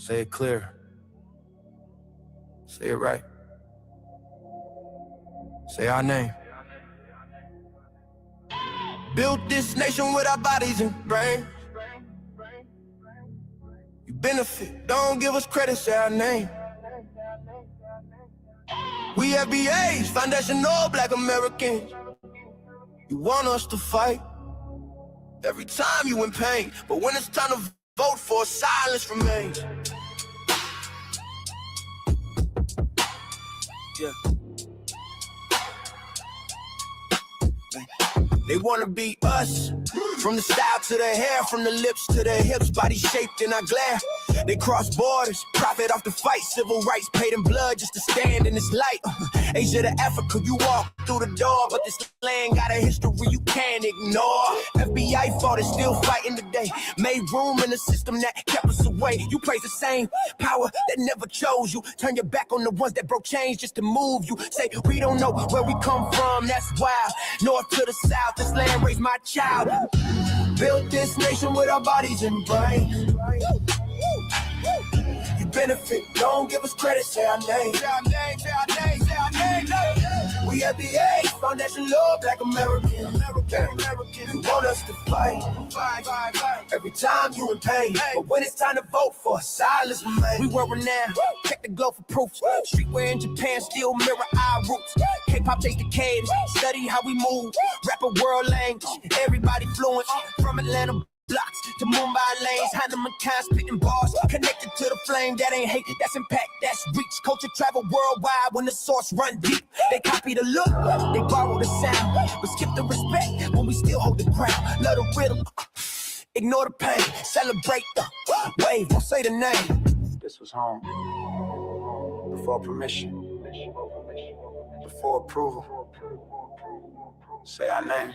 Say it clear. Say it right. Say our name. Built this nation with our bodies and brains. You benefit, don't give us credit, say our name. We FBAs, foundational Black Americans. You want us to fight every time you in pain, but when it's time to vote for, silence remains. Yeah. They wanna be us, from the style to the hair, from the lips to the hips, body shaped in our glare. They cross borders, profit off the fight, civil rights paid in blood just to stand in this light. Asia to Africa, you walk through the door, but this land got a history you can't ignore. FBI fought, it's still fighting today, made room in the system that kept us away. You praise the same power that never chose you, turn your back on the ones that broke chains just to move you. Say we don't know where we come from, that's wild. North to the south, this land raised my child. Built this nation with our bodies and brains. You benefit, don't give us credit, say our name. Say our name, say our name, say our name. We FBA, foundation law, Black American. You want us to fight. Every time you in pain, but when it's time to vote for, silence remains. We were renowned, check the globe for proof. Streetwear in Japan still mirror our roots. K-pop chase the cadence, study how we move. Rapper world language, everybody fluent. From Atlanta blocks to Mumbai lanes, Heinemann kind spitting bars, connected to the flame. That ain't hate, that's impact, that's reach. Culture travel worldwide when the source run deep. They copy the look, they borrow the sound, but skip the respect when we still hold the ground. Love the rhythm, ignore the pain, celebrate the wave, don't say the name. This was home, before permission, before approval. Say our name.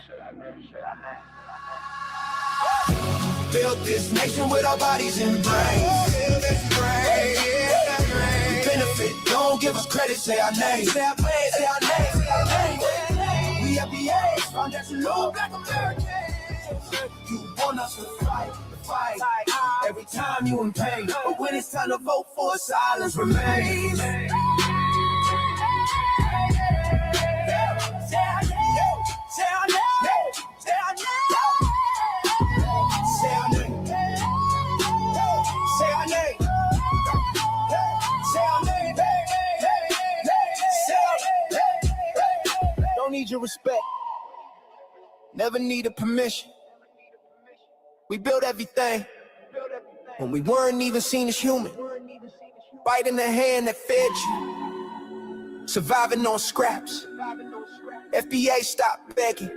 Built this nation with our bodies and brains. Benefit, don't give us credit, say our name. Say our name, say our name, say our name. We FBA, foundational Black Americans. You want us to fight. Every time you in pain, but when it's time to vote for, silence remains. Say our name, say our name, say our name. Say our name. Say our name. Say our name. Say our name. Don't need your respect. Never needed permission. We built everything when we weren't even seen as human. Biting the hand that fed you. Surviving on scraps. FBA stopped begging.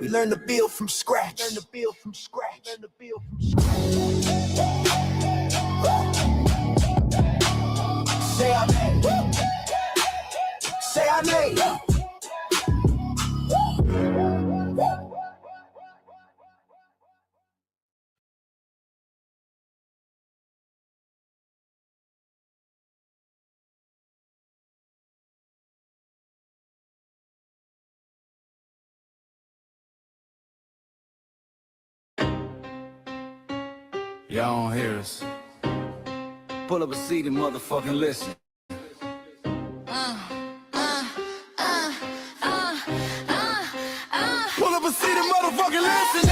We learned to build from scratch. Say our name. Say our name. Y'all don't hear us. Pull up a seat and motherfucking listen. Pull up a seat and motherfucking listen.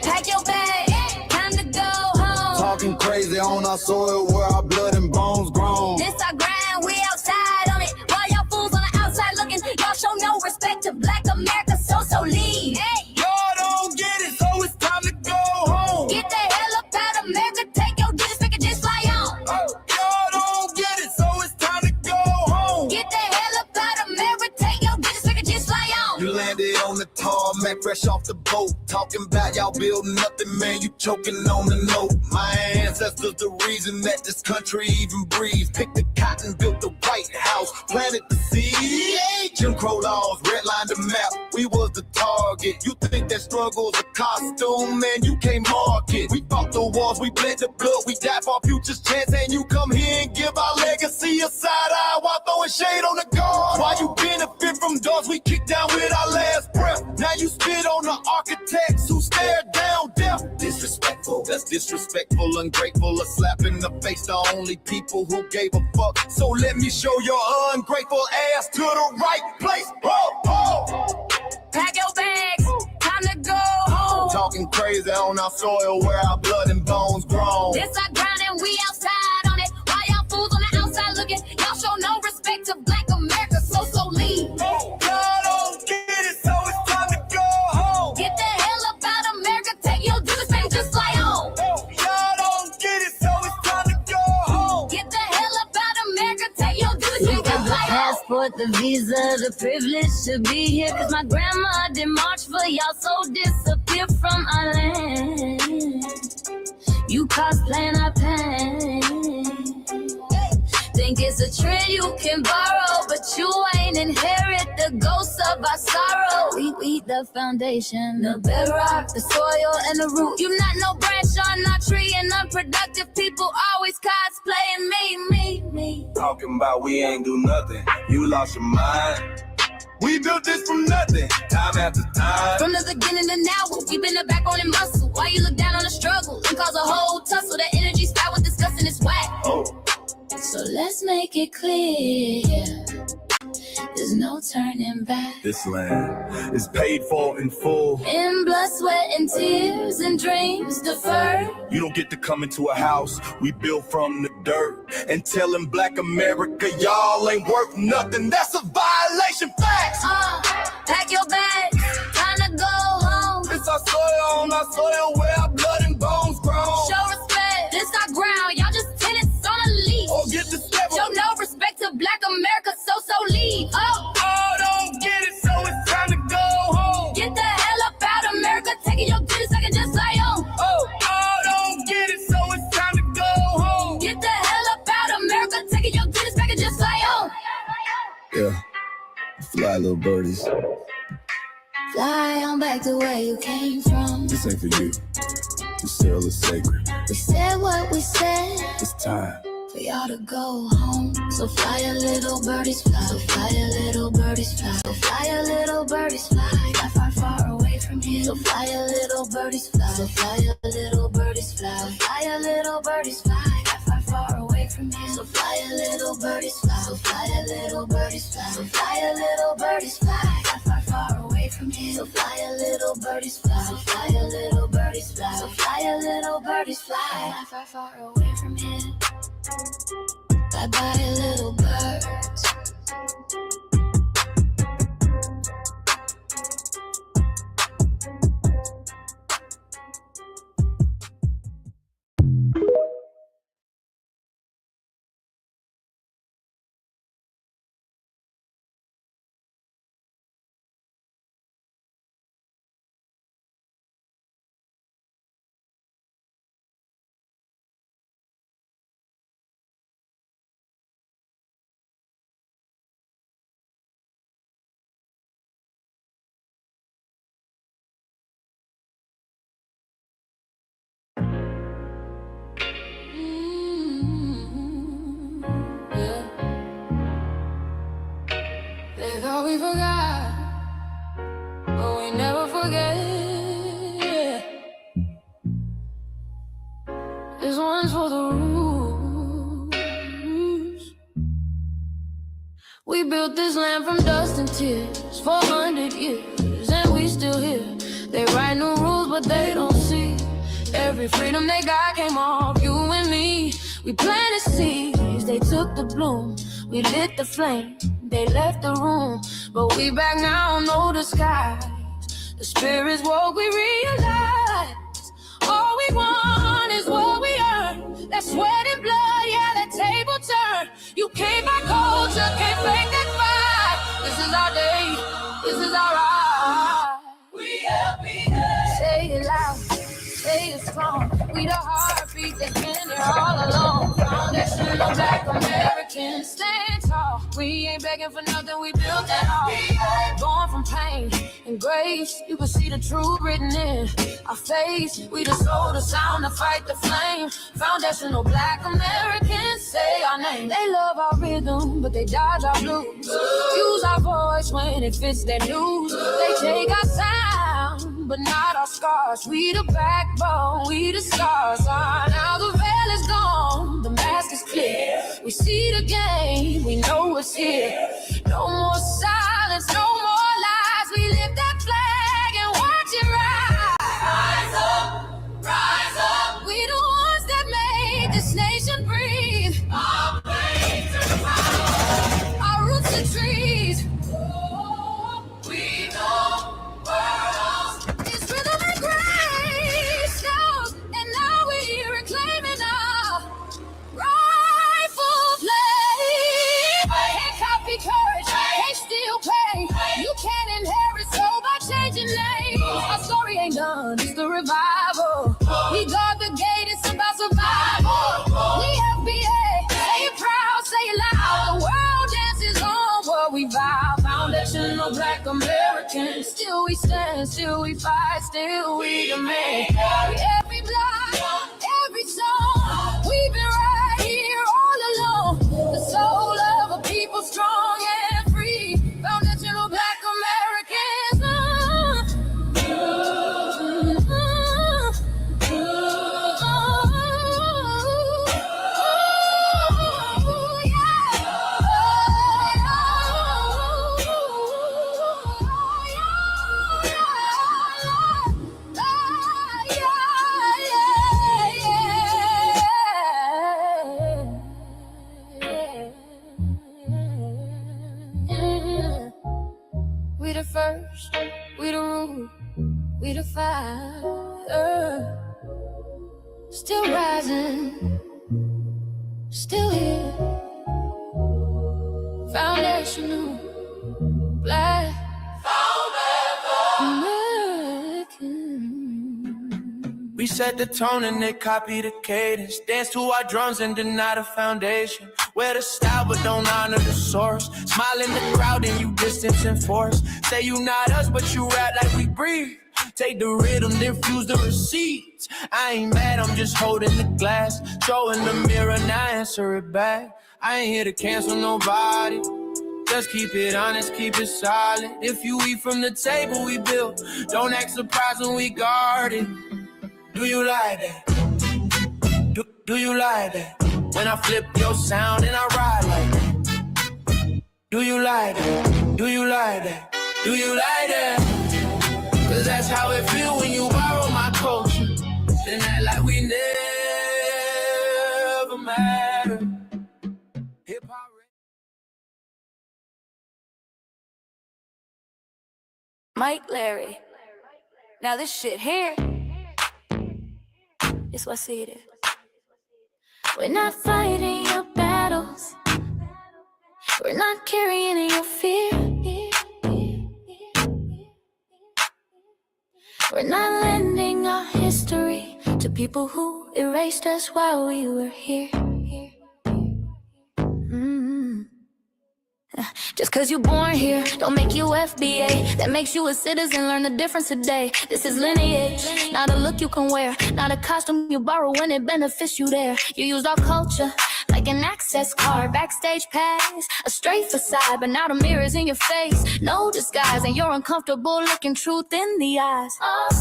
Pack your bag, time to go home. Talking crazy on our soil where our blood and bones grown. This our grind, we outside on it. While y'all fools on the outside looking, y'all show no respect to Black America, so leave. Hey. Y'all don't get it, so it's time to go home. Get the hell up out of America, take your digits, make it just fly on. Y'all don't get it, so it's time to go home. Get the hell up out of America, take your digits, make it just fly on. You landed on the tarmac, fresh off the boat. Talking about y'all building nothing, man, you choking on the note. My ancestors the reason that this country even breathes. Picked the cotton, built the White House, planted the seed. Jim Crow laws, redlined the map, we was the target. You think that struggle's a costume, man, you can't mark it. We fought the wars, we bled the blood, we died for our future's chance. And you come here and give our legacy a side eye while throwing shade on the guard. While you benefit from doors we kicked down with our last breath. Now you spit on the architects who stared down death. Disrespectful, That's disrespectful, ungrateful, a slap in the face to only people who gave a fuck. So let me show your ungrateful ass to the right place. Pack your bags, time to go home. Talking crazy on our soil where our blood and bones grown. This our ground and we outside on it. Why y'all fools on the outside looking? Y'all show no respect to Black America, so leave. Y'all don't get it, so it's time to go home. Get the hell up out of America, take your duties and just fly home. Y'all don't get it, so it's time to go home. Get the hell up out of America, take your duties and just fly home. Passport, the visa, the privilege to be here. Cause my grandma did march for y'all, so disappear from our land. You cosplaying our pain. Think it's a trend you can borrow, but you ain't inherit the ghosts of our sorrow. We the foundation, the bedrock, the soil, and the root. You not no branch on our tree, and unproductive people always cosplaying me. Talking about we ain't do nothing, you lost your mind. We built this from nothing, time after time. From the beginning to now, we been the backbone and muscle. Why you look down on the struggle and cause a whole tussle? That energy's foul with disgust and it's whack. So let's make it clear, there's no turning back. This land is paid for in full. In blood, sweat, and tears, and dreams deferred. You don't get to come into a house we built from the dirt and telling Black America y'all ain't worth nothing. That's a violation. Facts. Pack your bags, time to go home. It's our soil on our soil where our blood and bones grown. Show respect, this our ground. Y'all just tenants on a leash. Or get the step. Show no respect to Black America, so leave. Don't get it, so it's time to go home. Get the hell up out of America, taking your duties, I can just fly home. Don't get it, so it's time to go home. Get the hell up out of America, taking your duties, I can just fly home. Yeah, fly little birdies. Fly on back to where you came from. This ain't for you. This cell is sacred. We said what we said. It's time for y'all to go home. So fly a little birdies fly. So fly a little birdies fly. So fly a little birdies fly. Not far, far away from here. So fly a little birdies fly. So fly a little birdies fly. So fly a little birdies fly. Not far, far away from here. So fly a little birdies fly. So fly a little birdies fly. So fly a little birdies fly. Not far, far away from here. So fly a little birdies fly. So fly a little birdies fly. So fly a little birdies fly. Not far, far away from here. Bye-bye, little birds. They thought we forgot, but we never forget. This one's for the rules. We built this land from dust and tears, 400 years, and we still here. They write new rules, but they don't see. Every freedom they got came off you and me. We planted seeds, they took the bloom. We lit the flame, they left the room. But we back now, no disguise. The spirit's woke, we realize. All we want is what we earn. That sweat and blood, yeah, that table turn. You can't buy culture, can't fake that fight. This is our day, this is our ride. We happy. Say it loud, say it strong. We the heartbeat that's been here all along. Foundation of Black Americans, stand tall. We ain't begging for nothing, we built that all. Born from pain and grace, you can see the truth written in our face. We the soul, the sound, to fight the flame. Foundational Black Americans, say our name. They love our rhythm, but they dodge our blues. Use our voice when it fits their news. They take our sound but not our scars. We the backbone, we the stars. Now the veil is gone, the mask is clear. We see the game, we know what's here. No more silence, no more lies. We lift that flag and watch it rise. Rise up, rise up. We the ones that made this nation breathe. Our flames are power. Our roots are trees. We know worlds. It's rhythm and grace now, and now we're reclaiming our rightful place. Can't copy courage, can't still pay. You can't inherit soul by changing names. Our story ain't done, it's the revival. We guard the gate, it's about survival. We FBA, say it proud, say it loud. The world dances on what we vow. Foundational Black Americans. Still we stand, still we fight, still we demand. Every block, every song, we've been right here all along. The soul of a people strong and free. Foundational Black Americans. We the first, we the rule, we the fire. Still rising, still here. Foundational Black American. We set the tone and they copy the cadence. Dance to our drums and deny the foundation. Wear the style but don't honor the source. Smile in the crowd and you distance and force. Say you not us but you rap like we breathe. Take the rhythm, then fuse the receipts. I ain't mad, I'm just holding the glass. Showing the mirror, now answer it back. I ain't here to cancel nobody. Just keep it honest, keep it solid. If you eat from the table we built, don't act surprised when we guard it. Do you like that? Do you like that? When I flip your sound and I ride like that. Do you like that? Do you like that? Do you like that? Cause that's how it feel when you borrow my culture. Then act like we never mattered. Hip-hop. Mike Larry. Now this shit here, it's what see it is. We're not fighting your battles. We're not carrying your fear. We're not lending our history to people who erased us while we were here. Just cause you born here, don't make you FBA. That makes you a citizen, learn the difference today. This is lineage, not a look you can wear. Not a costume you borrow when it benefits you there. You used our culture like an access card, backstage pass, a straight facade, but now the mirror's in your face. No disguise, and you're uncomfortable looking truth in the eyes.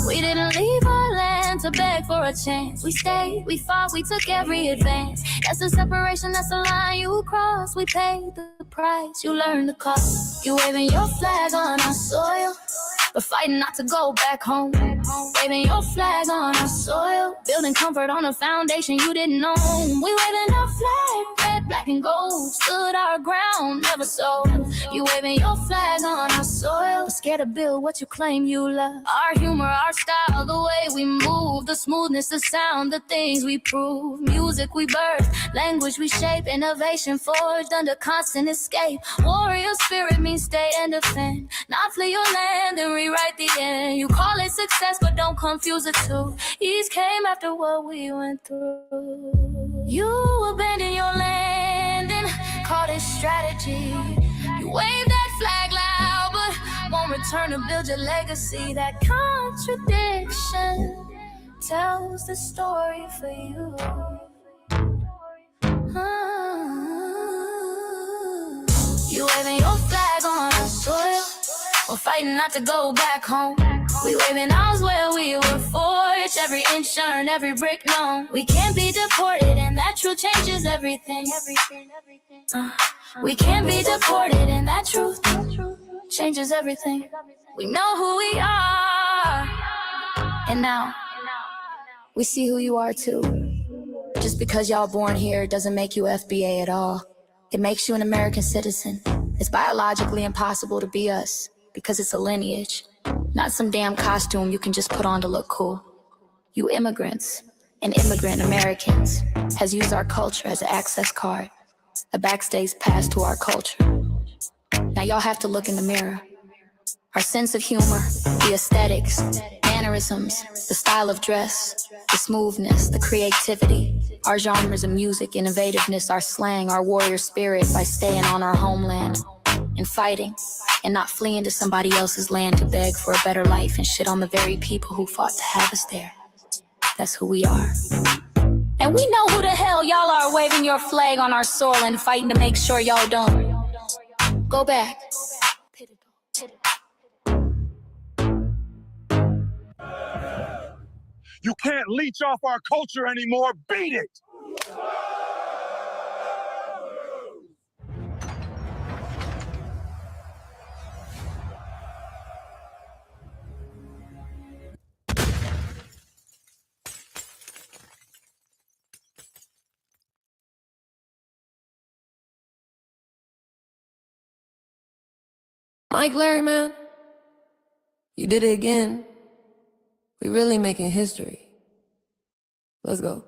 We didn't leave our land to beg for a chance. We stayed, we fought, we took every advance. That's the separation, that's the line you crossed. We paid the price, you learned the cost. You waving your flag on our soil, but fighting not to go back home. Waving your flag on our soil, building comfort on a foundation you didn't own. We waving our flag, red, black, and gold. Stood our ground, never sold. You waving your flag on our soil, but scared to build what you claim you love. Our humor, our style, the way we move, the smoothness, the sound, the things we prove. Music we birth, language we shape, innovation forged under constant escape. Warrior spirit means stay and defend, not flee your land and rewrite the end. You call it success, but don't confuse the two. Ease came after what we went through. You abandoned your land and called it strategy. You waved that flag loud, but won't return to build your legacy. That contradiction tells the story for you. You waving your flag on our soil, we're fighting not to go back home. We waving ours where we were forged, every inch earned, every brick known. We can't be deported, and that truth changes everything. We can't be deported, and that truth changes everything. We know who we are, and now we see who you are too. Just because y'all born here doesn't make you FBA at all. It makes you an American citizen. It's biologically impossible to be us because it's a lineage, not some damn costume you can just put on to look cool. You immigrants and immigrant Americans has used our culture as an access card, a backstage pass to our culture. Now y'all have to look in the mirror. Our sense of humor, the aesthetics, mannerisms, the style of dress, the smoothness, the creativity, our genres of music, innovativeness, our slang, our warrior spirit by staying on our homeland and fighting and not fleeing to somebody else's land to beg for a better life and shit on the very people who fought to have us there. That's who we are. And we know who the hell y'all are waving your flag on our soil and fighting to make sure y'all don't go back. You can't leech off our culture anymore. Beat it! Mike, Larry, man, you did it again. We really making history. Let's go.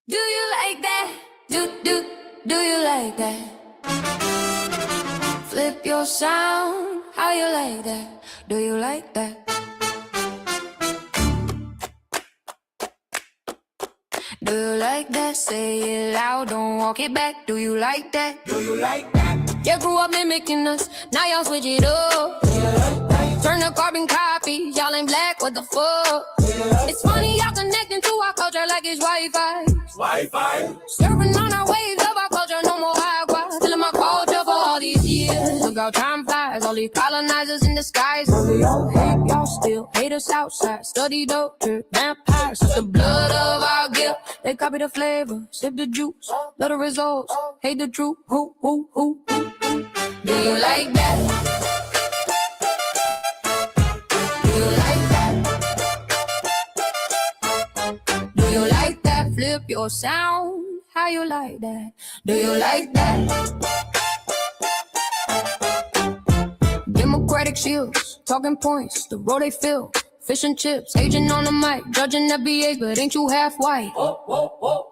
Do you like that? Do you like that? Flip your sound, how you like that? Do you like that? Do you like that? Say it loud, don't walk it back. Do you like that? Do you like that? You grew up mimicking us, now y'all switch it up. Turn the carbon copy, y'all ain't black, what the fuck? It's funny y'all connecting to our culture like it's Wi-Fi. Surfing on our waves of our culture, no more agua. Telling my culture for all these years. Look how time flies, all these colonizers in disguise. Y'all hate, y'all still hate us outside. Study dope, vampires, it's the blood of our guilt. They copy the flavor, sip the juice, love the results, hate the truth. Who? Do you like that? Flip your sound, how you like that? Do you like that? Democratic shields, talking points, the road they fill. Fish and chips, agent on the mic, judging FBA, but ain't you half white?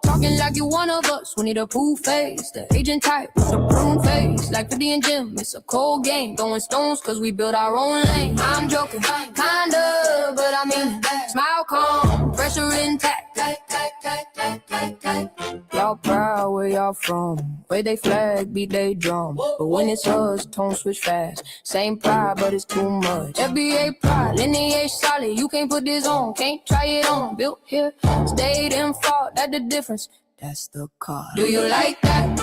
Talking like you one of us, we need a proof face. The agent type with a prune face, like 50 and Jim, it's a cold game. Throwing stones cause we build our own lane. I'm joking, kinda, but I mean it. Smile calm, pressure intact. Y'all proud where y'all from, where they flag, beat they drum. But when it's us, tone switch fast. Same pride, but it's too much. FBA pride, lineage solid. You can't put this on, can't try it on. Built here, stayed and fought, that's the difference. That's the car. Do you like that?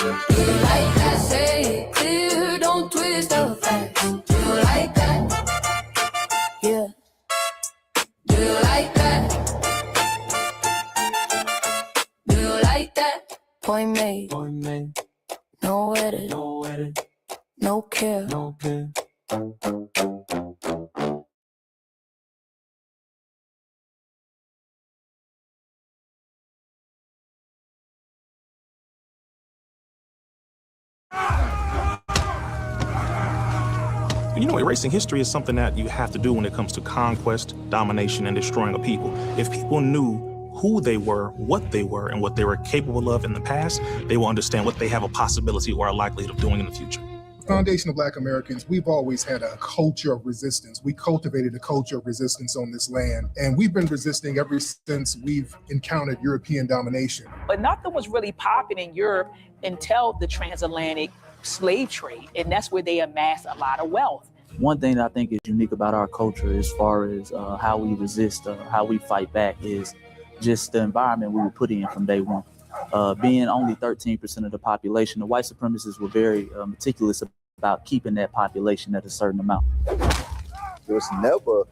Do you like that? Say it clear, don't twist the facts. Do you like that? Yeah. Do you like that? Do you like that? Point made. No edit. No care. You know, erasing history is something that you have to do when it comes to conquest, domination, and destroying a people. If people knew who they were, what they were, and what they were capable of in the past, they will understand what they have a possibility or a likelihood of doing in the future. Foundation of Black Americans, we've always had a culture of resistance. We cultivated a culture of resistance on this land, and we've been resisting ever since we've encountered European domination. But nothing was really popping in Europe until the transatlantic slave trade, and that's where they amassed a lot of wealth. One thing that I think is unique about our culture as far as how we resist, how we fight back, is just the environment we were put in from day one. Being only 13% of the population, the white supremacists were very meticulous about keeping that population at a certain amount. There was never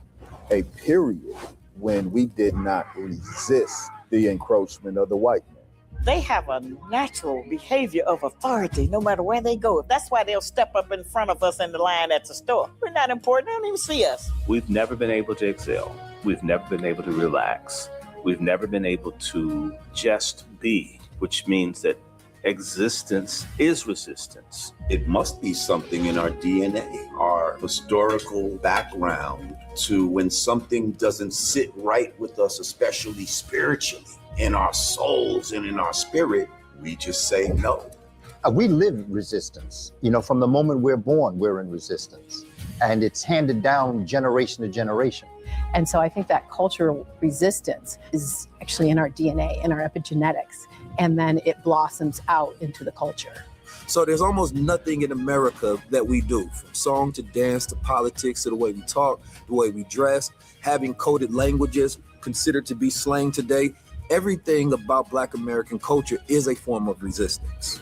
a period when we did not resist the encroachment of the white man. They have a natural behavior of authority no matter where they go. That's why they'll step up in front of us in the line at the store. We're not important. They don't even see us. We've never been able to excel. We've never been able to relax. We've never been able to just be, which means that existence is resistance. It must be something in our DNA, our historical background, to when something doesn't sit right with us, especially spiritually, in our souls and in our spirit, we just say no. We live resistance. You know, from the moment we're born, we're in resistance. And it's handed down generation to generation. And so I think that cultural resistance is actually in our DNA, in our epigenetics, and then it blossoms out into the culture. So there's almost nothing in America that we do, from song to dance to politics to the way we talk, the way we dress, having coded languages considered to be slang today. Everything about Black American culture is a form of resistance.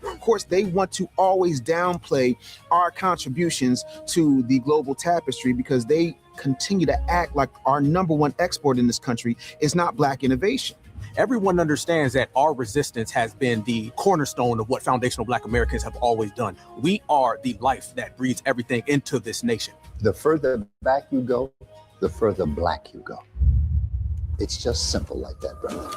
Of course, they want to always downplay our contributions to the global tapestry because they continue to act like our number one export in this country is not Black innovation. Everyone understands that our resistance has been the cornerstone of what foundational Black Americans have always done. We are the life that breathes everything into this nation. The further back you go, the further Black you go. It's just simple like that, brother.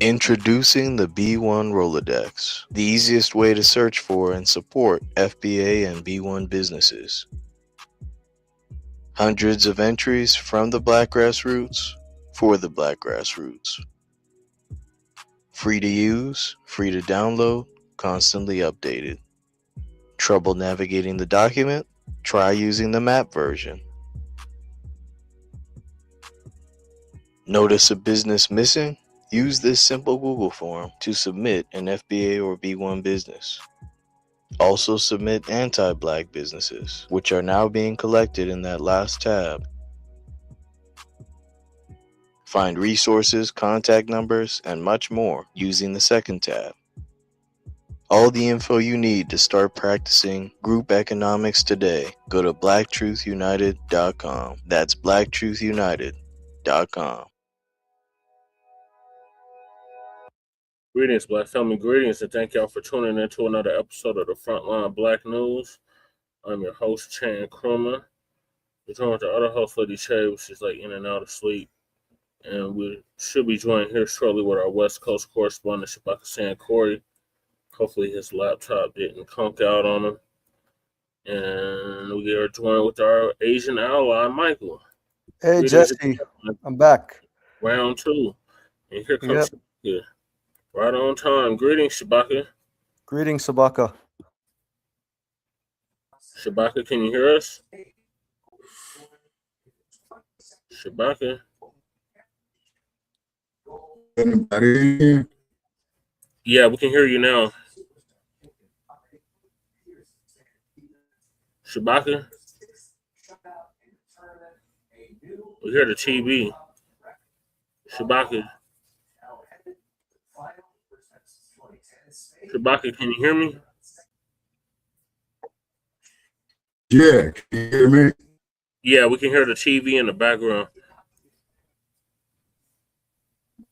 Introducing the B1 Rolodex, the easiest way to search for and support FBA and B1 businesses. Hundreds of entries from the Black grassroots for the Black grassroots. Free to use, free to download, constantly updated. Trouble navigating the document? Try using the map version. Notice a business missing? Use this simple Google form to submit an FBA or B1 business. Also submit anti-Black businesses, which are now being collected in that last tab. Find resources, contact numbers, and much more using the second tab. All the info you need to start practicing group economics today. Go to blacktruthunited.com. That's blacktruthunited.com. Greetings, Black family. Greetings, and thank y'all for tuning in to another episode of the Frontline Black News. I'm your host, Chan Krummer. We're joined with the other host, Lady Che, which is like in and out of sleep. And we should be joined here shortly with our West Coast correspondent, Shabaka San Corey. Hopefully his laptop didn't conk out on him. And we are joined with our Asian ally, Michael. Hey, Jesse. I'm back. Round two. And here comes Shabaka. Right on time. Greetings, Shabaka. Greetings, Sabaka. Shabaka, can you hear us? Shabaka. Anybody? Yeah, we can hear you now. Shabaka. We hear the TV. Shabaka. Shabaka, can you hear me? Yeah, can you hear me? Yeah, we can hear the TV in the background.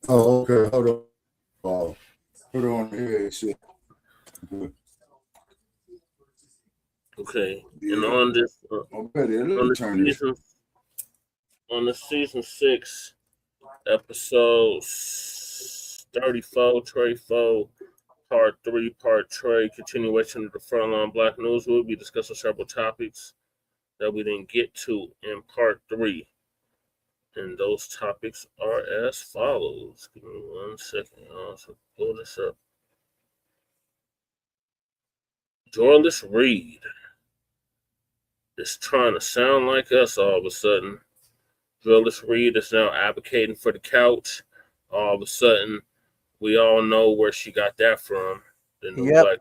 Oh, okay. Hold on. Oh, put it on here. Shit. Okay, and on this, on the season 6, episode 34, Trey 4, part 3, part Trey, continuation of the Frontline Black News. We'll be discussing several topics that we didn't get to in part 3. And those topics are as follows. Give me 1 second. I'll pull this up. Joyless Reid is trying to sound like us all of a sudden. Joyless Reid is now advocating for the couch. All of a sudden, we all know where she got that from. The new Yep. black.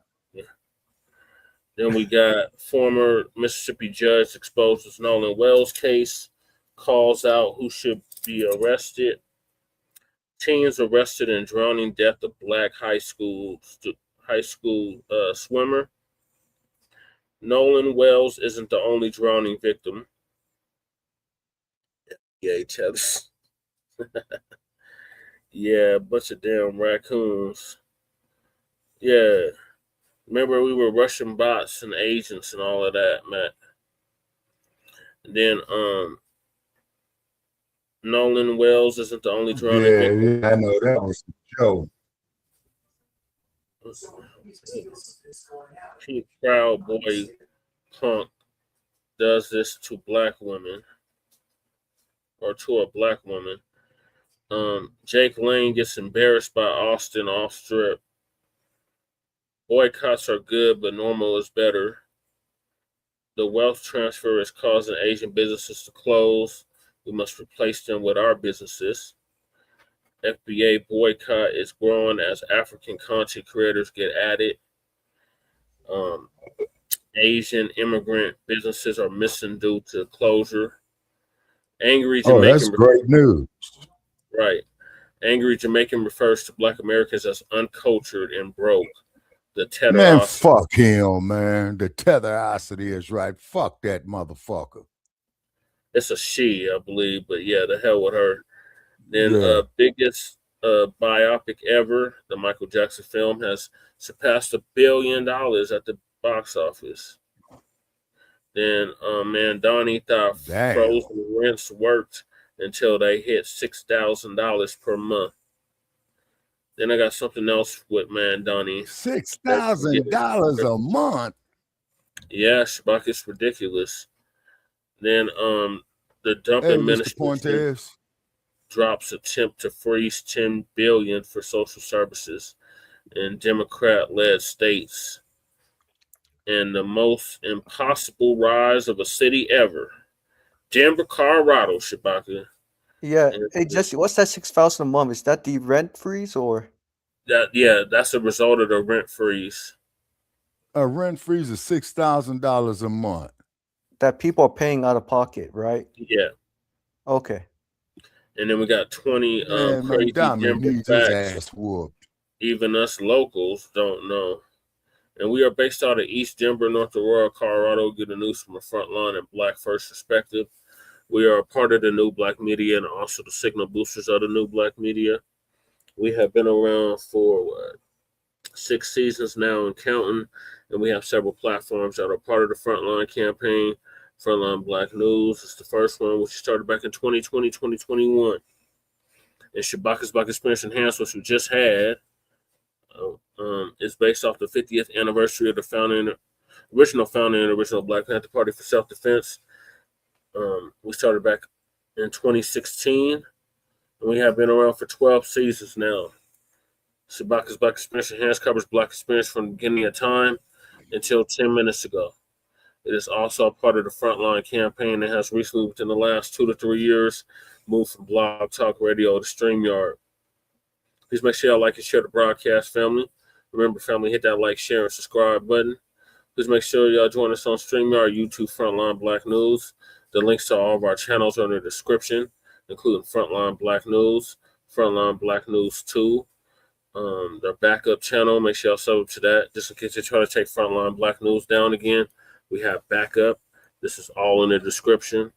Then we got former Mississippi judge exposes Nolan Wells case, calls out who should be arrested. Teens arrested in drowning death of black high school swimmer. Nolan Wells isn't the only drowning victim. Yeah, Cheddars. Yeah, a bunch of damn raccoons. Yeah. Remember, we were Russian bots and agents and all of that, Matt. And then Nolan Wells isn't the only drowning victim. Yeah, I know that was a joke. Pink Proud Boy punk does this to black women, or to a black woman. Jake Lane gets embarrassed by Austin off strip. Boycotts are good, but normal is better. The wealth transfer is causing Asian businesses to close. We must replace them with our businesses. FBA boycott is growing as African content creators get added. Asian immigrant businesses are missing due to closure. Angry Jamaican. Oh, that's great news. Right. Angry Jamaican refers to black Americans as uncultured and broke. The tetherosity. Man, fuck him, man. The tetherosity is right. Fuck that motherfucker. It's a she, I believe, but yeah, the hell with her. Then Yeah. biggest biopic ever, the Michael Jackson film, has surpassed $1 billion at the box office. Then Mamdani thought Damn. frozen rents worked until they hit $6,000 per month. Then I got something else with Mamdani. $6,000 a month. Yeah, Shabak is ridiculous. Then the dump Hey, Mr. administration Pointes. drops attempt to freeze $10 billion for social services in Democrat-led states. And the most impossible rise of a city ever, Denver, Colorado, Shabaka. Yeah. And Hey, Jesse, what's that 6,000 a month? Is that the rent freeze or? That's a result of the rent freeze. A rent freeze is $6,000 a month. That people are paying out of pocket, right? Yeah. Okay. And then we got 20 Man, crazy Mamdani Denver needs his facts. ass whooped. Even us locals don't know. And we are based out of East Denver, North Aurora, Colorado. Get the news from a frontline and Black First perspective. We are a part of the New Black Media and also the signal boosters of the New Black Media. We have been around for 6 seasons now and counting, and we have several platforms that are part of the Frontline campaign. Frontline Black News is the first one, which started back in 2020, 2021. And Shabaka's Black Experience Enhanced, which we just had, is based off the 50th anniversary of the original Black Panther Party for Self-Defense. We started back in 2016, and we have been around for 12 seasons now. Shabaka's Black Experience Enhanced covers Black experience from the beginning of time until 10 minutes ago. It is also a part of the Frontline campaign that has recently, within the last 2 to 3 years, moved from Blog Talk Radio to StreamYard. Please make sure y'all like and share the broadcast, family. Remember, family, hit that like, share, and subscribe button. Please make sure y'all join us on StreamYard, YouTube, Frontline Black News. The links to all of our channels are in the description, including Frontline Black News, Frontline Black News 2, their backup channel. Make sure y'all sub up to that. Just in case they try to take Frontline Black News down again, we have backup. This is all in the description.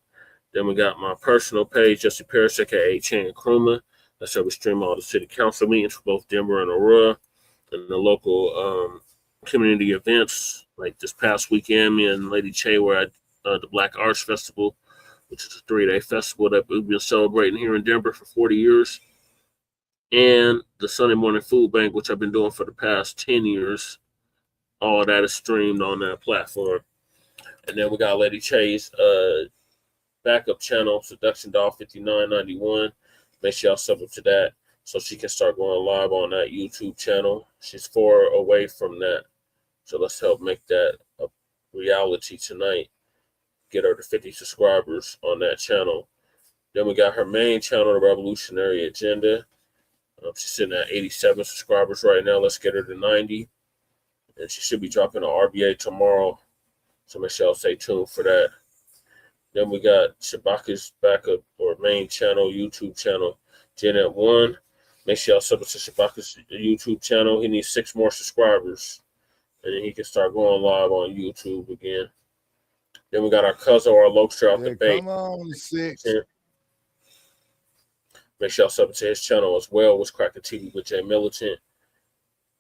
Then we got my personal page, Jesse Parrish, aka Chan Kruma. That's where we stream all the city council meetings for both Denver and Aurora, and the local community events. Like this past weekend, me and Lady Che were at the Black Arts Festival, which is a 3-day festival that we've been celebrating here in Denver for 40 years. And the Sunday Morning Food Bank, which I've been doing for the past 10 years. All of that is streamed on that platform. And then we got Lady Che's backup channel, Seduction Doll 5991. Make sure y'all sub up to that so she can start going live on that YouTube channel. She's 4 away from that. So let's help make that a reality tonight. Get her to 50 subscribers on that channel. Then we got her main channel, The Revolutionary Agenda. She's sitting at 87 subscribers right now. Let's get her to 90. And she should be dropping an RBA tomorrow. So make sure y'all stay tuned for that. Then we got Shabaka's backup or main channel, YouTube channel, Janet 1. Make sure y'all sub to Shabaka's YouTube channel. He needs 6 more subscribers. And then he can start going live on YouTube again. Then we got our cousin, our Lokester out the Bay. Come on, 6. Make sure y'all sub to his channel as well. What's Cracking TV with Jay Militant.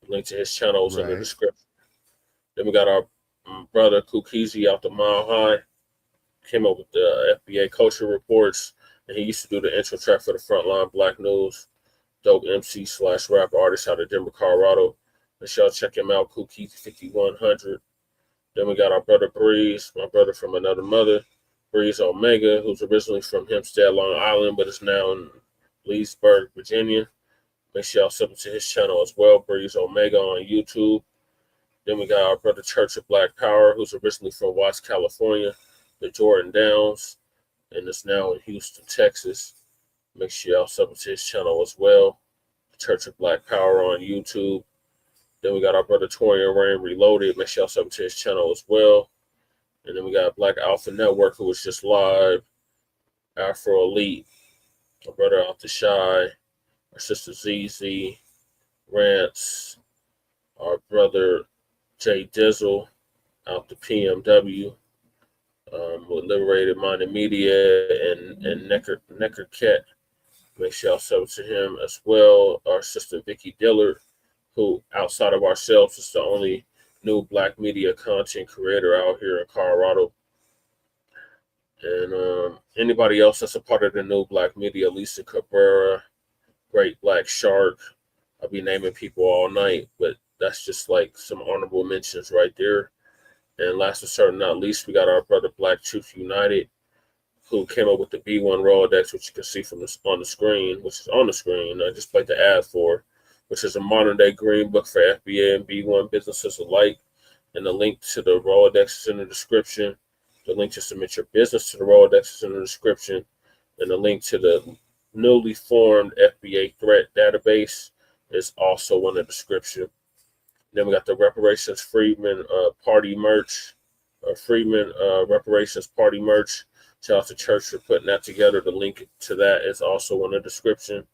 Link to his channels in the description. Then we got our brother Kukizi out the Mile High. Came up with the FBA culture reports, and he used to do the intro track for the Frontline Black News. Dope MC / rap artist out of Denver, Colorado. Make sure y'all check him out, Kukizi 5100. Then we got our brother Breeze, my brother from another mother, Breeze Omega, who's originally from Hempstead, Long Island, but is now in Leesburg, Virginia. Make sure y'all sub to his channel as well, Breeze Omega on YouTube. Then we got our brother Church of Black Power, who's originally from Watts, California, the Jordan Downs, and is now in Houston, Texas. Make sure y'all sub to his channel as well, Church of Black Power on YouTube. Then we got our brother Torian Rain Reloaded. Make sure y'all sub to his channel as well. And then we got Black Alpha Network, who was just live, Afro Elite, our brother Out the Shy, our sister ZZ, Rance, our brother Jay Dizzle, out the PMW, with Liberated Minded Media and Necker Cat. Make sure y'all sub to him as well. Our sister Vicky Dillard, who outside of ourselves is the only new Black media content creator out here in Colorado. And anybody else that's a part of the new Black media, Lisa Cabrera, Great Black Shark. I'll be naming people all night, but that's just like some honorable mentions right there. And last but certainly not least, we got our brother Black Truth United, who came up with the B1 Rolodex, which you can see from on the screen, which is on the screen. I just played the ad for, which is a modern day green book for FBA and B1 businesses alike. And the link to the Rolodex is in the description. The link to submit your business to the Rolodex is in the description. And the link to the newly formed FBA threat database is also in the description. Then we got the Reparations Freedmen Party merch, Freedmen Reparations Party merch. Shout out to Church for putting that together. The link to that is also in the description.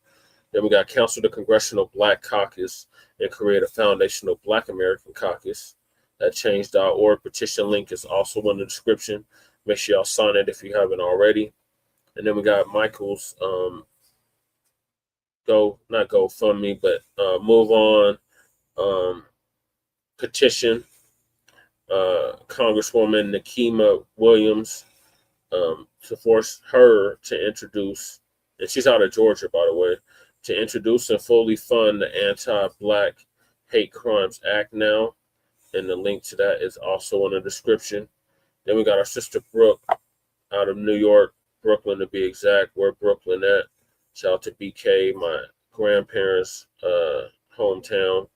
Then we got Council the Congressional Black Caucus and create a foundational Black American Caucus. That change.org petition link is also in the description. Make sure y'all sign it if you haven't already. And then we got Michael's not GoFundMe, but Move On petition. Congresswoman Nikema Williams to force her to introduce, and she's out of Georgia, by the way, to introduce and fully fund the Anti-Black Hate Crimes Act now. And the link to that is also in the description. Then we got our sister Brooke out of New York, Brooklyn to be exact. Where Brooklyn at? Shout out to BK, my grandparents' hometown.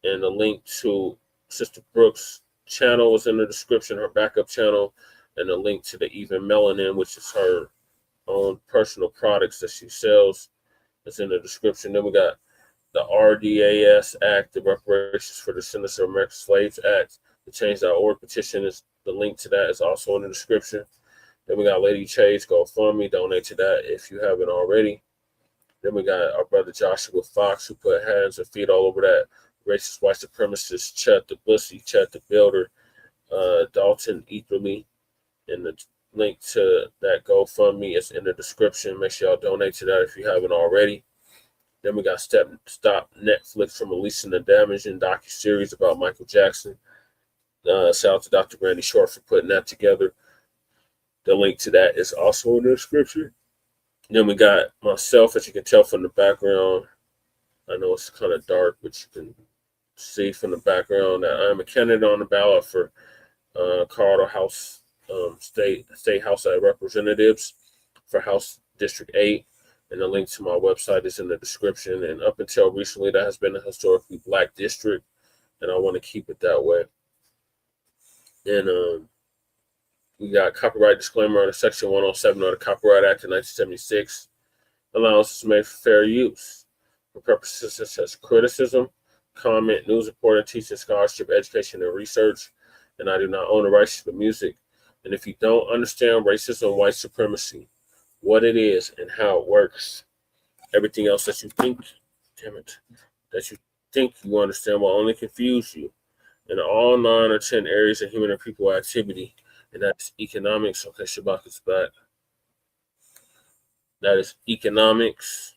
And the link to Sister Brooke's channel is in the description, her backup channel, and the link to the Even Melanin, which is her own personal products that she sells, is in the description. Then we got the RDAS Act, the Reparations for Descendants of American Slaves Act, the change.org petition is the link to that is also in the description. Then we got Lady Chase, GoFundMe, donate to that if you haven't already. Then we got our brother Joshua Fox, who put hands and feet all over that racist white supremacist Chet the Bussy, Chet the Builder, Dalton Etherly. And the link to that GoFundMe is in the description. Make sure y'all donate to that if you haven't already. Then we got Stop Netflix from releasing the damaging docuseries about Michael Jackson. Shout out to Dr. Randy Short for putting that together. The link to that is also in the description. Then we got myself, as you can tell from the background. I know it's kind of dark, but you can see from the background that I'm a candidate on the ballot for Colorado House State House of Representatives for House District 8. And the link to my website is in the description. And up until recently, that has been a historically Black district. and I want to keep it that way. And we got copyright disclaimer under Section 107 of the Copyright Act of 1976. Allowances made for fair use for purposes such as criticism, comment, news reporting, teaching, scholarship, education, and research. And I do not own the rights to the music. And if you don't understand racism, white supremacy, what it is and how it works, everything else that you think, that you think you understand will only confuse you. In all 9 or 10 areas of human and people activity, and that's economics. Okay, Shabak is back. That is economics,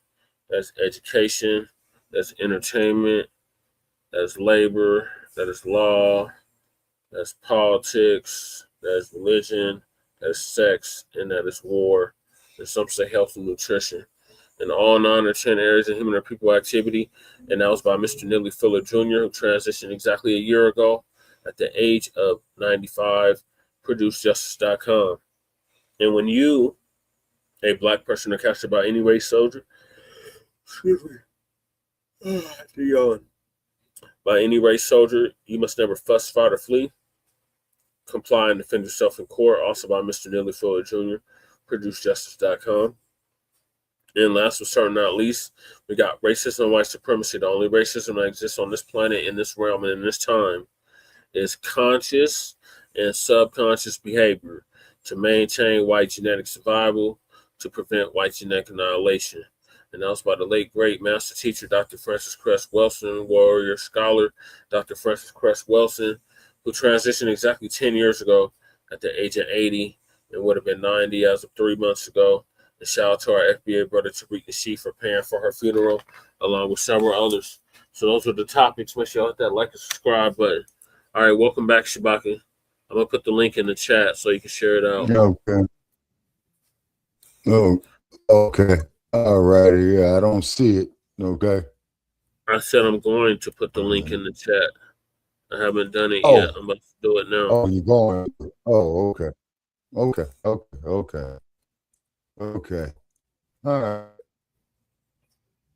that's education, that's entertainment, that's labor, that is law, that's politics, that's religion, that's sex, and that is war. And some say health and nutrition. In all 9 or 10 areas of human and people activity, and that was by Mr. Neely Fuller Jr., who transitioned exactly a year ago at the age of 95, ProduceJustice.com. And when you, a black person, are captured by any race soldier, by any race soldier, you must never fuss, fight, or flee. Comply and defend yourself in court, also by Mr. Neely Fuller Jr., ProduceJustice.com. And last but certainly not least, we got racism and white supremacy. The only racism that exists on this planet, in this realm, and in this time is conscious and subconscious behavior to maintain white genetic survival, to prevent white genetic annihilation. And that was by the late, great master teacher, Dr. Francis Cress Welsing, warrior scholar, Dr. Francis Cress Welsing, who transitioned exactly 10 years ago at the age of 80 and would have been 90 as of 3 months ago. And shout out to our FBA brother, Tariq Nasheed, for paying for her funeral, along with several others. So those are the topics. Make sure you hit that like and subscribe button. All right, welcome back, Shabaka. I'm going to put the link in the chat so you can share it out. Okay. Oh, okay. All righty. Yeah, I don't see it. Okay. I said I'm going to put the link in the chat. I haven't done it yet. I'm about to do it now. Oh, you're going. Oh, okay. Okay. Okay. Okay. Okay. All right.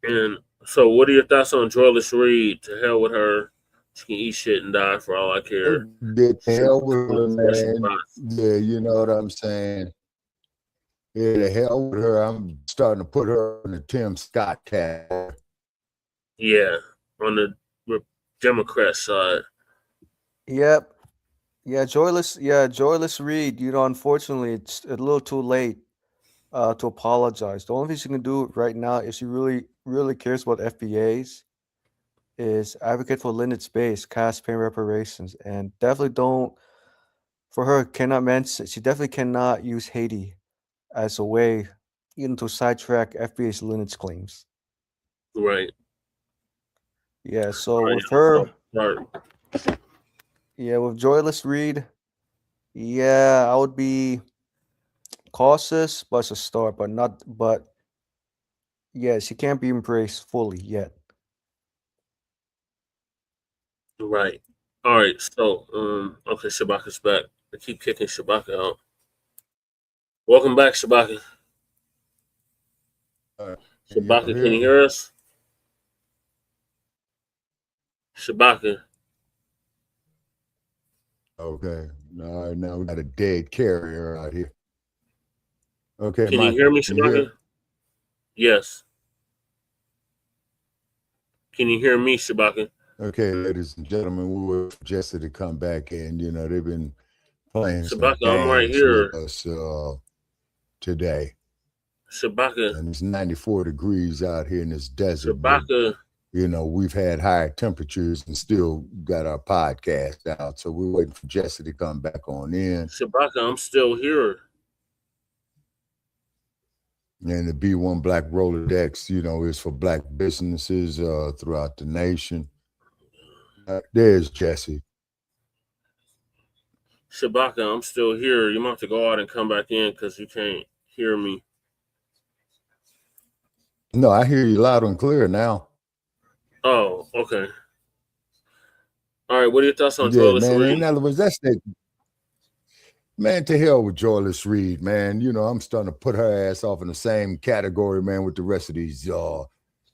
And so what are your thoughts on Joyless Reid? To hell with her. She can eat shit and die for all I care. The hell with her, man. Yeah, you know what I'm saying? Yeah, the hell with her. I'm starting to put her in the Tim Scott category. Yeah, on the Democrat side. Yep. Yeah, Joyless Reid, unfortunately it's a little too late to apologize. The only thing she can do right now, if she really, really cares about FBAs, is advocate for limited space, cash paying reparations, and definitely she definitely cannot use Haiti as a way to sidetrack FBA's lineage claims. Right. Yeah, so with her, with Joyless Reid, I would be cautious, but it's a start, but she can't be embraced fully yet. Right. All right. So, okay, Shabaka's back. I keep kicking Shabaka out. Welcome back, Shabaka. Shabaka, can you hear us? Shabaka. Okay. All right, now we got a dead carrier out here. Okay. Can you hear me, Shabaka? Yes. Can you hear me, Shabaka? Okay, ladies and gentlemen, we were suggested to come back in. They've been playing Shabaka, some I'm right games here. with us today. Shabaka. And it's 94 degrees out here in this desert. Shabaka. We've had higher temperatures and still got our podcast out. So we're waiting for Jesse to come back on in. Shabaka, I'm still here. And the B1 Black Rolodex, is for black businesses throughout the nation. There's Jesse. Shabaka, I'm still here. You might have to go out and come back in because you can't hear me. No, I hear you loud and clear now. Oh, okay. All right, what are your thoughts on Joyless Reid? In other words, that's it. Man, to hell with Joyless Reid, man. I'm starting to put her ass off in the same category, man, with the rest of these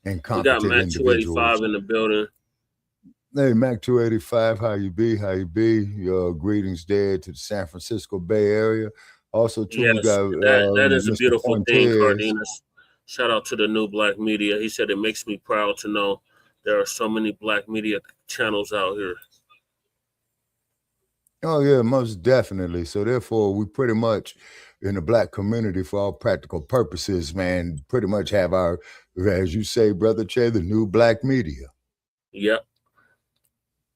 incompetent we got Matt individuals. 285 in the building. Hey, Mac 285, how you be? How you be? Your greetings there to the San Francisco Bay Area. Also, too, we Yes, got that is a Mr. beautiful thing, Fuentes. Cardenas. Shout out to the new Black media. He said it makes me proud to know there are so many Black media channels out here. Oh, yeah, most definitely. So, therefore, we pretty much in the Black community, for all practical purposes, man, pretty much have our, as you say, Brother Che, the new Black media. Yep.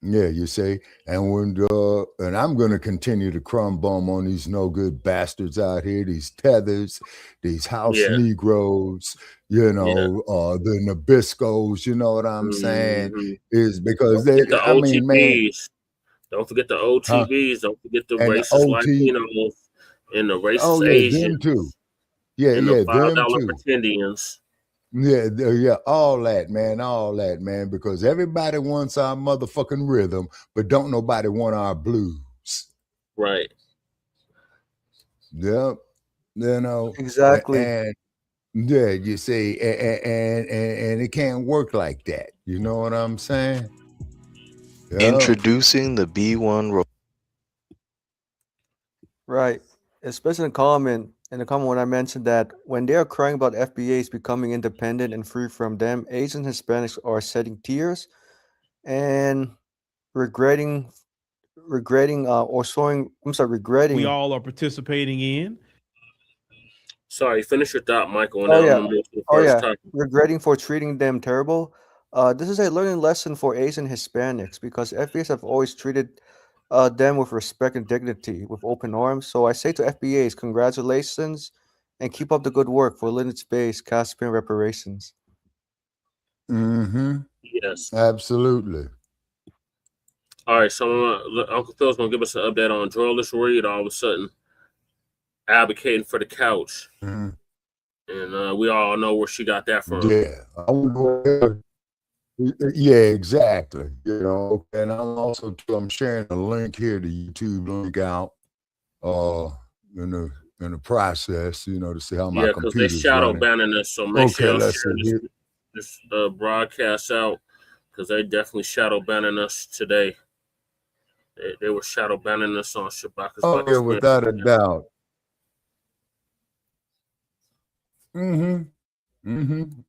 Yeah, you say, and I'm going to continue to crumb bomb on these no good bastards out here, these tethers, these house Negroes, the Nabiscos. You know what I'm saying? Is because Don't forget they, the I mean, man, OTBs. Don't forget the OTBs. Don't forget the and the racist OT. Latinos and the racist Oh yeah, them Asians too. Yeah, and the $5 them too. pretendians. Yeah, all that, man, because everybody wants our motherfucking rhythm, but don't nobody want our blues. Right. Yep. Exactly. And yeah, you see, and it can't work like that. You know what I'm saying? Yep. Introducing the B1 Right. Especially in the comment when I mentioned that when they are crying about FBAs becoming independent and free from them, Asian Hispanics are shedding tears and regretting we all are participating in. Sorry, finish your thought, Michael. And Oh then I'm yeah. gonna move to the Oh first yeah. topic. Regretting for treating them terrible. This is a learning lesson for Asian Hispanics because FBAs have always treated them with respect and dignity, with open arms. So I say to FBAs, congratulations and keep up the good work for lineage-based Caspian reparations. Mm-hmm. Yes. Absolutely. All right, so Uncle Phil's gonna give us an update on Joyless Reid all of a sudden advocating for the couch. Mm-hmm. And we all know where she got that from. Yeah. Yeah, exactly. And I'm sharing a link here, the YouTube link out in the process, to see how my because they computer's shadow running. banning us, so make sure y'all let's share see. this broadcast out because they definitely shadow banning us today. They were shadow banning us on Shabaka's. Oh, yeah, without a doubt.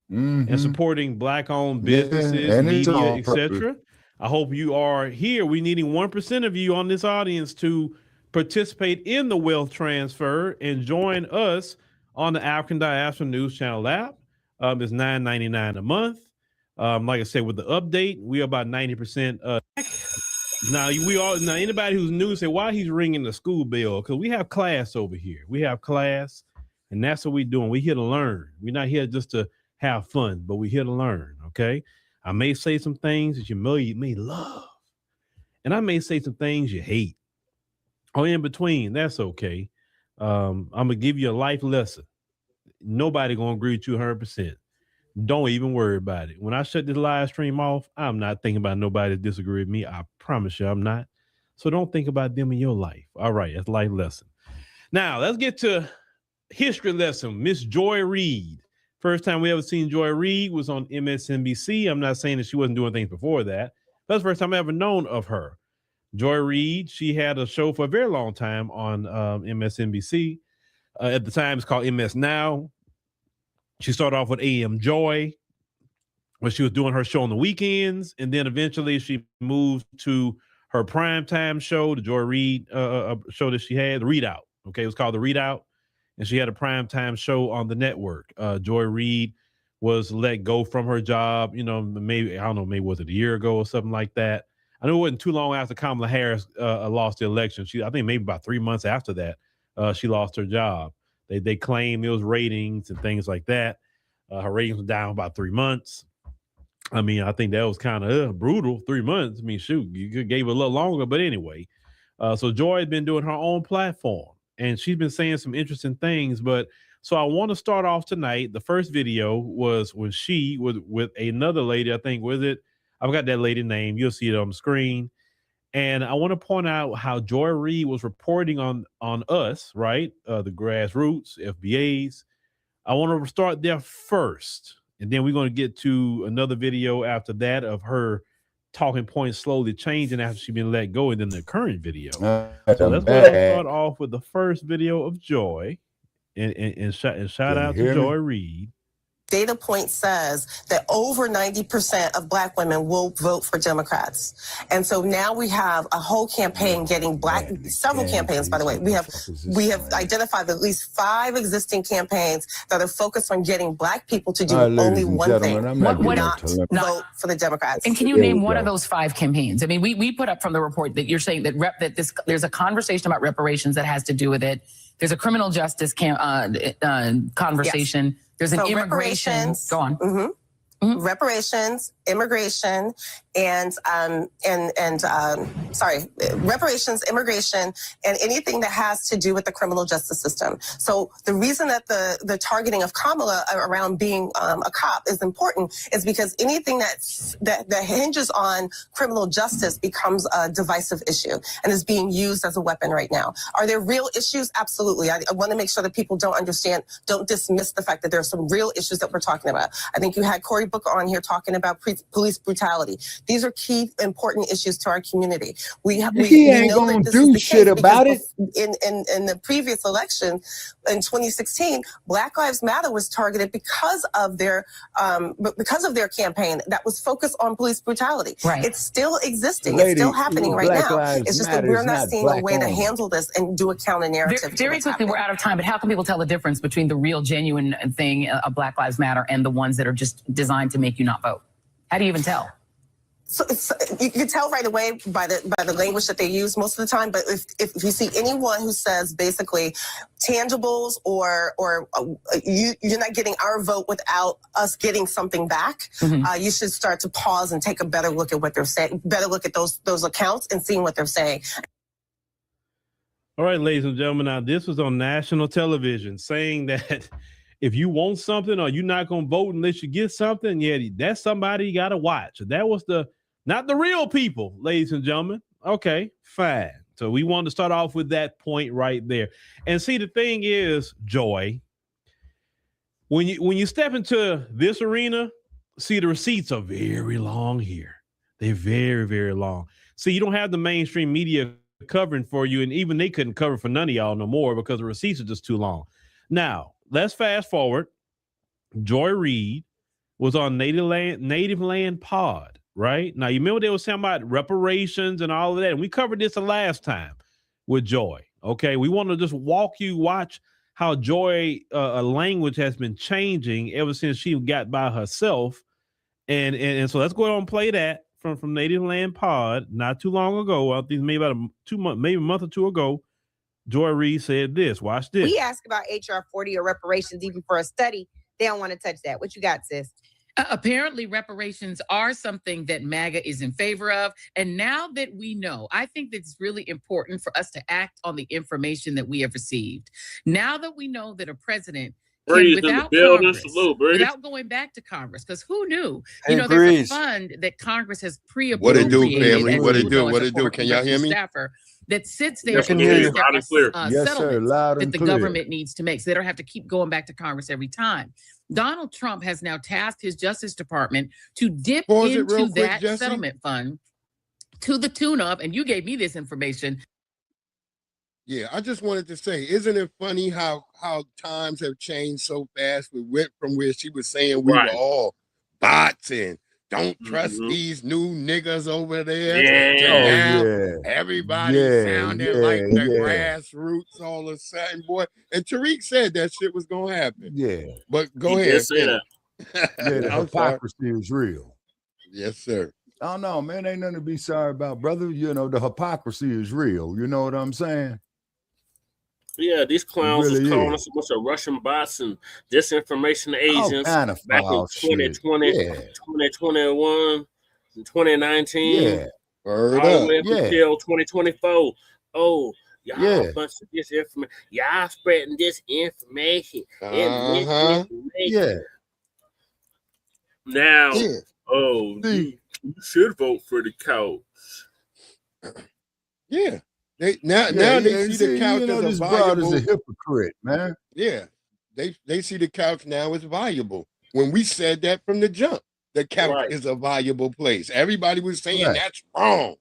And supporting Black-owned businesses, media, etc. I hope you are here. We're needing 1% of you on this audience to participate in the wealth transfer and join us on the African Diaspora News Channel app. It's $9.99 a month. Like I said, with the update, we are about 90%. Now anybody who's new say why he's ringing the school bell, because we have class over here. We have class, and that's what we're doing. We're here to learn. We're not here just to have fun, but we're here to learn. Okay. I may say some things that you may love, and I may say some things you hate, or in between. That's okay. I'm gonna give you a life lesson. Nobody gonna agree with you 100%. Don't even worry about it. When I shut this live stream off, I'm not thinking about nobody that disagree with me. I promise you I'm not. So don't think about them in your life. All right, that's life lesson. Now let's get to history lesson. Miss Joy Reid. First time we ever seen Joy Reid was on MSNBC. I'm not saying that she wasn't doing things before that. That's the first time I ever known of her. Joy Reid, she had a show for a very long time on MSNBC. At the time, it's called MS Now. She started off with AM Joy, where she was doing her show on the weekends, and then eventually she moved to her primetime show, the Joy Reid show that she had, the Reid Out. Okay, it was called the Reid Out, and she had a primetime show on the network. Joy Reid was let go from her job, maybe was it a year ago or something like that. I know it wasn't too long after Kamala Harris lost the election. I think maybe about 3 months after that, she lost her job. They claimed it was ratings and things like that. Her ratings were down about 3 months. I mean, I think that was kind of brutal. 3 months. I mean, shoot, you gave it a little longer. But anyway, so Joy has been doing her own platform, and she's been saying some interesting things. But so I want to start off tonight. The first video was when she was with another lady. I think, was it? I've got that lady's name. You'll see it on the screen. And I want to point out how Joy Reid was reporting on us, right? The grassroots, FBAs. I want to start there first. And then we're going to get to another video after that of her talking points slowly changing after she's been let go and then the current video. So let's go ahead and start off with the first video of Joy. And shout out to Joy Reid. Data point says that over 90% of Black women will vote for Democrats. And so now we have a whole campaign getting several campaigns, by the way. We have identified at least 5 existing campaigns that are focused on getting Black people to do only one thing, not vote for the Democrats. And can you name one of those 5 campaigns? I mean, we put up from the report that you're saying that there's a conversation about reparations that has to do with it. There's a criminal justice conversation. Yes. There's an immigration. Go on. Mm-hmm. Reparations, immigration, reparations, immigration, and anything that has to do with the criminal justice system. So the reason that the targeting of Kamala around being a cop is important is because anything that hinges on criminal justice becomes a divisive issue and is being used as a weapon right now. Are there real issues? Absolutely. I want to make sure that people don't dismiss the fact that there are some real issues that we're talking about. I think you had Cory Booker on here talking about police brutality. These are key, important issues to our community. We ain't gonna do shit about it. In the previous election in 2016, Black Lives Matter was targeted because of their campaign that was focused on police brutality. Right. It's still existing. It's still happening right now. It's just that we're not seeing a way to handle this and do a counter narrative. Very quickly, we're out of time. But how can people tell the difference between the real, genuine thing of Black Lives Matter and the ones that are just designed to make you not vote? How do you even tell? So you can tell right away by the language that they use most of the time. But if you see anyone who says basically tangibles or you're not getting our vote without us getting something back, you should start to pause and take a better look at what they're saying. Better look at those accounts and seeing what they're saying. All right, ladies and gentlemen, now this was on national television saying that if you want something or you're not going to vote unless you get something, that's somebody you got to watch. That was not the real people, ladies and gentlemen. Okay, fine. So we wanted to start off with that point right there. And see, the thing is, Joy, when you step into this arena, see, the receipts are very long here. They're very, very long. See, you don't have the mainstream media covering for you, and even they couldn't cover for none of y'all no more because the receipts are just too long. Now, let's fast forward. Joy Reid was on Native Land Pod, right? Now, you remember they were saying about reparations and all of that, and we covered this the last time with Joy, okay? We want to just watch how Joy language has been changing ever since she got by herself. And so let's go ahead and play that from Native Land Pod not too long ago. I think maybe about maybe a month or two ago. Joy Reid said this. Watch this. We asked about HR 40 or reparations even for a study. They don't want to touch that. What you got, sis? Apparently, reparations are something that MAGA is in favor of. And now that we know, I think that it's really important for us to act on the information that we have received. Now that we know that a president can, without Congress, without going back to Congress, because who knew? There's a fund that Congress has pre-appropriated. What it do, family? What it do? Can y'all hear me? Staffer that sits there and hear settlements that the government needs to make, so they don't have to keep going back to Congress every time. Donald Trump has now tasked his Justice Department to dip into that settlement fund to the tune of, and you gave me this information. Yeah, I just wanted to say, isn't it funny how times have changed so fast? We went from where she was saying we were all bots and don't trust these new niggas over there. Everybody sounding like the grassroots all of a sudden, boy. And Tariq said that shit was gonna happen. Yeah. But go ahead. The hypocrisy is real. Yes, sir. Oh no, man, ain't nothing to be sorry about, brother. The hypocrisy is real. You know what I'm saying? Yeah, these clowns was calling us a bunch of Russian bots and disinformation agents back in 2020, 2021, and 2019. Yeah. All the way up until 2024. Oh, y'all a bunch of disinformation. Y'all spreading disinformation. Yeah. Now, you should vote for the couch. Yeah. They see the couch as a valuable. Is a hypocrite, man. Yeah, they see the couch now as valuable. When we said that from the jump, the couch is a valuable place. Everybody was saying that's wrong.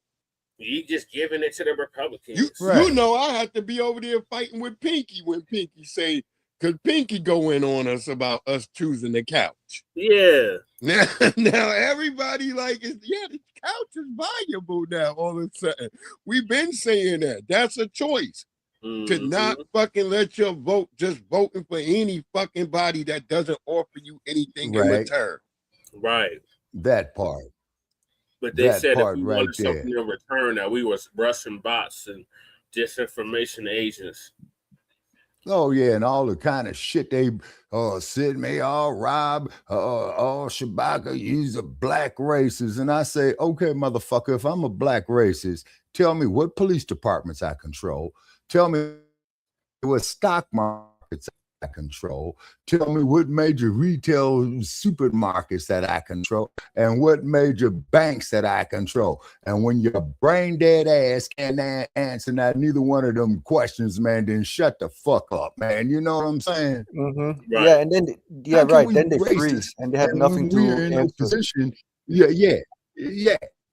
You just giving it to the Republicans. You know, I have to be over there fighting with Pinky when Pinky say, because Pinky go in on us about us choosing the couch. Yeah. Now everybody like, the couch is valuable now all of a sudden. We've been saying that. That's a choice. To not fucking let your vote just voting for any fucking body that doesn't offer you anything in return. Right. That part. But they That said if part we right wanted there. something in return, that we was Russian bots and disinformation agents. Oh yeah, and all the kind of shit they said me, Rob, Shabaka, use a black racist. And I say, okay, motherfucker, if I'm a black racist, tell me what police departments I control. Tell me what stock markets I control. Tell me what major retail supermarkets that I control and what major banks that I control. And when your brain dead ass can't answer neither one of them questions, man, then shut the fuck up, man. You know what I'm saying? Right. Yeah, and then then they freeze and they have nothing to we're in no position. Yeah.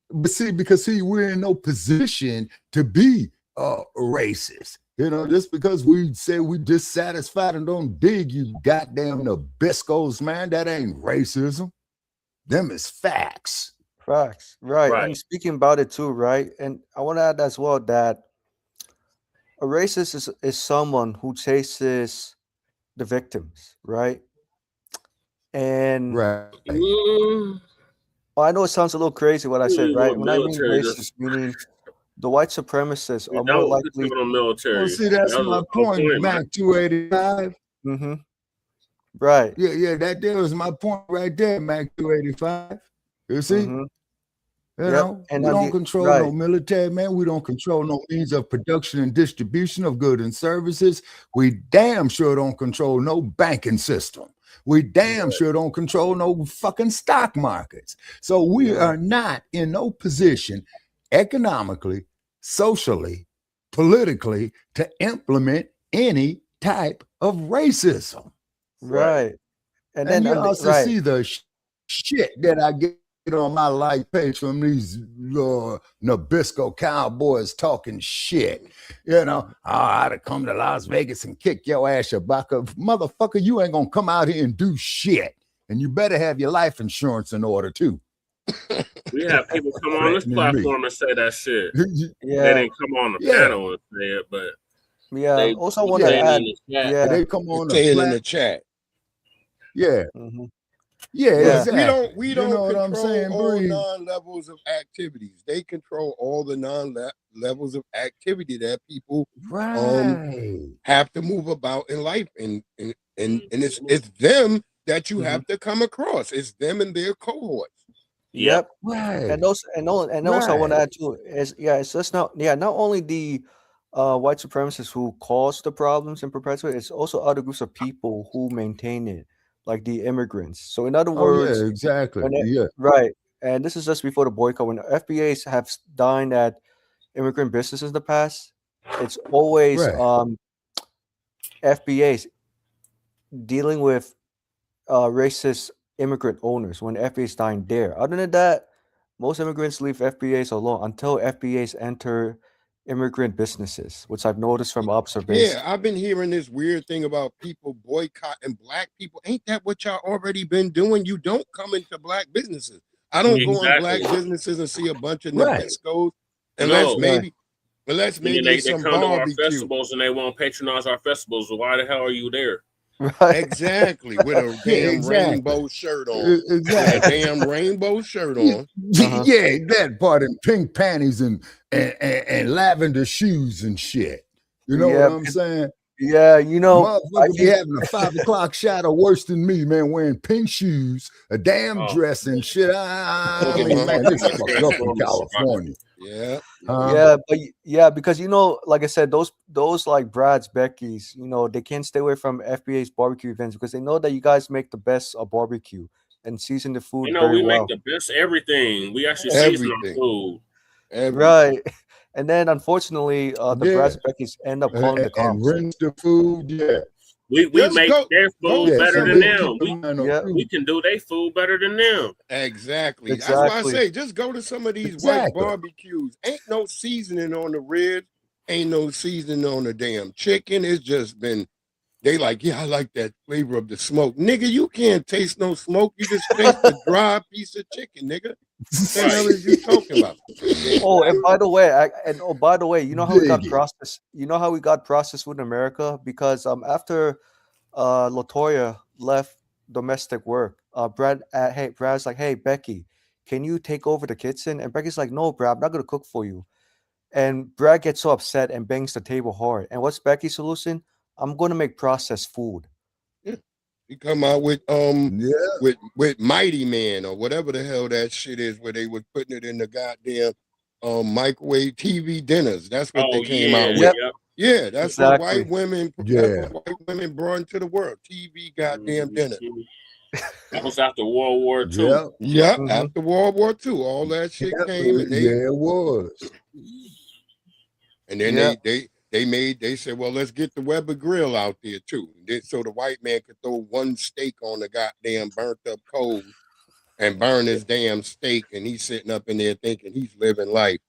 But because we're in no position to be racist. You know, just because we say we dissatisfied and don't dig you goddamn Nabiscos, man, that ain't racism. Them is facts. Facts, right. And speaking about it too, right? And I want to add as well that a racist is someone who chases the victims, right? And I know it sounds a little crazy what I said, right? When I mean racist, meaning the white supremacists are more likely. Well, see, that's my point, Mac 285. Mm-hmm. Right. Yeah, that there was my point right there, Mac 285. You see? You know, and we don't control no military, man. We don't control no means of production and distribution of goods and services. We damn sure don't control no banking system. We damn sure don't control no fucking stock markets. So we are not in no position economically, socially, politically to implement any type of racism. Right. And then you also see the shit that I get on my like page from these Nabisco cowboys talking shit. You know, I'd have come to Las Vegas and kick your ass, Shabaka. Motherfucker, you ain't gonna come out here and do shit. And you better have your life insurance in order too. We have people come on this platform and say that shit. They didn't come on the panel and say it, but they also want to add. They come on say it in the chat. Yeah. Mm-hmm. Yeah, exactly. We don't know control what I'm saying, all non-levels of activities. They control all the non-levels of activity that people have to move about in life, and it's them that you have to come across. It's them and their cohorts. Yep. Right. And also I want to add too is it's just not only the white supremacists who cause the problems and perpetuate, it's also other groups of people who maintain it, like the immigrants. So in other words, exactly. Right. And this is just before the boycott. When FBAs have dined at immigrant businesses in the past, it's always FBAs dealing with racist immigrant owners when FBAs dine there. Other than that, most immigrants leave FBAs alone until FBAs enter immigrant businesses, which I've noticed from observation. Yeah, I've been hearing this weird thing about people boycotting black people. Ain't that what y'all already been doing? You don't come into black businesses. I don't go in black businesses and see a bunch of Nabiscos unless maybe they some come to our barbecue. festivals and they won't patronize our festivals. So why the hell are you there? Exactly, with a damn rainbow shirt on. Exactly. With a damn rainbow shirt on. Yeah, that part, in pink panties and lavender shoes and shit. You know what I'm saying? Yeah, you know, motherfucker be having a 5 o'clock shadow worse than me, man, wearing pink shoes, a damn dress and shit. I mean, man, this is fucked up in California. Because you know, like I said, those like Brad's, Becky's, you know, they can't stay away from FBA's barbecue events because they know that you guys make the best of barbecue and season the food. You know, very we well. make the best everything. We actually season our food. Right. And then unfortunately, the Brad's, Becky's end up calling the cops. And rinse the food, We make their food better than them. We can do their food better than them. Exactly. That's why I say just go to some of these white barbecues. Ain't no seasoning on the ribs. Ain't no seasoning on the damn chicken. It's just been, they like, yeah, I like that flavor of the smoke. Nigga, you can't taste no smoke. You just taste the dry piece of chicken, nigga. What the hell is you talking about? Oh, and by the way, you know how we got processed? You know how we got processed with America? Because after LaToya left domestic work, Brad's like, hey, Becky, can you take over the kitchen? And Becky's like, no, Brad, I'm not gonna cook for you. And Brad gets so upset and bangs the table hard. And what's Becky's solution? I'm gonna make processed food. Yeah. You come out with with Mighty Man or whatever the hell that shit is, where they was putting it in the goddamn microwave TV dinners. That's what they came out with. Yeah, that's what white women brought into the world. TV goddamn dinner. That was after World War II. Yeah, after World War II, all that shit came and it was. And then they said, well, let's get the Weber grill out there too. So the white man could throw one steak on the goddamn burnt up coal and burn his damn steak, and he's sitting up in there thinking he's living life.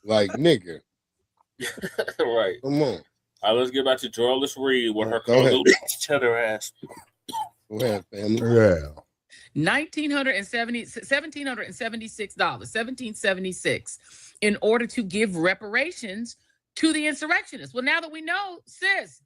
Like, nigga. Right. Come on. All right, let's get back to Joyless Reid with her cheddar ass. Go ahead, family. Yeah. $1,776 in order to give reparations to the insurrectionists. Well, now that we know, sis,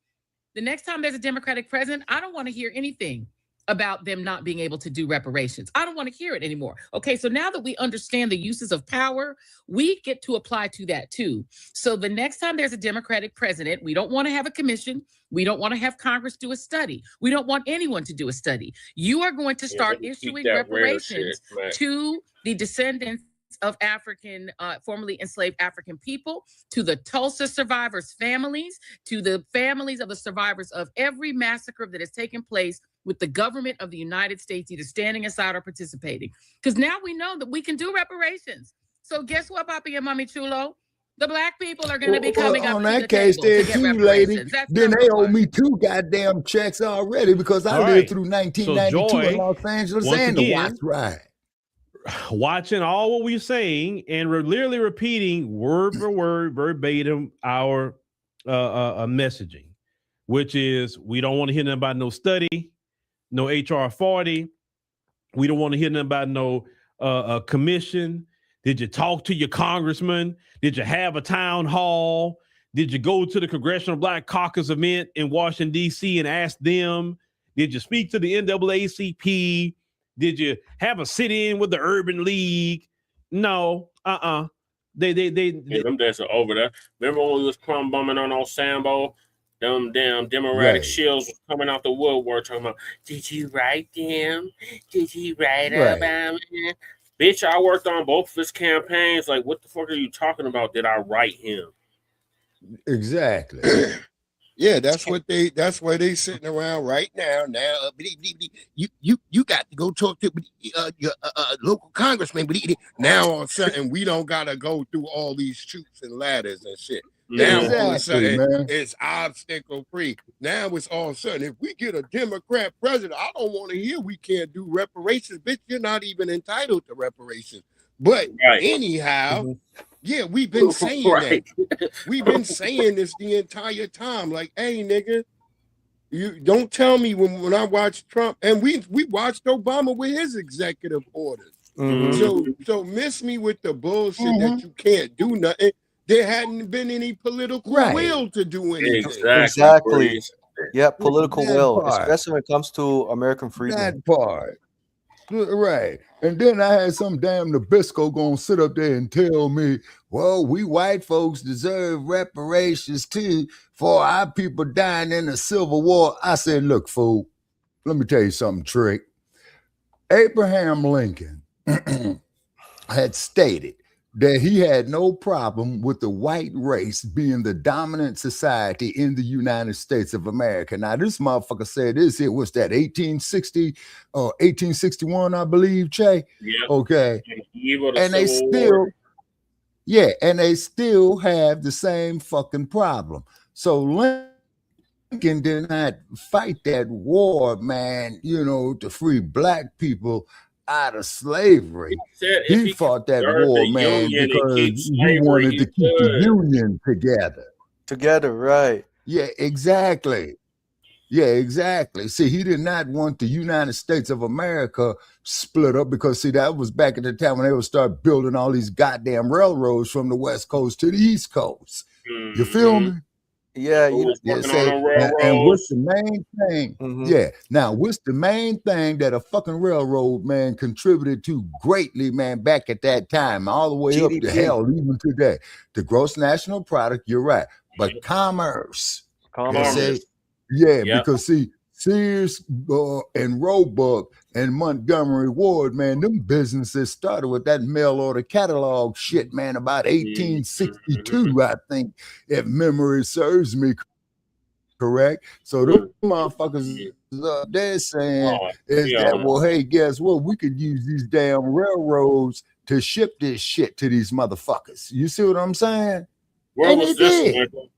the next time there's a Democratic president, I don't want to hear anything about them not being able to do reparations. I don't want to hear it anymore. Okay, so now that we understand the uses of power, we get to apply to that too. So the next time there's a Democratic president, we don't want to have a commission. We don't want to have Congress do a study. We don't want anyone to do a study. You are going to start issuing reparations to the descendants of African, formerly enslaved African people, to the Tulsa survivors' families, to the families of the survivors of every massacre that has taken place with the government of the United States either standing aside or participating. Because now we know that we can do reparations. So guess what, Papi and Mommy Chulo? The Black people are going to be coming up on to that the case table there to get too, reparations. lady. That's Then they owe one. me 2 goddamn checks already because I lived through 1992 in Los Angeles and the Watts ride. Watching all what we're saying and we're literally repeating word for word, verbatim, our messaging, which is we don't want to hear nothing about no study, no HR 40. We don't want to hear nothing about no commission. Did you talk to your congressman? Did you have a town hall? Did you go to the Congressional Black Caucus event in Washington, D.C. and ask them? Did you speak to the NAACP? Did you have a sit-in with the Urban League? No, They them days are over there. Remember when we was crumb bumming on old Sambo? Them damn Democratic shills was coming out the woodwork talking about, did you write them? Did you write about them? Bitch, I worked on both of his campaigns. Like, what the fuck are you talking about? Did I write him? Exactly. Yeah, that's why they sitting around right now. You got to go talk to your local congressman. Now all of a sudden we don't gotta go through all these chutes and ladders and shit. Now all of a sudden it's obstacle free. Now it's all of a sudden if we get a Democrat president, I don't want to hear we can't do reparations. Bitch, you're not even entitled to reparations. But anyhow. Yeah, we've been saying that. We've been saying this the entire time. Like, hey, nigga, you don't tell me when I watched Trump, and we watched Obama with his executive orders. So miss me with the bullshit that you can't do nothing. There hadn't been any political will to do anything. Exactly. Yeah, political will, especially when it comes to American freedom. That part. Right. And then I had some damn Nabisco gonna sit up there and tell me, well, we white folks deserve reparations too for our people dying in the Civil War. I said, look, fool, let me tell you something, Trick. Abraham Lincoln had stated that he had no problem with the white race being the dominant society in the United States of America. Now, this motherfucker said this here, what's that, 1860 or 1861, I believe, Che? Yeah. Okay. And they still, and they still have the same fucking problem. So Lincoln did not fight that war, man, to free black people out of slavery. He fought that war, man, because he wanted to keep the Union together. Together, right. Yeah, exactly. Yeah, exactly. See, he did not want the United States of America split up because, see, that was back at the time when they would start building all these goddamn railroads from the West Coast to the East Coast. You feel me? Yeah, and what's the main thing? Yeah. Now, what's the main thing that a fucking railroad, man, contributed to greatly, man, back at that time, all the way up to hell, even today? The gross national product, you're right. But commerce. Because see, Sears and Roebuck and Montgomery Ward, man, them businesses started with that mail order catalog shit, man, about 1862, I think, if memory serves me correct. So those motherfuckers they're saying that, well, hey, guess what? We could use these damn railroads to ship this shit to these motherfuckers. You see what I'm saying? Where was this, Michael?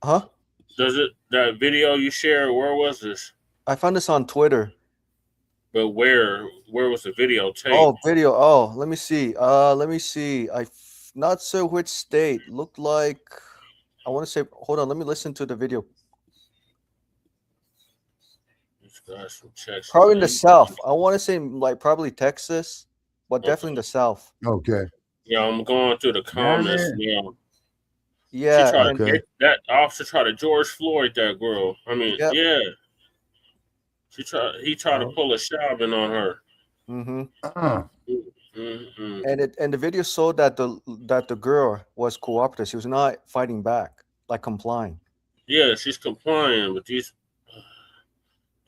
Huh? That video you shared, where was this? I found this on Twitter. But where was the video taped? Oh, video. Oh, let me see. I'm not sure which state. Looked like, I want to say, hold on, let me listen to the video. Probably in the South. I want to say like probably Texas, but definitely in the South. Okay. Yeah, I'm going through the comments now. Yeah, she tried to get that officer tried to George Floyd that girl. I mean, yeah. He tried to pull a Chauvin on her. And the video showed that the girl was cooperative. She was not fighting back, like complying. Yeah, she's complying, but these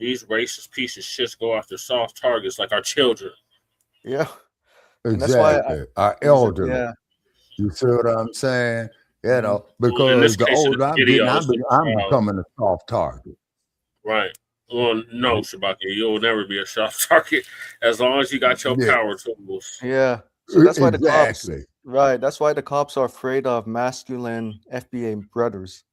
racist pieces of shit go after soft targets like our children. Yeah. Exactly. Our elderly. Yeah. You see what I'm saying? Because the older I'm getting, I'm becoming a soft target. Right. Well, no, Shabaki, you'll never be a soft target as long as you got your power tools. Yeah. So that's why the cops. Right. That's why the cops are afraid of masculine FBA brothers.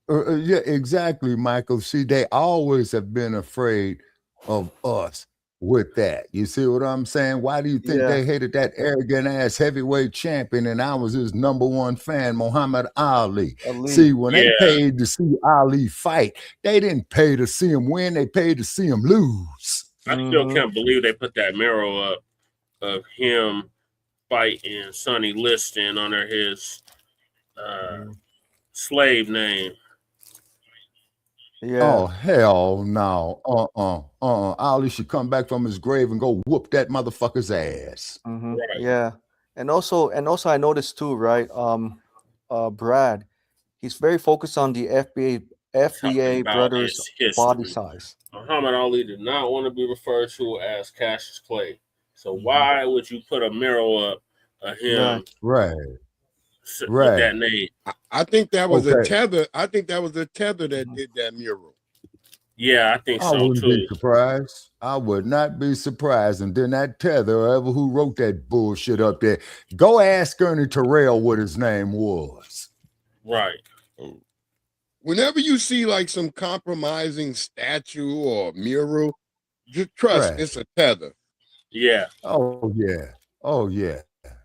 Yeah, exactly, Michael. See, they always have been afraid of us with that. You see what I'm saying? Why do you think they hated that arrogant ass heavyweight champion and I was his number one fan, Muhammad Ali? See, when they paid to see Ali fight, they didn't pay to see him win, they paid to see him lose. I still can't believe they put that mural up of him fighting Sonny Liston under his slave name. Yeah. Oh, hell no. Ali should come back from his grave and go whoop that motherfucker's ass. Right. Yeah. And also I noticed too, right? Brad, he's very focused on the FBA brothers' body size. Muhammad Ali did not want to be referred to as Cassius Clay. So why would you put a mural up of him? Right. With that name. I think that was a tether. I think that was a tether that did that mural. Yeah, I think so I wouldn't too. be surprised. I would not be surprised. And then that tether, whoever who wrote that bullshit up there, go ask Ernie Terrell what his name was. Right. Whenever you see like some compromising statue or mural, just trust it's a tether. Yeah. Oh yeah. Oh yeah.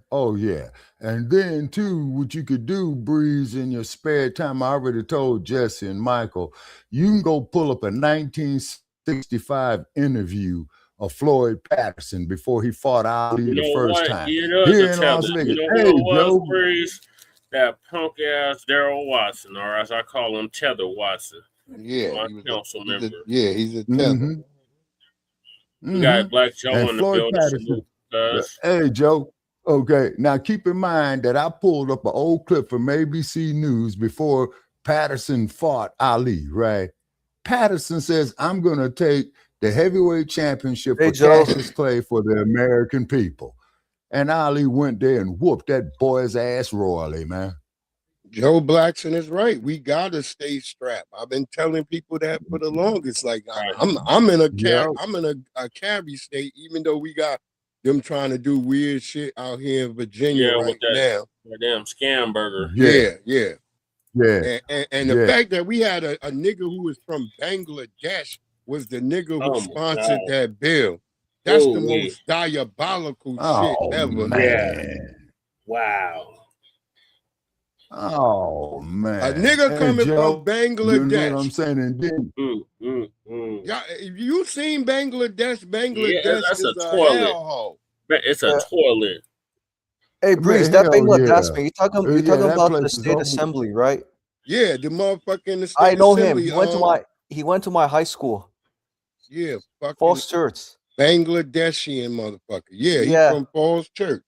Oh yeah. And then too, what you could do, Breeze, in your spare time, I already told Jesse and Michael, you can go pull up a 1965 interview of Floyd Patterson before he fought Ali the first time. Here in Las Vegas. Hey, Joe. Breeze, that punk ass Daryl Watson, or as I call him, Tether Watson. Yeah. My council member. He's a tether. We got Black Joe and in Floyd the building. Hey, Joe. Okay, now keep in mind that I pulled up an old clip from ABC News before Patterson fought Ali, right? Patterson says, I'm going to take the heavyweight championship for Cassius Clay for the American people. And Ali went there and whooped that boy's ass royally, man. Joe Blackson is right. We got to stay strapped. I've been telling people that for the longest. Like, I'm in a carry state, even though we got them trying to do weird shit out here in Virginia right now. That damn scam burger. Yeah. Yeah. And the fact that we had a nigga who was from Bangladesh was the nigga who sponsored that bill. That's the most diabolical shit ever. Man. Wow. Oh man. A nigga coming Joe, from Bangladesh. You know what I'm saying? And then yeah, you seen Bangladesh? Bangladesh that's is a a toilet. hellhole. It's a toilet. Hey, Breeze, that Bangladesh man, you talking that about place the is state over. assembly, right? Yeah, the motherfucking state I know assembly. him. He went to my high school. Yeah, fucking Falls Church. Bangladeshian motherfucker. Yeah, he Yeah. from Falls Church.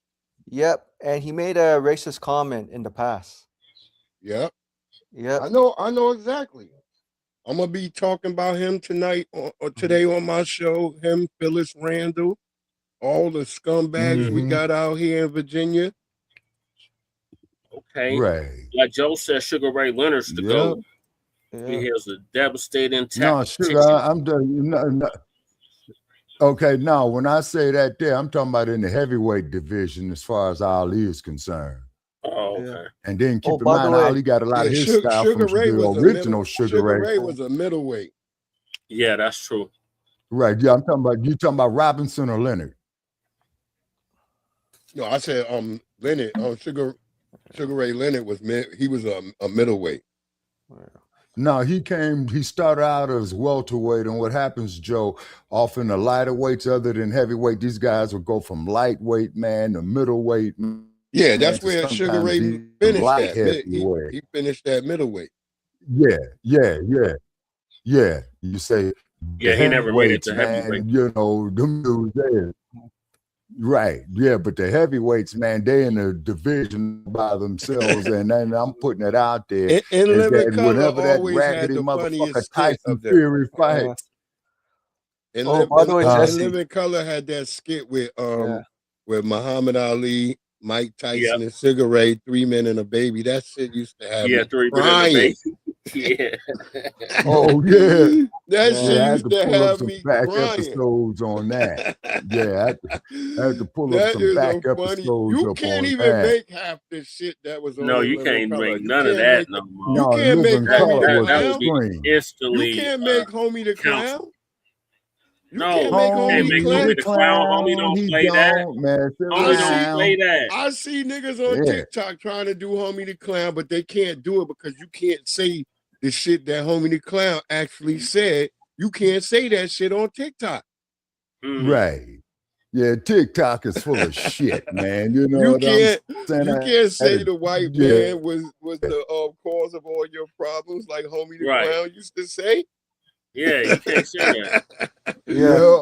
Yep, and he made a racist comment in the past. Yep. Yep. I know exactly. I'm gonna be talking about him tonight or today on my show. Him, Phyllis Randall, all the scumbags we got out here in Virginia. Okay. Right. Like Joe said, Sugar Ray Leonard's to go. He has a devastating No, Sugar, I'm done. No. Okay, now when I say that there, I'm talking about in the heavyweight division as far as Ali is concerned. Oh, okay. And then keep in by the mind, way, Ali got a lot of his style Sugar from Ray the was original Sugar Ray. was a middleweight. Yeah, that's true. Right. Yeah, I'm talking about you talking about Robinson or Leonard. No, I said Leonard, Sugar Ray Leonard was he was a middleweight. No, he started out as welterweight, and what happens, Joe, often the lighter weights other than heavyweight, these guys will go from lightweight, man, to middleweight. Yeah, that's where Sugar Ray finished at. He finished at middleweight. Yeah. You say he never made it to heavyweight. Man, you know, them dudes there. Right, yeah, but the heavyweights, man, they in a division by themselves, and then I'm putting it out there. And Living Color whenever that always had raggedy the funniest motherfucker skit Tyson of them. Fury fight. And by the way, Jesse. Living Color had that skit with Muhammad Ali, Mike Tyson, and Sugar Ray, 3 Men and a Baby. That shit used to have me 3 Men crying. and a Baby. Yeah. Oh yeah, that shit used to have some me back crying. episodes on that. Yeah, I had to pull up That some is back so funny. episodes. You up can't on even that. make half the shit that was on. No, the you Living can't Color. make You none of can't that make- no more. You can't make Homie the was Clown. extreme. Instantly. You can't make Homie the Clown. No, can't make Homie the Clown. Homie don't he play that. man. Homie don't play that. I see niggas on Yeah. TikTok trying to do Homie the Clown, but they can't do it because you can't say the shit that Homie the Clown actually said. You can't say that shit on TikTok. Right. Yeah, TikTok is full of shit, man. You know what I'm saying? You can't say the white Yeah. man was the cause of all your problems, like Homie the Right. Clown used to say. Yeah, you can't say that. Yeah.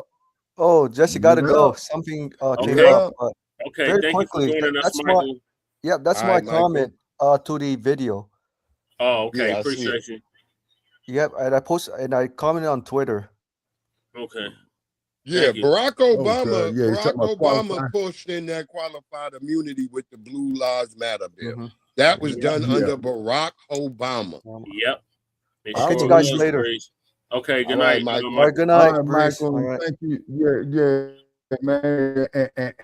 Oh, Jesse got to go. Yeah. Something Okay. came up. But Okay, very thank you for quickly, joining us, that's Michael. that's All my right, Michael. comment to the video. Oh, okay. Yeah, I see Appreciate you. Yep, and I commented on Twitter. Okay. Yeah, Thank you. Barack Obama. yeah, you're Barack talking about Obama qualified? pushed in that qualified immunity with the Blue Lives Matter bill. Mhm. That was done Yeah. under Barack Obama. Yep. It I'll catch sure you guys was, later. Breeze. Okay, good All right, night. Michael. All right, good All night, right, Breeze. Michael. All right. Thank you. Yeah, man.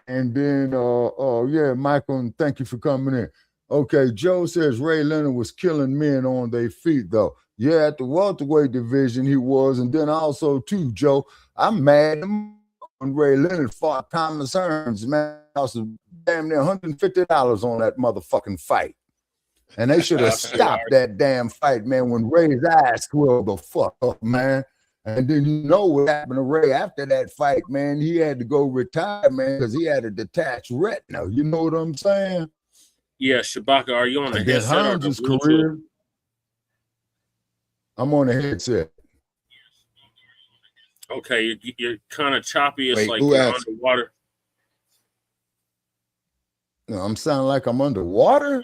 And then yeah, Michael, and thank you for coming in. Okay, Joe says Ray Leonard was killing men on their feet, though. Yeah, at the welterweight division he was, and then also too, Joe. I'm mad when Ray Leonard fought Thomas Hearns, man. I was damn near $150 on that motherfucking fight. And they should have stopped that damn fight, man, when Ray's ass swelled the fuck up, man. And then you know what happened to Ray after that fight, man. He had to go retire, man, because he had a detached retina. You know what I'm saying? Yeah, Shabaka, are you on the And then headset or the Hearns' Bluetooth? career. I'm on the headset. Okay, you're kind of choppy. It's Wait, like who you're asked? underwater. No, I'm sounding like I'm underwater.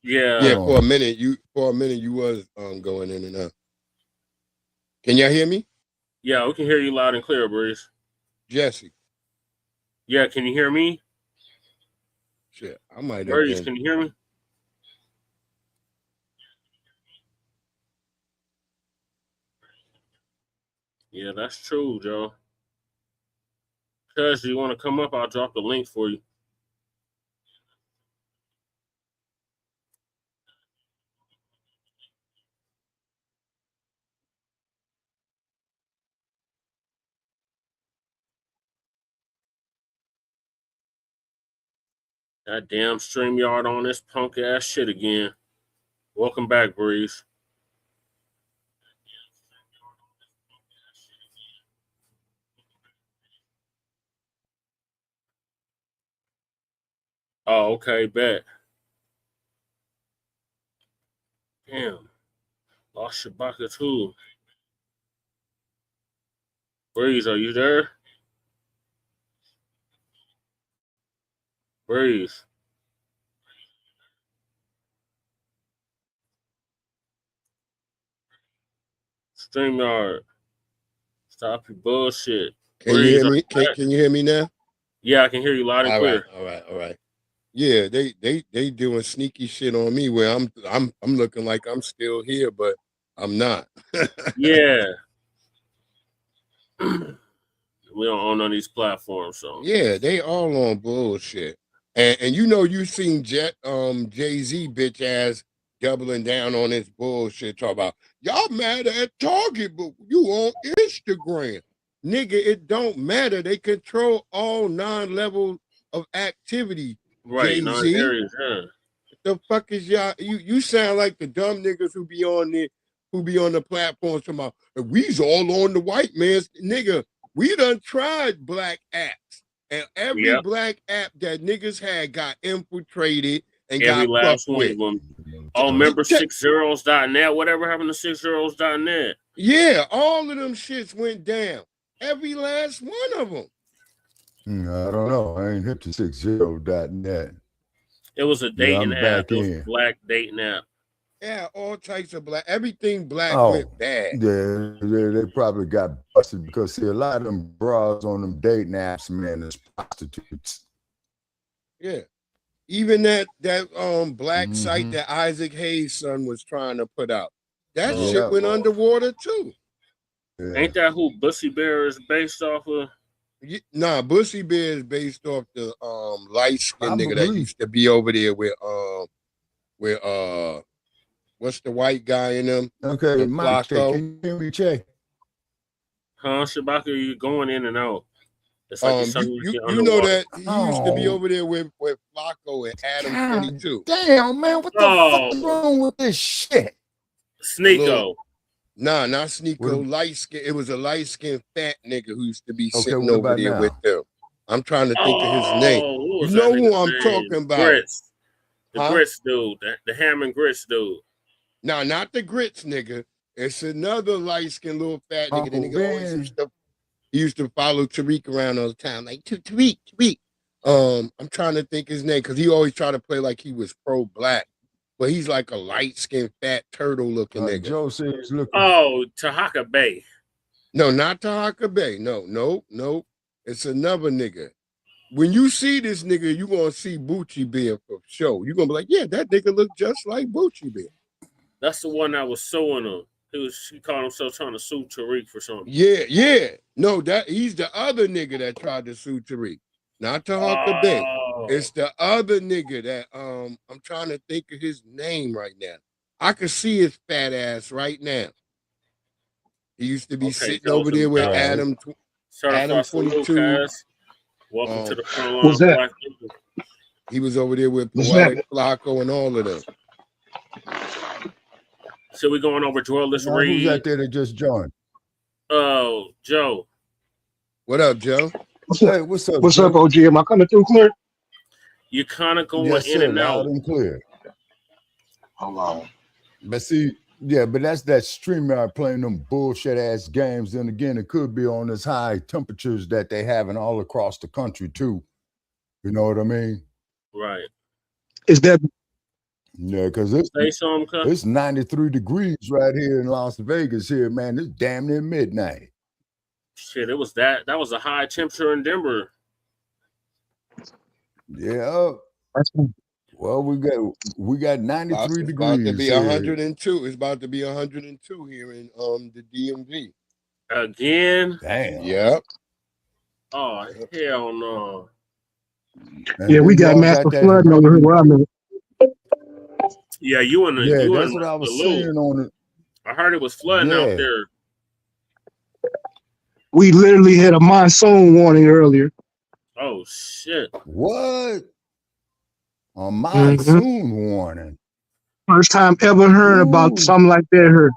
Yeah. Yeah, for a minute you was going in and out. Can y'all hear me? Yeah, we can hear you loud and clear, Breeze. Jesse. Yeah, can you hear me? Shit, I might have Breeze, been. can you hear me? Yeah, that's true, Joe. Cuz you want to come up, I'll drop the link for you. That damn StreamYard on this punk ass shit again. Welcome back, Breeze. Oh, okay, bet. Damn. Lost Shabaka too. Breeze, are you there? Breeze. StreamYard. Stop your bullshit. Can you hear me? Can you hear me now? Yeah, I can hear you loud and clear. All right. Yeah, they doing sneaky shit on me where I'm looking like I'm still here, but I'm not. Yeah. We don't own none of these platforms, so Yeah, they all on bullshit. And you seen Jay-Z bitch ass doubling down on this bullshit, talk about y'all mad at Target, but you on Instagram. Nigga, it don't matter. They control all 9 levels of activity. right, 9 Jay-Z. areas, huh? The fuck is y'all? You sound like the dumb niggas who be on the platforms talking about we's all on the white man's nigga. We done tried black apps, and every black app that niggas had got infiltrated and Every got last fucked one with. of them. Oh, remember 6zeros.net? Whatever happened to 6zeros.net? Yeah, all of them shits went down. Every last one of them. I don't know. I ain't hip to 6zero.net. It was a dating app. It was a in. black dating app. Yeah, all types of black. Everything black Oh, went bad. Yeah, they probably got busted because see a lot of them bras on them dating apps, man, is prostitutes. Yeah. Even that black site that Isaac Hayes' son was trying to put out. That shit went underwater too. Yeah. Ain't that who Bussy Bear is based off of? Nah, Bussy Bear is based off the light-skinned nigga that used to be over there with what's the white guy in them? Okay, Mike, can you hear me, Che? Huh, Shabaka, you going in and out. It's like you know that he used to be over there with Flacco and Adam 22. Damn, man, what the fuck is wrong with this shit? Sneeko. Nah, not Sneeko. Light skin. It was a light skinned fat nigga who used to be sitting what over about there now? with them. I'm trying to think of his name. You know who I'm talking about? Grits. The Grits dude. The ham and grits dude. No, not the grits nigga. It's another light skinned little fat nigga. The nigga always used to follow Tariq around all the time. Like Tariq. I'm trying to think his name because he always tried to play like he was pro-black. But he's like a light-skinned, fat, turtle-looking nigga. Joe says he's looking. Oh, Tahaka Bay. No, not Tahaka Bay. No. It's another nigga. When you see this nigga, you're going to see Bucci Bear for sure. You're going to be like, yeah, that nigga look just like Bucci Bear. That's the one that was suing him. He called himself trying to sue Tariq for something. Yeah. No, he's the other nigga that tried to sue Tariq. Not Tahaka Bay. It's the other nigga that I'm trying to think of his name right now. I can see his fat ass right now. He used to be sitting over there with Adam 22. Welcome to the front line. What's that? He was over there with Poetic Flacco and all of them. So we going over Joyless Reid. Who's out there that just joined? Oh, Joe. What up, Joe? What's up? What's up, OG? Am I coming through clear? You're kind of going in and out. Loud and clear. Hold on. But see, but that's that StreamYard playing them bullshit ass games. Then again, it could be on this high temperatures that they having all across the country too. You know what I mean? Right. Is that? Yeah, because it's 93 degrees right here in Las Vegas here, man. It's damn near midnight. Shit, it was that was a high temperature in Denver. Yeah. Well, we got 93 degrees. About to be 102. It's about to be 102 here in the DMV. Again? Damn. Yep. Oh hell no. Yeah, we got massive flooding over here where I'm at. Yeah, you in the that's what I was saying on it. I heard it was flooding out there. We literally had a monsoon warning earlier. Oh shit! What? A monsoon warning. First time ever heard about something like that. Heard.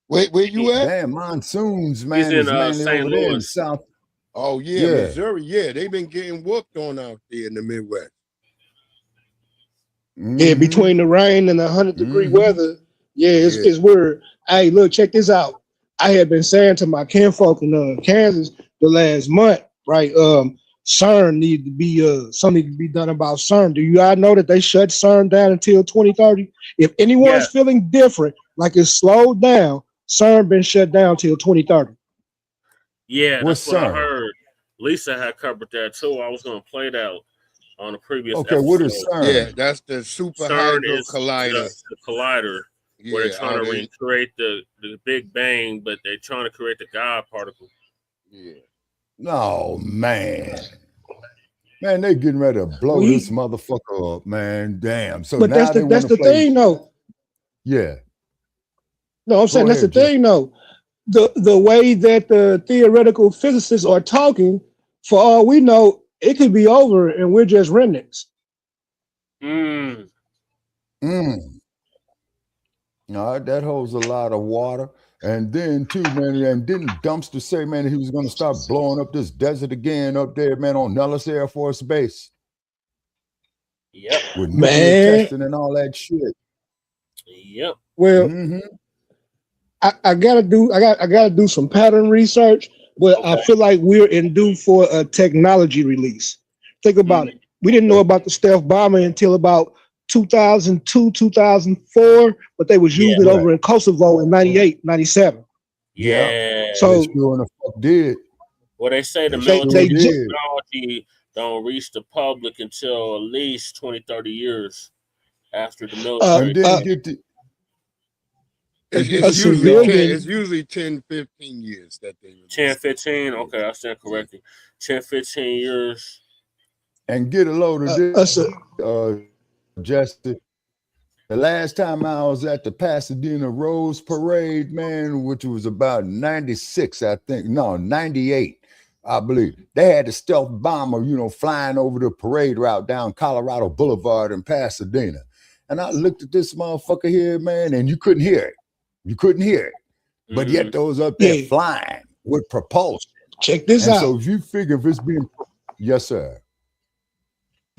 Where you at? Damn, monsoons, man, He's in is mainly St. over there in Louis. South. Oh yeah, Missouri. Yeah, they've been getting whooped on out there in the Midwest. Yeah, between the rain and the 100-degree weather, it's weird. Hey, look, check this out. I had been saying to my kinfolk in Kansas the last month, right? CERN need to be something to be done about CERN. Do you all know that they shut CERN down until 2030? If anyone's feeling different, like it's slowed down, CERN been shut down till 2030. Yeah, What's that's what CERN? I heard. Lisa had covered that too. I was going to play that on the previous Okay, episode. what is CERN? Yeah, that's the Super CERN Hydro is Collider. the collider where they're trying out to in- recreate the Big Bang, but they're trying to create the God particle. Yeah. No, man. Man, they getting ready to blow this motherfucker up, man. Damn. So But now that's they the want to play. thing, though. Yeah. No, I'm saying that's ahead, the thing, though. The way that the theoretical physicists are talking, for all we know, it could be over and we're just remnants. No, that holds a lot of water. And then too, man, and didn't Dumpster say, man, he was going to start blowing up this desert again up there, man, on Nellis Air Force Base? Yep. With nuclear testing and all that shit. Yep. Well, I gotta do some pattern research, but I feel like we're in due for a technology release. Think about it. We didn't know about the stealth bomber until about 2002, 2004, but they was using it over in Kosovo in 98, 97. Yeah. So they sure the fuck did. Well, they say the They military did. technology don't reach the public until at least 20, 30 years after the military. And then get the It's usually 10, 15 years that they 10, 15. Okay, I stand corrected. 10, 15 years. And get a load of this, Justin. The last time I was at the Pasadena Rose Parade, man, which was about 96, I think. No, 98, I believe. They had the stealth bomber, flying over the parade route down Colorado Boulevard in Pasadena. And I looked at this motherfucker here, man, and you couldn't hear it. You couldn't hear it. But yet those up there flying with propulsion. Check this out. So if you figure if it's being, yes, sir.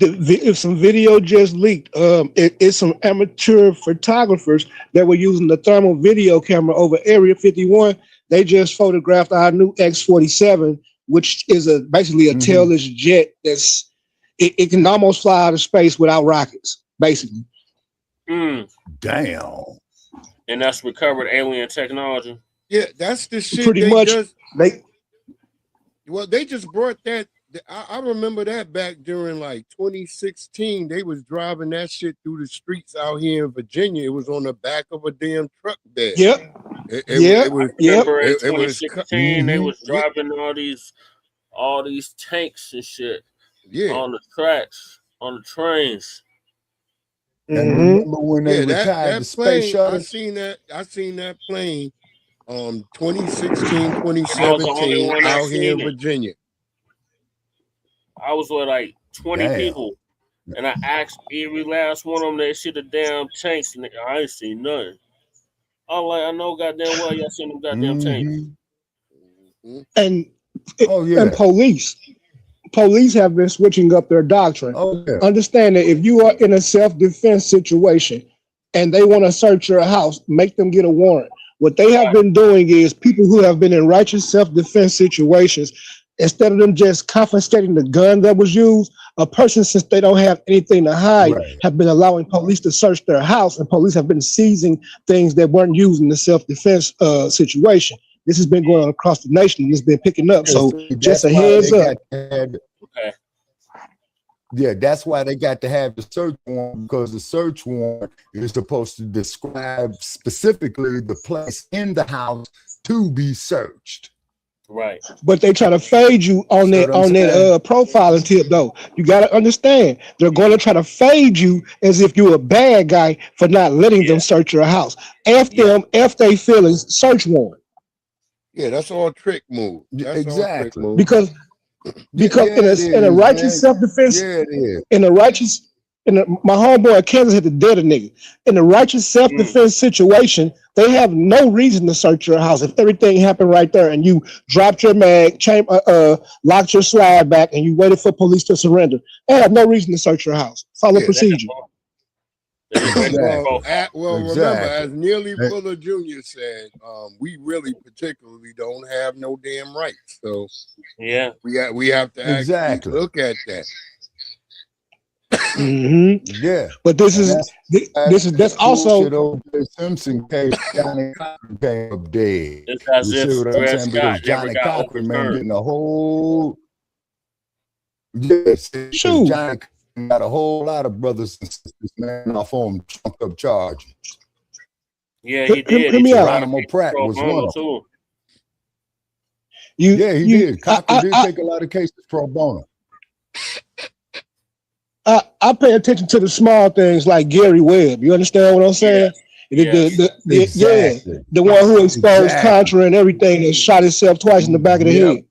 If some video just leaked, it's some amateur photographers that were using the thermal video camera over Area 51. They just photographed our new X-47, which is basically a tailless jet it can almost fly out of space without rockets, basically. Damn. And that's recovered alien technology. Yeah, that's the shit. Pretty much. They just brought that. I remember that back during like 2016. They was driving that shit through the streets out here in Virginia. It was on the back of a damn truck bed. Remember in 2016, they was driving all these tanks and shit on the tracks, on the trains. And remember when they retired the space shuttle? I seen that plane 2016, 2017 out here in Virginia. I was with like 20 people, and I asked every last one of them they see the damn tanks, and I ain't seen nothing. I'm like, I know goddamn well y'all seen them goddamn tanks. And and police have been switching up their doctrine. Understand that if you are in a self-defense situation and they want to search your house, make them get a warrant. What they have been doing is people who have been in righteous self-defense situations, instead of them just confiscating the gun that was used, a person, since they don't have anything to hide, have been allowing police to search their house, and police have been seizing things that weren't used in the self-defense situation. This has been going on across the nation. It's been picking up. So just a heads up. Yeah, that's why they got to have the search warrant, because the search warrant is supposed to describe specifically the place in the house to be searched. Right. But they try to fade you on that profiling tip, though. You got to understand, they're going to try to fade you as if you're a bad guy for not letting them search your house. Them, F they feelings, search warrant. Yeah, that's all a trick move. Because in a righteous self-defense, in a righteous And my homeboy in Kansas had to dead a nigga. In a righteous self-defense situation, they have no reason to search your house if everything happened right there and you dropped your mag, locked your slide back, and you waited for police to surrender. They have no reason to search your house. Follow procedure. Remember, as Nearly Fuller Jr. said, we really particularly don't have no damn rights. So yeah, we have to actually look at that. Yeah, but that's also the Simpson case. Johnny Cochran came up dead. It's as You if see what I'm Dred saying? Scott Because never Johnny got Cochran, man, overturned. getting a whole Johnny Cochran got a whole lot of brothers and sisters, man, off on trumped up charges. Yeah, he did. Geronimo Pratt was one of them. too. He did. Cochran did take a lot of cases pro bono. I pay attention to the small things like Gary Webb. You understand what I'm saying? Exactly. The one who exposed Contra and everything and shot himself twice in the back of the head.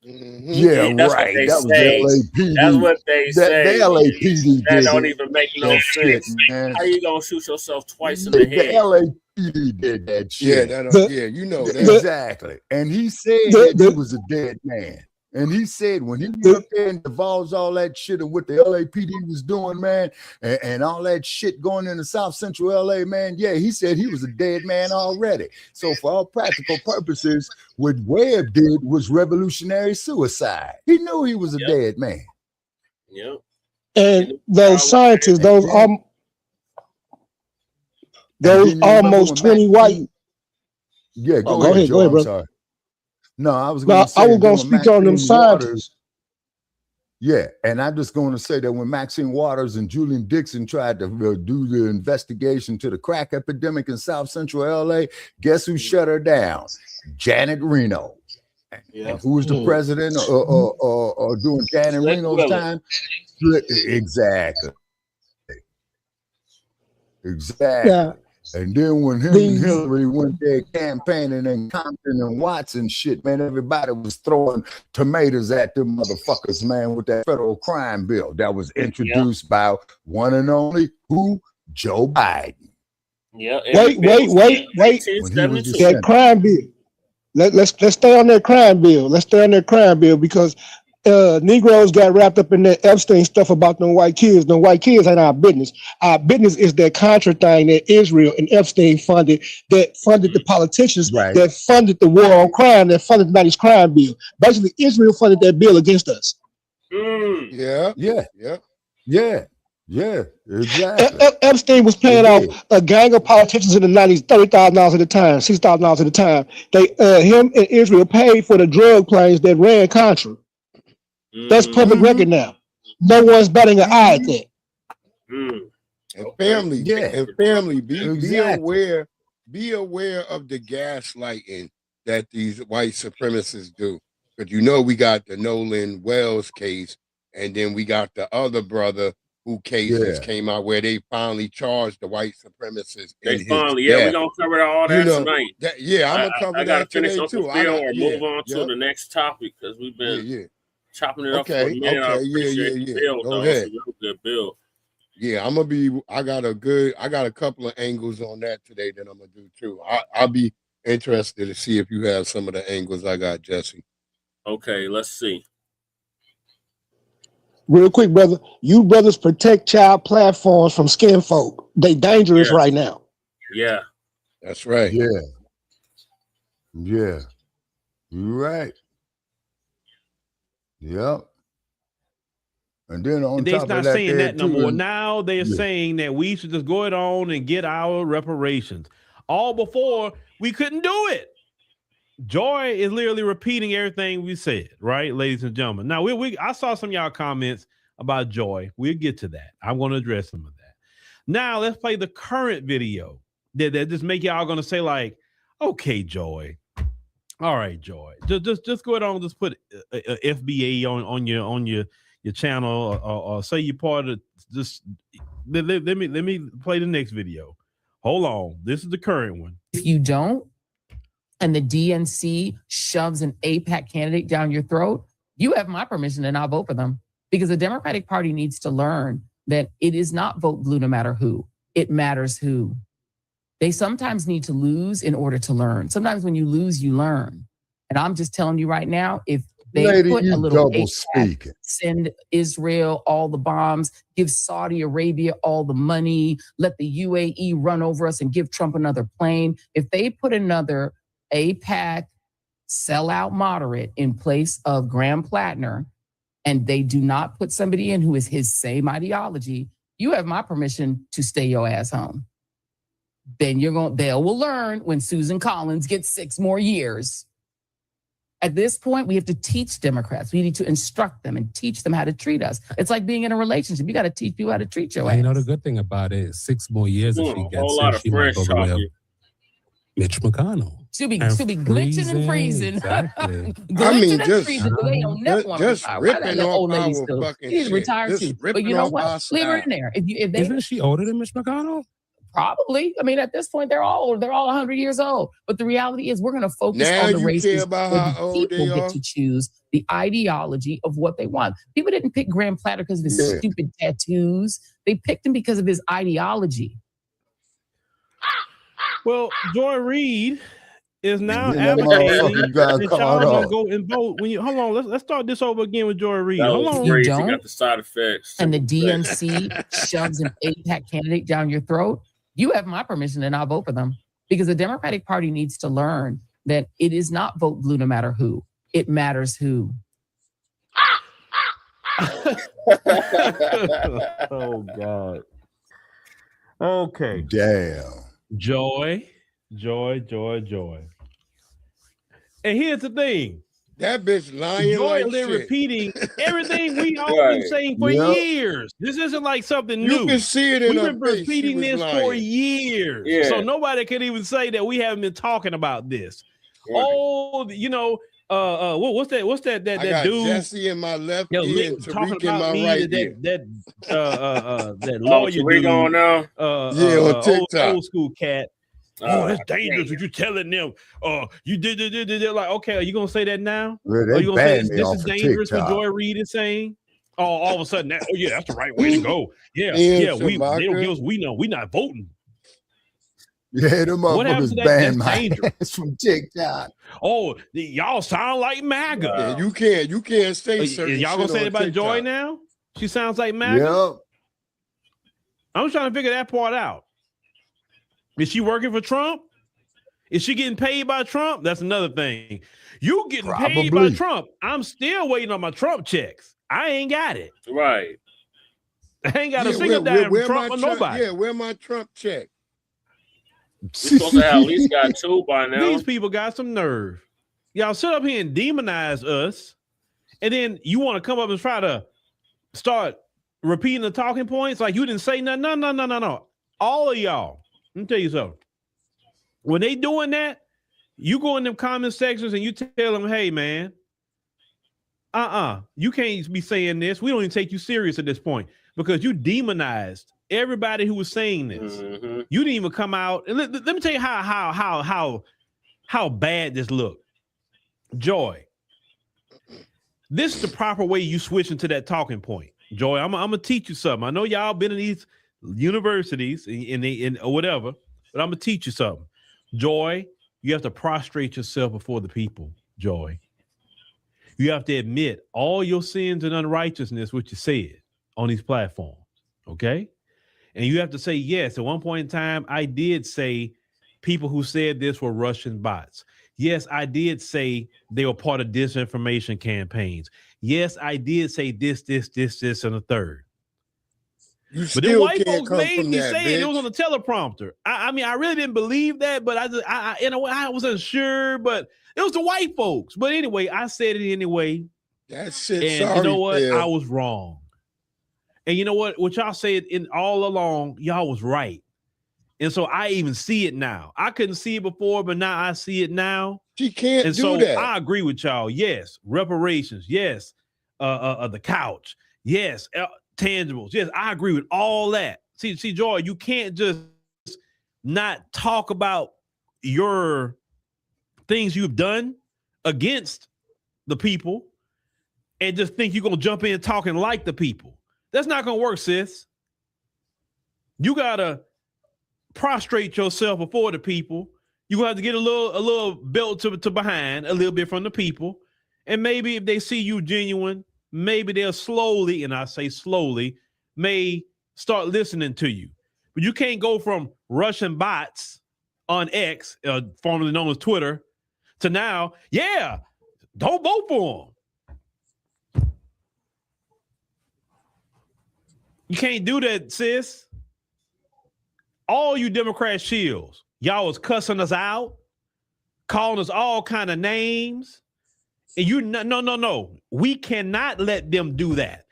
Yeah, that's right. What That say. was LAPD. That's what they say. The LAPD that did don't it. even make no That sense. shit, man. How you gonna shoot yourself twice in the head? The LAPD did that shit. You know that. Exactly. And he said that he was a dead man. And he said when he went up there and divulged all that shit of what the LAPD was doing, man, and all that shit going into South Central LA, man, yeah, he said he was a dead man already. So for all practical purposes, what Webb did was revolutionary suicide. He knew he was a dead man. Yep. And those scientists, those almost 20 white. Yeah, go ahead, Joe. I'm bro. sorry. No, I was going to say. I was going to speak on them scientists. Yeah, and I'm just going to say that when Maxine Waters and Julian Dixon tried to do the investigation to the crack epidemic in South Central LA, guess who shut her down? Janet Reno. And who was the president during Janet Reno's time? Exactly. Yeah. And then when him and Hillary went there campaigning in Compton and Watson shit, man, everybody was throwing tomatoes at them motherfuckers, man, with that federal crime bill that was introduced by one and only Joe Biden. Yeah. Wait. That crime bill. Let's stay on that crime bill. Let's stay on that crime bill because Negroes got wrapped up in that Epstein stuff about them white kids. Them white kids ain't our business. Our business is that Contra thing that Israel and Epstein funded, that funded the politicians, that funded the war on crime, that funded the 90s crime bill. Basically, Israel funded that bill against us. Yeah, exactly. Epstein was paying off a gang of politicians in the 90s, $30,000 at a time, $6,000 at a time. Him and Israel paid for the drug planes that ran Contra. That's public record now. No one's batting an eye at that. And family, be aware of the gaslighting that these white supremacists do. But we got the Nolan Wells case, and then we got the other brother who cases came out where they finally charged the white supremacists. We're gonna cover all that tonight. I'm gonna cover that today too. Move on to the next topic because we've been chopping it up for a minute. I appreciate the bill, Go though. ahead. It's a real good bill. Yeah, I got a couple of angles on that today that I'm gonna do too. I'll be interested to see if you have some of the angles I got, Jesse. Okay, let's see. Real quick, brother. You brothers protect child platforms from skin folk. They dangerous right now. Yeah. That's right. Yeah. You're right. Yep. And then on they're top of not that, saying that no more. Now they're saying that we should just go it on and get our reparations. All before we couldn't do it. Joy is literally repeating everything we said, right, ladies and gentlemen. Now I saw some of y'all comments about Joy. We'll get to that. I'm going to address some of that. Now let's play the current video that just make y'all going to say like, okay, Joy. All right, Joy. Just go ahead on. Just put FBA on your channel or say you're part of just let me play the next video. Hold on. This is the current one. If you don't, and the DNC shoves an AIPAC candidate down your throat, you have my permission and I'll vote for them because the Democratic Party needs to learn that it is not vote blue no matter who. It matters who. They sometimes need to lose in order to learn. Sometimes when you lose, you learn. And I'm just telling you right now, if they put a little ACAT, send Israel all the bombs, give Saudi Arabia all the money, let the UAE run over us and give Trump another plane. If they put another APAC sellout moderate in place of Graham Plattner, and they do not put somebody in who is his same ideology, you have my permission to stay your ass home. Then they will learn when Susan Collins gets 6 more years. At this point, we have to teach Democrats. We need to instruct them and teach them how to treat us. It's like being in a relationship. You got to teach people how to treat your ass. You know, the good thing about it is 6 more years if she A gets whole lot it, of she might French go the way of talking. Mitch McConnell. She'll be glitching and freezing. Exactly. I mean, just ripping off our fucking She's shit. retired Just too. But ripping you know off what? our Leave her style. in there. If they Isn't she older than Mitch McConnell? Probably. I mean, at this point, they're all old. They're all 100 years old. But the reality is we're going to focus Now on the you races care about where how the old people they get are? to choose the ideology of what they want. People didn't pick Graham Platter because of his stupid tattoos. They picked him because of his ideology. Well, Joy Reid is now Yeah, that advocating motherfucker got that caught y'all up. gonna go and vote. When you hold on, let's start this over again with Joy Reid. That Hold was on. great. You You don't? got the side effects. And the DNC shoves an APAC candidate down your throat. You have my permission to not vote for them. Because the Democratic Party needs to learn that it is not vote blue no matter who. It matters who. Oh God. Okay. Damn. Joy. And here's the thing. That bitch lying Joy like been shit. repeating everything we all Right. been saying for Yep. years. This isn't like something You new. can see it in We've her been face. She repeating was this for lying. years. Yeah. So nobody can even say that we haven't been talking about this. Oh, you know, what's that I got dude? Jesse in my left Yo, ear and Lick talking Tariq in about my me, right ear. that lawyer Tariq dude, on now? Yeah, on TikTok. old school cat. Oh, that's dangerous. What you telling them? You did like, okay, are you gonna say that now? Well, Are they you gonna say banned this me is off of dangerous what TikTok. Joy Reid is saying? Oh, all of a sudden, oh yeah, that's the right way to go. Yeah, Yeah, they don't Shabaka. give us. We know we're not voting. Yeah, them What happened to motherfuckers that? banned That's my dangerous. ass from TikTok. Oh, y'all sound like MAGA. Yeah, you can't say certain Y'all gonna shit say it on about Joy TikTok. now? She sounds like MAGA. Yep. I'm trying to figure that part out. Is she working for Trump? Is she getting paid by Trump? That's another thing. You getting paid by Probably. Trump. I'm still waiting on my Trump checks. I ain't got it. Right. I ain't got Yeah, a single dime from where Trump my or Trump- nobody. Yeah, where my Trump check? You supposed to have at least got 2 by now. These people got some nerve. Y'all sit up here and demonize us, and then you want to come up and try to start repeating the talking points like you didn't say nothing. No. All of y'all, let me tell you something. When they doing that, you go in them comment sections and you tell them, hey, man, you can't be saying this. We don't even take you serious at this point because you demonized everybody who was saying this. Mm-hmm. You didn't even come out. And let me tell you how bad this looked. Joy, this is the proper way you switch into that talking point. Joy, I'm gonna teach you something. I know y'all been in these universities in or whatever, but I'm gonna teach you something. Joy, you have to prostrate yourself before the people. Joy, you have to admit all your sins and unrighteousness, which you said on these platforms. Okay. And you have to say, yes, at one point in time, I did say people who said this were Russian bots. Yes, I did say they were part of disinformation campaigns. Yes, I did say this, and a third. You But the still white can't folks come made from me that, say it. It was bitch. on the teleprompter. I mean, I really didn't believe that, but I in a way, I wasn't sure, but it was the white folks. But anyway, I said it anyway. That shit, And sorry, you know what? Phil. I was wrong. And you know what? What y'all said in all along, y'all was right. And so I even see it now. I couldn't see it before, but now I see it now. She can't and do so that. I agree with y'all. Yes, reparations. Yes, the couch. Yes, tangibles. Yes, I agree with all that. See, Joy, you can't just not talk about your things you've done against the people and just think you're gonna jump in talking like the people. That's not gonna work, sis. You gotta prostrate yourself before the people. You have to get a little belt to behind a little bit from the people. And maybe if they see you genuine, maybe they'll slowly, and I say slowly, may start listening to you. But you can't go from Russian bots on X, formerly known as Twitter, to now, yeah, don't vote for them. You can't do that, sis. All you Democrat shills, y'all was cussing us out, calling us all kind of names. And you, no. We cannot let them do that.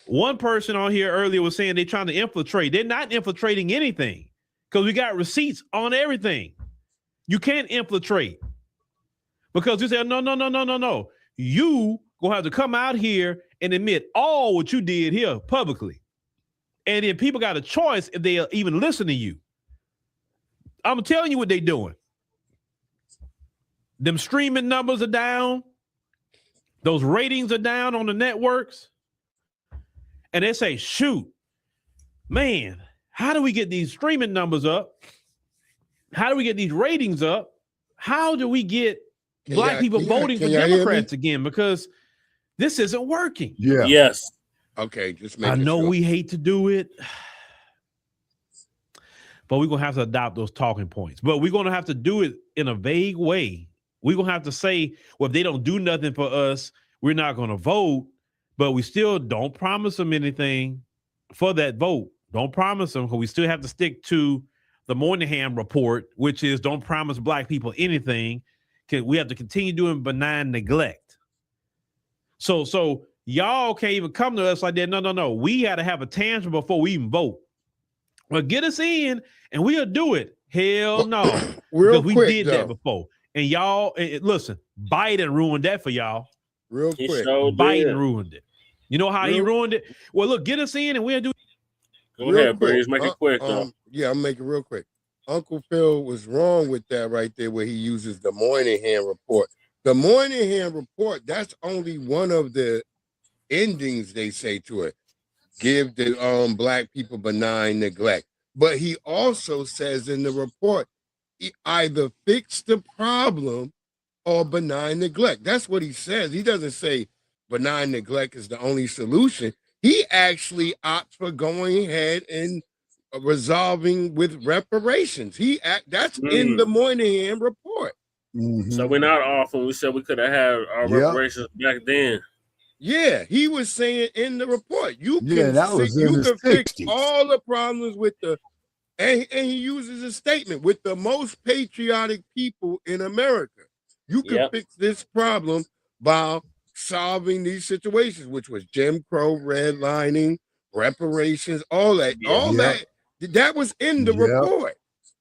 One person on here earlier was saying they're trying to infiltrate. They're not infiltrating anything because we got receipts on everything. You can't infiltrate because you say, no. You gonna have to come out here and admit all what you did here publicly. And then people got a choice if they'll even listen to you. I'm telling you what they're doing. Them streaming numbers are down. Those ratings are down on the networks. And they say, shoot, man, how do we get these streaming numbers up? How do we get these ratings up? How do we get black people voting for Democrats again? Because this isn't working. Yeah. Yes. Okay, just make I know sure. we hate to do it, but we're going to have to adopt those talking points. But we're going to have to do it in a vague way. We're going to have to say, well, if they don't do nothing for us, we're not going to vote, but we still don't promise them anything for that vote. Don't promise them, because we still have to stick to the Moynihan report, which is don't promise black people anything. We have to continue doing benign neglect. So y'all can't even come to us like that. No. We got to have a tangible before we even vote. Well, get us in and we'll do it. Hell no. Because we did that before. And y'all, listen, Biden ruined that for y'all. Real quick. Biden ruined it. You know how he ruined it? Well, look, get us in and we'll do it. Go ahead, Breeze. Make it quick, though. Yeah, I'll make it real quick. Uncle Phil was wrong with that right there where he uses the Moynihan report. The Moynihan report, that's only one of the endings they say to it. Give the black people benign neglect. But he also says in the report, either fix the problem or benign neglect. That's what he says. He doesn't say benign neglect is the only solution. He actually opts for going ahead and resolving with reparations. That's in the Moynihan report. So we're not off when we said we could have had our reparations back then. Yeah, he was saying in the report, you can fix all the problems with and he uses a statement with the most patriotic people in America. You can fix this problem by solving these situations, which was Jim Crow, redlining, reparations, all that. That was in the report.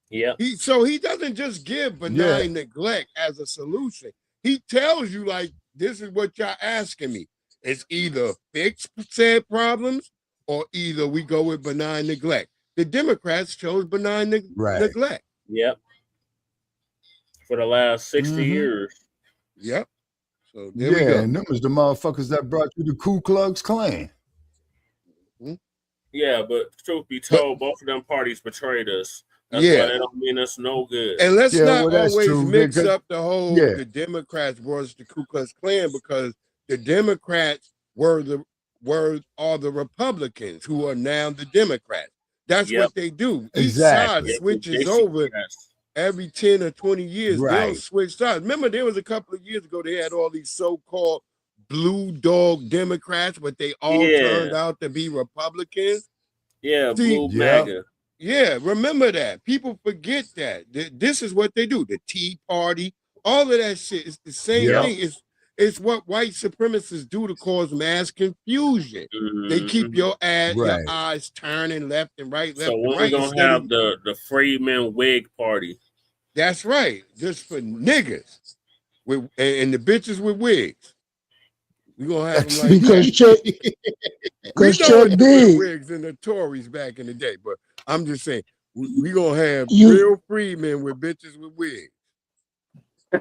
Yeah. So he doesn't just give benign neglect as a solution. He tells you, like, this is what y'all asking me. It's either fix said problems or either we go with benign neglect. The Democrats chose benign neglect. Yep. For the last 60 years. Yep. So there we go. And them was the motherfuckers that brought you the Ku Klux Klan. Yeah, but truth be told, both of them parties betrayed us. That's why they don't mean us no good. And let's not always mix up the whole the Democrats was the Ku Klux Klan, because the Democrats are the Republicans who are now the Democrats. That's what they do. Each side switches over every 10 or 20 years. They'll switch sides. Remember, there was a couple of years ago, they had all these so-called blue dog Democrats, but they all turned out to be Republicans. Yeah, blue MAGA. Yeah, remember that. People forget that. This is what they do. The Tea Party, all of that shit is the same thing. It's what white supremacists do to cause mass confusion. They keep your eyes turning left and right, left and right. So we're gonna have the Freeman Wig Party. That's right, just for niggas and the bitches with wigs. We're gonna have them like because Chuck D wigs and the Tories back in the day, but I'm just saying we're gonna have real freemen with bitches with wigs.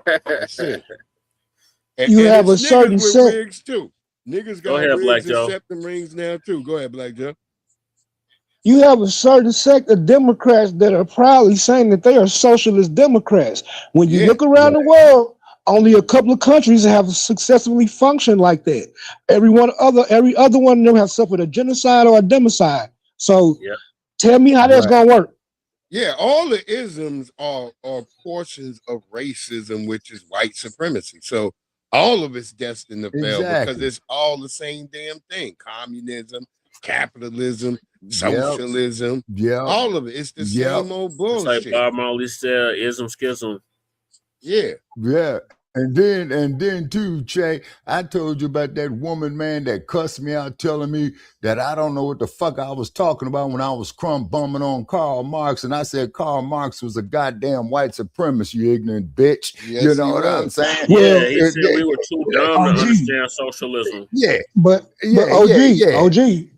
That's it. You have a certain with wigs too. Niggas got wigs and septum rings now too. Go ahead, Black Joe. you have a certain sect of Democrats that are proudly saying that they are socialist Democrats. When you look around the world, only a couple of countries have successfully functioned like that. Every other one of them have suffered a genocide or a democide. So tell me how that's gonna work. Yeah, all the isms are portions of racism, which is white supremacy. So all of it's destined to fail because it's all the same damn thing. Communism, capitalism, socialism, all of it. It's the same old bullshit. It's like Bob Marley said, ism schism. Yeah. And then too, Che, I told you about that woman, man, that cussed me out telling me that I don't know what the fuck I was talking about when I was crumb bumming on Karl Marx. And I said Karl Marx was a goddamn white supremacist, you ignorant bitch. Yes, you know what I'm saying? Yeah, he said we were too dumb to understand socialism. But OG.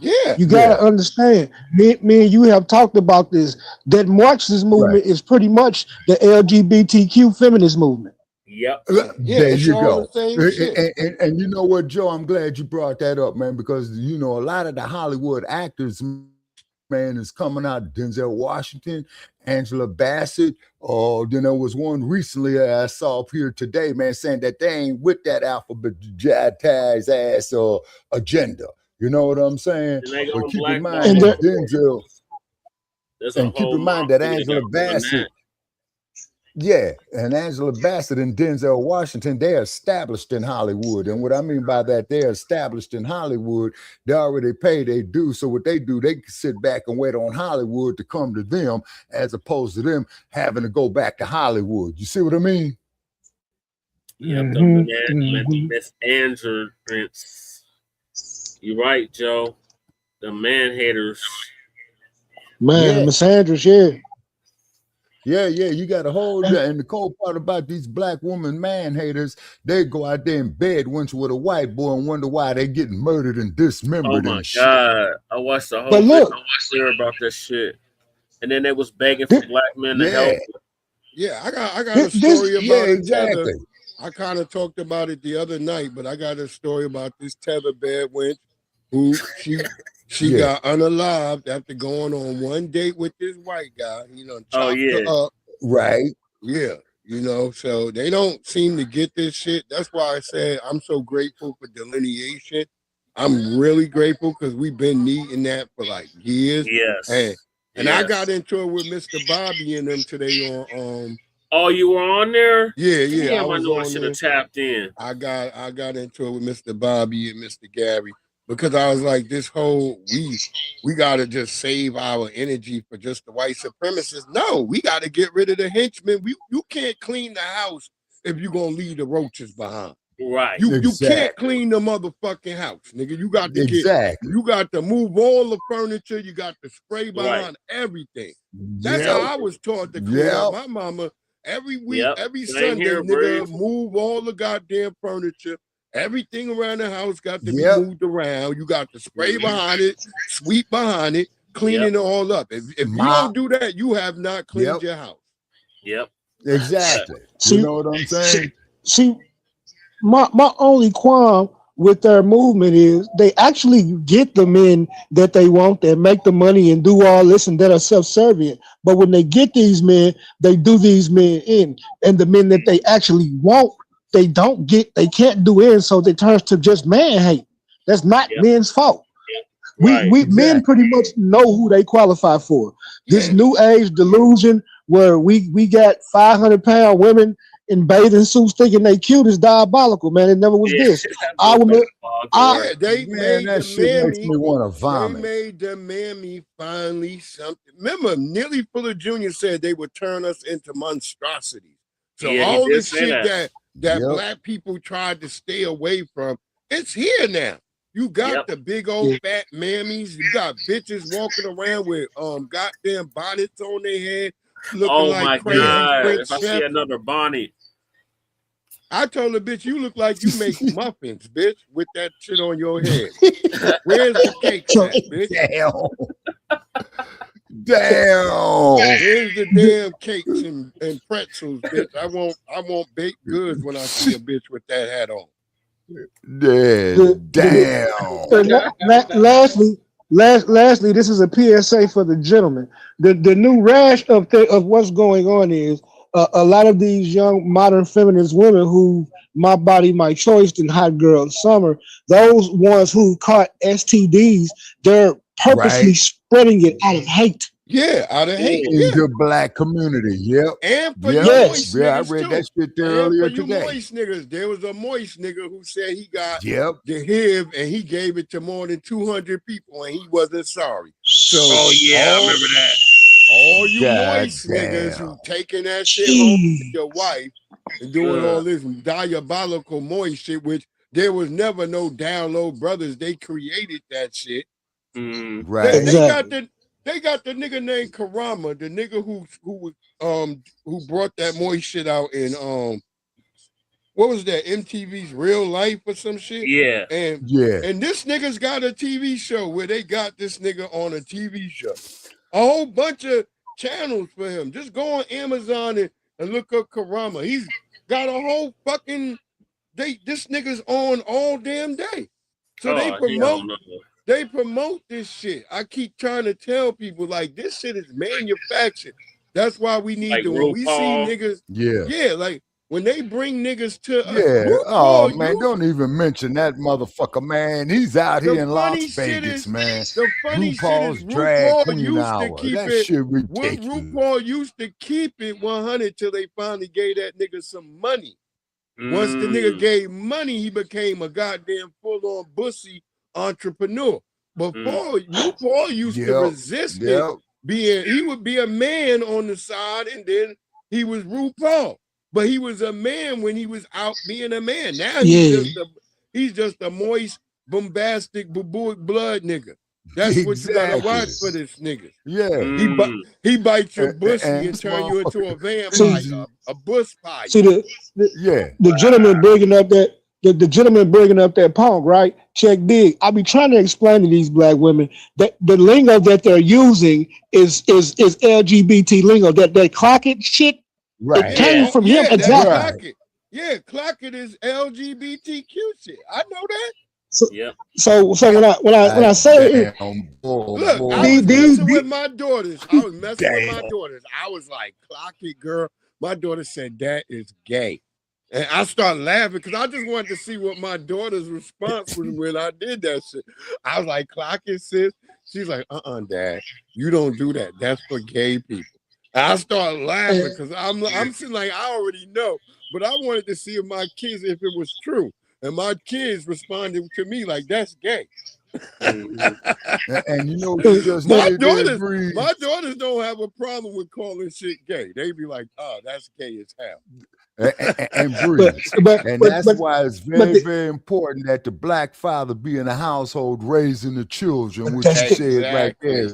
Yeah. You gotta understand, me and you have talked about this, that Marxist movement is pretty much the LGBTQ feminist movement. Yep. There you go. And you know what, Joe? I'm glad you brought that up, man, because you know a lot of the Hollywood actors, man, is coming out. Denzel Washington, Angela Bassett. Then there was one recently I saw up here today, man, saying that they ain't with that alphabetized ass agenda. You know what I'm saying? But keep in mind that Denzel, and keep in mind that Angela Bassett. Yeah, and Angela Bassett and Denzel Washington, they're established in Hollywood. And what I mean by that, they're established in Hollywood. They already pay their dues. So what they do, they sit back and wait on Hollywood to come to them as opposed to them having to go back to Hollywood. You see what I mean? Yep, Miss Andrew Prince. You're right, Joe. The man haters. Man, Miss Andrews, Yeah, you got to hold that. And the cold part about these black woman man haters, they go out there in bed once with a white boy and wonder why they getting murdered and dismembered. Oh my God. I watched the whole thing. I watched about that shit. And then they was begging for black men to help. Yeah, I got a story about it. Exactly. I kind of talked about it the other night, but I got a story about this tetherbed wench who she got unalived after going on one date with this white guy. You know, chopped her up. Right. Yeah. You know, so they don't seem to get this shit. That's why I said I'm so grateful for delineation. I'm really grateful because we've been needing that for like years. Yes. And I got into it with Mr. Bobby and them today on Oh, you were on there? Yeah. Damn, I know I should have tapped in. I got into it with Mr. Bobby and Mr. Gary because I was like, this whole we gotta just save our energy for just the white supremacists. No, we gotta get rid of the henchmen. You can't clean the house if you're gonna leave the roaches behind. Right. You can't clean the motherfucking house, nigga. You got to you got to move all the furniture. You got to spray behind everything. That's how I was taught to clean up. My mama every week, every Sunday, nigga, move all the goddamn furniture. Everything around the house got to be moved around. You got to spray behind it, sweep behind it, cleaning it all up. If you don't do that, you have not cleaned your house. Yep. Exactly. See, you know what I'm saying? See, my only qualm with their movement is they actually get the men that they want, that make the money and do all this and that are self-serving. But when they get these men, they do these men in. And the men that they actually want, they don't get, they can't do in, so they turn to just man hate. That's not men's fault. Men pretty much know who they qualify for. This new age delusion where we got 500-pound women in bathing suits thinking they cute is diabolical, man. It never was this. They made that shit makes me want to vomit. They made the mammy finally something. Remember, Neely Fuller Jr. said they would turn us into monstrosities. So all the shit that black people tried to stay away from, it's here now. You got the big old fat mammies. You got bitches walking around with goddamn bonnets on their head. Oh like my God! If I see another bonnet, I told the bitch, you look like you make muffins, bitch, with that shit on your head. Where's the cake at, bitch? Damn. Where's the damn cakes and pretzels, bitch? I want baked goods when I see a bitch with that hat on. Damn. Lastly, this is a PSA for the gentleman. The new rash of what's going on is a lot of these young modern feminist women who my body, my choice and hot girl summer, those ones who caught STDs, they're purposely spreading it out of hate. Yeah, out of hate. In the black community. Yep. And for you niggas moist niggas I read too. that shit there And earlier for you today. moist niggas, there was a moist nigga who said he got the HIV and he gave it to more than 200 people and he wasn't sorry. So Oh yeah, I remember that. all you God moist damn. niggas who taking that shit home to your wife and doing all this diabolical moist shit, which there was never no down low brothers. They created that shit. Right. They got the nigga named Karama, the nigga who brought that moist shit out in what was that, MTV's Real Life or some shit? Yeah. And this nigga's got a TV show where they got this nigga on a TV show. A whole bunch of channels for him. Just go on Amazon and look up Karama. He's got a whole fucking this nigga's on all damn day. So they promote this shit. I keep trying to tell people like this shit is manufactured. That's why we need Like to when we see RuPaul. niggas. Yeah. Yeah, like when they bring niggas to us. Yeah. RuPaul, Oh man, don't even mention that motherfucker, man. He's out here in Las Vegas, man. The funny RuPaul's shit is drag RuPaul queen used hour. to keep That it. shit What ridiculous. RuPaul used to keep it 100 till they finally gave that nigga some money. Once the nigga gave money, he became a goddamn full-on bussy entrepreneur. Before RuPaul used to resist it, he would be a man on the side, and then he was RuPaul. But he was a man when he was out being a man. Now he's just a moist, bombastic, babuic blood nigga. That's what you gotta watch for this nigga. Yeah. He bites your pussy and turn you into a vampire, a bush fire. See the gentleman bringing up that the gentleman bringing up that punk, right? Check dig. I be trying to explain to these black women that the lingo that they're using is LGBT lingo. That clock it shit. Right. It came from him. Exactly. Yeah, clock it is LGBTQ shit. I know that. So when I say it, look, I was messing with my daughters. I was like, clock it, girl. My daughter said that is gay. And I started laughing because I just wanted to see what my daughter's response was when I did that shit. I was like, clock it, sis. She's like, Dad, you don't do that. That's for gay people. And I started laughing because I'm sitting like, I already know. But I wanted to see if my kids, if it was true. And my kids responded to me like, that's gay. And you know, my daughters don't have a problem with calling shit gay. They be like, oh, that's gay as hell. And breathe. And that's why it's very important that the black father be in the household raising the children, which you said right there.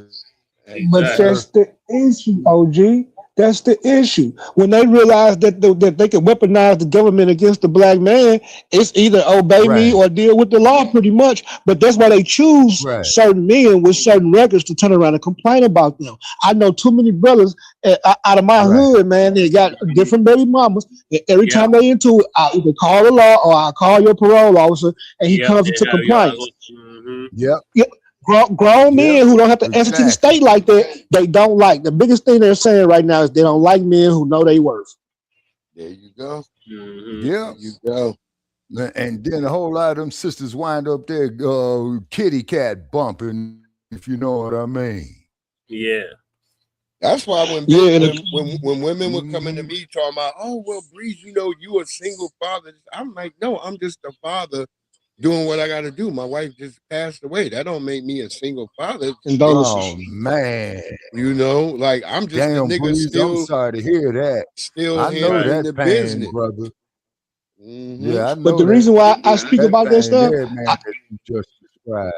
But that's the issue, OG. That's the issue. When they realize that they can weaponize the government against the black man, it's either obey me or deal with the law, pretty much. But that's why they choose certain men with certain records to turn around and complain about them. I know too many brothers out of my hood, man. They got different baby mamas. And every time they into it, I either call the law or I call your parole officer, and he comes into compliance. Grown men who don't have to answer to the state like that, they don't like. The biggest thing they're saying right now is they don't like men who know their worth. There you go. Yeah. There you go. And then a whole lot of them sisters wind up there kitty cat bumping, if you know what I mean. Yeah. That's why when women were coming to me talking about, oh, well, Breeze, you know, you a single father. I'm like, no, I'm just a father doing what I got to do. My wife just passed away. That don't make me a single father. Oh, man. You know, like I'm just a nigga Breeze, still. I'm sorry to hear that. Still I know that the pain, business, brother. Yeah, I know but the reason why I speak about that stuff, that you just described.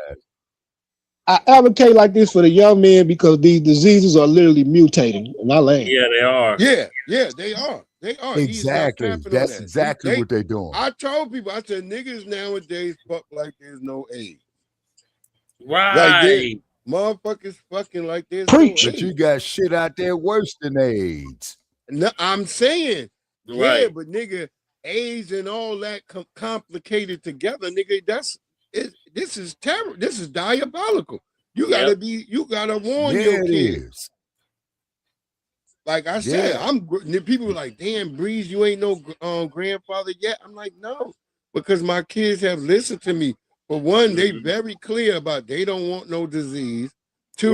I advocate like this for the young men because these diseases are literally mutating in our land. Yeah, they are. Yeah, they are. They are. Exactly. That's exactly what they're doing. I told people, I said, niggas nowadays fuck like there's no AIDS. Right. Like motherfuckers fucking like there's Preach. no But AIDS. you got shit out there worse than AIDS. No, I'm saying, yeah, Right. but nigga, AIDS and all that complicated together, nigga, this is terrible. This is diabolical. You gotta warn your kids. Like I said, people were like, damn, Breeze, you ain't no grandfather yet. I'm like, no, because my kids have listened to me. For one, they very clear about they don't want no disease. Two,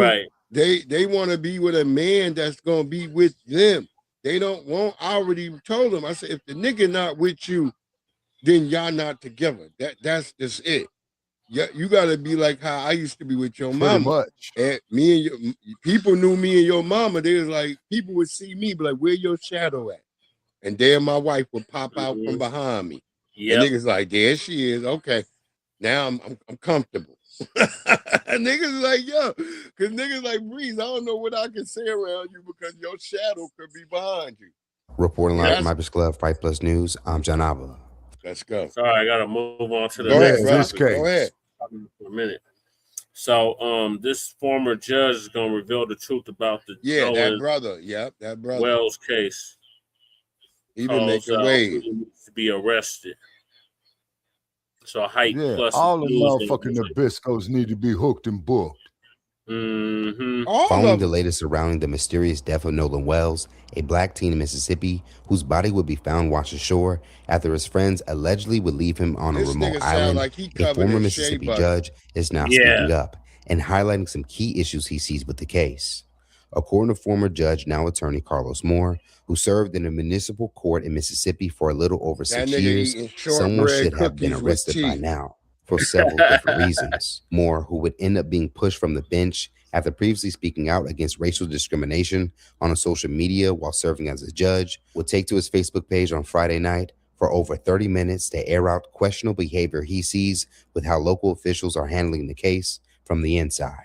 they want to be with a man that's gonna be with them. They don't want. I already told them. I said, if the nigga not with you, then y'all not together. That's just it. Yeah, you gotta be like how I used to be with your mama. Pretty much. And me and your people knew me and your mama. They was like, people would see me, be like, where your shadow at? And there my wife would pop out from behind me. And niggas like, there she is. Okay, now I'm comfortable. Niggas like, yo, because niggas like, Breeze, I don't know what I can say around you because your shadow could be behind you. Reporting live from Myers Club, Fight Plus News, I'm John Ava. Let's go. Sorry, I gotta move on to the next next topic. Go ahead. For a minute. So this former judge is gonna reveal the truth about the that Nolan brother. Yep, that brother. Wells case. He been making waves. He needs to be arrested. So Hype Plus all the News motherfucking Nabiscos need to be hooked and booked. Following the latest surrounding the mysterious death of Nolan Wells, a black teen in Mississippi whose body would be found washed ashore after his friends allegedly would leave him on a remote island, a former Mississippi judge is now speaking up and highlighting some key issues he sees with the case. According to former judge, now attorney Carlos Moore, who served in a municipal court in Mississippi for a little over 6 years, someone should have been arrested by now for several different reasons. Moore, who would end up being pushed from the bench after previously speaking out against racial discrimination on social media while serving as a judge, would take to his Facebook page on Friday night for over 30 minutes to air out questionable behavior he sees with how local officials are handling the case from the inside.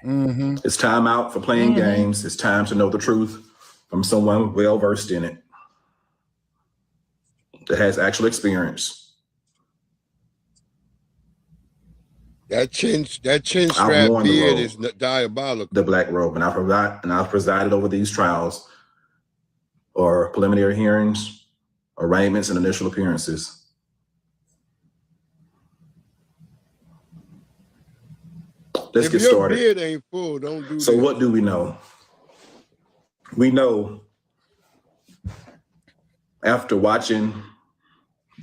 It's time out for playing games. It's time to know the truth from someone well-versed in it that has actual experience. That chin strap beard is diabolical. The black robe, and I've presided over these trials, or preliminary hearings, arraignments, and initial appearances. Let's get started. If your beard ain't full, don't do that. So what do we know? We know after watching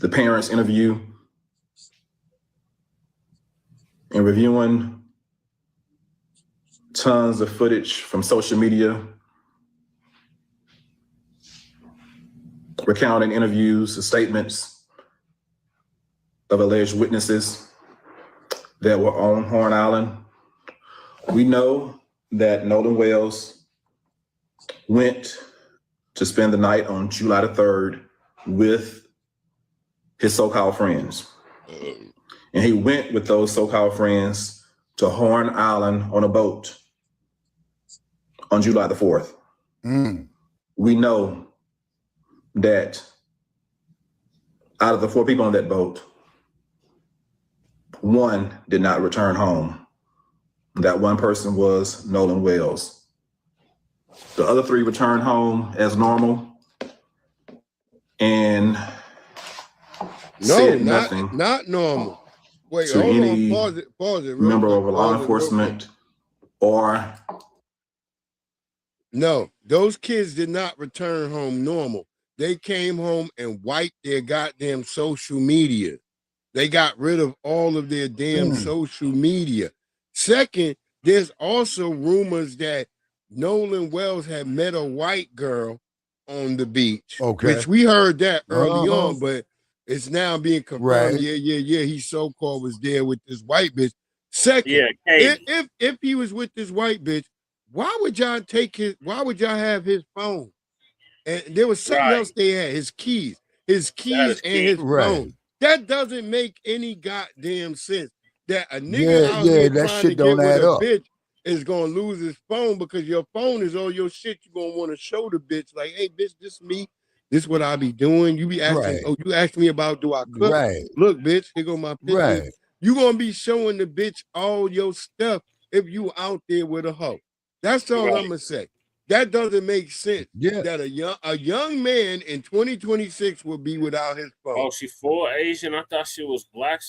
the parents' interview and reviewing tons of footage from social media, recounting interviews and statements of alleged witnesses that were on Horn Island, we know that Nolan Wells went to spend the night on July the 3rd with his so-called friends. And he went with those so-called friends to Horn Island on a boat on July the 4th. We know that out of the 4 people on that boat, 1 did not return home. That 1 person was Nolan Wells. The other 3 returned home as normal and said nothing. Not normal. Wait, to hold any on. Pause it. member of law enforcement or. No, those kids did not return home normal. They came home and wiped their goddamn social media. They got rid of all of their damn social media. Second, there's also rumors that Nolan Wells had met a white girl on the beach. Which we heard that early on, but it's now being confirmed. Right. Yeah. He so-called was there with this white bitch. Second, if he was with this white bitch, why would y'all have his phone? And there was something else they had, his keys and his phone. That doesn't make any goddamn sense. That a nigga out here that trying shit to don't get with add a up. bitch is gonna lose his phone because your phone is all your shit. You gonna want to show the bitch like, hey, bitch, this me. This what I be doing. You be asking, you asked me about do I cook? Look, bitch, here go my picture. You gonna be showing the bitch all your stuff if you out there with a hoe. That's all I'm gonna say. That doesn't make sense. That a young man in 2026 will be without his phone. Oh, she full Asian? I thought she was Blacc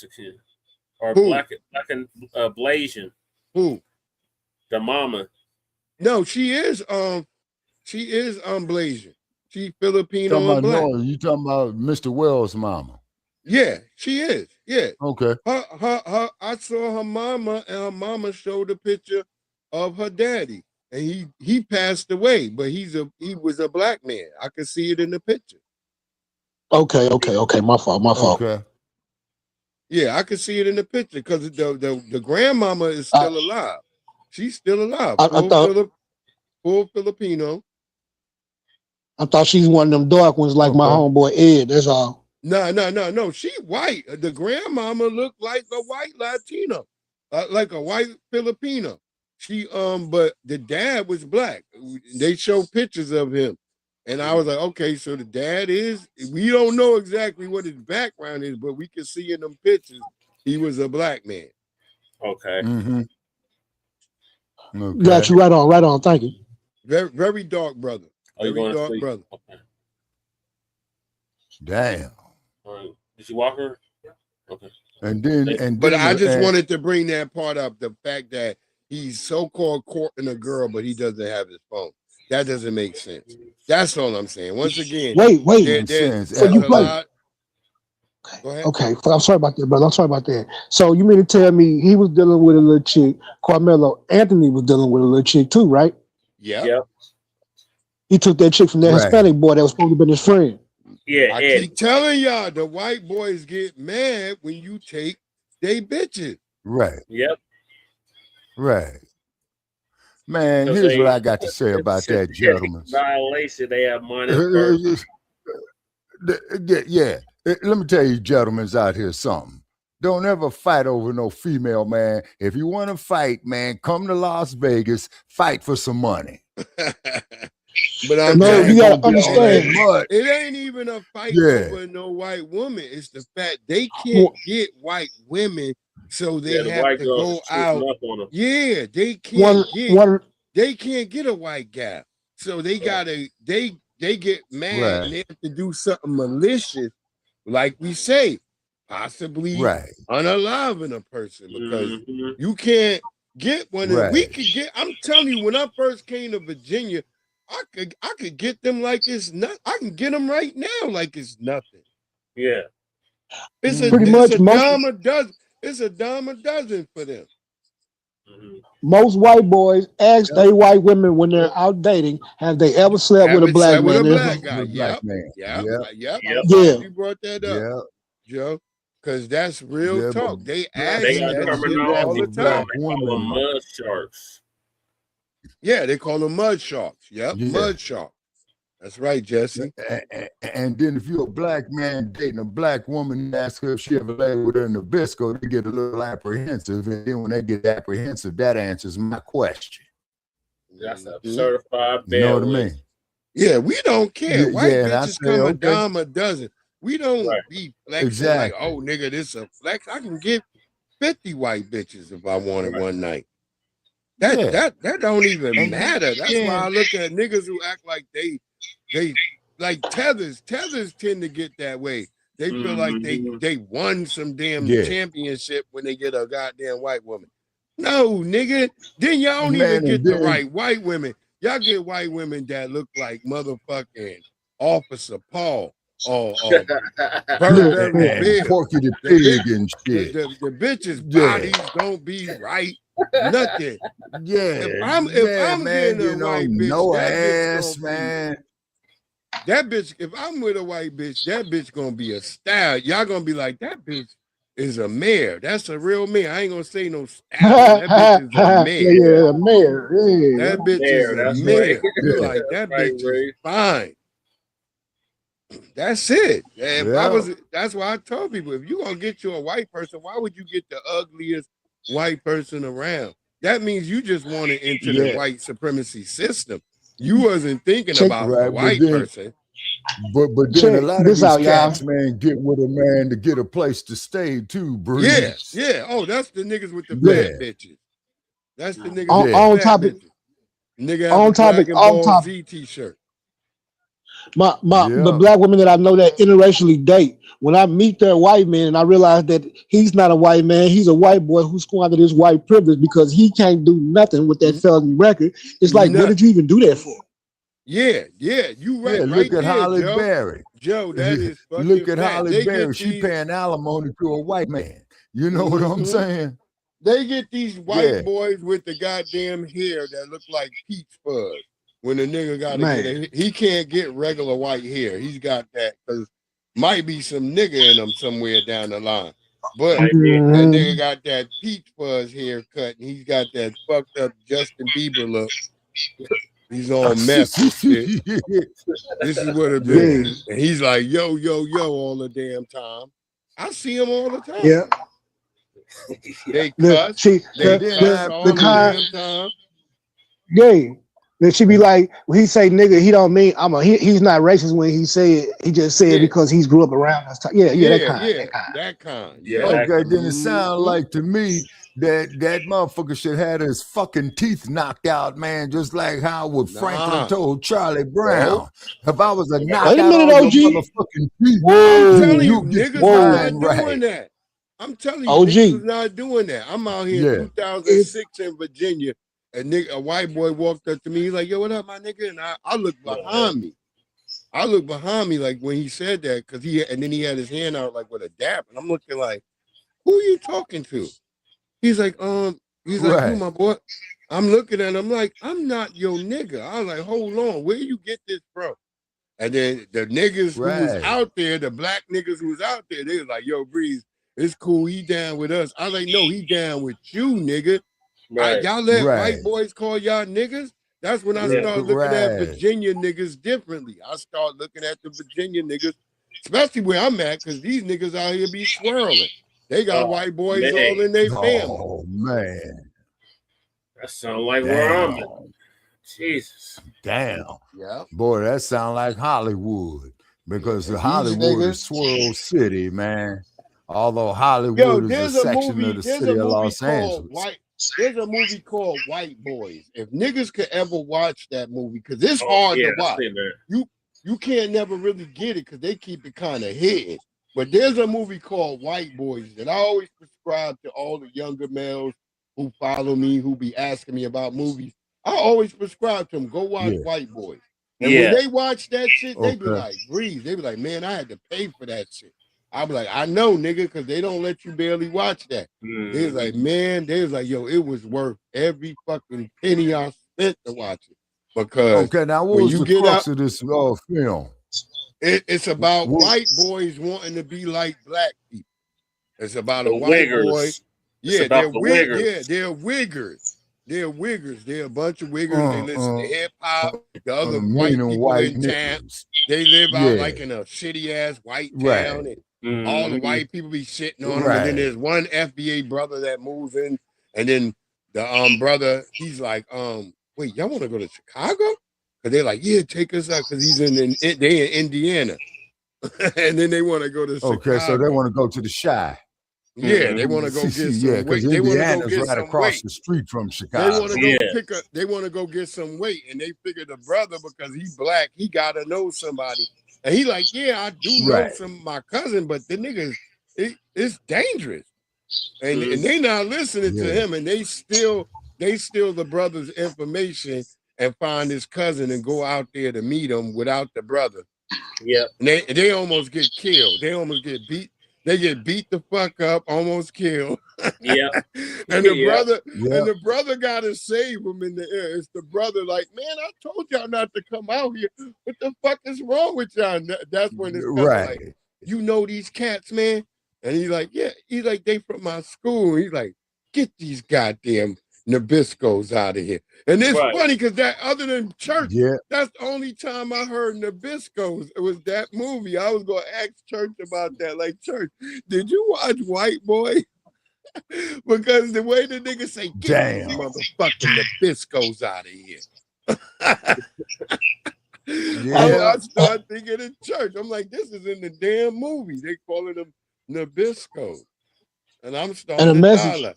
or Who? black and Blasian. Who? The mama. No, she is Blasian. She Filipino Talking and about black. Nolan, you talking about Mr. Wells' mama? Yeah, she is. Yeah. Okay. I saw her mama, and her mama showed a picture of her daddy, and he passed away, but he was a black man. I could see it in the picture. Okay. My fault. Okay. Yeah, I could see it in the picture because the grandmama is still alive. She's still alive. Full Filipino. I thought she's one of them dark ones like my homeboy Ed. That's all. No. She white. The grandmama looked like a white Latino, like a white Filipino. She but the dad was black. They show pictures of him, and I was like, okay, so the dad is. We don't know exactly what his background is, but we can see in them pictures he was a black man. Okay. Mm-hmm. Okay. Got you right on. Thank you. Very, very dark brother. Very dark brother. Okay. Damn. All right. Did you walk her? Okay. But I just wanted to bring that part up, the fact that he's so-called courting a girl, but he doesn't have his phone. That doesn't make sense. That's all I'm saying. Once again, wait. So you play. Go ahead. Okay, I'm sorry about that, brother. I'm sorry about that. So you mean to tell me he was dealing with a little chick? Carmelo Anthony was dealing with a little chick too, right? Yeah. Yep. He took that chick from that Hispanic boy that was supposed to be his friend. Yeah, I keep telling y'all, the white boys get mad when you take they bitches. Right. Yep. Right. Man, here's what I got to say about that, gentlemen. Violation. They have money first. Yeah. Let me tell you, gentlemen, out here something. Don't ever fight over no female, man. If you want to fight, man, come to Las Vegas, fight for some money. But I'm no, you gotta understand. It ain't even a fight over no white woman. It's the fact they can't get white women, so they have to go out. Yeah, they can't get a white guy, so they gotta they get mad and they have to do something malicious, like we say, possibly unaliving a person because you can't get one. We could get. I'm telling you, when I first came to Virginia, I could get them like it's not. I can get them right now like it's nothing. Yeah, it's pretty much a dime a dozen. It's a dime a dozen for them. Most white boys ask they white women when they're out dating, have they ever slept with a black man? With a black guy. Yep. You brought that up, Joe, because that's real talk. They ask that all the time. They call them mud sharks. Yeah, they call them mud sharks. Yep, mud shark. That's right, Jesse. And then if you're a black man dating a black woman, you ask her if she ever laid with her in Nabisco, they get a little apprehensive. And then when they get apprehensive, that answers my question. That's a certified You know what I mean? Yeah, we don't care. White bitches come a dime a dozen. We don't be flexing like, oh, nigga, this a flex. I can get 50 white bitches if I wanted one night. That don't even matter. That's why I look at niggas who act like they like tethers. Tethers tend to get that way. They feel like they won some damn championship when they get a goddamn white woman. No, nigga. Then y'all don't even get the right white women. Y'all get white women that look like motherfucking Officer Paul or Burberry Bill. Porky the Pig and shit. The bitches' bodies don't be right. Nothing. If I'm getting a white bitch, no that ass, bitch man. That bitch, if I'm with a white bitch, that bitch gonna be a style. Y'all gonna be like, that bitch is a mare. That's a real mare. I ain't gonna say no style. That bitch is a mare. Yeah, a mare. Yeah. That bitch is a mare. You're like, that bitch is fine. That's it. That's why I told people, if you gonna get you a white person, why would you get the ugliest white person around? That means you just want to enter the white supremacy system. You wasn't thinking about the white person. But then a lot of these cats, man, get with a man to get a place to stay too, Bruce. Yeah. Oh, that's the niggas with the fat bitches. That's the niggas with on the topic. bitches. Nigga have a Dragon Ball Z t-shirt. The black women that I know that interracially date, when I meet that white man and I realize that he's not a white man, he's a white boy who squandered his white privilege because he can't do nothing with that felony record. It's like, what did you even do that for? Yeah, you right. Yeah, look at Holly Joe. Berry. Joe, that is fucking look at fact. Holly Berry. She paying alimony to a white man. You know what I'm saying? They get these white boys with the goddamn hair that look like peach fuzz. When the nigga got he can't get regular white hair. He's got that because might be some nigga in him somewhere down the line. But that nigga got that peach fuzz haircut and he's got that fucked up Justin Bieber look. He's on meth and shit. This is what it is. And he's like, yo, all the damn time. I see him all the time. Yeah. They cuss. The kind. Yeah. Then she be like, when he say nigga, he don't mean he's not racist when he say it. He just said it because he's grew up around us. That kind. Yeah. Okay, then it sounds like to me that motherfucker should have his fucking teeth knocked out, man, just like how Franklin told Charlie Brown. If I was a knockout on your motherfucking teeth, I'm telling you, niggas are not doing that. I'm telling you, niggas is not doing that. I'm out here in 2006 in Virginia. A white boy walked up to me. He's like, yo, what up, my nigga? And I look behind me. I look behind me like when he said that, because and then he had his hand out like with a dap. And I'm looking like, who are you talking to? He's like, who, my boy? I'm looking at him like, I'm not your nigga. I was like, hold on, where you get this from? And then the niggas who was out there, the black niggas who was out there, they was like, yo, Breeze, it's cool. He down with us. I was like, no, he down with you, nigga. Y'all let white boys call y'all niggas? That's when I start looking at Virginia niggas differently. I start looking at the Virginia niggas, especially where I'm at, because these niggas out here be swirling. They got white boys all in their family. Oh, man. That sound like where I'm at. Jesus. Damn. Yeah. Boy, that sound like Hollywood, because the Hollywood is Swirl City, man. Although Hollywood is a section of the city of Los Angeles. There's a movie called White Boys. If niggas could ever watch that movie, because it's hard to watch. You can't never really get it because they keep it kind of hidden. But there's a movie called White Boys that I always prescribe to all the younger males who follow me, who be asking me about movies. I always prescribe to them, go watch White Boys. And when they watch that shit, they be like, Breeze. They be like, man, I had to pay for that shit. I be like, I know, nigga, because they don't let you barely watch that. They was like, man, they was like, yo, it was worth every fucking penny I spent to watch it. Because now what was the crux of this film? It's about white boys wanting to be like black people. It's about a white boy. Yeah, they're wiggers. They're wiggers. They're wiggers. They're a bunch of wiggers. They listen to hip hop. The other white people in town, they live out like in a shitty ass white town. And all the white people be shitting on them. And then there's one FBA brother that moves in. And then the brother, he's like, wait, y'all want to go to Chicago? Because they're like, yeah, take us out, because they in Indiana. And then they want to go to Chicago. Okay, so they want to go to the Chi. Yeah, they want to go get some weight. They want to go get right some across weight. the street from Chicago. They want to go they want to go get some weight, and they figure the brother, because he's black, he gotta know somebody. And he like, yeah, I do know my cousin, but the niggas, it's dangerous. And they not listening to him, and they steal the brother's information and find his cousin and go out there to meet him without the brother. Yeah. And they almost get killed. They almost get beat. They get beat the fuck up, almost killed. Yeah. And the brother gotta save him in the air. It's the brother like, man, I told y'all not to come out here. What the fuck is wrong with y'all? And that's when it's like, you know these cats, man? And he's like, yeah. He's like, they from my school. He's like, get these goddamn Nabiscos out of here. And it's funny because that, other than church, that's the only time I heard Nabiscos. It was that movie. I was going to ask Church about that. Like, Church, did you watch White Boy? Because the way the niggas say, get these motherfucking Nabiscos out of here. I start thinking in church. I'm like, this is in the damn movie. They calling them Nabiscos. And I'm starting to holler.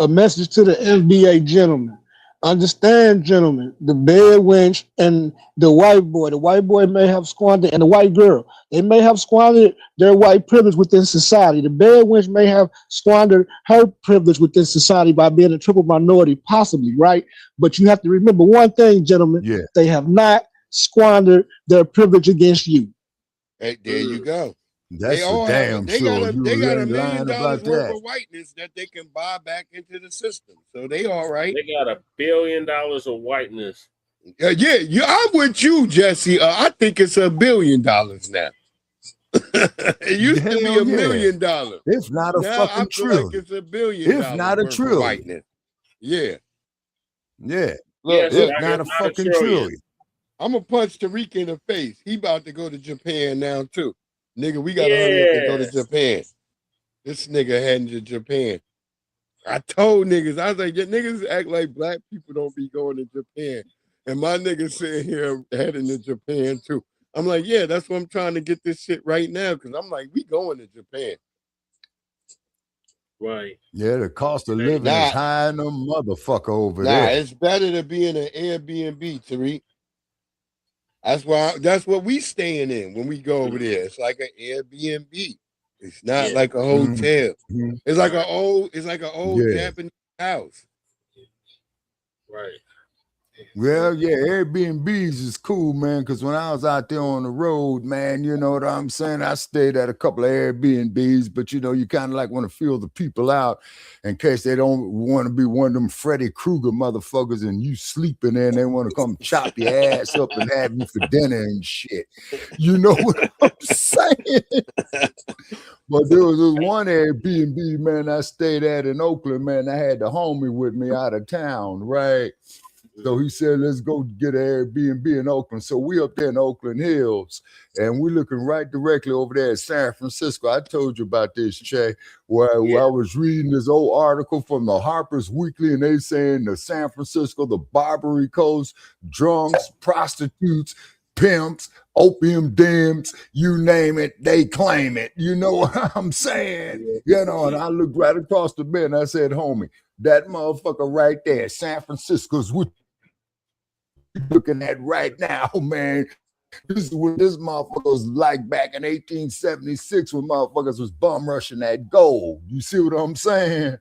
A message to the FBA gentlemen. Understand, gentlemen, the bed wench and the white boy may have squandered, and the white girl, they may have squandered their white privilege within society. The bed wench may have squandered her privilege within society by being a triple minority, possibly, right? But you have to remember one thing, gentlemen, they have not squandered their privilege against you. Hey, there you go. That's for damn sure. They got $1 million about worth that. of whiteness that they can buy back into the system. So they all right. They got $1 billion of whiteness. Yeah, I'm with you, Jesse. I think it's $1 billion now. It used to be $1 million. It's not a now fucking I feel trillion. like it's $1 billion. It's not a worth of trillion. whiteness. Yeah. Yeah. Look, it's not a fucking trillion. I'm gonna punch Tariq in the face. He about to go to Japan now too. Nigga, we gotta hurry up and go to Japan. This nigga heading to Japan. I told niggas, I was like, yeah, niggas act like black people don't be going to Japan. And my nigga sitting here heading to Japan too. I'm like, yeah, that's what I'm trying to get this shit right now. Cause I'm like, we going to Japan. Right. Yeah, the cost of living is high in the motherfucker over there. It's better to be in an Airbnb, Tariq. That's what we staying in when we go over there. It's like an Airbnb. It's not like a hotel. It's like an old Japanese house. Right. Well, yeah, Airbnbs is cool, man, because when I was out there on the road, man, you know what I'm saying? I stayed at a couple of Airbnbs, but, you know, you kind of like want to feel the people out in case they don't want to be one of them Freddy Krueger motherfuckers and you sleeping there and they want to come chop your ass up and have you for dinner and shit. You know what I'm saying? But there was this one Airbnb, man, I stayed at in Oakland, man. I had the homie with me out of town, right? So he said, let's go get an Airbnb in Oakland. So we up there in Oakland Hills, and we're looking right directly over there at San Francisco. I told you about this, Che, where I was reading this old article from the Harper's Weekly, and they saying the San Francisco, the Barbary Coast, drunks, prostitutes, pimps, opium dens, you name it, they claim it. You know what I'm saying? You know, and I looked right across the bed and I said, homie, that motherfucker right there, San Francisco's what you're looking at right now, man. This is what this motherfucker was like back in 1876 when motherfuckers was bum rushing that gold. You see what I'm saying?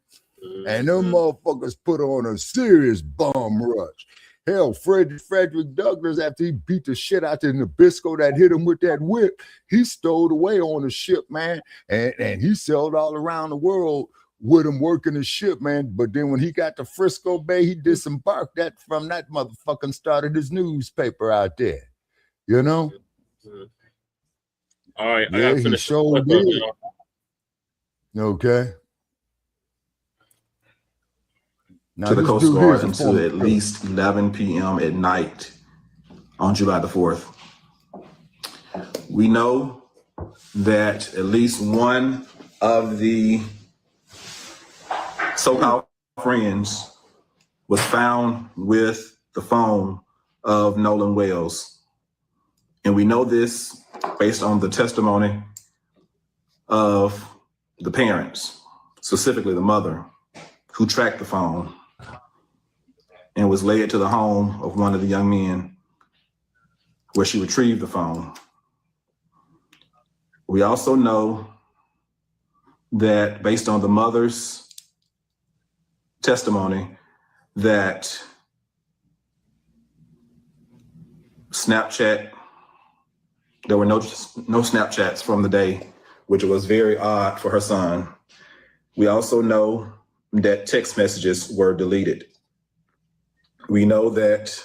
And them motherfuckers put on a serious bum rush. Hell, Frederick Douglass, after he beat the shit out of Nabisco that hit him with that whip, he stowed away on the ship, man, and he sailed all around the world with him working the ship, man. But then when he got to Frisco Bay, he disembarked that from that motherfucker and started his newspaper out there. You know? All right, I yeah, gotta finish. He showed it. Okay. Now, to the Coast Guard until at least 11 p.m. at night on July the 4th. We know that at least one of the so-called friends was found with the phone of Nolan Wells. And we know this based on the testimony of the parents, specifically the mother, who tracked the phone and was led to the home of one of the young men where she retrieved the phone. We also know that based on the mother's testimony that Snapchat, there were no Snapchats from the day, which was very odd for her son. We also know that text messages were deleted. We know that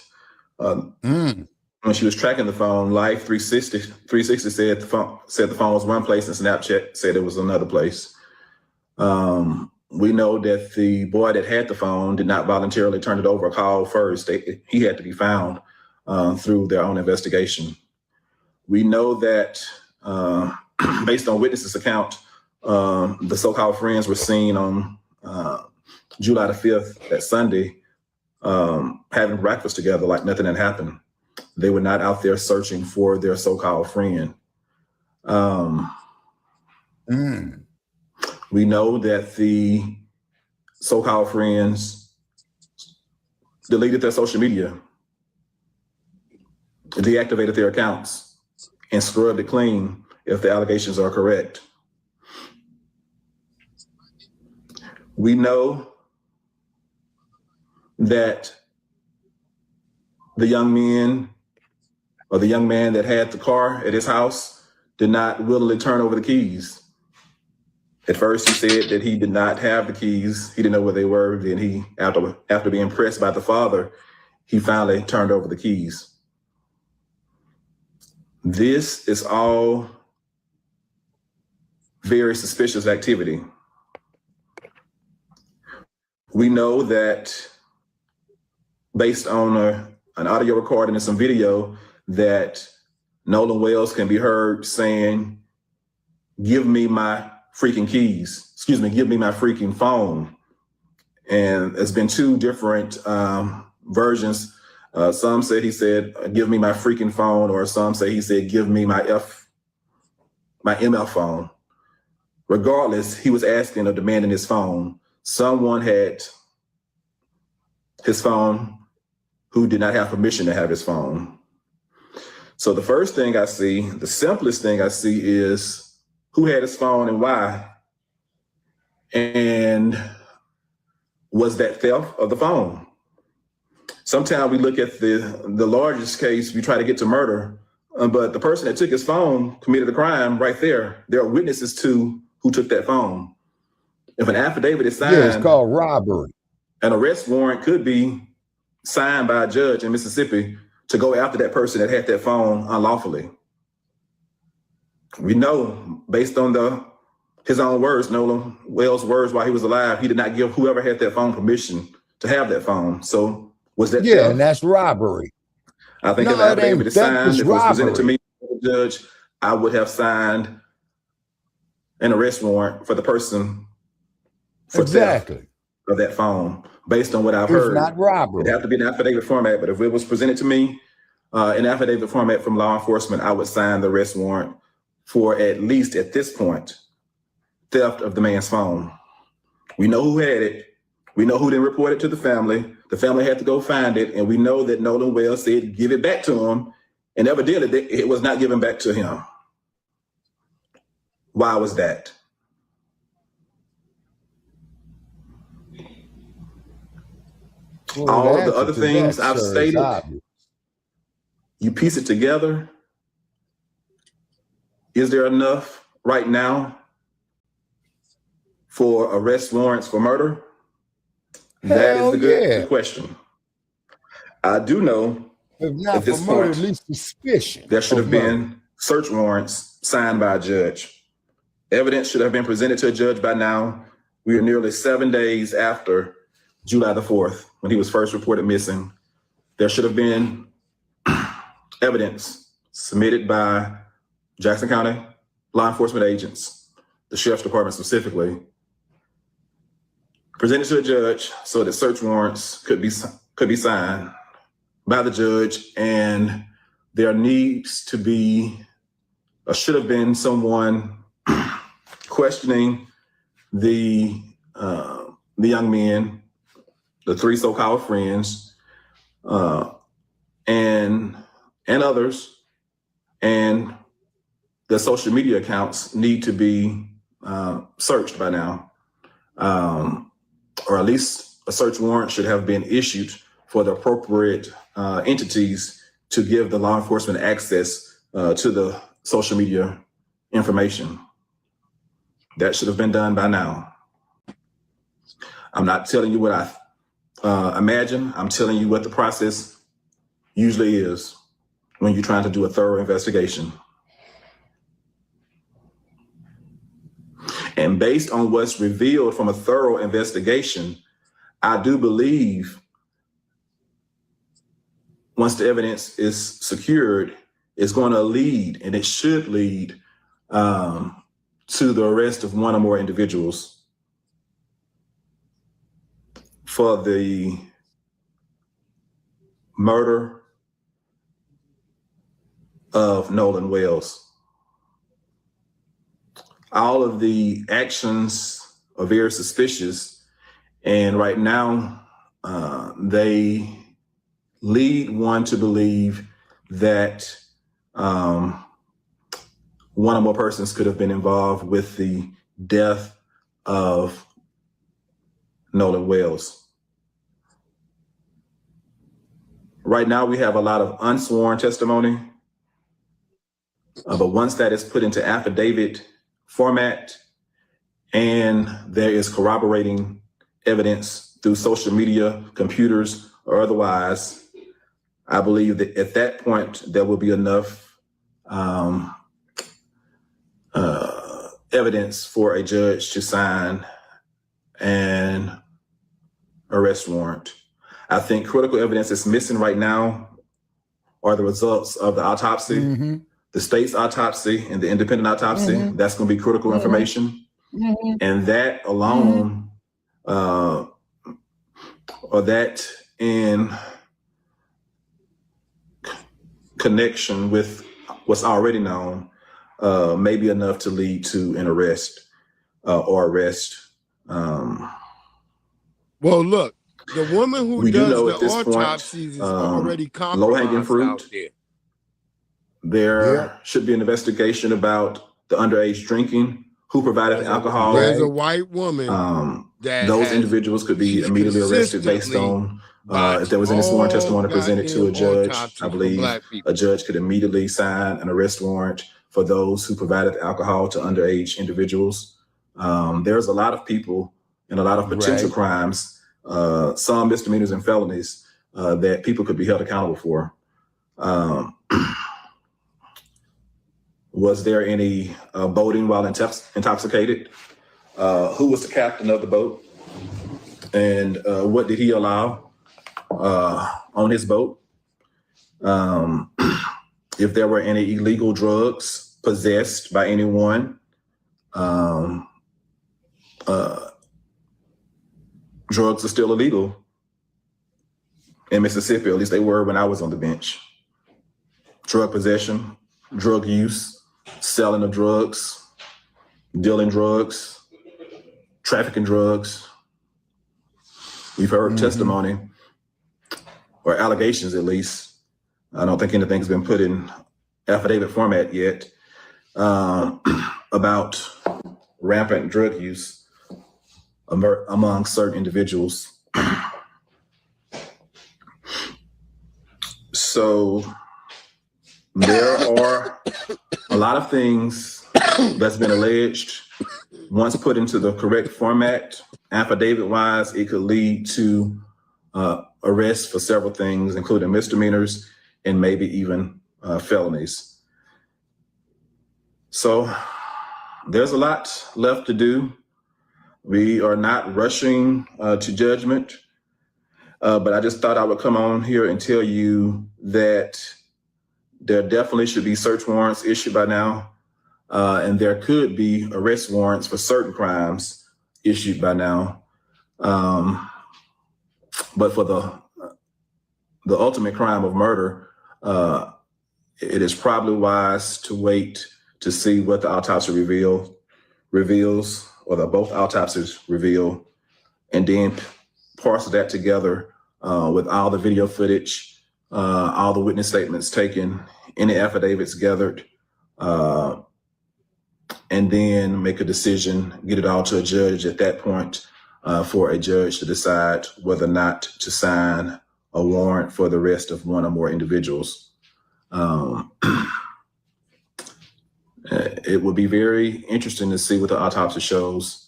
when she was tracking the phone, Life 360 said the phone was one place and Snapchat said it was another place. We know that the boy that had the phone did not voluntarily turn it over or call first. He had to be found through their own investigation. We know that based on witnesses' account, the so-called friends were seen on July the 5th, that Sunday, having breakfast together like nothing had happened. They were not out there searching for their so-called friend. We know that the so-called friends deleted their social media, deactivated their accounts, and scrubbed it clean if the allegations are correct. We know that the young men or the young man that had the car at his house did not willingly turn over the keys. At first, he said that he did not have the keys. He didn't know where they were. Then he, after being pressed by the father, he finally turned over the keys. This is all very suspicious activity. We know that based on an audio recording and some video that Nolan Wells can be heard saying, "Give me my freaking keys." Excuse me, "Give me my freaking phone." And there's been two different versions. Some say he said, "Give me my freaking phone," or some say he said, "Give me my ML phone." Regardless, he was asking or demanding his phone. Someone had his phone who did not have permission to have his phone. So the first thing I see, the simplest thing I see, is who had his phone and why? And was that theft of the phone? Sometimes we look at the largest case, we try to get to murder, but the person that took his phone committed a crime right there. There are witnesses to who took that phone. If an affidavit is signed, it's called robbery. An arrest warrant could be signed by a judge in Mississippi to go after that person that had that phone unlawfully. We know, based on his own words, Nolan Wells' words while he was alive, he did not give whoever had that phone permission to have that phone. So was that theft? And that's robbery. I think if the affidavit is signed, if it was presented to me as a judge, I would have signed an arrest warrant for the person for theft of that phone, based on what I've heard. It's not robbery. It'd have to be an affidavit format, but if it was presented to me in affidavit format from law enforcement, I would sign the arrest warrant for, at least at this point, theft of the man's phone. We know who had it. We know who didn't report it to the family. The family had to go find it, and we know that Nolan Wells said give it back to him, and evidently it was not given back to him. Why was that? Well, all of the other things I've stated, you piece it together. Is there enough right now for arrest warrants for murder? That is the good question. I do know at this point, at least suspicion. There should have been search warrants signed by a judge. Evidence should have been presented to a judge by now. We are nearly 7 days after July the 4th, when he was first reported missing. There should have been evidence submitted by Jackson County law enforcement agents, the sheriff's department specifically, presented to a judge so that search warrants could be signed by the judge, and there needs to be, or should have been, someone questioning the young men, the three so-called friends, and others, and the social media accounts need to be searched by now, or at least a search warrant should have been issued for the appropriate entities to give the law enforcement access to the social media information. That should have been done by now. I'm not telling you what I imagine. I'm telling you what the process usually is when you're trying to do a thorough investigation. And based on what's revealed from a thorough investigation, I do believe once the evidence is secured, it's going to lead, and it should lead, to the arrest of one or more individuals for the murder of Nolan Wells. All of the actions are very suspicious, and right now they lead one to believe that one or more persons could have been involved with the death of Nolan Wells. Right now, we have a lot of unsworn testimony, but once that is put into affidavit format and there is corroborating evidence through social media, computers, or otherwise, I believe that at that point, there will be enough evidence for a judge to sign an arrest warrant. I think critical evidence that's missing right now are the results of the autopsy, the state's autopsy and the independent autopsy. That's going to be critical information. And that alone, or that in connection with what's already known, may be enough to lead to an arrest or arrest. Well, look, the woman who does the autopsies is already compromised out there. There should be an investigation about the underage drinking, who provided the alcohol. There's a white woman that those individuals could be immediately arrested based on if there was any sworn testimony presented to a judge. I believe a judge could immediately sign an arrest warrant for those who provided alcohol to underage individuals. There's a lot of people and a lot of potential crimes, some misdemeanors and felonies that people could be held accountable for. Was there any boating while intoxicated? Who was the captain of the boat? And what did he allow on his boat? If there were any illegal drugs possessed by anyone, drugs are still illegal in Mississippi, at least they were when I was on the bench. Drug possession, drug use, selling of drugs, dealing drugs, trafficking drugs. We've heard testimony, or allegations at least. I don't think anything's been put in affidavit format yet, about rampant drug use among certain individuals. So there are a lot of things that's been alleged. Once put into the correct format, affidavit-wise, it could lead to arrests for several things, including misdemeanors and maybe even felonies. So there's a lot left to do. We are not rushing to judgment, but I just thought I would come on here and tell you that there definitely should be search warrants issued by now, and there could be arrest warrants for certain crimes issued by now. But for the ultimate crime of murder, it is probably wise to wait to see what the autopsy reveals, or the both autopsies reveal, and then parcel that together with all the video footage, all the witness statements taken, any affidavits gathered, and then make a decision, get it all to a judge at that point, for a judge to decide whether or not to sign a warrant for the arrest of one or more individuals. It would be very interesting to see what the autopsy shows.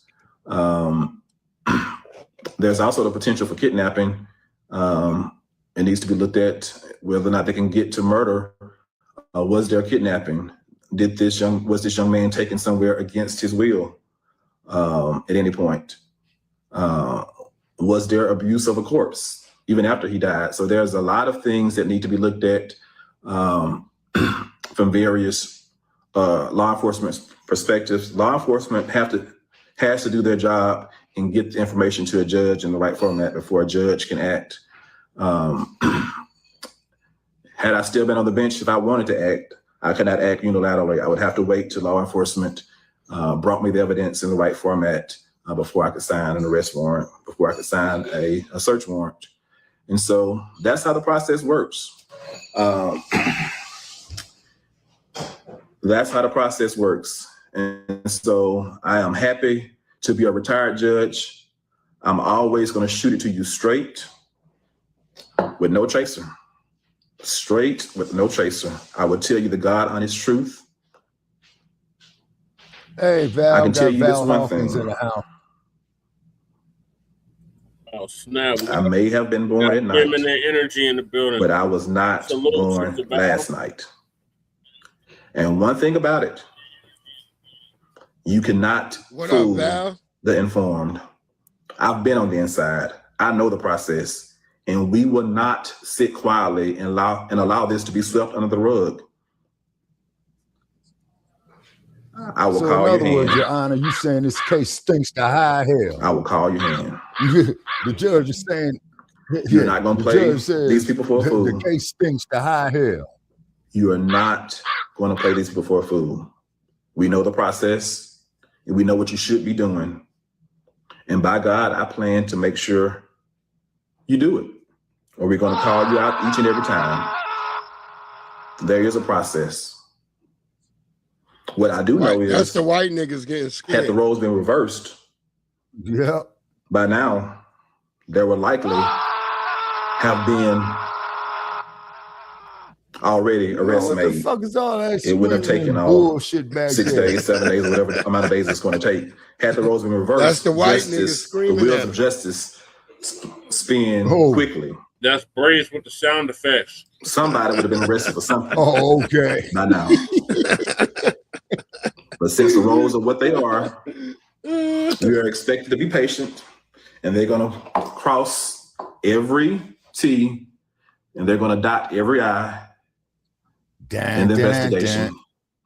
There's also the potential for kidnapping. It needs to be looked at whether or not they can get to murder. Was there kidnapping? Was this young man taken somewhere against his will at any point? Was there abuse of a corpse even after he died? So there's a lot of things that need to be looked at from various law enforcement perspectives. Law enforcement has to do their job and get the information to a judge in the right format before a judge can act. Had I still been on the bench, if I wanted to act, I could not act unilaterally. I would have to wait till law enforcement brought me the evidence in the right format before I could sign an arrest warrant, before I could sign a search warrant. And so that's how the process works. That's how the process works. And so I am happy to be a retired judge. I'm always going to shoot it to you straight with no chaser. Straight with no chaser. I will tell you the God honest truth. Hey, Val, I can tell you this Val one Hawkins thing. in the house. Oh, snap. I may have been born at night, Feminine energy in the building. but I was not born last night. And one thing about it, you cannot fool the informed. I've been on the inside. I know the process, and we will not sit quietly and allow this to be swept under the rug. I will call your hand. In other words, Your Honor, you saying this case stinks to high hell. I will call your hand. The judge is saying you're not going to play these people for a fool. The case stinks to high hell. You are not going to play these people for a fool. We know the process, and we know what you should be doing. And by God, I plan to make sure you do it, or we're going to call you out each and every time. There is a process. What I do know is that's the white niggas getting scared. Had the roles been reversed, by now there would likely have been already arrests made. What the fuck is all that? It would have taken all 6 days, 7 days, whatever amount of days it's going to take. Had the roles been reversed, that's the white niggas screaming. The wheels of justice spin quickly. That's Braves with the sound effects. Somebody would have been arrested for something. Oh, okay. By now. But since the roles are what they are, we are expected to be patient, and they're going to cross every T and they're going to dot every I in the investigation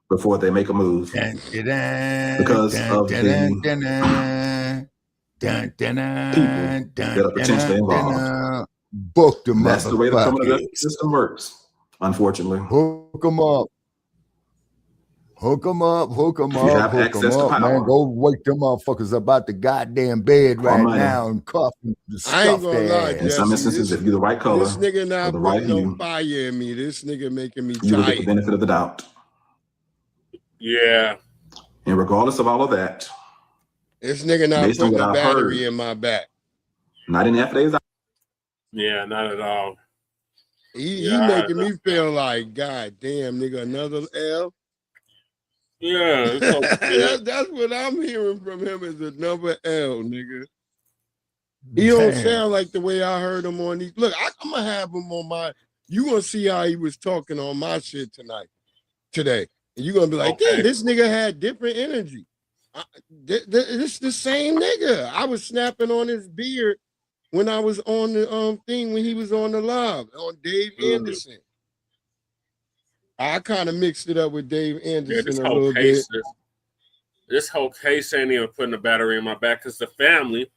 before they make a move. Because of the people that are potentially involved. Book them. That's the way the criminal justice system works, unfortunately. Hook them up. Hook them up, hook them up, You have hook access them to up, power. man. Go wake them motherfuckers up out the goddamn bed right now and cuff them. I ain't gonna lie, In some instances, if you're the right color, this nigga or not the right putting no hue, fire in me. This nigga making me you will get the tight. benefit of the doubt. Yeah. And regardless of all of that, This nigga not based on putting what a I've battery heard, in my back. not in affidavits. Yeah, not at all. He Yeah, making me feel like, God damn, nigga, another L. Yeah, it's okay. That's what I'm hearing from him is another L, nigga. He don't Damn. sound like the way I heard him on these. Look, I'm gonna have him on my. You gonna see how he was talking on my shit today, and you gonna be like, damn, this nigga had different energy. This the same nigga. I was snapping on his beard when I was on the thing when he was on the live on Dave Anderson. I kind of mixed it up with Dave Anderson this a whole little case, bit. this whole case ain't even putting a battery in my back because the family.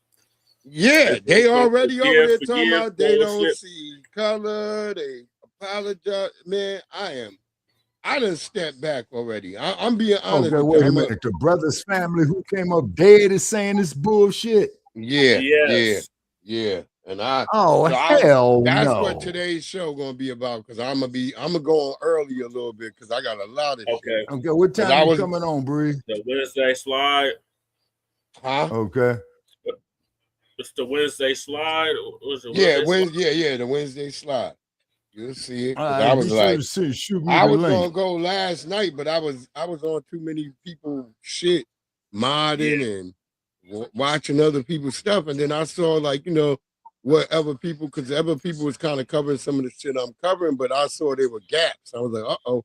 Yeah, they already over there talking forgive, about they don't bullshit. see color. They apologize. Man, I done stepped back already. I'm being honest. Okay, with wait you. a minute. The brother's family who came up dead is saying this bullshit. Yeah, Yes. yeah. And I hell that's no. what today's show gonna be about because I'm gonna go on early a little bit because I got a lot of shit. Okay, what 'Cause time you coming on, Bree? The Wednesday slide. Huh? Okay. It's the Wednesday slide. Was it Yeah, Wednesday the Wednesday slide. You'll see it. 'Cause All I right, was be sure like, to shoot me I the was link. gonna go last night, but I was on too many people shit, modding and watching other people's stuff, and then I saw what other people, because other people was kind of covering some of the shit I'm covering, but I saw there were gaps. I was like,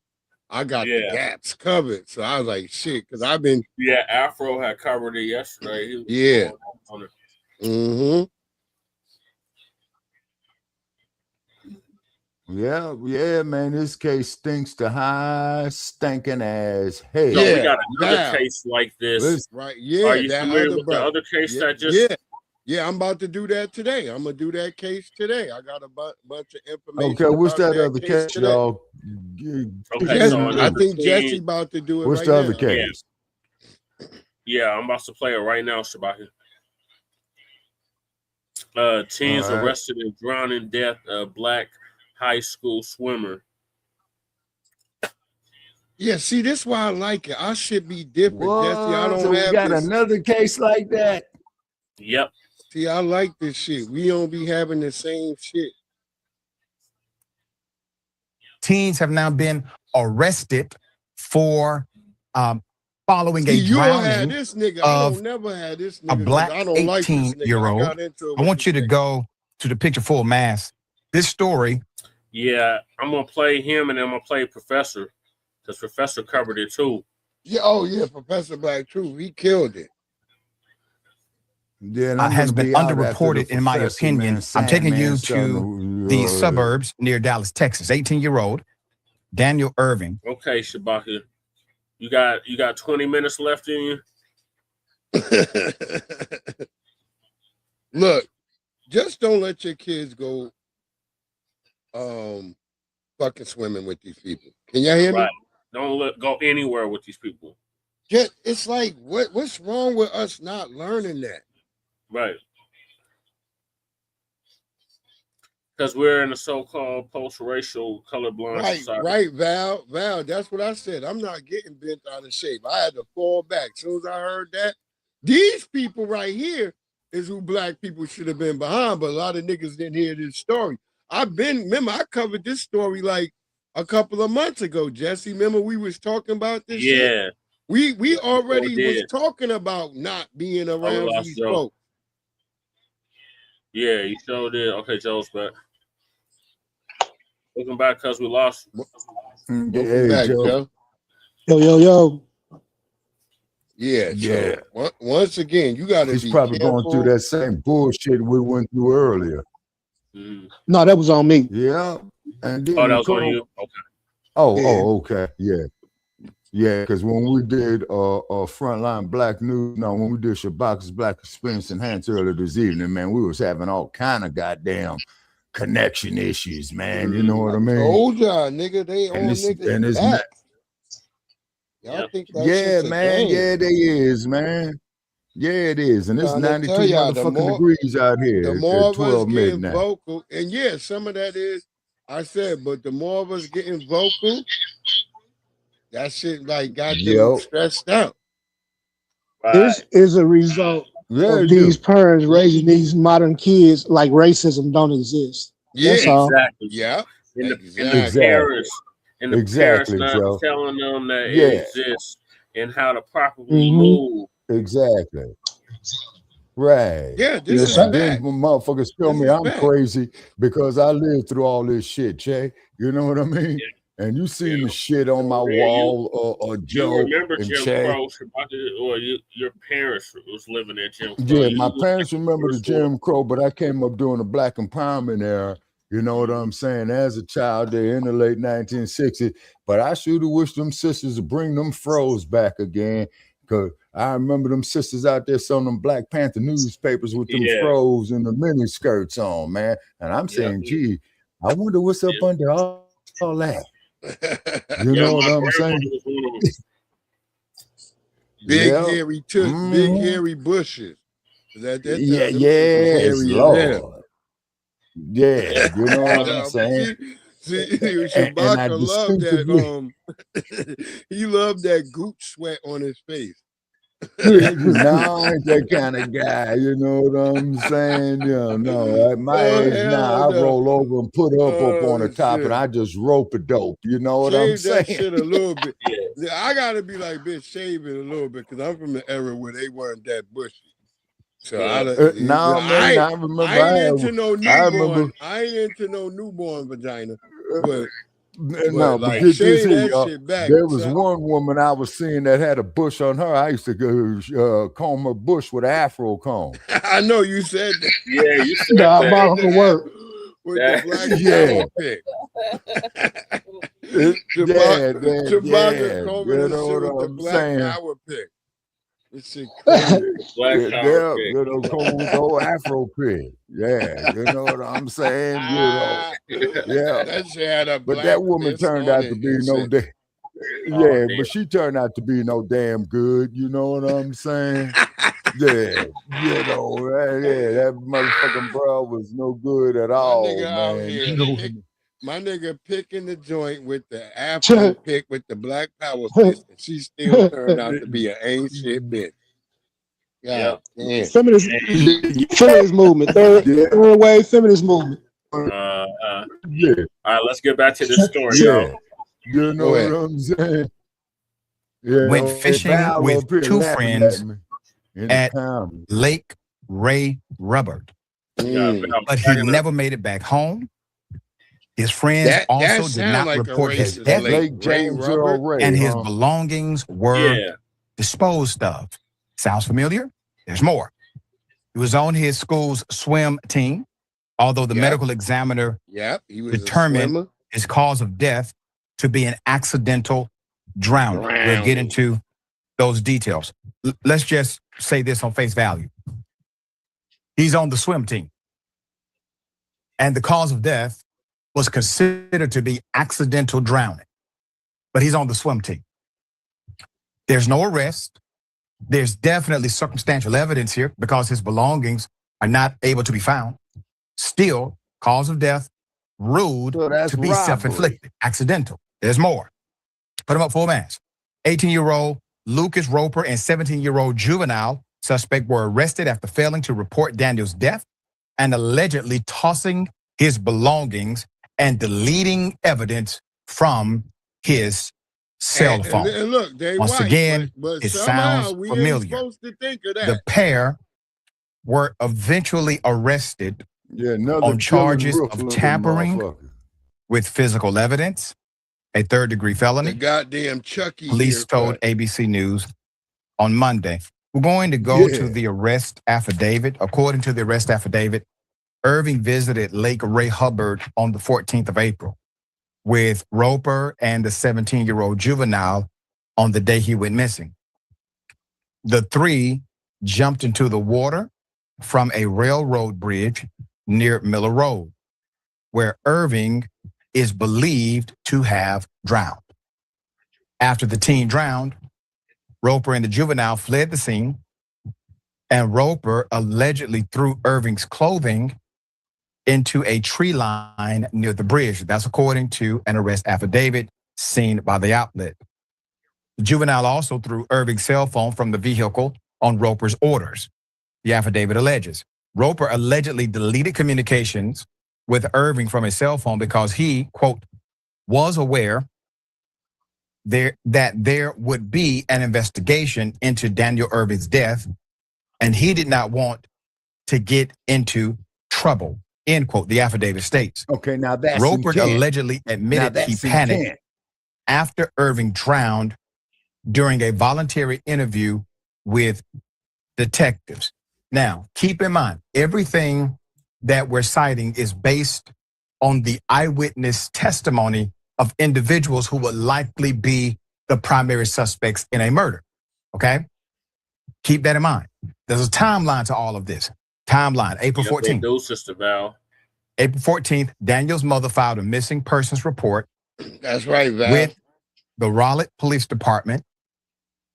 I got the gaps covered. So I was like, shit, because I've been Afro had covered it yesterday. He was Yeah. on it. mm-hmm. Yeah, man. This case stinks to high stinking ass hell. No, we got another case like this. Right. Yeah. Are you that familiar other with brother. the other case Yeah, that just? Yeah, I'm about to do that today. I'm gonna do that case today. I got a bunch of information. Okay, what's about that other case, today. y'all? Okay, so I think Jesse about to do it. What's right the other now. case? Yeah, I'm about to play it right now, Shabaki. Teens arrested in drowning death of Black high school swimmer. Yeah, see, this is why I like it. I should be different, Jesse. I don't So have we got this. another case like that. Yep. See, I like this shit. We don't be having the same shit. Teens have now been arrested for following a drowning this nigga. of I don't never have this nigga. a Black I don't like this nigga. 18-year-old. I want you to go to the picture full mass. This story. Yeah, I'm gonna play him and then I'm gonna play Professor, because Professor covered it too. Yeah, oh yeah, Professor Black Truth. He killed it. Has been underreported, in my opinion. I'm taking you to the suburbs near Dallas, Texas. 18-year-old Daniel Irving. Okay, Shabaka. You got 20 minutes left in you. Look, just don't let your kids go fucking swimming with these people. Can y'all hear me? Don't go anywhere with these people. It's like what's wrong with us not learning that? Right. Because we're in a so-called post-racial colorblind society. Right, Val, that's what I said. I'm not getting bent out of shape. I had to fall back. As soon as I heard that, these people right here is who Black people should have been behind, but a lot of niggas didn't hear this story. Remember, I covered this story like a couple of months ago, Jesse. Remember we was talking about this shit? We already was talking about not being around these folks. Yeah, you sure did. Okay, Joe's back. Welcome back, because we lost. Hey, back, Joe. Yo. Yeah. So, once again, you got to be He's probably careful. going through that same bullshit we went through earlier. No, that was on me. Yeah. And then that was on you? Okay. Okay. Yeah, because when we did Frontline Black News, when we did Shabaka's Black Experience Enhanced earlier this evening, man, we was having all kind of goddamn connection issues, man. You know what I mean? Told y'all, nigga, they own niggas back. Y'all think that shit's a man. game. Yeah, they is, man. Yeah, it is. And it's 92 motherfucking degrees out here. The more of us getting midnight. vocal, and yeah, some of that is, I said, but the more of us getting vocal, that shit like got them stressed out. This is a result of these parents raising these modern kids like racism don't exist. Yeah, that's all. Exactly. Yeah. And the parents not telling them that it exists and how to properly move. Exactly. Right. Yeah, this is then when motherfuckers tell me I'm crazy because I lived through all this shit, Che. You know what I mean? Yeah. And you seen the shit on my wall, or Joe. You remember Jim Crow, or your parents was living at Jim Crow. Yeah, my parents remember the Jim Crow, but I came up during the Black empowerment era. You know what I'm saying? As a child there in the late 1960s. But I should have wished them sisters to bring them froze back again. Because I remember them sisters out there selling them Black Panther newspapers with them froze and the mini skirts on, man. And I'm saying, gee, I wonder what's up under all that. You know what I'm saying? Big hairy big hairy bushes. Lord. Yeah, you know what I'm saying? Shabaka loved that. He loved that gooch sweat on his face. No, I ain't that kind of guy. You know what I'm saying? No, at my age now, I roll over and put up on the top, and I just rope a dope. You know what I'm saying? That shit a little bit. Yeah, I gotta be like, bitch, shave it a little bit, because I'm from the era where they weren't that bushy. So I ain't into no newborn. I ain't into no newborn vagina. But but get this here, there was one woman I was seeing that had a bush on her. I used to go comb her bush with an afro comb. I know you said that. Yeah, you said that. Work. With the black power pick. Chewbacca combing the shit with the black power pick. This shit crazy. Go Afro pig. Yeah, you know what I'm saying? That shit had a but that woman turned out to be no damn. Yeah, but she turned out to be no damn good. You know what I'm saying? Yeah, that motherfucking bro was no good at all, man. My nigga picking the joint with the Afro pick with the Black Power fist, and she still turned out to be an ain't shit bitch. God damn. Feminist movement, third wave feminist movement. All right, let's get back to this story, y'all. You know what I'm saying? Went fishing with two friends at Lake Ray Rubbert. But he never made it back home. His friends also did not report his death, and his belongings were disposed of. Sounds familiar? There's more. He was on his school's swim team, although the medical examiner determined his cause of death to be an accidental drowning. We'll get into those details. Let's just say this on face value. He's on the swim team, and the cause of death was considered to be accidental drowning, but he's on the swim team. There's no arrest. There's definitely circumstantial evidence here because his belongings are not able to be found. Still, cause of death ruled to be self-inflicted, accidental. There's more. Put him up full mass. 18-year-old Lucas Roper and 17-year-old juvenile suspect were arrested after failing to report Daniel's death and allegedly tossing his belongings and deleting evidence from his cell phone. And look, they once white, again, but it somehow sounds we familiar. ain't supposed to think of that. The pair were eventually arrested on charges of tampering with physical evidence, a third-degree felony. The goddamn Chucky. Police told ABC News on Monday. We're going to go to the arrest affidavit. According to the arrest affidavit, Irving visited Lake Ray Hubbard on the 14th of April with Roper and the 17-year-old juvenile on the day he went missing. The three jumped into the water from a railroad bridge near Miller Road, where Irving is believed to have drowned. After the teen drowned, Roper and the juvenile fled the scene, and Roper allegedly threw Irving's clothing into a tree line near the bridge. That's according to an arrest affidavit seen by the outlet. The juvenile also threw Irving's cell phone from the vehicle on Roper's orders. The affidavit alleges. Roper allegedly deleted communications with Irving from his cell phone because he, quote, was aware that there would be an investigation into Daniel Irving's death, and he did not want to get into trouble, end quote, the affidavit states. Okay, now that's Roper intent. allegedly admitted he panicked after Irving drowned during a voluntary interview with detectives. Now, keep in mind, everything that we're citing is based on the eyewitness testimony of individuals who would likely be the primary suspects in a murder, okay? Keep that in mind. There's a timeline to all of this. Timeline, April 14th. Do, Sister Val. April 14th, Daniel's mother filed a missing persons report. That's right, Val. With the Raleigh Police Department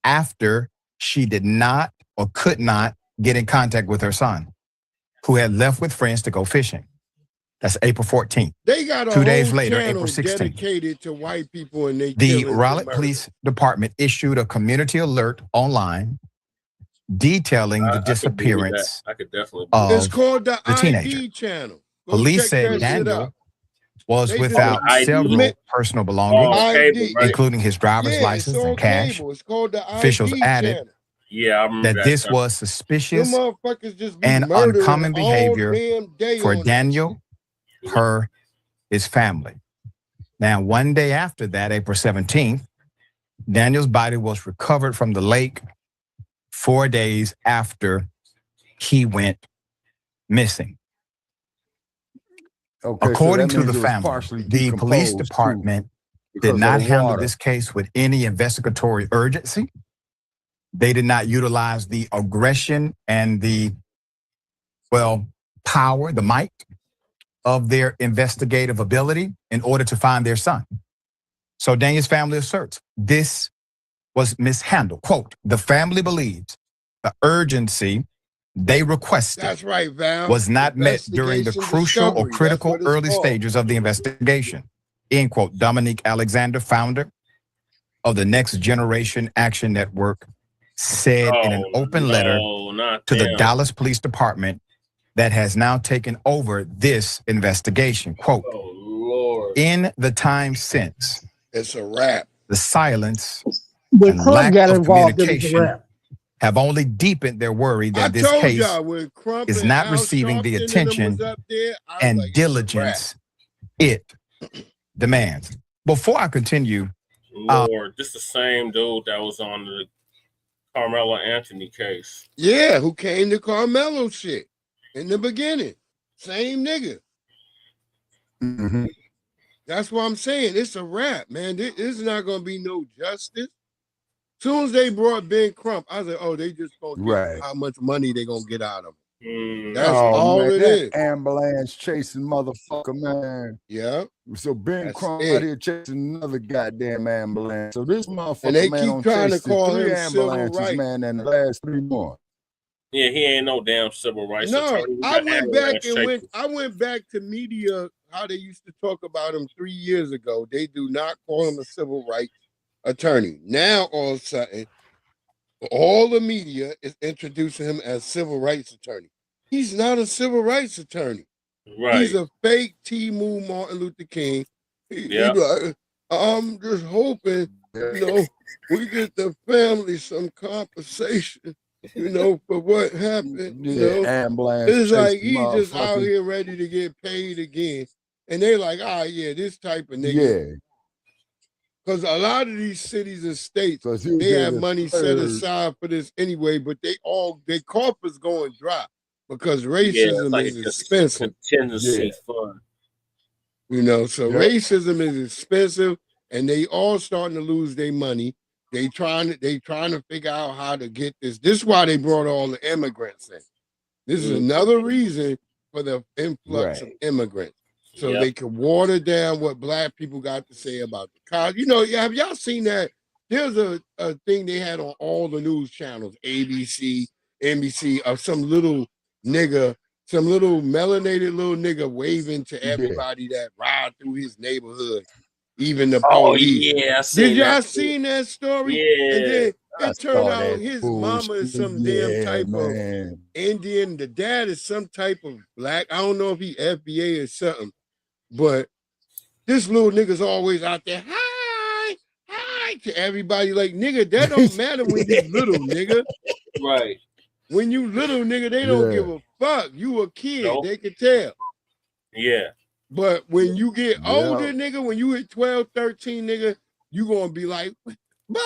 after she did not or could not get in contact with her son, who had left with friends to go fishing. That's April 14th. They got a 2 days whole later, channel April 16th. dedicated to white people and they The Raleigh Police Department issued a community alert online detailing the disappearance I could definitely of It's called the teenager. ID channel. Go Police check said that shit Daniel out. was They without call it several ID. personal belongings, ID. including his driver's license and cash. Cable. It's called the ID Officials added channel. Yeah, I remember that this was suspicious Them motherfuckers just be and murdering uncommon all behavior damn day for on that Daniel, her, his family. Now, one day after that, April 17th, Daniel's body was recovered from the lake 4 days after he went missing. Okay, According so to that the means it was family, partially the police decomposed, department too, because did of not the handle water. this case with any investigatory urgency. They did not utilize the aggression and the, power, the might of their investigative ability in order to find their son. So Daniel's family asserts this was mishandled. Quote, the family believes the urgency they requested That's right, Val. was not met during the crucial or critical early stages of the investigation. End quote. Dominique Alexander, founder of the Next Generation Action Network, said in an open letter to the Dallas Police Department that has now taken over this investigation. Quote, in the time since, it's a wrap. The silence when and Crump lack got of involved, it was a communication wrap. have only deepened their worry that this case is not receiving the attention and diligence it demands. Before I continue, Lord, this the same dude that was on the Carmelo Anthony case. Yeah, who came to Carmelo shit in the beginning. Same nigga. Mm-hmm. That's what I'm saying. It's a wrap, man. This is not going to be no justice. Soon as they brought Ben Crump, I was like, oh, they just going to get how much money they going to get out of him. That's all man, it that is. Ambulance chasing motherfucker, man. Yeah. So Ben Crump out here chasing another goddamn ambulance. So this motherfucker, and they man, keep trying to call three him civil ambulances, rights. man, in the last 3 months. Yeah, he ain't no damn civil rights attorney. I went back to media, how they used to talk about him 3 years ago. They do not call him a civil rights attorney. Now, all of a sudden, all the media is introducing him as civil rights attorney. He's not a civil rights attorney. Right. He's a fake T-Moo Martin Luther King. He's like, I'm just hoping, we get the family some compensation, for what happened. Ambulance. It's like he's just out here ready to get paid again. And they're like, this type of nigga. Yeah. Because a lot of these cities and states, they have money set aside for this anyway, but their coffers going dry because racism is expensive. Contingency fund. Racism is expensive, and they all starting to lose their money. They trying to figure out how to get this. This is why they brought all the immigrants in. This is another reason for the influx of immigrants. So they can water down what black people got to say about the college. Have y'all seen that? There's a thing they had on all the news channels, ABC, NBC, of some little nigga, some little melanated little nigga waving to everybody that ride through his neighborhood, even the police. Yeah, did y'all seen that story? Yeah. And then it turned out his mama is some damn type of Indian. The dad is some type of black. I don't know if he FBA or something. But this little nigga's always out there, hi, to everybody. Like, nigga, that don't matter when you little, nigga. Right. When you little, nigga, they don't give a fuck. You a kid. Nope. They can tell. Yeah. But when you get older, nigga, when you hit 12, 13, nigga, you going to be like, bye, get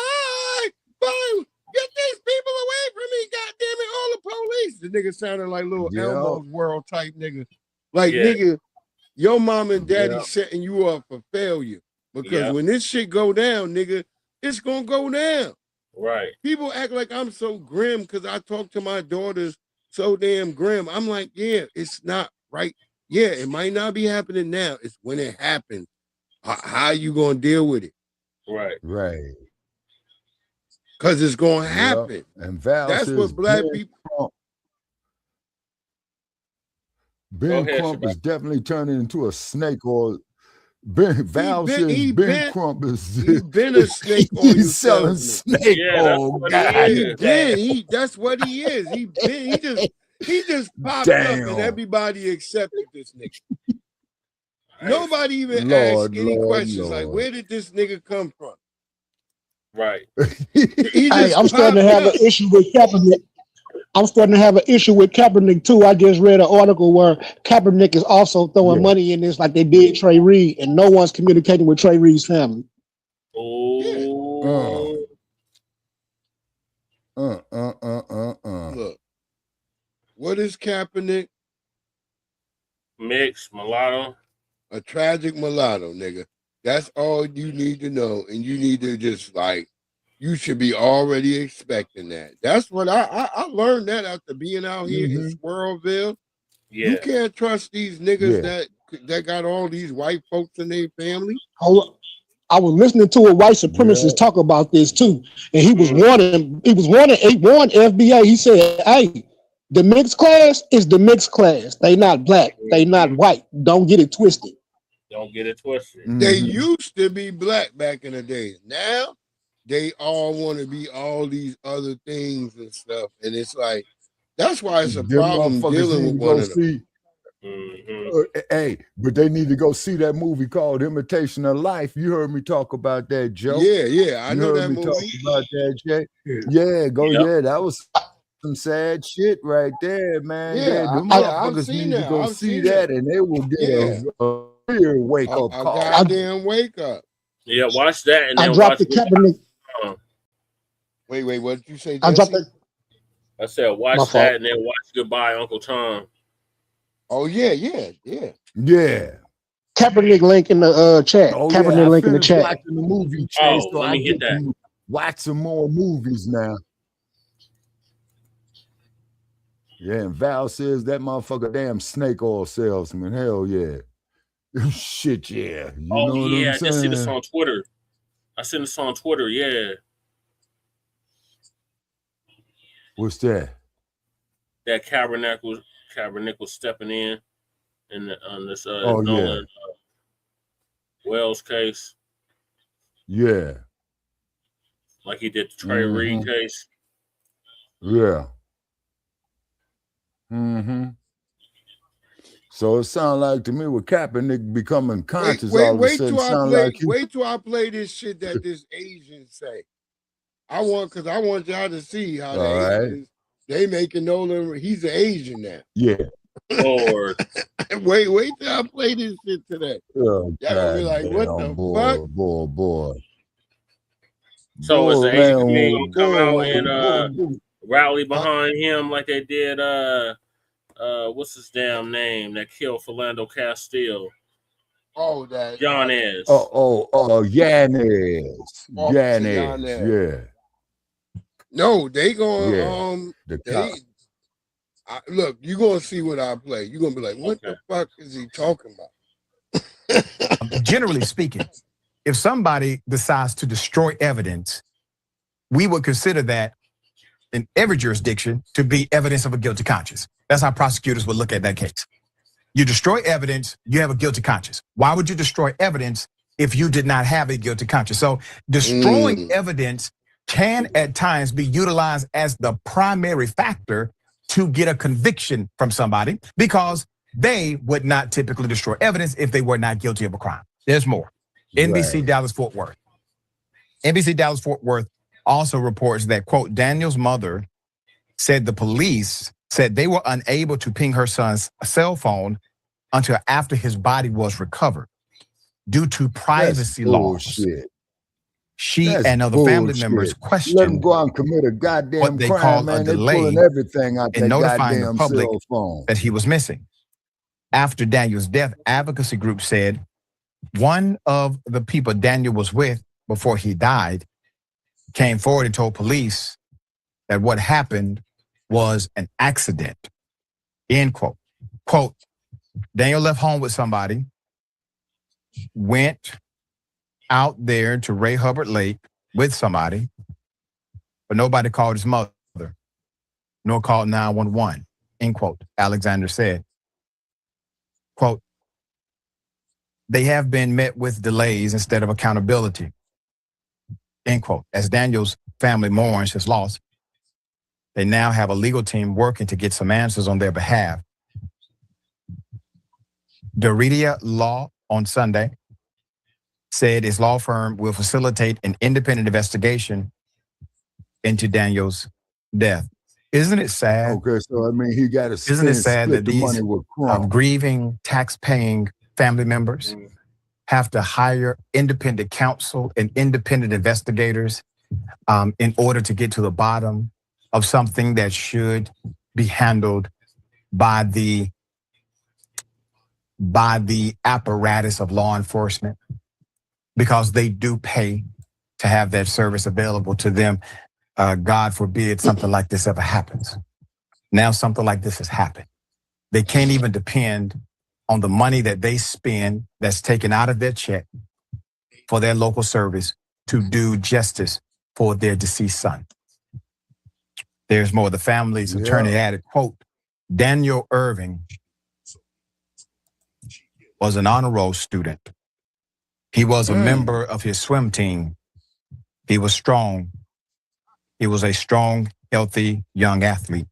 these people away from me, goddamn it, all the police. The nigga sounded like little Elmo's World type nigga. Like, nigga, your mom and daddy setting you up for failure. Because when this shit go down, nigga, it's going to go down. Right. People act like I'm so grim because I talk to my daughters so damn grim. I'm like, it's not right. Yeah, it might not be happening now. It's when it happens. How you going to deal with it? Right. Right. Because it's going to happen. And Val that's what black people... Ben Crump is definitely turning into a snake, or Val says Ben Crump is he's been a snake. He's selling snake oil. That's what he is. He just popped up and everybody accepted this nigga. Nobody even asked any questions like, where did this nigga come from? Right. I'm starting to have an issue with Kaepernick. I'm starting to have an issue with Kaepernick too. I just read an article where Kaepernick is also throwing money in this like they did Trey Reid, and no one's communicating with Trey Reid's family. Look, what is Kaepernick? Mixed mulatto. A tragic mulatto, nigga. That's all you need to know, and you need to just you should be already expecting that. That's what I learned that after being out here in Swirlville. Yeah. You can't trust these niggas that got all these white folks in their family. Hold I was listening to a white supremacist talk about this too, and he was warning FBA. He said, "Hey, the mixed class is the mixed class. They not black. They not white. Don't get it twisted." Don't get it twisted. They used to be black back in the day. Now they all want to be all these other things and stuff, and it's like that's why it's a problem dealing with one of them. Hey, but they need to go see that movie called Imitation of Life. You heard me talk about that, Joe. Yeah, I know that movie. Talk about that, Jay. Yeah, yeah, that was some sad shit right there, man. Them motherfuckers need to go see that, and they will get a real wake up call. Goddamn wake up. Yeah, watch that, and then I dropped the Kaepernick. Wait, what did you say, Jesse? I dropped that. I said watch that, and then watch Goodbye, Uncle Tom. Oh yeah. Kaepernick link in the chat. Kaepernick link in the chat. Watching the movie, so let me hit that. Watch some more movies now. Yeah, and Val says that motherfucker damn snake oil salesman. Hell yeah. Shit, yeah. You know what I'm I just see this saying? on Twitter. I seen this on Twitter, yeah. What's that? That Kaepernick was stepping in on this Nolan Wells case. Yeah. Like he did the Trey Reid case. Yeah. So it sounds like to me with Kaepernick becoming conscious all of a sudden sound like wait till I play this shit that this Asian say. I want y'all to see how the Asians, they making Nolan, he's an Asian now. Yeah. Lord. wait till I play this shit today. Oh, y'all gonna be like, what the fuck? Boy. So is the Asian community gonna come out and rally behind him like they did what's his damn name that killed Philando Castile? Oh, that Yanez. Yanez. Yanez. Yeah. No, they gonna look, you're gonna see what I play. You're gonna be like, what the fuck is he talking about? Generally speaking, if somebody decides to destroy evidence, we would consider that in every jurisdiction to be evidence of a guilty conscience. That's how prosecutors would look at that case. You destroy evidence, you have a guilty conscience. Why would you destroy evidence if you did not have a guilty conscience? So destroying evidence can at times be utilized as the primary factor to get a conviction from somebody because they would not typically destroy evidence if they were not guilty of a crime. There's more. NBC Dallas-Fort Worth. NBC Dallas-Fort Worth also reports that, quote, Daniel's mother said the police said they were unable to ping her son's cell phone until after his body was recovered due to privacy laws. She and other family members questioned Let them go out and commit a goddamn what they crime, call man. a They're delay pulling everything out in that notifying goddamn the public cell phone. that he was missing. After Daniel's death, advocacy group said one of the people Daniel was with before he died came forward and told police that what happened was an accident. End quote. Quote, Daniel left home with somebody, went out there to Ray Hubbard Lake with somebody, but nobody called his mother, nor called 911, end quote, Alexander said. Quote, they have been met with delays instead of accountability, end quote. As Daniel's family mourns his loss, they now have a legal team working to get some answers on their behalf. Doridia Law on Sunday said his law firm will facilitate an independent investigation into Daniel's death. Isn't it sad? Okay, so I mean, he got to Isn't it sad that these grieving, tax-paying family members have to hire independent counsel and independent investigators in order to get to the bottom of something that should be handled by the apparatus of law enforcement, because they do pay to have that service available to them. God forbid something like this ever happens. Now something like this has happened. They can't even depend on the money that they spend that's taken out of their check for their local service to do justice for their deceased son. There's more. The family's attorney added, quote, Daniel Irving was an honor roll student. He was a member of his swim team. He was strong. He was a strong, healthy, young athlete.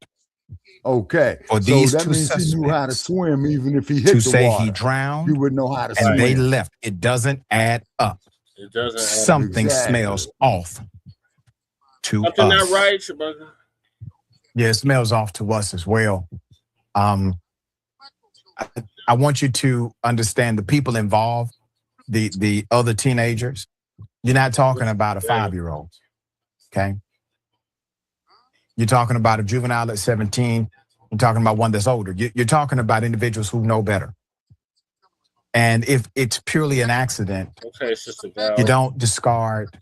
Okay. For these so that two means suspects he knew how to swim, even if he hit to the say water. he drowned, he would know how to swim. and they left. It doesn't add up. It doesn't. Something smells off to Something us. not right, Shabaka. Yeah, it smells off to us as well. I want you to understand the people involved, the other teenagers. You're not talking about a 5-year-old, okay? You're talking about a juvenile at 17. You're talking about one that's older. You're talking about individuals who know better. And if it's purely an accident, Okay, it's just a valid. you don't discard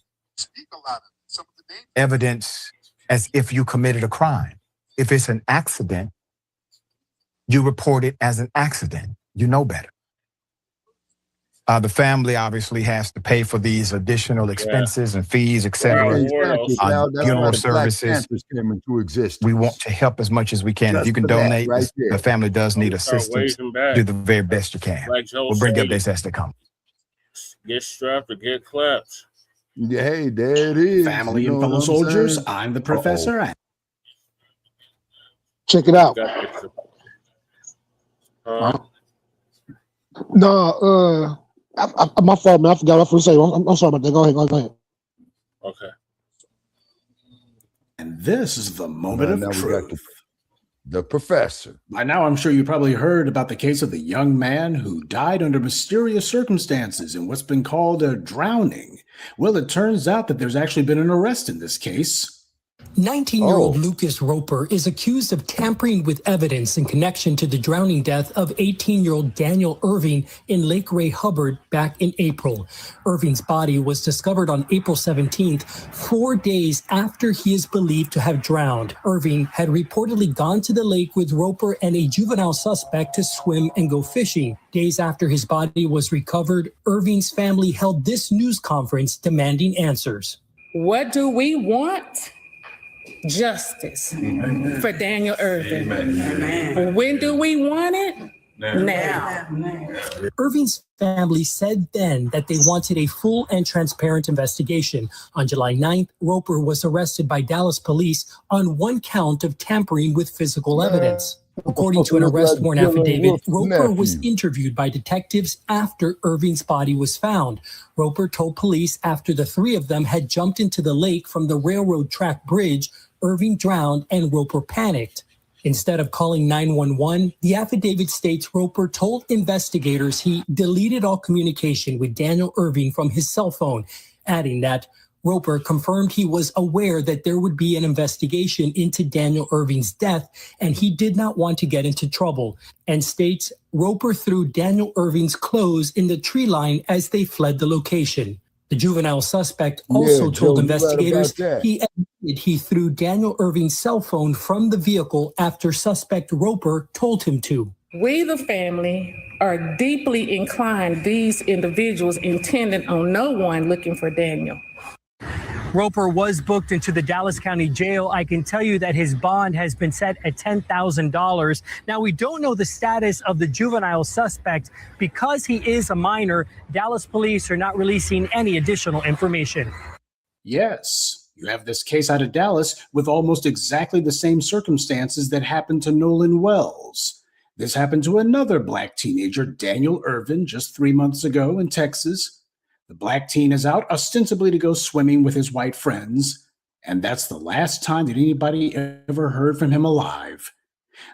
evidence as if you committed a crime. If it's an accident, you report it as an accident. You know better. The family obviously has to pay for these additional expenses and fees, et cetera, funeral services. Came into existence. We want to help as much as we can. If you can donate, the family does need assistance. Do the very best you can. Like Joe We'll bring said, up this as they come. Get strapped or get clapped. Yeah, hey, there it is. Family and fellow soldiers, I'm the professor. Check it out. No, my fault, man. I forgot what I was going to say. I'm sorry about that. Go ahead. Okay. And this is the moment of truth. The professor. By now, I'm sure you probably heard about the case of the young man who died under mysterious circumstances in what's been called a drowning. Well, it turns out that there's actually been an arrest in this case. 19-year-old Lucas Roper is accused of tampering with evidence in connection to the drowning death of 18-year-old Daniel Irving in Lake Ray Hubbard back in April. Irving's body was discovered on April 17th, 4 days after he is believed to have drowned. Irving had reportedly gone to the lake with Roper and a juvenile suspect to swim and go fishing. Days after his body was recovered, Irving's family held this news conference demanding answers. What do we want? Justice for Daniel Irving. Amen. When do we want it? Now. Irving's family said then that they wanted a full and transparent investigation. On July 9th, Roper was arrested by Dallas police on one count of tampering with physical evidence. According to an arrest warrant affidavit, Roper was interviewed by detectives after Irving's body was found. Roper told police after the three of them had jumped into the lake from the railroad track bridge, Irving drowned and Roper panicked. Instead of calling 911, the affidavit states Roper told investigators he deleted all communication with Daniel Irving from his cell phone, adding that Roper confirmed he was aware that there would be an investigation into Daniel Irving's death, and he did not want to get into trouble, and states Roper threw Daniel Irving's clothes in the tree line as they fled the location. The juvenile suspect also told investigators he admitted he threw Daniel Irving's cell phone from the vehicle after suspect Roper told him to. We, the family, are deeply inclined these individuals intended on no one looking for Daniel. Roper was booked into the Dallas County Jail. I can tell you that his bond has been set at $10,000. Now, we don't know the status of the juvenile suspect. Because he is a minor, Dallas police are not releasing any additional information. Yes, you have this case out of Dallas with almost exactly the same circumstances that happened to Nolan Wells. This happened to another Black teenager, Daniel Irvin, just 3 months ago in Texas. The Black teen is out ostensibly to go swimming with his white friends, and that's the last time that anybody ever heard from him alive.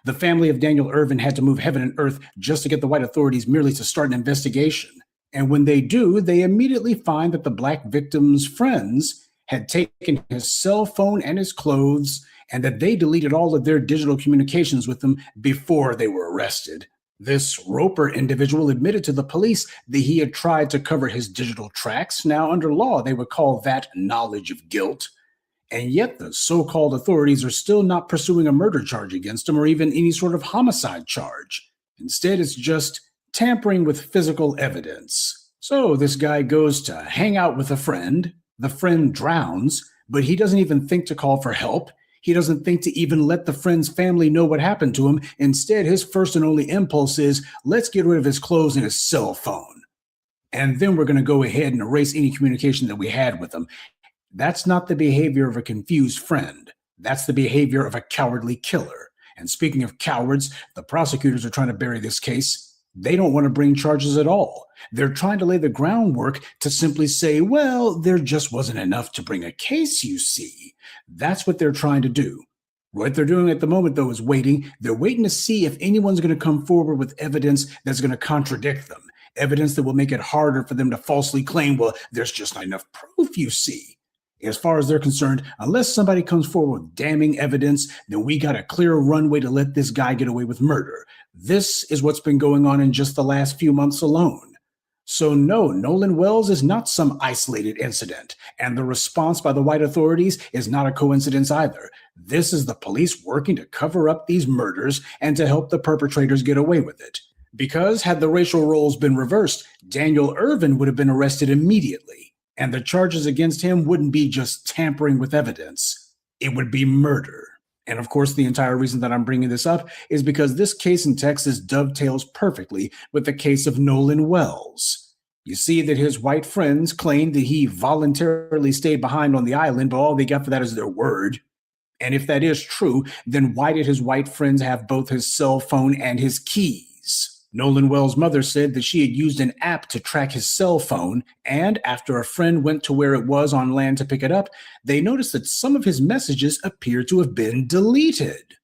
The family of Daniel Irvin had to move heaven and earth just to get the white authorities merely to start an investigation. And when they do, they immediately find that the Black victim's friends had taken his cell phone and his clothes, and that they deleted all of their digital communications with them before they were arrested. This Roper individual admitted to the police that he had tried to cover his digital tracks. Now, under law, they would call that knowledge of guilt. And yet the so-called authorities are still not pursuing a murder charge against him or even any sort of homicide charge. Instead, it's just tampering with physical evidence. So this guy goes to hang out with a friend. The friend drowns, but he doesn't even think to call for help. He doesn't think to even let the friend's family know what happened to him. Instead, his first and only impulse is, let's get rid of his clothes and his cell phone. And then we're going to go ahead and erase any communication that we had with him. That's not the behavior of a confused friend. That's the behavior of a cowardly killer. And speaking of cowards, the prosecutors are trying to bury this case. They don't want to bring charges at all. They're trying to lay the groundwork to simply say, well, there just wasn't enough to bring a case, you see. That's what they're trying to do. What they're doing at the moment, though, is waiting. They're waiting to see if anyone's going to come forward with evidence that's going to contradict them. Evidence that will make it harder for them to falsely claim, well, there's just not enough proof, you see. As far as they're concerned, unless somebody comes forward with damning evidence, then we got a clear runway to let this guy get away with murder. This is what's been going on in just the last few months alone. So no, Nolan Wells is not some isolated incident, and the response by the white authorities is not a coincidence either. This is the police working to cover up these murders and to help the perpetrators get away with it. Because had the racial roles been reversed, Daniel Irvin would have been arrested immediately, and the charges against him wouldn't be just tampering with evidence. It would be murder. And of course, the entire reason that I'm bringing this up is because this case in Texas dovetails perfectly with the case of Nolan Wells. You see that his white friends claimed that he voluntarily stayed behind on the island, but all they got for that is their word. And if that is true, then why did his white friends have both his cell phone and his keys? Nolan Wells' mother said that she had used an app to track his cell phone, and after a friend went to where it was on land to pick it up, they noticed that some of his messages appeared to have been deleted.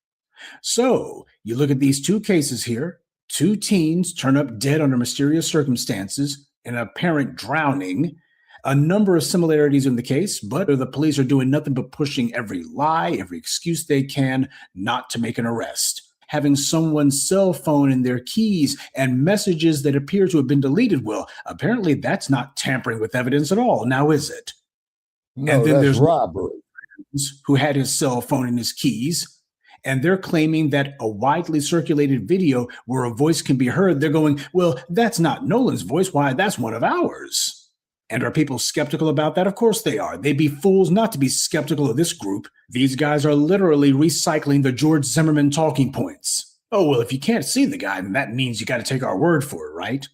So, you look at these two cases here. Two teens turn up dead under mysterious circumstances, an apparent drowning, a number of similarities in the case, but the police are doing nothing but pushing every lie, every excuse they can not to make an arrest. Having someone's cell phone and their keys and messages that appear to have been deleted, well, apparently that's not tampering with evidence at all, now is it? No, and then that's there's robbery. Who had his cell phone and his keys, and they're claiming that a widely circulated video where a voice can be heard, they're going, well, that's not Nolan's voice, why, that's one of ours. And are people skeptical about that? Of course they are. They'd be fools not to be skeptical of this group. These guys are literally recycling the George Zimmerman talking points. Oh, well, if you can't see the guy, then that means you got to take our word for it, right?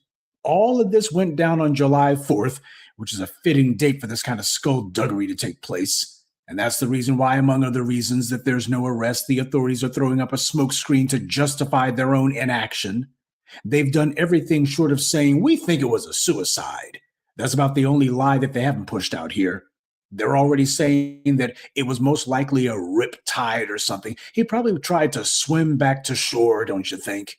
All of this went down on July 4th, which is a fitting date for this kind of skullduggery to take place. And that's the reason why, among other reasons, that there's no arrest, the authorities are throwing up a smokescreen to justify their own inaction. They've done everything short of saying, we think it was a suicide. That's about the only lie that they haven't pushed out here. They're already saying that it was most likely a riptide or something. He probably tried to swim back to shore, don't you think?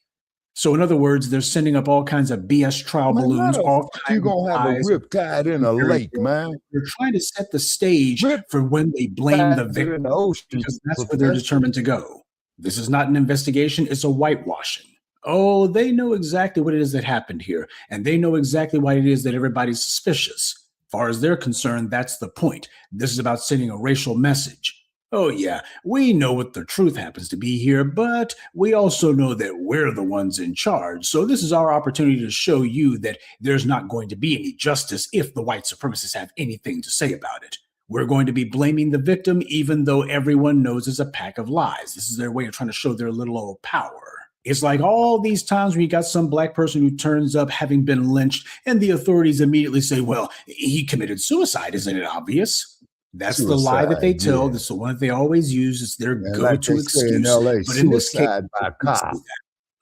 So in other words, they're sending up all kinds of BS trial balloons. All kinds you gonna have a riptide in a lake, man? They're trying to set the stage for when they blame the victim, because that's where they're determined to go. This is not an investigation, it's a whitewashing. Oh, they know exactly what it is that happened here, and they know exactly why it is that everybody's suspicious. As far as they're concerned, that's the point. This is about sending a racial message. Oh yeah, we know what the truth happens to be here, but we also know that we're the ones in charge. So this is our opportunity to show you that there's not going to be any justice if the white supremacists have anything to say about it. We're going to be blaming the victim, even though everyone knows it's a pack of lies. This is their way of trying to show their little old power. It's like all these times when you got some black person who turns up having been lynched, and the authorities immediately say, well, he committed suicide. Isn't it obvious? That's suicide, the lie that they tell. Yeah. That's the one that they always use. It's their go-to excuse. In LA, but in this case, by cop.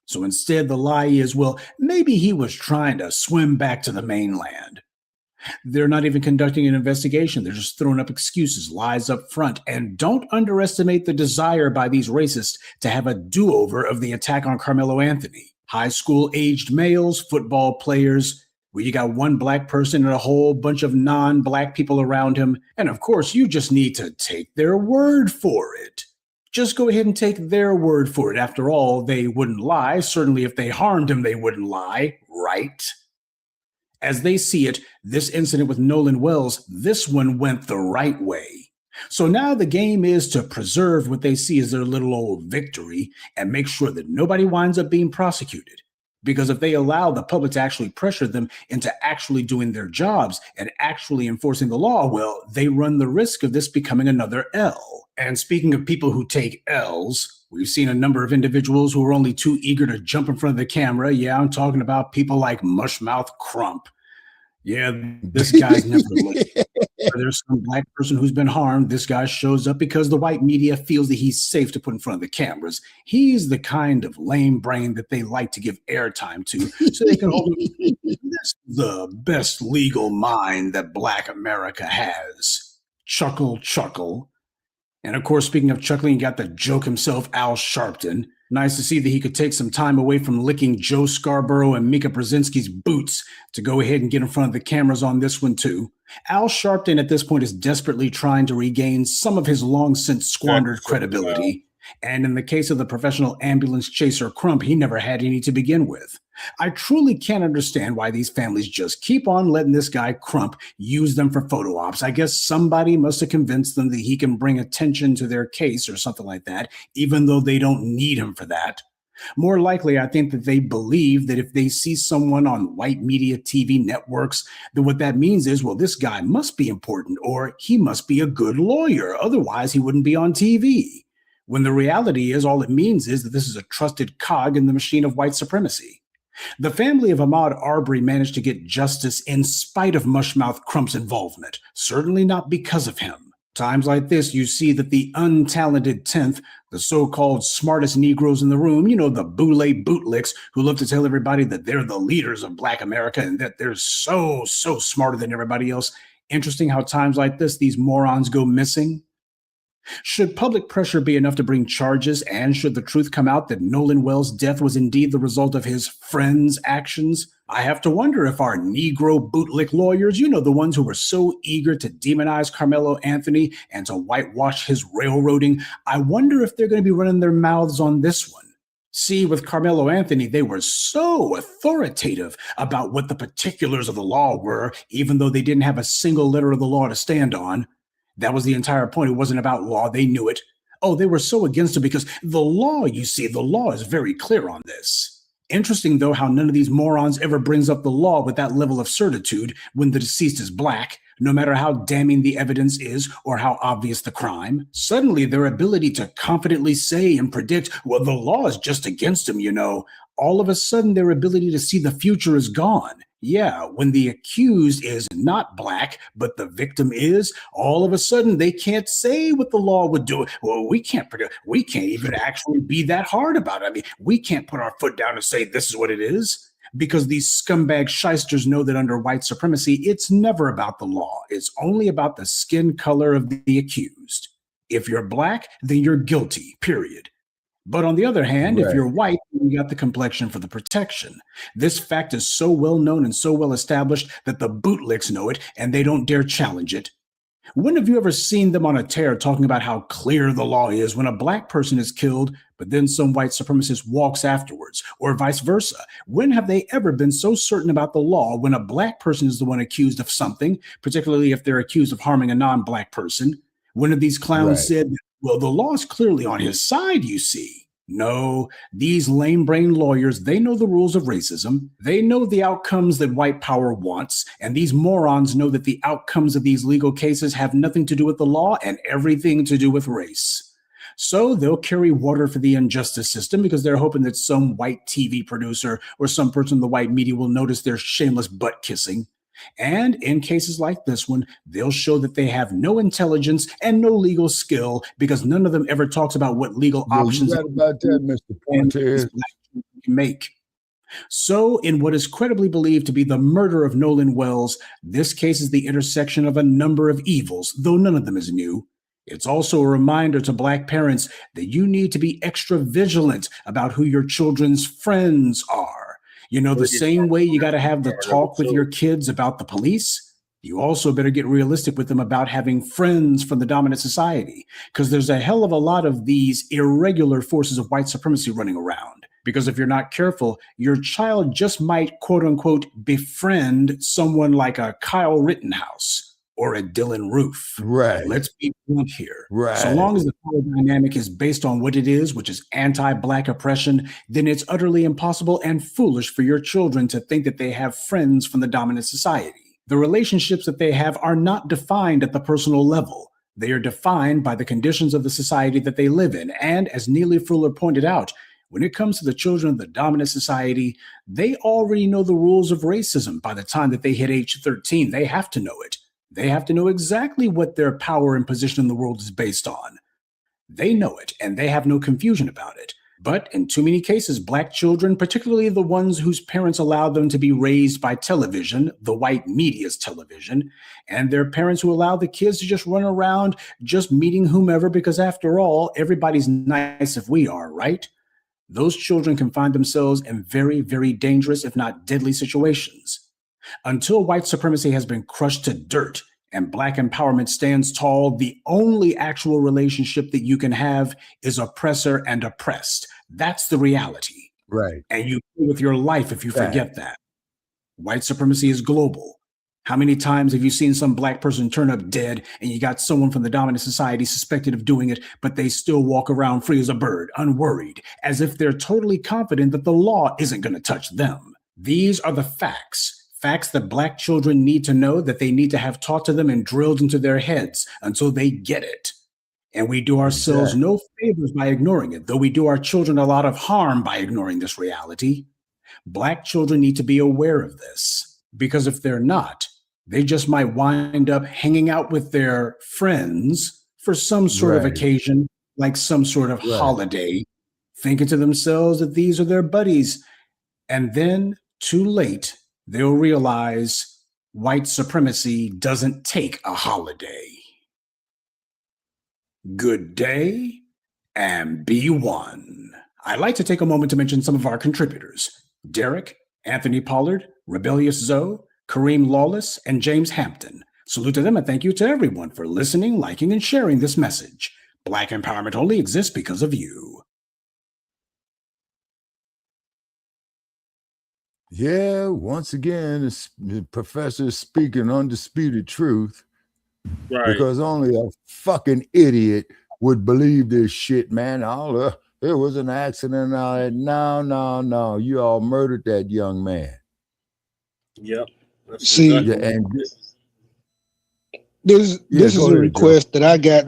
So instead, the lie is, well, maybe he was trying to swim back to the mainland. They're not even conducting an investigation. They're just throwing up excuses, lies up front. And don't underestimate the desire by these racists to have a do-over of the attack on Carmelo Anthony. High school-aged males, football players, where you got one black person and a whole bunch of non-black people around him. And of course, you just need to take their word for it. Just go ahead and take their word for it. After all, they wouldn't lie. Certainly, if they harmed him, they wouldn't lie, right? As they see it, this incident with Nolan Wells, this one went the right way. So now the game is to preserve what they see as their little old victory and make sure that nobody winds up being prosecuted. Because if they allow the public to actually pressure them into actually doing their jobs and actually enforcing the law, well, they run the risk of this becoming another L. And speaking of people who take L's, we've seen a number of individuals who are only too eager to jump in front of the camera. Yeah, I'm talking about people like Mushmouth Crump. Yeah, this guy's never looked. There's some black person who's been harmed. This guy shows up because the white media feels that he's safe to put in front of the cameras. He's the kind of lame brain that they like to give airtime to, so they can hold him. This is the best legal mind that Black America has. Chuckle, chuckle. And of course, speaking of chuckling, you got the joke himself, Al Sharpton. Nice to see that he could take some time away from licking Joe Scarborough and Mika Brzezinski's boots to go ahead and get in front of the cameras on this one too. Al Sharpton at this point is desperately trying to regain some of his long since squandered credibility. And in the case of the professional ambulance chaser Crump, he never had any to begin with. I truly can't understand why these families just keep on letting this guy Crump use them for photo ops. I guess somebody must have convinced them that he can bring attention to their case or something like that, even though they don't need him for that. More likely, I think that they believe that if they see someone on white media TV networks, then what that means is, well, this guy must be important or he must be a good lawyer. Otherwise, he wouldn't be on TV. When the reality is, all it means is that this is a trusted cog in the machine of white supremacy. The family of Ahmaud Arbery managed to get justice in spite of Mushmouth Crump's involvement, certainly not because of him. Times like this, you see that the untalented 10th, the so-called smartest Negroes in the room, you know, the boule bootlicks who love to tell everybody that they're the leaders of Black America and that they're so smarter than everybody else. Interesting how times like this, these morons go missing. Should public pressure be enough to bring charges, and should the truth come out that Nolan Wells' death was indeed the result of his friends' actions, I have to wonder if our Negro bootlick lawyers, you know, the ones who were so eager to demonize Carmelo Anthony and to whitewash his railroading, I wonder if they're going to be running their mouths on this one. See, with Carmelo Anthony, they were so authoritative about what the particulars of the law were, even though they didn't have a single letter of the law to stand on. That was the entire point. It wasn't about law. They knew it. Oh, they were so against it because the law, you see, the law is very clear on this. Interesting, though, how none of these morons ever brings up the law with that level of certitude when the deceased is black, no matter how damning the evidence is or how obvious the crime. Suddenly, their ability to confidently say and predict, well, the law is just against them, you know, all of a sudden their ability to see the future is gone. Yeah, when the accused is not black, but the victim is, all of a sudden they can't say what the law would do. Well, we can't even actually be that hard about it. I mean, we can't put our foot down and say this is what it is. Because these scumbag shysters know that under white supremacy, it's never about the law. It's only about the skin color of the accused. If you're black, then you're guilty, period. But on the other hand, if you're white, you got the complexion for the protection. This fact is so well known and so well established that the bootlicks know it and they don't dare challenge it. When have you ever seen them on a tear talking about how clear the law is when a black person is killed, but then some white supremacist walks afterwards, or vice versa? When have they ever been so certain about the law when a black person is the one accused of something, particularly if they're accused of harming a non-black person? When have these clowns said, well, the law is clearly on his side, you see? No, these lame-brained lawyers, they know the rules of racism. They know the outcomes that white power wants. And these morons know that the outcomes of these legal cases have nothing to do with the law and everything to do with race. So they'll carry water for the injustice system because they're hoping that some white TV producer or some person in the white media will notice their shameless butt kissing. And in cases like this one, they'll show that they have no intelligence and no legal skill because none of them ever talks about what legal options can make. So in what is credibly believed to be the murder of Nolan Wells, this case is the intersection of a number of evils, though none of them is new. It's also a reminder to black parents that you need to be extra vigilant about who your children's friends are. You know, the same way you got to have the talk with your kids about the police, you also better get realistic with them about having friends from the dominant society, because there's a hell of a lot of these irregular forces of white supremacy running around. Because if you're not careful, your child just might, quote unquote, befriend someone like a Kyle Rittenhouse or a Dylan Roof. Right. Let's be blunt here. Right. So long as the power dynamic is based on what it is, which is anti-Black oppression, then it's utterly impossible and foolish for your children to think that they have friends from the dominant society. The relationships that they have are not defined at the personal level. They are defined by the conditions of the society that they live in. And as Neely Fuller pointed out, when it comes to the children of the dominant society, they already know the rules of racism by the time that they hit age 13. They have to know it. They have to know exactly what their power and position in the world is based on. They know it, and they have no confusion about it. But in too many cases, Black children, particularly the ones whose parents allowed them to be raised by television, the white media's television, and their parents who allow the kids to just run around just meeting whomever, because after all, everybody's nice if we are, right? Those children can find themselves in very, very dangerous, if not deadly situations. Until white supremacy has been crushed to dirt and Black empowerment stands tall, the only actual relationship that you can have is oppressor and oppressed. That's the reality. Right. And you play with your life if you forget that. White supremacy is global. How many times have you seen some Black person turn up dead and you got someone from the dominant society suspected of doing it, but they still walk around free as a bird, unworried, as if they're totally confident that the law isn't going to touch them? These are the facts. Facts that Black children need to know, that they need to have taught to them and drilled into their heads until they get it. And we do ourselves no favors by ignoring it, though we do our children a lot of harm by ignoring this reality. Black children need to be aware of this, because if they're not, they just might wind up hanging out with their friends for some sort of occasion, like some sort of holiday, thinking to themselves that these are their buddies. And then, too late, they'll realize white supremacy doesn't take a holiday. Good day and be one. I'd like to take a moment to mention some of our contributors: Derek, Anthony Pollard, Rebellious Zoe, Kareem Lawless, and James Hampton. Salute to them and thank you to everyone for listening, liking, and sharing this message. Black empowerment only exists because of you. Yeah, once again, the professor is speaking undisputed truth. Right. Because only a fucking idiot would believe this shit, man. It was an accident and all that. No. You all murdered that young man. Yep. See, and this is a request that I got.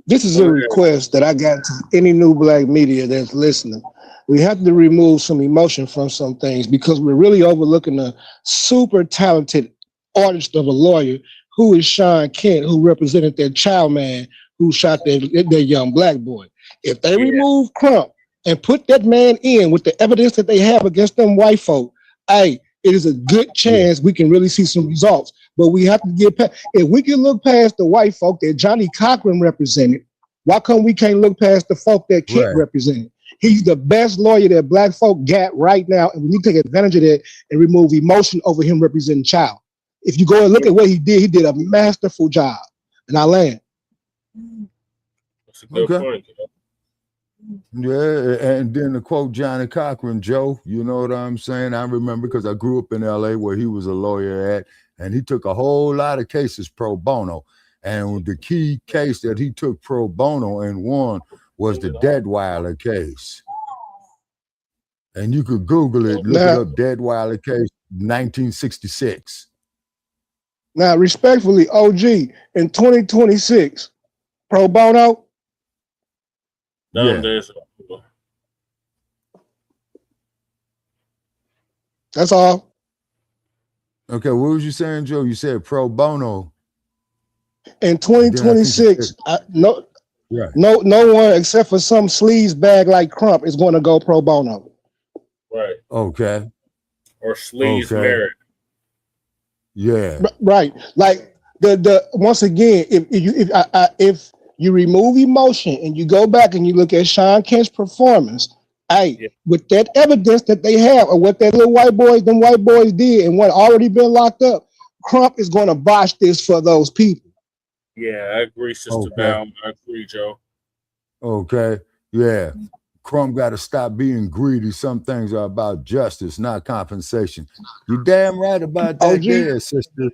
This is a request that I got to any new Black media that's listening. We have to remove some emotion from some things because we're really overlooking a super talented artist of a lawyer who is Sean Kent, who represented their child man who shot their young Black boy. If they remove Crump and put that man in with the evidence that they have against them white folk, it is a good chance we can really see some results. But we have to get past, if we can look past the white folk that Johnny Cochran represented, why come we can't look past the folk that Kent represented? He's the best lawyer that Black folk got right now, and we need to take advantage of that and remove emotion over him representing child. If you go and look at what he did a masterful job. And I land. That's a good point. Yeah, and then to quote Johnny Cochran, Joe, you know what I'm saying? I remember because I grew up in LA where he was a lawyer at, and he took a whole lot of cases pro bono. And the key case that he took pro bono and won was the Deadweiler case. And you could Google it, look it up, Deadweiler case, 1966. Now, respectfully, OG, in 2026, pro bono? That's all. Okay, what was you saying, Joe? You said pro bono. In 2026, no one except for some sleaze bag like Crump is going to go pro bono. Right. Okay. Or sleaze merit. Yeah. Right. Like the once again, if you remove emotion and you go back and you look at Sean Kent's performance, with that evidence that they have of what that them white boys did and what already been locked up, Crump is going to botch this for those people. Yeah, I agree, Sister Val. I agree, Joe. Okay. Yeah. Crump got to stop being greedy. Some things are about justice, not compensation. You're damn right about that, there, sister.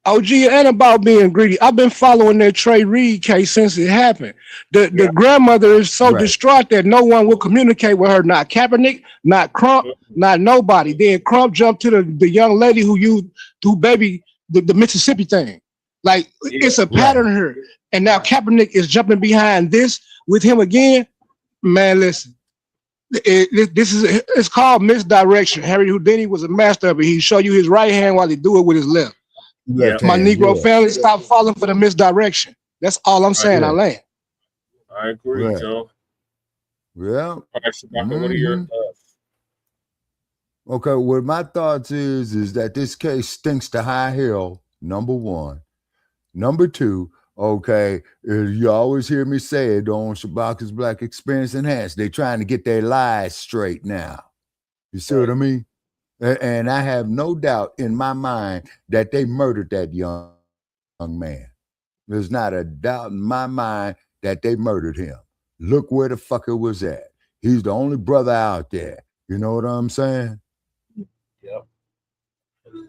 OG, and about being greedy. I've been following that Trey Reid case since it happened. The grandmother is so distraught that no one will communicate with her. Not Kaepernick, not Crump, not nobody. Then Crump jumped to the young lady who baby the Mississippi thing. Like it's a pattern here. And now Kaepernick is jumping behind this with him again. Man, listen. It's called misdirection. Harry Houdini was a master of it. He show you his right hand while he do it with his left. My Negro family, stop falling for the misdirection. That's all I'm saying. I land. I agree, Joe. Yeah. All right, Shabaka, what are your thoughts? Okay, what my thoughts is that this case stinks to high hell, number one. Number two, okay, you always hear me say it on Shabaka's Black Experience Enhanced. They're trying to get their lies straight now. You see what I mean? And I have no doubt in my mind that they murdered that young man. There's not a doubt in my mind that they murdered him. Look where the fucker was at. He's the only brother out there. You know what I'm saying? Yep.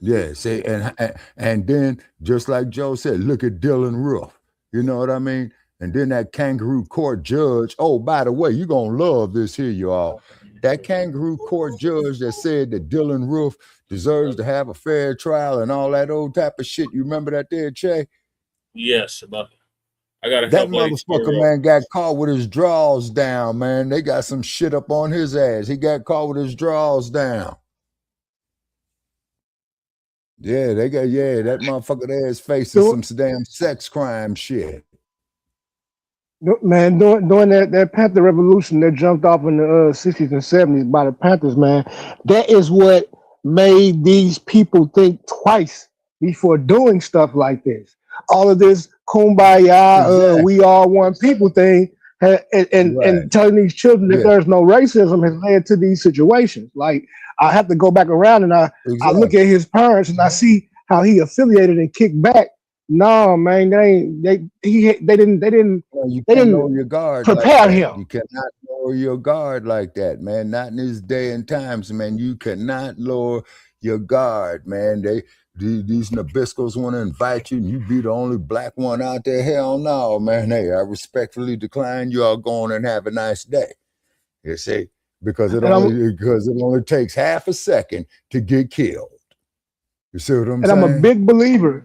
Yeah, see, and then, just like Joe said, look at Dylan Roof. You know what I mean? And then that kangaroo court judge. Oh, by the way, you're going to love this here, y'all. That kangaroo court judge that said that Dylan Roof deserves to have a fair trial and all that old type of shit. You remember that there, Che? Yes, Shabaka. I got to that motherfucker, man, got caught with his drawers down, man. They got some shit up on his ass. He got caught with his drawers down. Yeah, that motherfucker there is facing some damn sex crime shit. Man, during that Panther Revolution that jumped off in the 60s and 70s by the Panthers, man, that is what made these people think twice before doing stuff like this. All of this kumbaya, we all one people thing, and telling these children that there's no racism has led to these situations. Like, I have to go back around and I look at his parents and I see how he affiliated and kicked back. No, man, they didn't lower your guard prepare like him. You cannot lower your guard like that, man. Not in this day and times, man. You cannot lower your guard, man. These Nabiscos want to invite you, and you be the only black one out there. Hell no, man. Hey, I respectfully decline. You all go on and have a nice day. You see, because it only takes half a second to get killed. You see what I'm saying? And I'm a big believer.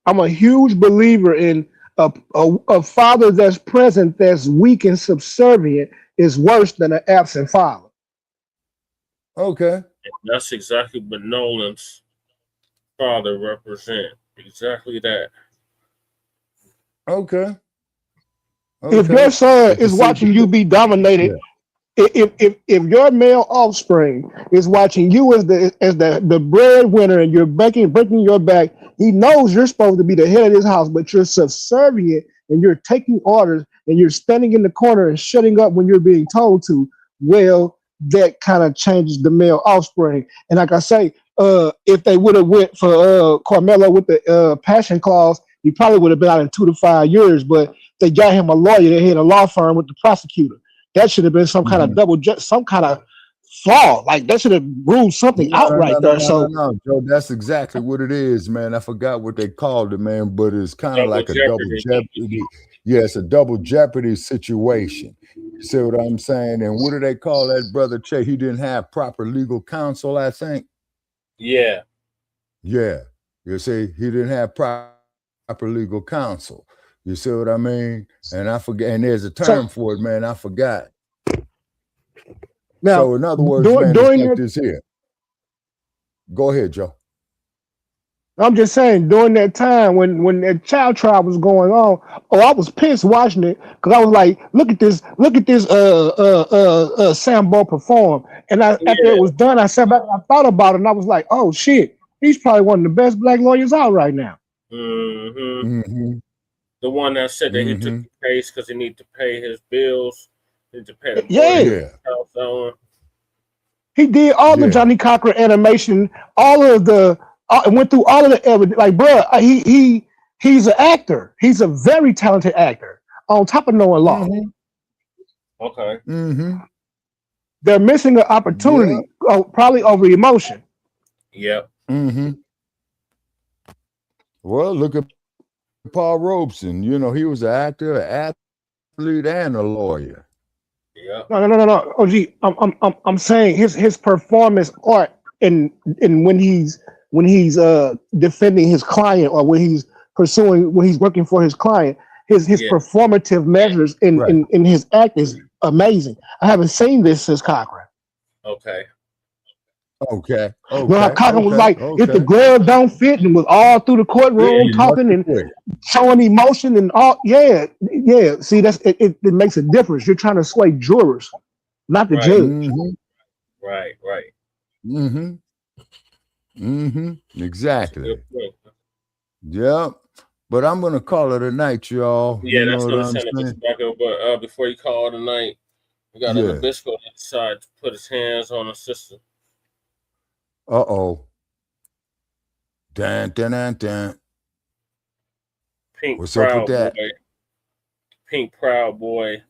I'm a huge believer in a father that's present, that's weak and subservient, is worse than an absent father. Okay. And that's exactly what Nolan's father represent. Exactly that. Okay. If your son is watching you be dominated, if your male offspring is watching you as the breadwinner and you're breaking your back, he knows you're supposed to be the head of this house, but you're subservient and you're taking orders and you're standing in the corner and shutting up when you're being told to. Well, that kind of changes the male offspring. And like I say, if they would have went for Carmelo with the passion clause, he probably would have been out in 2 to 5 years. But they got him a lawyer. They had a law firm with the prosecutor. That should have been some kind of some kind of flaw. Like that should have ruled something out right there. No, Joe, that's exactly what it is, man. I forgot what they called it, man, but it's kind of like a double jeopardy. Yeah, it's a double jeopardy situation. You see what I'm saying? And what do they call that brother Che? He didn't have proper legal counsel, I think. Yeah. Yeah. You see, he didn't have proper legal counsel. You see what I mean? And I forget, and there's a term for it, man. I forgot. Now, so in other words, man, it's like this here. Go ahead, Joe. I'm just saying, during that time when that child trial was going on, I was pissed watching it because I was like, look at this Sambo perform. And after it was done, I sat back and I thought about it, and I was like, oh shit, he's probably one of the best black lawyers out right now. The one that said that he took the case because he needed to pay his bills, need to pay the house owner. He did all the Johnny Cochran animation, all of the went through all of the evidence. Like, bro, he's an actor. He's a very talented actor. On top of knowing law, okay. They're missing an opportunity, probably over emotion. Yep. Well, look at Paul Robeson. You know, he was an actor, an athlete, and a lawyer. Yeah. No. I'm saying his performance art in when he's defending his client, or when he's working for his client, his performative measures in his act is amazing. I haven't seen this since Cochran. Okay. Okay. You know how Cochran was like, if the glove don't fit, and was all through the courtroom talking and showing emotion and all. Yeah. See, it makes a difference. You're trying to sway jurors, not the judge. Mm-hmm. Right. Exactly. Yep. But I'm gonna call it a night, y'all. Yeah, you that's know what I'm saying. But before you call it a night, we got an Nabisco that decided to put his hands on a sister. Uh-oh. Dun. What's up with that? Pink Proud Boy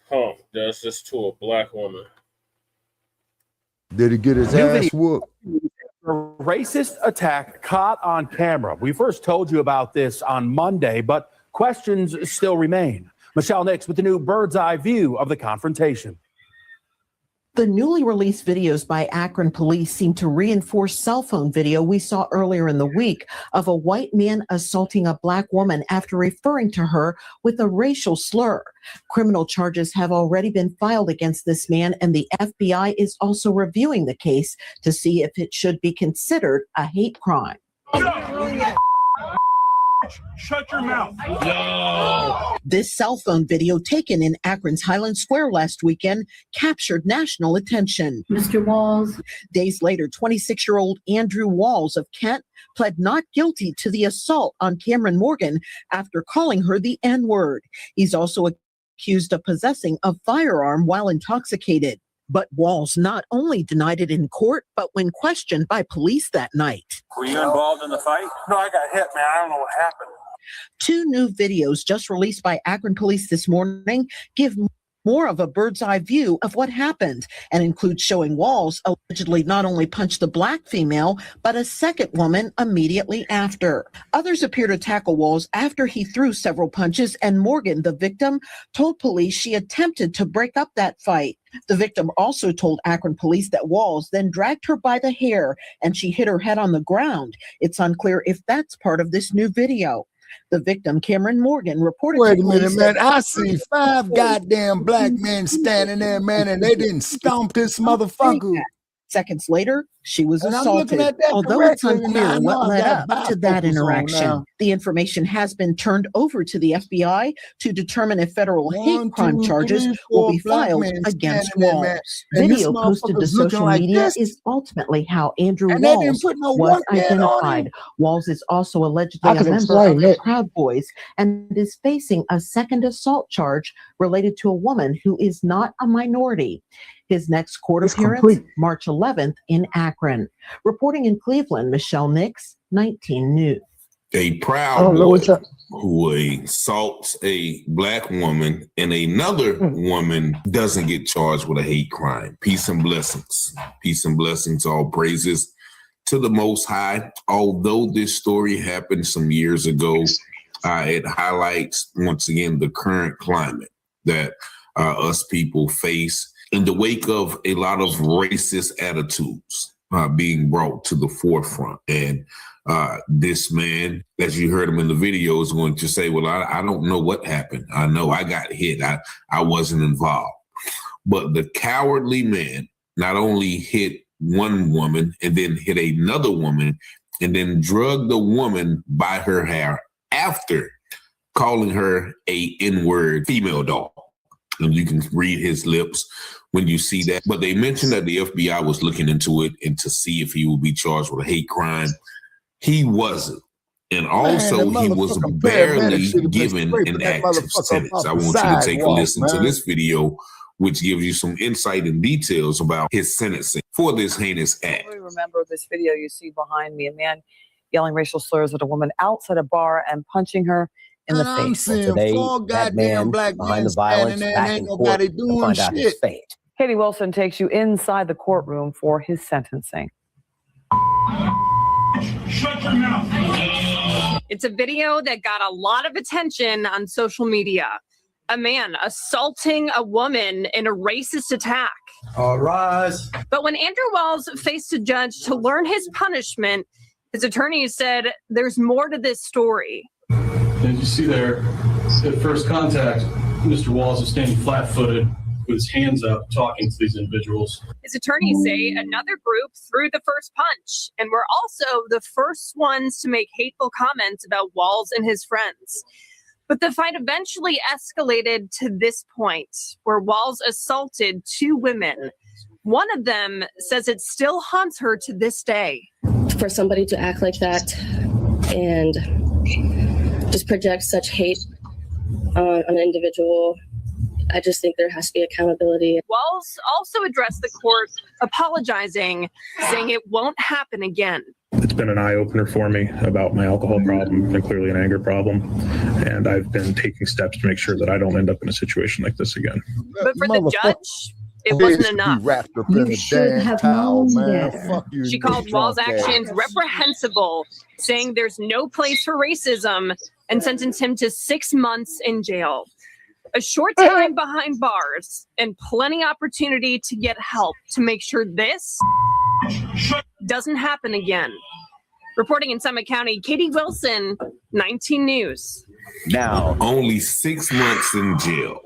Pump does this to a black woman. Did he get his ass whooped? A racist attack caught on camera. We first told you about this on Monday, but questions still remain. Michelle Nix with the new bird's eye view of the confrontation. The newly released videos by Akron police seem to reinforce cell phone video we saw earlier in the week of a white man assaulting a black woman after referring to her with a racial slur. Criminal charges have already been filed against this man, and the FBI is also reviewing the case to see if it should be considered a hate crime. Shut your mouth. No. This cell phone video taken in Akron's Highland Square last weekend captured national attention. Mr. Walls. Days later, 26-year-old Andrew Walls of Kent pled not guilty to the assault on Cameron Morgan after calling her the N-word. He's also accused of possessing a firearm while intoxicated. But Walls not only denied it in court, but when questioned by police that night. Were you involved in the fight? No, I got hit, man. I don't know what happened. Two new videos just released by Akron police this morning give more of a bird's eye view of what happened and include showing Walls allegedly not only punched the black female, but a second woman immediately after. Others appear to tackle Walls after he threw several punches, and Morgan, the victim, told police she attempted to break up that fight. The victim also told Akron police that Walls then dragged her by the hair and she hit her head on the ground. It's unclear if that's part of this new video. The victim, Cameron Morgan, reported Wait to a minute, police man. I see 5 goddamn black men standing there, man, and they didn't stomp this motherfucker. Seconds later, she was And I'm assaulted, looking at that although it's correctly, and unclear I know what I led got up to that bifocals on interaction. now. The information has been turned over to the FBI to determine if federal hate crime charges will be filed against Walls. Video posted to social media is ultimately how Andrew Walls was identified. Walls is also allegedly a member of the Proud Boys and is facing a second assault charge related to a woman who is not a minority. His next court appearance, March 11th in Akron. Reporting in Cleveland, Michelle Nix, 19 News. A Proud Boy who assaults a black woman and another woman doesn't get charged with a hate crime. Peace and blessings. Peace and blessings, all praises to the Most High. Although this story happened some years ago, it highlights once again the current climate that us people face in the wake of a lot of racist attitudes being brought to the forefront. And this man, as you heard him in the video, is going to say, well, I don't know what happened. I know I got hit. I wasn't involved. But the cowardly man not only hit one woman and then hit another woman and then drugged the woman by her hair after calling her a N-word female dog. And you can read his lips when you see that. But they mentioned that the FBI was looking into it and to see if he would be charged with a hate crime. He wasn't. And also, he was barely given an active sentence. I want you to take a listen to this video, which gives you some insight and details about his sentencing for this heinous act. I remember this video you see behind me, a man yelling racial slurs at a woman outside a bar and punching her in the face. Today, that man behind the violence back in court to find out his fate. Katie Wilson takes you inside the courtroom for his sentencing. Shut your mouth. It's a video that got a lot of attention on social media. A man assaulting a woman in a racist attack. All rise. But when Andrew Wells faced a judge to learn his punishment, his attorney said there's more to this story. As you see there, at first contact, Mr. Walls is standing flat-footed with his hands up talking to these individuals. His attorneys say another group threw the first punch and were also the first ones to make hateful comments about Walls and his friends. But the fight eventually escalated to this point, where Walls assaulted two women. One of them says it still haunts her to this day. For somebody to act like that and just project such hate on an individual, I just think there has to be accountability. Wells also addressed the court, apologizing, saying it won't happen again. It's been an eye-opener for me about my alcohol problem and clearly an anger problem. And I've been taking steps to make sure that I don't end up in a situation like this again. But for the judge, it wasn't enough. You should have known better. She called Walls' actions reprehensible, saying there's no place for racism, and sentenced him to 6 months in jail. A short time behind bars and plenty opportunity to get help to make sure this doesn't happen again. Reporting in Summit County, Katie Wilson, 19 News. Now, only 6 months in jail,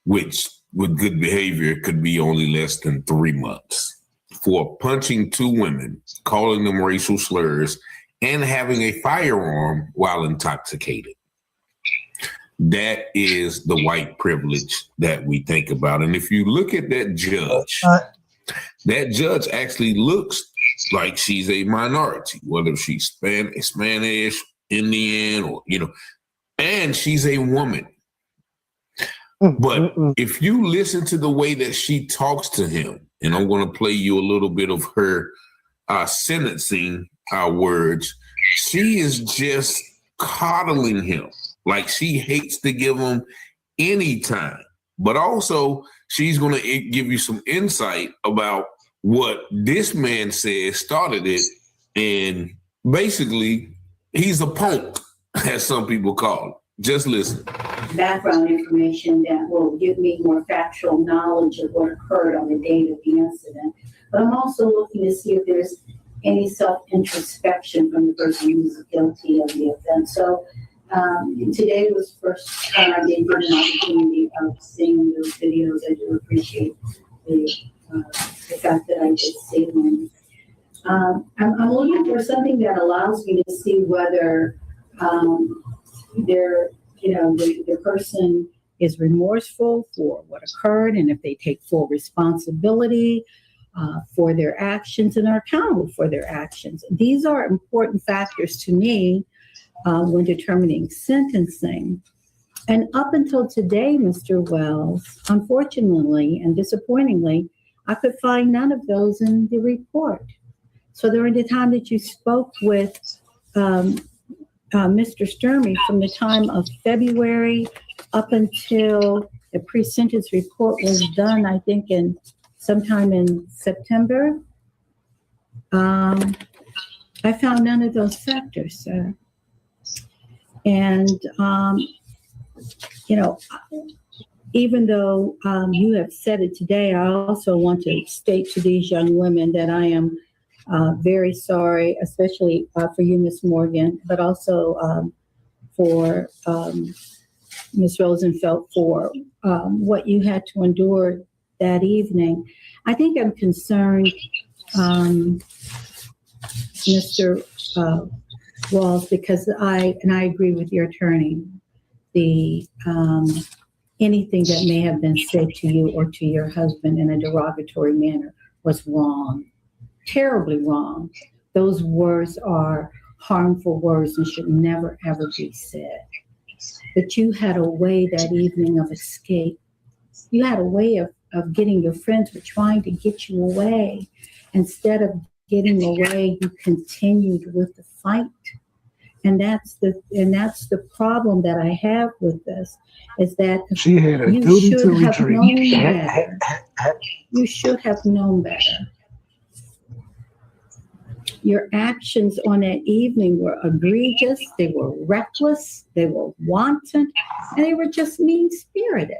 which with good behavior could be only less than 3 months, for punching two women, calling them racial slurs, and having a firearm while intoxicated. That is the white privilege that we think about. And if you look at that judge actually looks like she's a minority, whether she's Spanish, Indian, or, and she's a woman. But if you listen to the way that she talks to him, and I'm going to play you a little bit of her sentencing words, she is just coddling him. Like she hates to give him any time. But also, she's going to give you some insight about what this man says started it. And basically, he's a punk, as some people call it. Just listen. Background information that will give me more factual knowledge of what occurred on the date of the incident. But I'm also looking to see if there's any self-introspection from the person who's guilty of the offense. So today was the first time I did get an opportunity of seeing those videos. I do appreciate the fact that I did see them. I'm looking for something that allows me to see whether the person is remorseful for what occurred and if they take full responsibility for their actions and are accountable for their actions. These are important factors to me when determining sentencing. And up until today, Mr. Wells, unfortunately and disappointingly, I could find none of those in the report. So during the time that you spoke with Mr. Sturmey, from the time of February up until the pre-sentence report was done, I think sometime in September, I found none of those factors, sir. And, even though you have said it today, I also want to state to these young women that I am very sorry, especially for you, Ms. Morgan, but also for Ms. Rosenfeld for what you had to endure that evening. I think I'm concerned, Mr. Walls, because I agree with your attorney, anything that may have been said to you or to your husband in a derogatory manner was wrong. Terribly wrong. Those words are harmful words and should never, ever be said. But you had a way that evening of escape. You had a way of getting your friends were trying to get you away. Instead of getting away, you continued with the fight. And that's the problem that I have with this, is that she had a duty to retreat. You should have known better. Your actions on that evening were egregious, they were reckless, they were wanton, and they were just mean-spirited.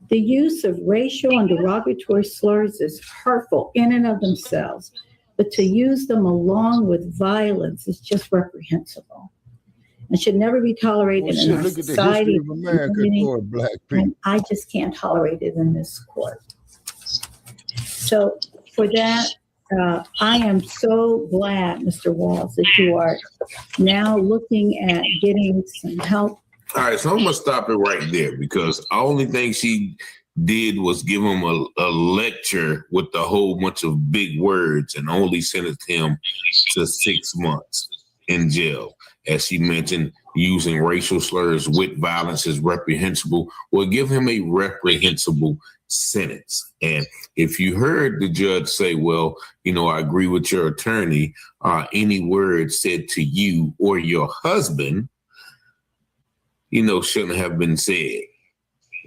The use of racial and derogatory slurs is hurtful in and of themselves, but to use them along with violence is just reprehensible and should never be tolerated in our society. Of America toward Black people. And I just can't tolerate it in this court. So for that, I am so glad, Mr. Walls, that you are now looking at getting some help. All right, so I'm going to stop it right there because the only thing she did was give him a lecture with a whole bunch of big words and only sentenced him to 6 months in jail. As she mentioned, using racial slurs with violence is reprehensible. Well, give him a reprehensible sentence. And if you heard the judge say, well, I agree with your attorney, any word said to you or your husband, shouldn't have been said,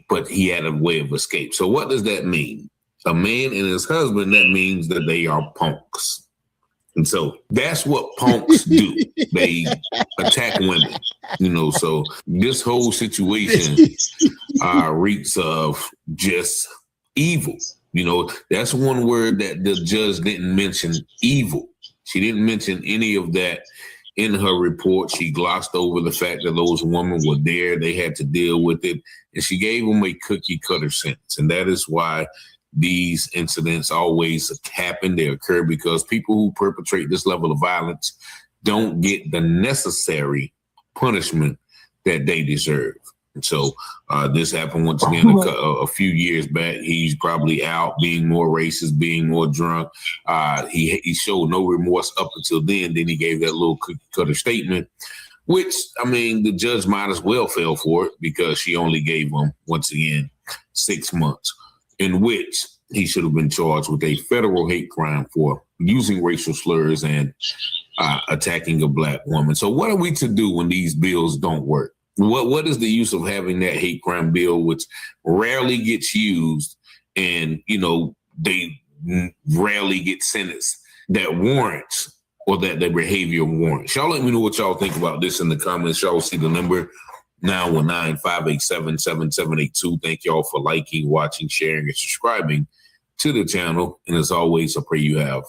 but he had a way of escape. So what does that mean? A man and his husband, that means that they are punks. And so that's what punks do. They attack women, so this whole situation reeks of just evil. That's one word that the judge didn't mention, evil. She didn't mention any of that in her report. She glossed over the fact that those women were there. They had to deal with it. And she gave them a cookie cutter sentence. And that is why these incidents always happen. They occur because people who perpetrate this level of violence don't get the necessary punishment that they deserve. And so this happened once again a few years back. He's probably out being more racist, being more drunk. He showed no remorse up until then. Then he gave that little cookie cutter statement, which, the judge might as well fail for it because she only gave him, once again, 6 months, in which he should have been charged with a federal hate crime for using racial slurs and attacking a Black woman. So what are we to do when these bills don't work? What is the use of having that hate crime bill, which rarely gets used and, they rarely get sentenced that warrants or that their behavior warrants? Y'all let me know what y'all think about this in the comments. Y'all see the number 919-587-7782. Thank y'all for liking, watching, sharing, and subscribing to the channel. And as always, I pray you have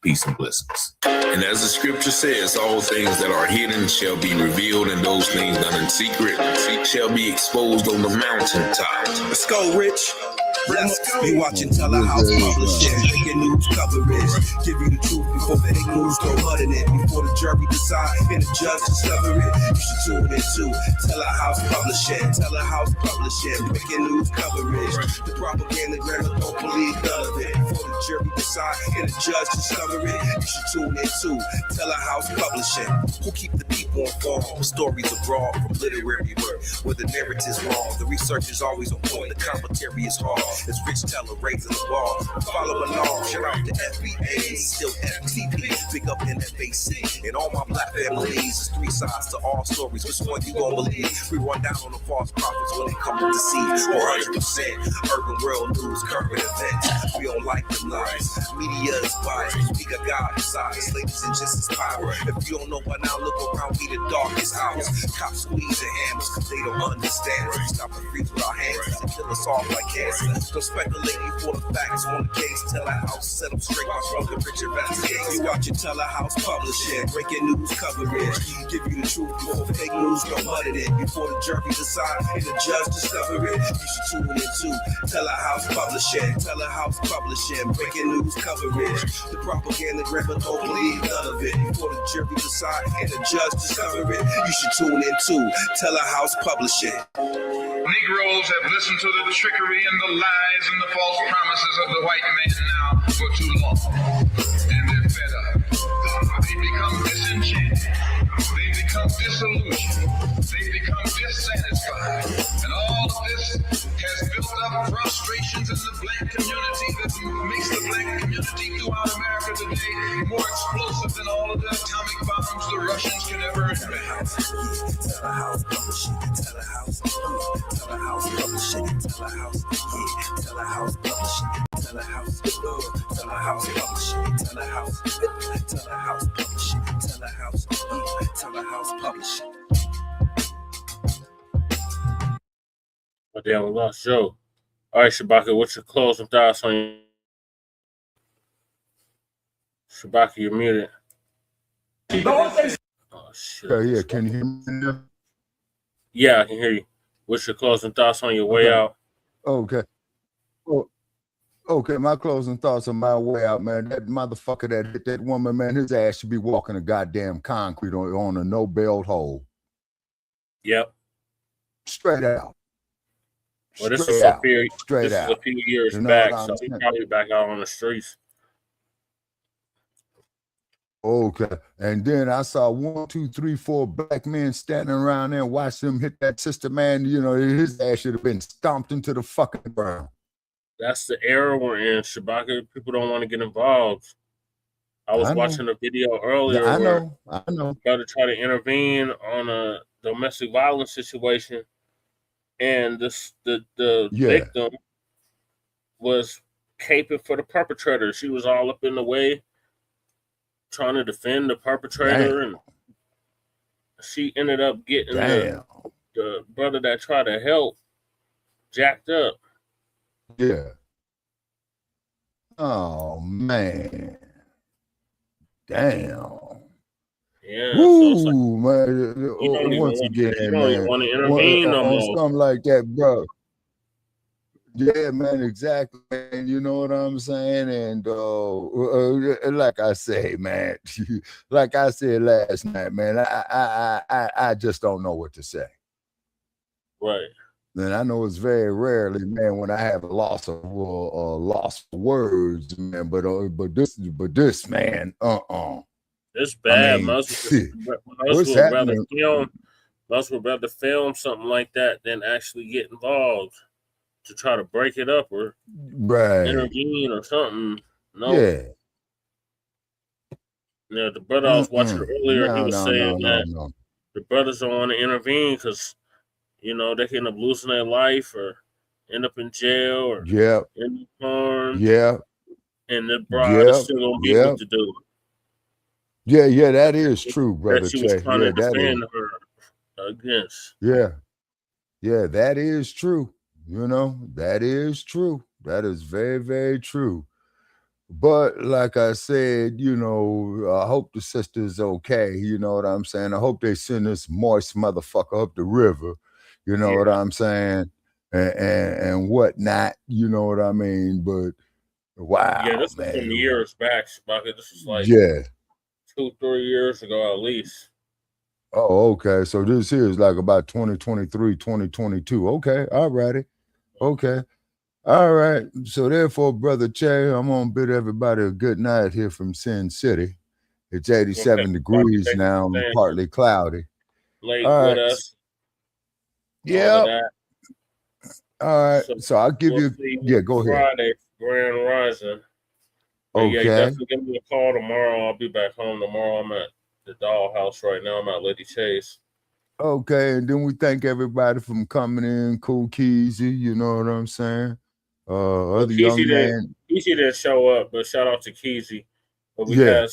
peace and blessings. And as the scripture says, all things that are hidden shall be revealed, and those things done in secret shall be exposed on the mountaintop. Let's go, Rich. Let's go. Be watching Telehouse Publishing, making news coverage. Give you the truth before the fake news go mud in it. Before the jury decide and the judge discover it. You should tune in to Telehouse Publishing. Telehouse Publishing, making news coverage. The propaganda grammar don't believe none of it. Before the jury decide and the judge discover it. You should tune in to Telehouse Publishing. Who keep the people informed? Stories abroad from literary work where the narrative's wrong. The research is always on point. The commentary is hard. It's Rich Teller raising the bar. Follow along. Shout out to FBA, still FTP. Big up NFAC. And all my Black families. It's three sides to all stories. Which one you gon' believe? We run down on the false prophets when they come to deceive. 100% urban world news, current events. We don't like them lies. Media is biased. We got God inside. Ladies and just as power. If you don't know by now, look around. We the darkest hours. Cops squeeze their hammers because they don't understand. We stop and freeze with our hands and kill us off like cancer. Don't speculate before the facts on the case. Telehouse set them straight by from the Richard Vasquez. You watch your Telehouse Publishing, breaking news coverage. Give you the truth before fake news go mud in it. Before the jury decide and the judge discover it. You should tune in to Telehouse Publishing. Telehouse Publishing, breaking news coverage. The propaganda grammar don't believe none of it. Before the jury decide and the judge discover it. You should tune in to Telehouse Publishing. Negroes have listened to the trickery and the lies and the false promises of the white man now for too long. And they're fed up. They become disenchanted. They become disillusioned. They become dissatisfied. And all of this has built up frustrations in the Black community that makes the Black community throughout America today more explosive than all of the atomic bombs the Russians can ever invent. Telehouse Publishing, Telehouse, Telehouse Publishing, Telehouse, Telehouse Publishing, Telehouse, Telehouse Publishing, Telehouse. damn, we lost Joe. All right, Shabaka, what's your closing thoughts on Shabaka, you're muted. Oh, shit. Yeah, can you hear me now? Yeah, I can hear you. What's your closing thoughts on your way out? Okay. Oh, okay, my closing thoughts on my way out, man. That motherfucker that hit that woman, man, his ass should be walking a goddamn concrete on a no-belt hole. Yep. Straight out. Well, this is a few years You know back, what I'm so he's saying? probably back out on the streets. Okay. And then I saw 1, 2, 3, 4 black men standing around there and watched them hit that sister, man. You know, his ass should have been stomped into the fucking ground. That's the era we're in, Shabaka. People don't want to get involved. I was watching a video earlier where I know. brother tried to intervene on a domestic violence situation, and the victim was caping for the perpetrator. She was all up in the way, trying to defend the perpetrator, and she ended up getting the brother that tried to help jacked up. Yeah. Oh man. Damn. Yeah. Woo, So it's like, man. Once again, you don't man. even want to intervene no on more. something like that, bro. Yeah, man, exactly. Man. You know what I'm saying? And like I say, man, like I said last night, man, I just don't know what to say. Right. And I know it's very rarely, man, when I have a loss of words, man. But this, man, It's bad. I mean, Most what's would rather happening? film something like that than actually get involved to try to break it up or intervene or something. No. Yeah. Yeah, the brother I was watching earlier, he was saying that the brothers don't want to intervene because, you know, they can end up losing their life or end up in jail or end up harmed. Yeah. And the bride is still going to be with the dude. Yeah, that is true, brother. That she was trying to defend her against. Yeah, that is true. You know, that is true. That is very, very true. But like I said, you know, I hope the sister's okay. You know what I'm saying? I hope they send this moist motherfucker up the river. You know what I'm saying? And whatnot. You know what I mean? But wow, yeah, this man. was some years back, Shabaka. This was like 2-3 years ago at least. Oh, okay. So this here is like about 2023, 2022. Okay, all righty. Okay. All right. So therefore, Brother Che, I'm gonna bid everybody a good night here from Sin City. It's 87 degrees now, and partly cloudy. Late with us. Yeah. All right. So I'll give you go ahead. Friday, Grand Rising. Okay. Yeah, definitely give me a call tomorrow. I'll be back home tomorrow. I'm at the dollhouse right now. I'm at Lady Chase. Okay, and then we thank everybody from coming in. Cool Keezy, you know what I'm saying? Other young man. Keezy didn't show up, but shout out to Keezy. But we We got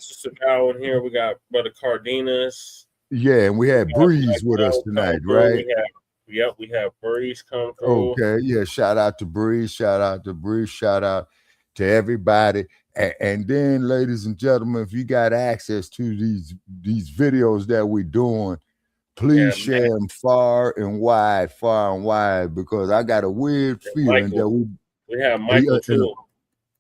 Sister Val in here. We got Brother Cardenas. Yeah, and we had Breeze with us tonight, right? We have Breeze come through. Okay, yeah, shout out to Breeze, shout out to everybody. And then, ladies and gentlemen, if you got access to these videos that we're doing, please share them far and wide, because I got a weird feeling that we have Michael too.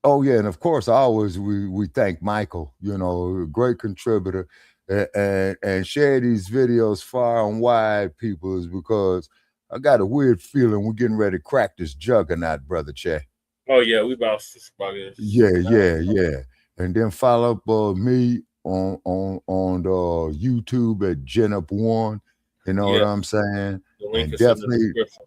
Oh yeah, and of course, always we thank Michael. You know, a great contributor, and share these videos far and wide, people, is because I got a weird feeling we're getting ready to crack this juggernaut, Brother Che. Oh yeah, we about to Yeah. And then follow up me on YouTube at GenUp1. You know what I'm saying? The link is definitely, in the description.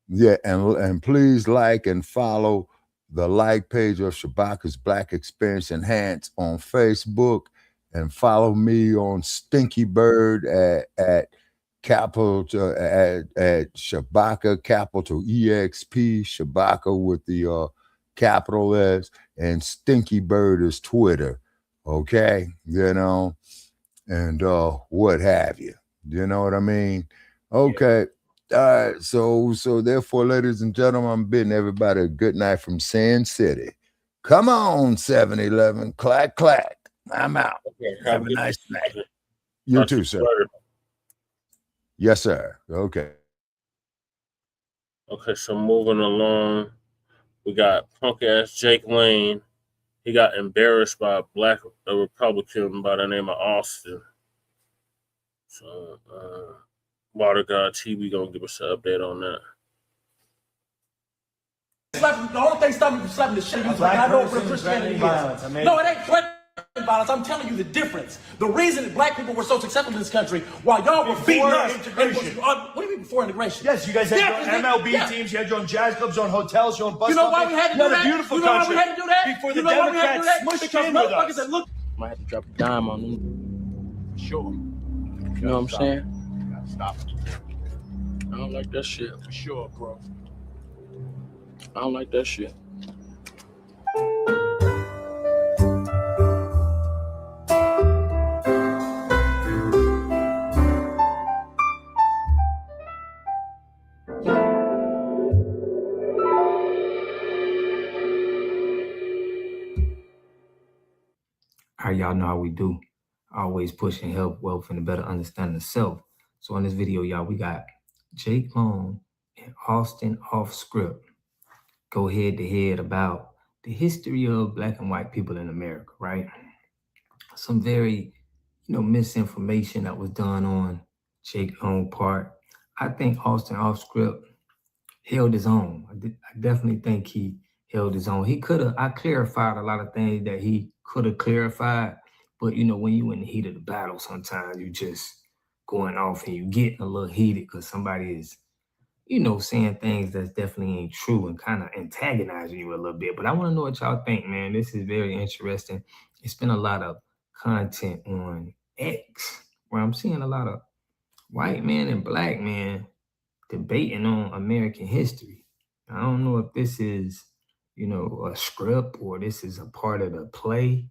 Yeah, and please like and follow the page of Shabaka's Black Experience Enhanced on Facebook, and follow me on Stinky Bird at capital at Shabaka, capital EXP, Shabaka with the capital S, and Stinky Bird is Twitter. Okay, you know, and what have you. You know what I mean? Okay. All right, so therefore, ladies and gentlemen, I'm bidding everybody a good night from Sin City. Come on, 7-Eleven, clack, clack. I'm out. Okay, have a nice night. You too, sir. Yes, sir. Okay. Okay, so moving along, we got punk ass Jake Lane. He got embarrassed by a Republican by the name of Austin. So, Water God TV gonna give us an update on that. The only thing stopping me from slapping the shit out of you is like I know what Christianity is. No, it ain't threatening violence. I'm telling you the difference. The reason that black people were so successful in this country while y'all were beating us. Integration. What do you mean before integration? Yes, you guys had your own MLB teams, you had your own jazz clubs, your own hotels, your own bus. You know why we had to do that? A beautiful you know country. why we had to do that? Before you the know why we had to do that? Democrats Because smushed in with motherfuckers us. that look. Might have to drop a dime on them. Sure. You know what I'm saying? Stop. I don't like that shit. For sure, bro. I don't like that shit. All right, y'all know how we do. Always pushing health, wealth, and a better understanding of self. So in this video, y'all, we got Jake Long and Austin off script go head to head about the history of black and white people in America, right? Some very, misinformation that was done on Jake Long part. I think Austin off script held his own. I definitely think he held his own. I clarified a lot of things that he could have clarified, but when you in the heat of the battle, sometimes you just going off and you getting a little heated because somebody is, saying things that's definitely ain't true and kind of antagonizing you a little bit. But I want to know what y'all think, man. This is very interesting. It's been a lot of content on X where I'm seeing a lot of white men and black men debating on American history. I don't know if this is, a script or this is a part of the play,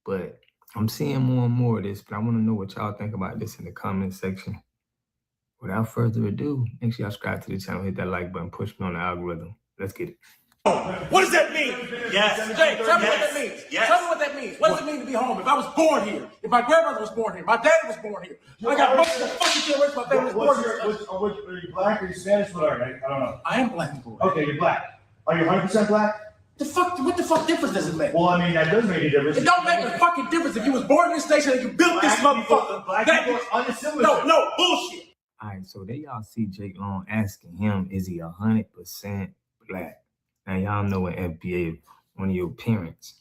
but I'm seeing more and more of this, but I want to know what y'all think about this in the comment section. Without further ado, make sure y'all subscribe to the channel, hit that like button, push me on the algorithm. Let's get it. What does that mean? Yes. Jay, tell me what that means. Yes. Tell me what that means. What does it mean to be home? If I was born here, if my grandmother was born here, my dad was born here, I got most of the fucking generations my family was born here. Are you black or you Spanish? What are you? I don't know. I am black and born. Okay, you're black. Are you 100% black? What the fuck difference does it make? Well, I mean, that does make a difference. It don't make a fucking difference if you was born in this nation and you built this motherfucker. Black people are unassimilated. No, bullshit. All right, so there y'all see Jake Long asking him, is he 100% black? Now, y'all know in FBA, one of your parents,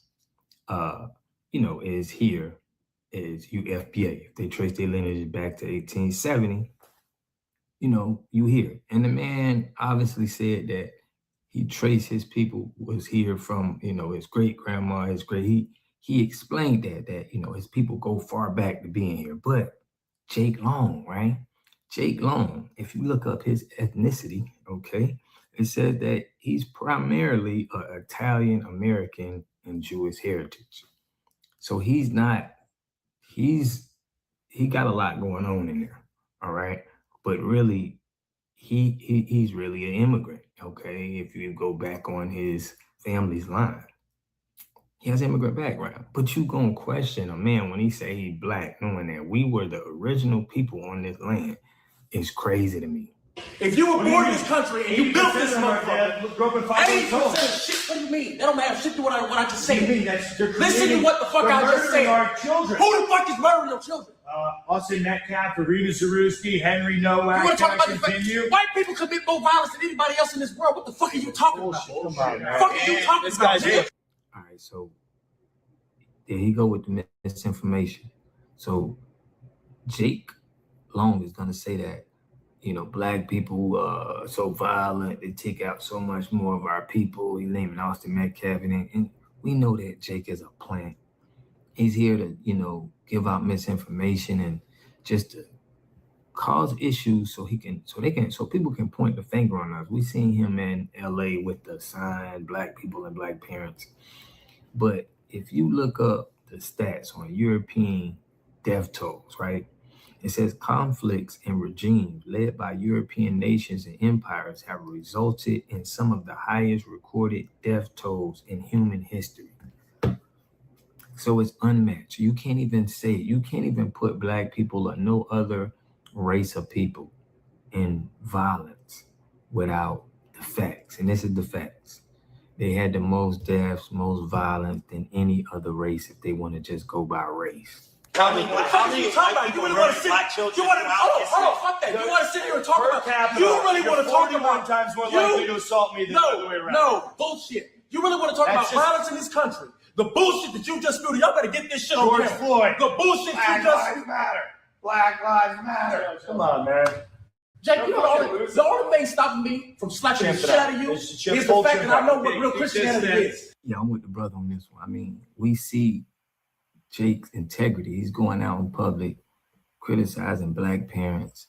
is here, is UFBA. If they trace their lineage back to 1870, you here. And the man obviously said that he traced his people was here from, his great-grandma, he explained that, his people go far back to being here. But Jake Long, right? Jake Long, if you look up his ethnicity, okay, it says that he's primarily Italian, American, and Jewish heritage. So he got a lot going on in there, all right? But really, he's really an immigrant, okay? If you go back on his family's line, he has immigrant background. But you gonna question a man when he say he black, knowing that we were the original people on this land, is crazy to me. If you were born in this country and you built this motherfucker, 80% of shit, what do you mean? That don't have shit to what I just said. Listen to what the fuck I just said. Our children. Who the fuck is murdering your children? Austin Metcalf, Reid, Zarewski, Henry Nowak. You want to talk about the white people commit more violence than anybody else in this world? What the fuck are you talking about? What the fuck are you talking about? All right, so there he go with the misinformation. So Jake Long is gonna say that, black people are so violent, they take out so much more of our people. He's naming Austin Metcalf, and we know that Jake is a plant. He's here to, give out misinformation and just to cause issues so people can point the finger on us. We seen him in LA with the sign, black people and black parents. But if you look up the stats on European death tolls, right? It says conflicts and regimes led by European nations and empires have resulted in some of the highest recorded death tolls in human history. So it's unmatched. You can't even say, you can't even put Black people or no other race of people in violence without the facts. And this is the facts. They had the most deaths, most violence than any other race if they want to just go by race. What the fuck are you talking about? You really want to sit? You want to? Hold on, fuck that. You want to sit here and talk about? You really want to talk about? Times more likely to assault me than the other way around. No, bullshit. You really want to talk about violence in this country? The bullshit that you just spewed. Y'all better get this shit on camera. Floyd. The bullshit Black you just. Lives Matter. Black Lives Matter. Come on, man. Jake, you know the only thing stopping me from slapping the shit out of you is the fact that I know what real Christianity is. Yeah, I'm with the brother on this one. I mean, we see Jake's integrity. He's going out in public criticizing Black parents,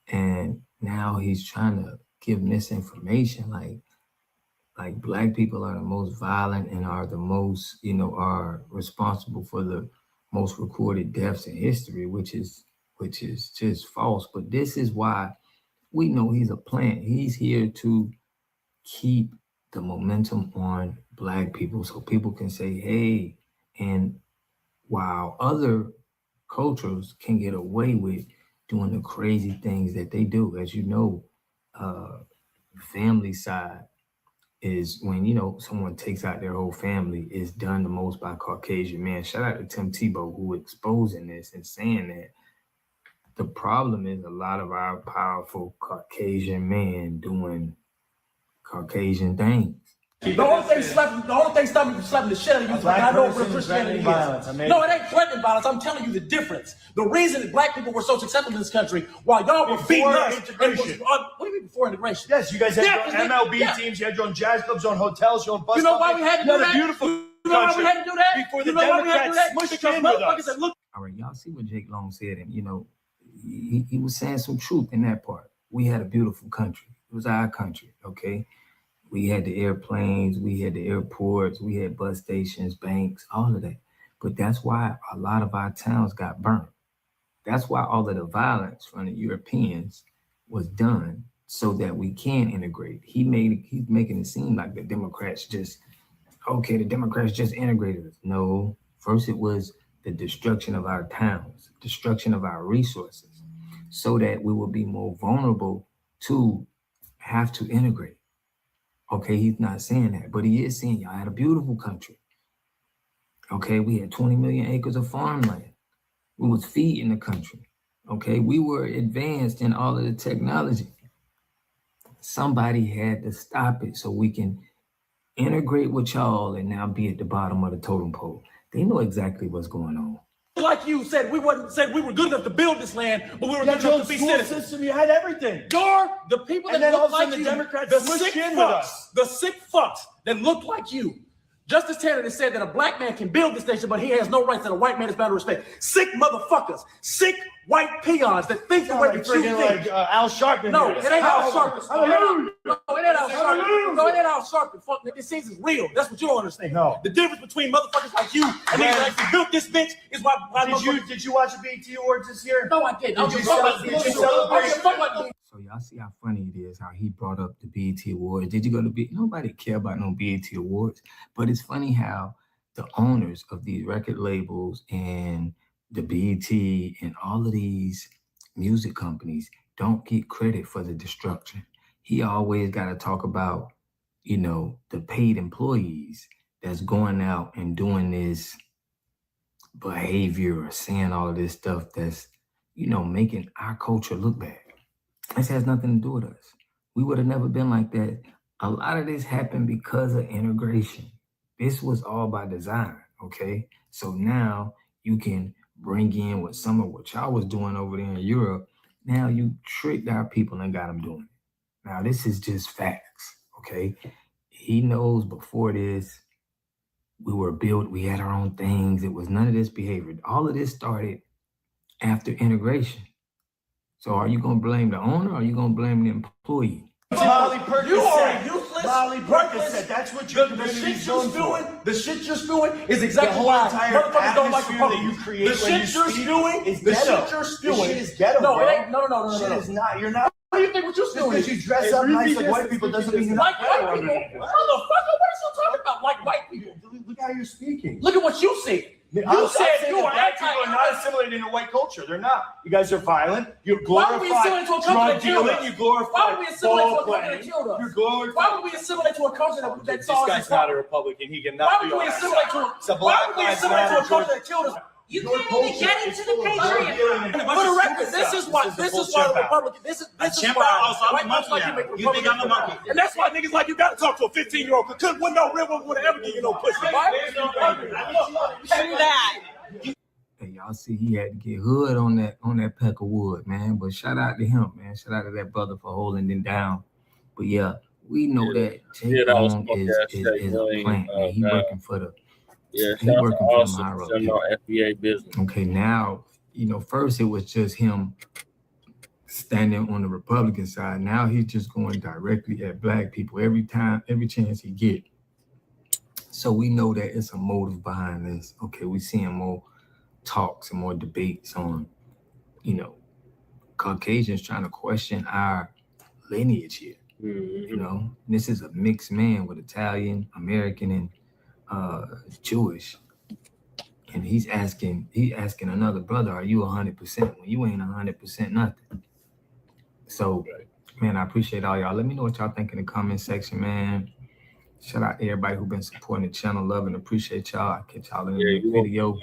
and now he's trying to give misinformation like Black people are the most violent and are the most, are responsible for the most recorded deaths in history, which is just false. But this is why we know he's a plant. He's here to keep the momentum on Black people so people can say, hey, and while other cultures can get away with doing the crazy things that they do, as you know, family side is when, someone takes out their whole family is done the most by Caucasian men. Shout out to Tim Tebow, who exposing this and saying that the problem is a lot of our powerful Caucasian men doing Caucasian things. The only thing stopping me from slapping the shit out of you is like I know what real Christianity is. No, it ain't threatening violence. I'm telling you the difference. The reason that Black people were so successful in this country while y'all were beating us. Integration. What do you mean before integration? Yes, you guys had your own MLB teams, you had your own jazz clubs, your own hotels, your own bus. You know why we had to do that? Beautiful you know why we had to do that? Before the Democrats smushed in with us. All right, y'all see what Jake Long said, and he was saying some truth in that part. We had a beautiful country. It was our country, okay? We had the airplanes, we had the airports, we had bus stations, banks, all of that. But that's why a lot of our towns got burnt. That's why all of the violence from the Europeans was done so that we can integrate. He's making it seem like the Democrats the Democrats just integrated us. No, first it was the destruction of our towns, destruction of our resources, so that we will be more vulnerable to have to integrate. Okay, he's not saying that, but he is saying y'all had a beautiful country. Okay, we had 20 million acres of farmland. We was feeding the country. Okay, we were advanced in all of the technology. Somebody had to stop it so we can integrate with y'all and now be at the bottom of the totem pole. They know exactly what's going on. Like you said, we were good enough to build this land, but we were good enough to be citizens. System, you had everything. The people that look like you, the sick fucks, the sick fucks that look like you. Justice Taylor has said that a Black man can build this nation, but he has no rights that a white man is bound to respect. Sick motherfuckers, sick white peons that think the way that you think. Like Al Sharpton. No, it ain't Al Sharpton. No, it ain't Al Sharpton. No, it ain't Al Sharpton. Fuck, this disease is real. That's what you don't understand. No. The difference between motherfuckers like you and niggas that actually built this bitch is why. Did you watch the BET Awards this year? No, I didn't. Did you celebrate? So y'all see how funny it is how he brought up the BET Awards. Did you go to BET? Nobody care about no BET Awards, but it's funny how the owners of these record labels and the BET and all of these music companies don't get credit for the destruction. He always got to talk about, the paid employees that's going out and doing this behavior or saying all of this stuff that's, making our culture look bad. This has nothing to do with us. We would have never been like that. A lot of this happened because of integration. This was all by design, okay? So now you can bring in some of what y'all was doing over there in Europe. Now you tricked our people and got them doing it. Now this is just facts, okay? He knows before this, we were built, we had our own things. It was none of this behavior. All of this started after integration. So are you going to blame the owner or are you going to blame the employee? You are a useless Molly Percocet. That's what you're the shit you're spewing. The shit you're spewing is exactly why motherfuckers don't like Republicans. The shit you're spewing is the shit you're spewing. This shit is ghetto, no, bro. It ain't. No. Shit is not. You're not. What do you think what you're spewing? Just because you dress up nice like white people doesn't mean you're not white people. Motherfucker, what are you talking about? Like white people? Look how you're speaking. Look at what you said. You said you are black people are not assimilated into white culture. They're not. You guys are violent. You glorify drug dealing. You glorify Why would we assimilate to a country that killed us? You're glorifying. Why would we assimilate to a country that saw us? This guy's not a Republican. He cannot Why be would we on assimilate to a country that killed us? You can't even get into the Patriot. For the record, this is why the Republican. This is why white folks like you make the Republicans. I'm a monkey. And that's why niggas like you got to talk to a 15-year-old. Because couldn't win no real one would ever give you no pussy. Right? True that. Hey, y'all see he had to get hood on that peck of wood, man. But shout out to him, man. Shout out to that brother for holding him down. But yeah, we know that Jake Long is a plant, man. He working for the he working for the higher up FBA business. Okay, now first it was just him standing on the Republican side. Now he's just going directly at black people every chance he get. So we know that it's a motive behind this. Okay, we're seeing more talks and more debates on, Caucasians trying to question our lineage here. Mm-hmm. This is a mixed man with Italian, American, and Jewish. And he's asking another brother, are you 100% when you ain't 100% nothing? So, man, I appreciate all y'all. Let me know what y'all think in the comment section, man. Shout out to everybody who been supporting the channel. Love and appreciate y'all. I'll catch y'all in the next video.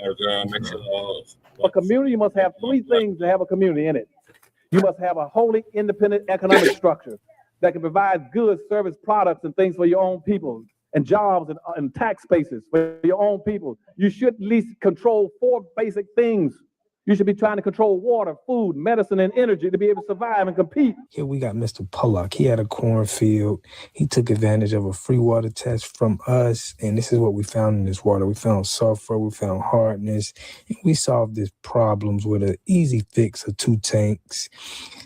A community must have three things to have a community in it. You must have a wholly independent economic structure that can provide goods, service, products, and things for your own people, and jobs and tax spaces for your own people. You should at least control 4 basic things. You should be trying to control water, food, medicine, and energy to be able to survive and compete. Here we got Mr. Pollock. He had a cornfield. He took advantage of a free water test from us, and this is what we found in this water. We found sulfur, we found hardness, and we solved these problems with an easy fix of 2 tanks.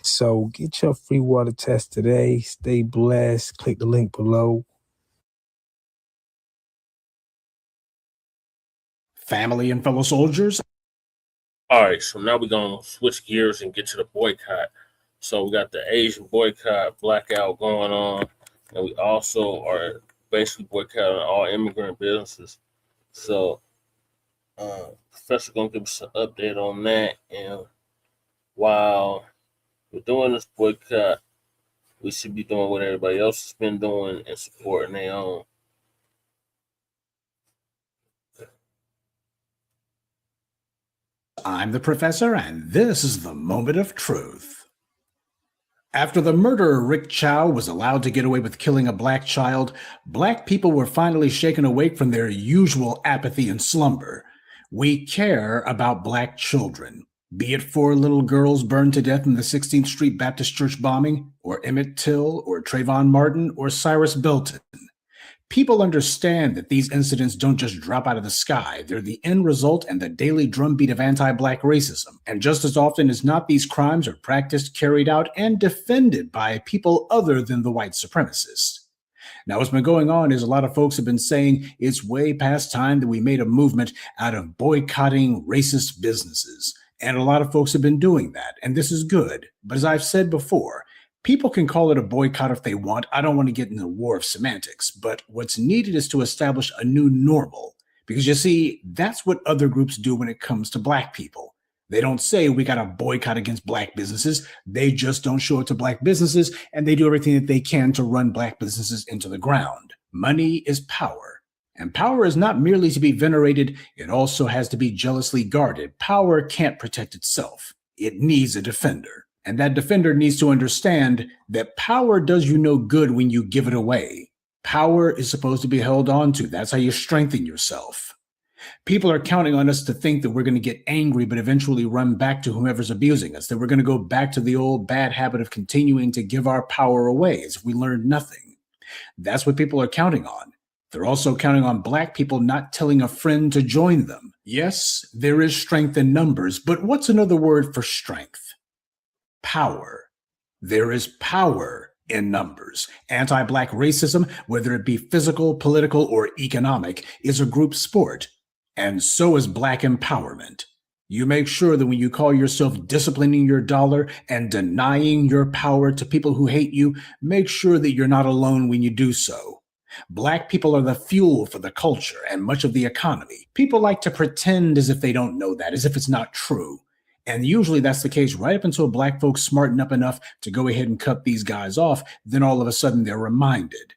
So get your free water test today. Stay blessed. Click the link below. Family and fellow soldiers. All right, so now we're going to switch gears and get to the boycott. So we got the Asian boycott blackout going on, and we also are basically boycotting all immigrant businesses. So Professor going to give us an update on that. And while we're doing this boycott, we should be doing what everybody else has been doing and supporting their own. I'm the professor, and this is the moment of truth. After the murderer Rick Chow was allowed to get away with killing a black child, black people were finally shaken awake from their usual apathy and slumber. We care about black children, be it 4 little girls burned to death in the 16th Street Baptist Church bombing, or Emmett Till, or Trayvon Martin, or Cyrus Belton. People understand that these incidents don't just drop out of the sky. They're the end result and the daily drumbeat of anti-black racism. And just as often as not, these crimes are practiced, carried out, and defended by people other than the white supremacists. Now, what's been going on is a lot of folks have been saying it's way past time that we made a movement out of boycotting racist businesses. And a lot of folks have been doing that, and this is good. But as I've said before, people can call it a boycott if they want. I don't want to get into the war of semantics, but what's needed is to establish a new normal. Because you see, that's what other groups do when it comes to black people. They don't say we got to boycott against black businesses. They just don't show it to black businesses, and they do everything that they can to run black businesses into the ground. Money is power. And power is not merely to be venerated, it also has to be jealously guarded. Power can't protect itself. It needs a defender. And that defender needs to understand that power does you no good when you give it away. Power is supposed to be held on to. That's how you strengthen yourself. People are counting on us to think that we're going to get angry, but eventually run back to whomever's abusing us, that we're going to go back to the old bad habit of continuing to give our power away as if we learned nothing. That's what people are counting on. They're also counting on black people not telling a friend to join them. Yes, there is strength in numbers, but what's another word for strength? Power. There is power in numbers. Anti-Black racism, whether it be physical, political, or economic, is a group sport. And so is Black empowerment. You make sure that when you call yourself disciplining your dollar and denying your power to people who hate you, make sure that you're not alone when you do so. Black people are the fuel for the culture and much of the economy. People like to pretend as if they don't know that, as if it's not true. And usually that's the case right up until Black folks smarten up enough to go ahead and cut these guys off. Then all of a sudden they're reminded.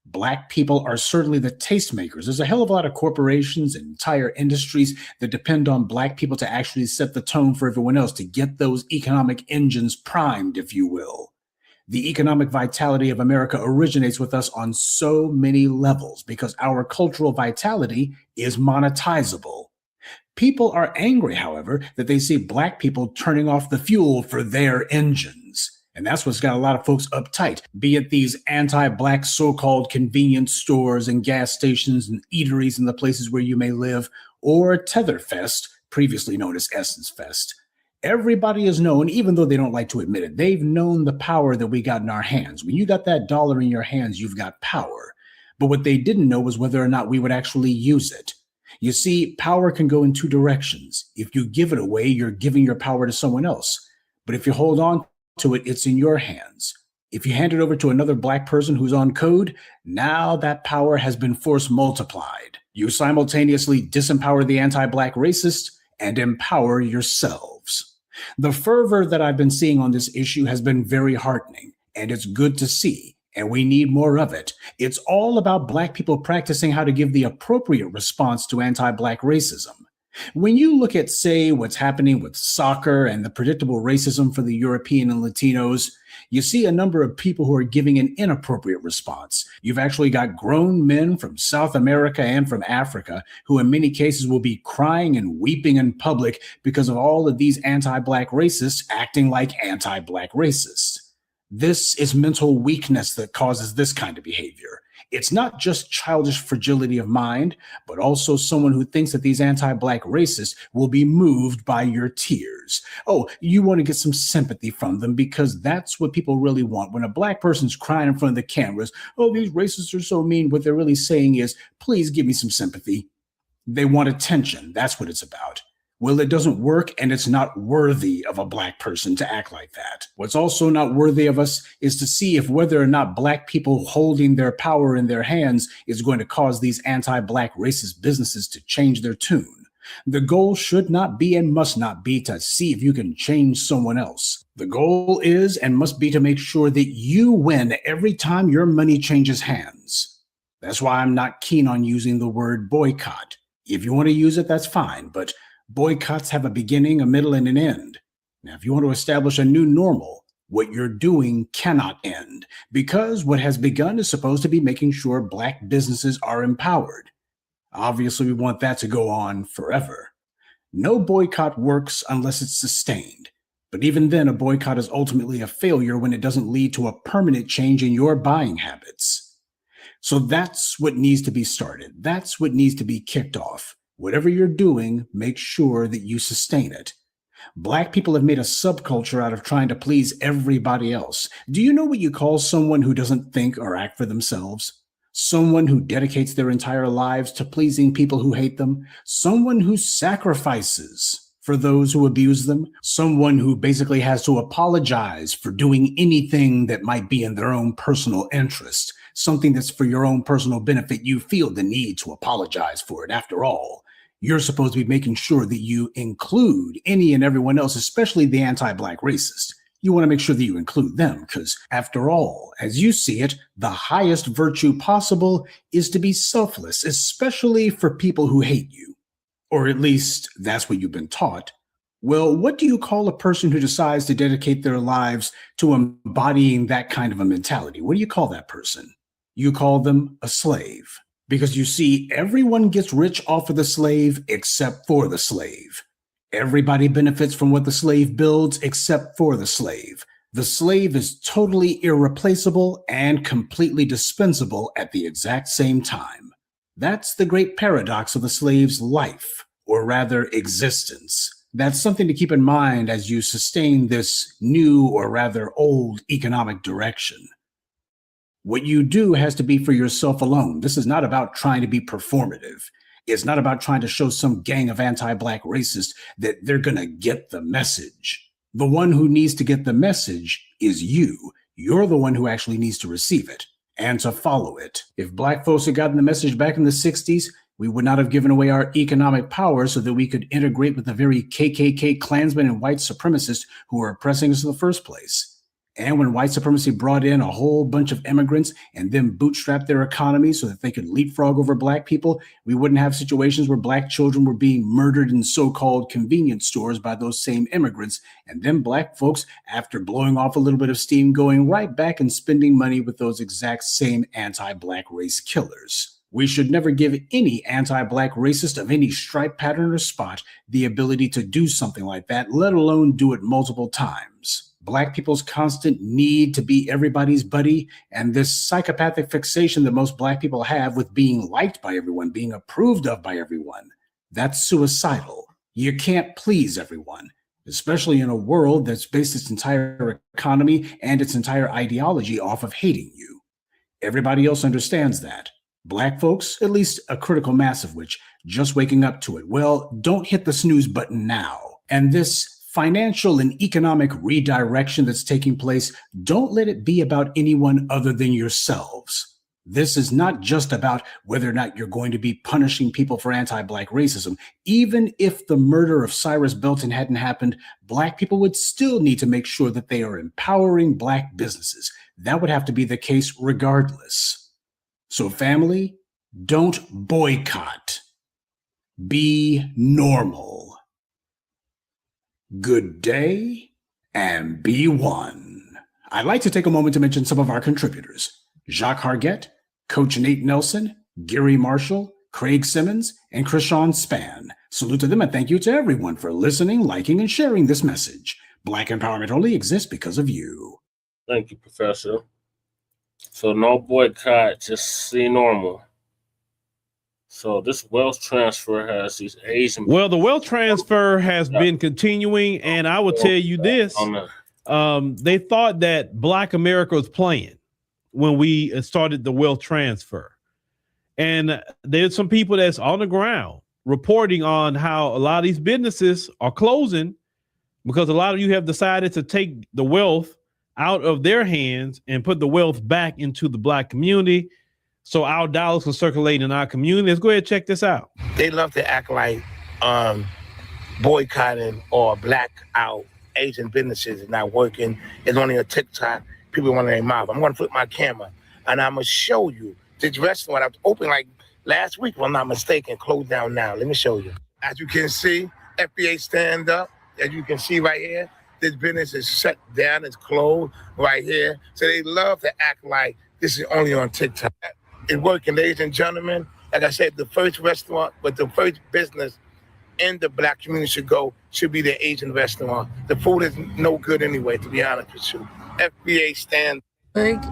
Black people are certainly the tastemakers. There's a hell of a lot of corporations and entire industries that depend on Black people to actually set the tone for everyone else, to get those economic engines primed, if you will. The economic vitality of America originates with us on so many levels because our cultural vitality is monetizable. People are angry, however, that they see Black people turning off the fuel for their engines. And that's what's got a lot of folks uptight, be it these anti-Black so-called convenience stores and gas stations and eateries in the places where you may live, or Tetherfest, previously known as Essence Fest. Everybody has known, even though they don't like to admit it, they've known the power that we got in our hands. When you got that dollar in your hands, you've got power. But what they didn't know was whether or not we would actually use it. You see, power can go in two directions. If you give it away, you're giving your power to someone else. But if you hold on to it, it's in your hands. If you hand it over to another Black person who's on code, now that power has been force multiplied. You simultaneously disempower the anti-Black racist and empower yourselves. The fervor that I've been seeing on this issue has been very heartening, and it's good to see, and we need more of it. It's all about Black people practicing how to give the appropriate response to anti-Black racism. When you look at, say, what's happening with soccer and the predictable racism for the European and Latinos, you see a number of people who are giving an inappropriate response. You've actually got grown men from South America and from Africa who in many cases will be crying and weeping in public because of all of these anti-Black racists acting like anti-Black racists. This is mental weakness that causes this kind of behavior. It's not just childish fragility of mind, but also someone who thinks that these anti-Black racists will be moved by your tears. Oh, you want to get some sympathy from them because that's what people really want. When a Black person's crying in front of the cameras, oh, these racists are so mean, what they're really saying is, please give me some sympathy. They want attention. That's what it's about. Well, it doesn't work, and it's not worthy of a Black person to act like that. What's also not worthy of us is to see if whether or not Black people holding their power in their hands is going to cause these anti-Black racist businesses to change their tune. The goal should not be and must not be to see if you can change someone else. The goal is and must be to make sure that you win every time your money changes hands. That's why I'm not keen on using the word boycott. If you want to use it, that's fine, but boycotts have a beginning, a middle, and an end. Now, if you want to establish a new normal, what you're doing cannot end because what has begun is supposed to be making sure Black businesses are empowered. Obviously, we want that to go on forever. No boycott works unless it's sustained. But even then, a boycott is ultimately a failure when it doesn't lead to a permanent change in your buying habits. So that's what needs to be started. That's what needs to be kicked off. Whatever you're doing, make sure that you sustain it. Black people have made a subculture out of trying to please everybody else. Do you know what you call someone who doesn't think or act for themselves? Someone who dedicates their entire lives to pleasing people who hate them? Someone who sacrifices for those who abuse them? Someone who basically has to apologize for doing anything that might be in their own personal interest? Something that's for your own personal benefit, you feel the need to apologize for it. After all, you're supposed to be making sure that you include any and everyone else, especially the anti-Black racist. You want to make sure that you include them because, after all, as you see it, the highest virtue possible is to be selfless, especially for people who hate you. Or at least that's what you've been taught. Well, what do you call a person who decides to dedicate their lives to embodying that kind of a mentality? What do you call that person? You call them a slave. Because you see, everyone gets rich off of the slave except for the slave. Everybody benefits from what the slave builds except for the slave. The slave is totally irreplaceable and completely dispensable at the exact same time. That's the great paradox of the slave's life, or rather existence. That's something to keep in mind as you sustain this new, or rather old, economic direction. What you do has to be for yourself alone. This is not about trying to be performative. It's not about trying to show some gang of anti-Black racists that they're going to get the message. The one who needs to get the message is you. You're the one who actually needs to receive it and to follow it. If Black folks had gotten the message back in the 60s, we would not have given away our economic power so that we could integrate with the very KKK Klansmen and white supremacists who were oppressing us in the first place. And when white supremacy brought in a whole bunch of immigrants and then bootstrapped their economy so that they could leapfrog over Black people, we wouldn't have situations where Black children were being murdered in so-called convenience stores by those same immigrants. And then Black folks, after blowing off a little bit of steam, going right back and spending money with those exact same anti-Black race killers. We should never give any anti-Black racist of any stripe, pattern, or spot the ability to do something like that, let alone do it multiple times. Black people's constant need to be everybody's buddy and this psychopathic fixation that most Black people have with being liked by everyone, being approved of by everyone, that's suicidal. You can't please everyone, especially in a world that's based its entire economy and its entire ideology off of hating you. Everybody else understands that. Black folks, at least a critical mass of which, just waking up to it. Well, don't hit the snooze button now. And this financial and economic redirection that's taking place, don't let it be about anyone other than yourselves. This is not just about whether or not you're going to be punishing people for anti-Black racism. Even if the murder of Cyrus Belton hadn't happened, Black people would still need to make sure that they are empowering Black businesses. That would have to be the case regardless. So family, don't boycott. Be normal. Good day and be one. I'd like to take a moment to mention some of our contributors. Jacques Hargett, Coach Nate Nelson, Gary Marshall, Craig Simmons, and Krishan Spann. Salute to them and thank you to everyone for listening, liking, and sharing this message. Black empowerment only exists because of you. Thank you, Professor. So no boycott, just see normal. So this wealth transfer has these Asian. Well, the wealth transfer has been continuing, and I will tell you this: they thought that Black America was playing when we started the wealth transfer, and there's some people that's on the ground reporting on how a lot of these businesses are closing because a lot of you have decided to take the wealth out of their hands and put the wealth back into the Black community. So our dollars can circulate in our community. Let's go ahead and check this out. They love to act like boycotting or black out Asian businesses is not working. It's only a TikTok. People want their mouth. I'm going to flip my camera and I'm going to show you this restaurant. I was open like last week, if I'm not mistaken, closed down now. Let me show you. As you can see, FBA stand up. As you can see right here, this business is shut down. It's closed right here. So they love to act like this is only on TikTok. It's working, ladies and gentlemen. Like I said, the first restaurant, but the first business in the Black community should be the Asian restaurant. The food is no good anyway, to be honest with you. FBA stand. Like,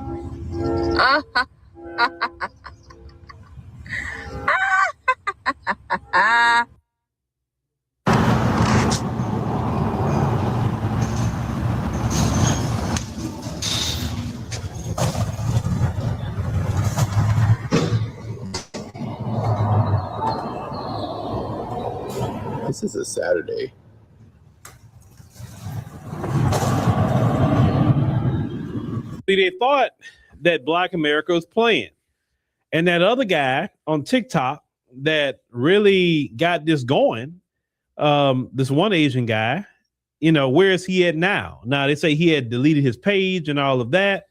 This is a Saturday. See, they thought that Black America was playing. And that other guy on TikTok that really got this going, this one Asian guy, you know, where is he at now? Now, they say he had deleted his page and all of that.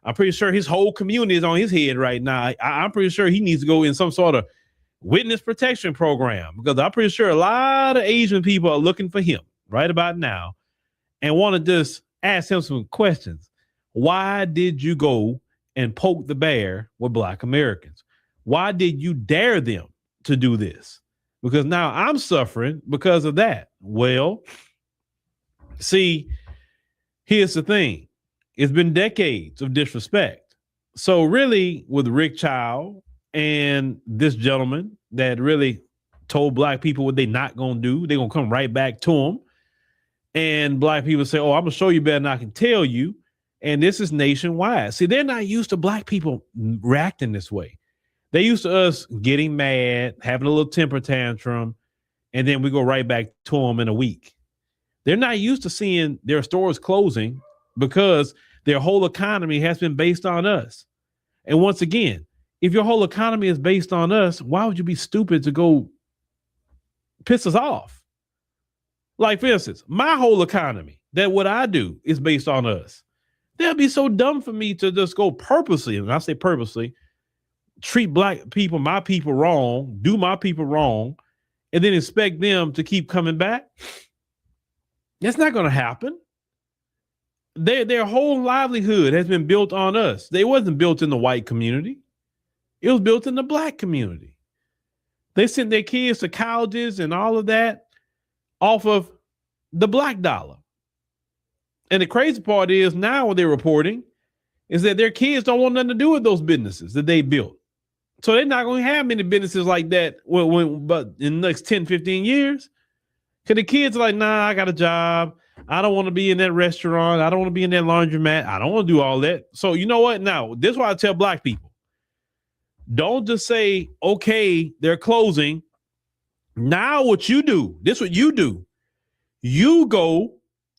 I'm pretty sure his whole community is on his head right now. I'm pretty sure he needs to go in some sort of witness protection program, because I'm pretty sure a lot of Asian people are looking for him right about now and want to just ask him some questions. Why did you go and poke the bear with Black Americans? Why did you dare them to do this? Because now I'm suffering because of that. Well, see, here's the thing. It's been decades of disrespect. So really, with Rick Child and this gentleman that really told Black people what they're not going to do, they're going to come right back to them. And Black people say, oh, I'm going to show you better than I can tell you. And this is nationwide. See, they're not used to black people reacting this way. They used to us getting mad, having a little temper tantrum, and then we go right back to them in a week. They're not used to seeing their stores closing because their whole economy has been based on us. And once again, if your whole economy is based on us, why would you be stupid to go piss us off? Like, for instance, my whole economy, that what I do is based on us. That'd be so dumb for me to just go purposely, and I say purposely, treat black people, my people wrong, do my people wrong, and then expect them to keep coming back. That's not going to happen. Their whole livelihood has been built on us. They wasn't built in the white community. It was built in the black community. They sent their kids to colleges and all of that off of the black dollar. And the crazy part is now what they're reporting is that their kids don't want nothing to do with those businesses that they built. So they're not going to have many businesses like that but in the next 10, 15 years. Because the kids are like, nah, I got a job. I don't want to be in that restaurant. I don't want to be in that laundromat. I don't want to do all that. So you know what? Now, this is why I tell black people. Don't just say, okay, they're closing. Now what you do, this is what you do. You go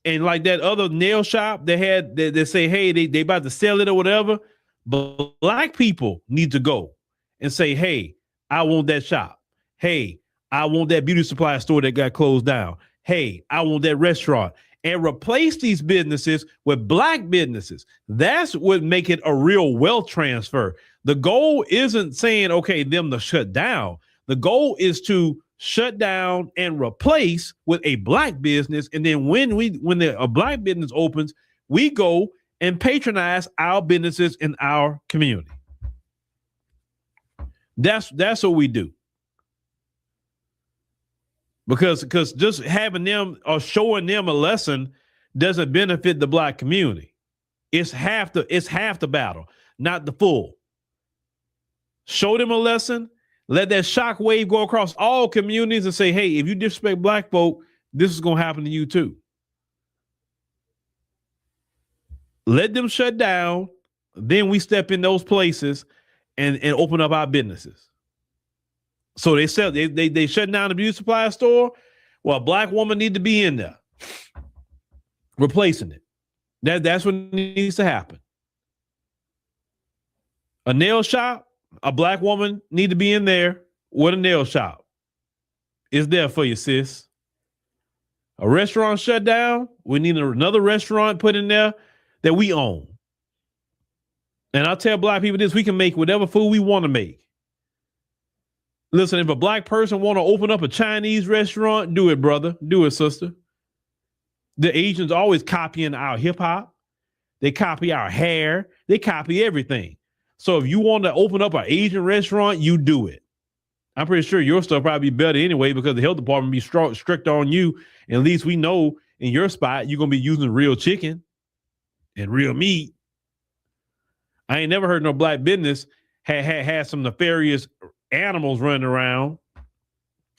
and like that other nail shop they say, hey, they about to sell it or whatever. But black people need to go and say, hey, I want that shop. Hey, I want that beauty supply store that got closed down. Hey, I want that restaurant. And replace these businesses with black businesses. That's what make it a real wealth transfer. The goal isn't saying, okay, them to shut down. The goal is to shut down and replace with a black business. And then when a black business opens, we go and patronize our businesses in our community. That's what we do. Because just having them or showing them a lesson doesn't benefit the black community. It's half the battle, not the full. Show them a lesson. Let that shock wave go across all communities and say, hey, if you disrespect black folk, this is going to happen to you too. Let them shut down. Then we step in those places and open up our businesses. So they shut down the beauty supply store. Well, a black woman need to be in there, replacing it. That's what needs to happen. A nail shop, a black woman need to be in there with a nail shop. It's there for you, sis. A restaurant shut down, we need another restaurant put in there that we own. And I'll tell black people this, we can make whatever food we want to make. Listen, if a black person want to open up a Chinese restaurant, do it, brother. Do it, sister. The Asians always copying our hip hop. They copy our hair. They copy everything. So if you want to open up an Asian restaurant, you do it. I'm pretty sure your stuff probably be better anyway because the health department be strict on you. And at least we know in your spot, you're going to be using real chicken and real meat. I ain't never heard no black business had some nefarious animals running around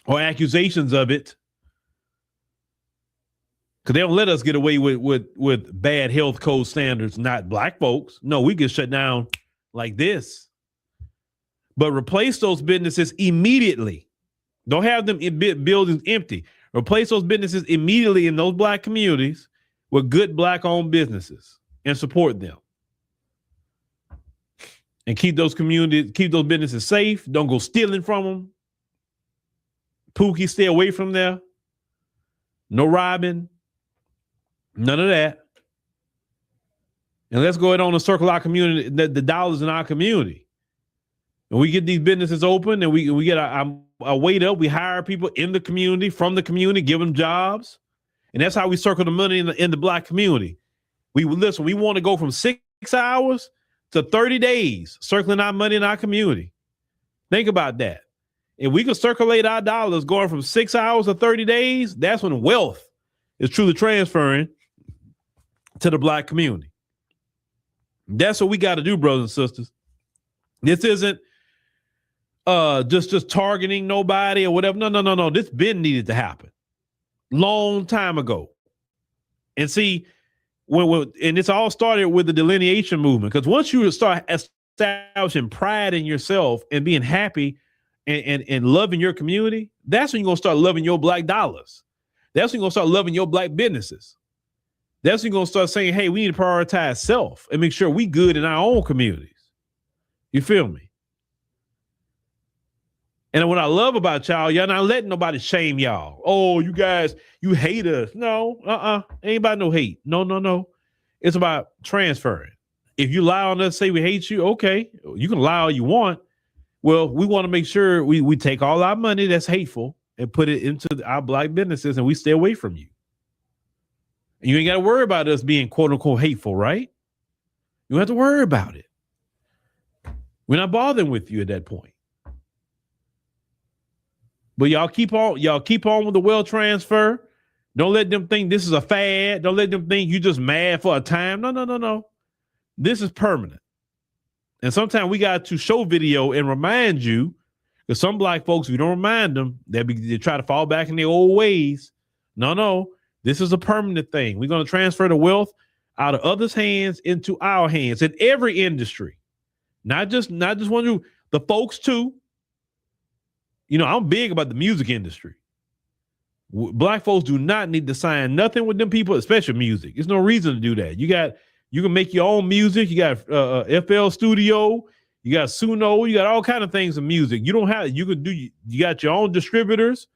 or accusations of it. Because they don't let us get away with bad health code standards, not black folks. No, we get shut down like this. But replace those businesses immediately. Don't have them in buildings empty. Replace those businesses immediately in those black communities with good black-owned businesses and support them. And keep those businesses safe. Don't go stealing from them. Pookie, stay away from there. No robbing. None of that. And let's go ahead on and circle our community, the dollars in our community. And we get these businesses open and we get our weight up. We hire people in the community, from the community, give them jobs. And that's how we circle the money in the black community. We want to go from 6 hours to 30 days circling our money in our community. Think about that. If we can circulate our dollars going from 6 hours to 30 days, that's when wealth is truly transferring to the black community. That's what we got to do, brothers and sisters. This isn't just targeting nobody or whatever. No. This been needed to happen long time ago. And see, and it's all started with the delineation movement. Because once you start establishing pride in yourself and being happy and loving your community, that's when you're going to start loving your black dollars. That's when you're going to start loving your black businesses. That's when you're going to start saying, hey, we need to prioritize self and make sure we good in our own communities. You feel me? And what I love about y'all not letting nobody shame y'all. Oh, you guys, you hate us. No, ain't about no hate. No. It's about transferring. If you lie on us, say we hate you, okay, you can lie all you want. Well, we want to make sure we take all our money that's hateful and put it into our black businesses, and we stay away from you. And you ain't got to worry about us being quote unquote hateful, right? You don't have to worry about it. We're not bothering with you at that point. But y'all keep on with the wealth transfer. Don't let them think this is a fad. Don't let them think you just mad for a time. No. This is permanent. And sometimes we got to show video and remind you, because some black folks, we don't remind them, they try to fall back in their old ways. No. This is a permanent thing. We're going to transfer the wealth out of others' hands into our hands in every industry. Not just one of the folks too. You know, I'm big about the music industry. Black folks do not need to sign nothing with them people, especially music. There's no reason to do that. You can make your own music. You got FL Studio, you got Suno, you got all kind of things in music. You got your own distributors.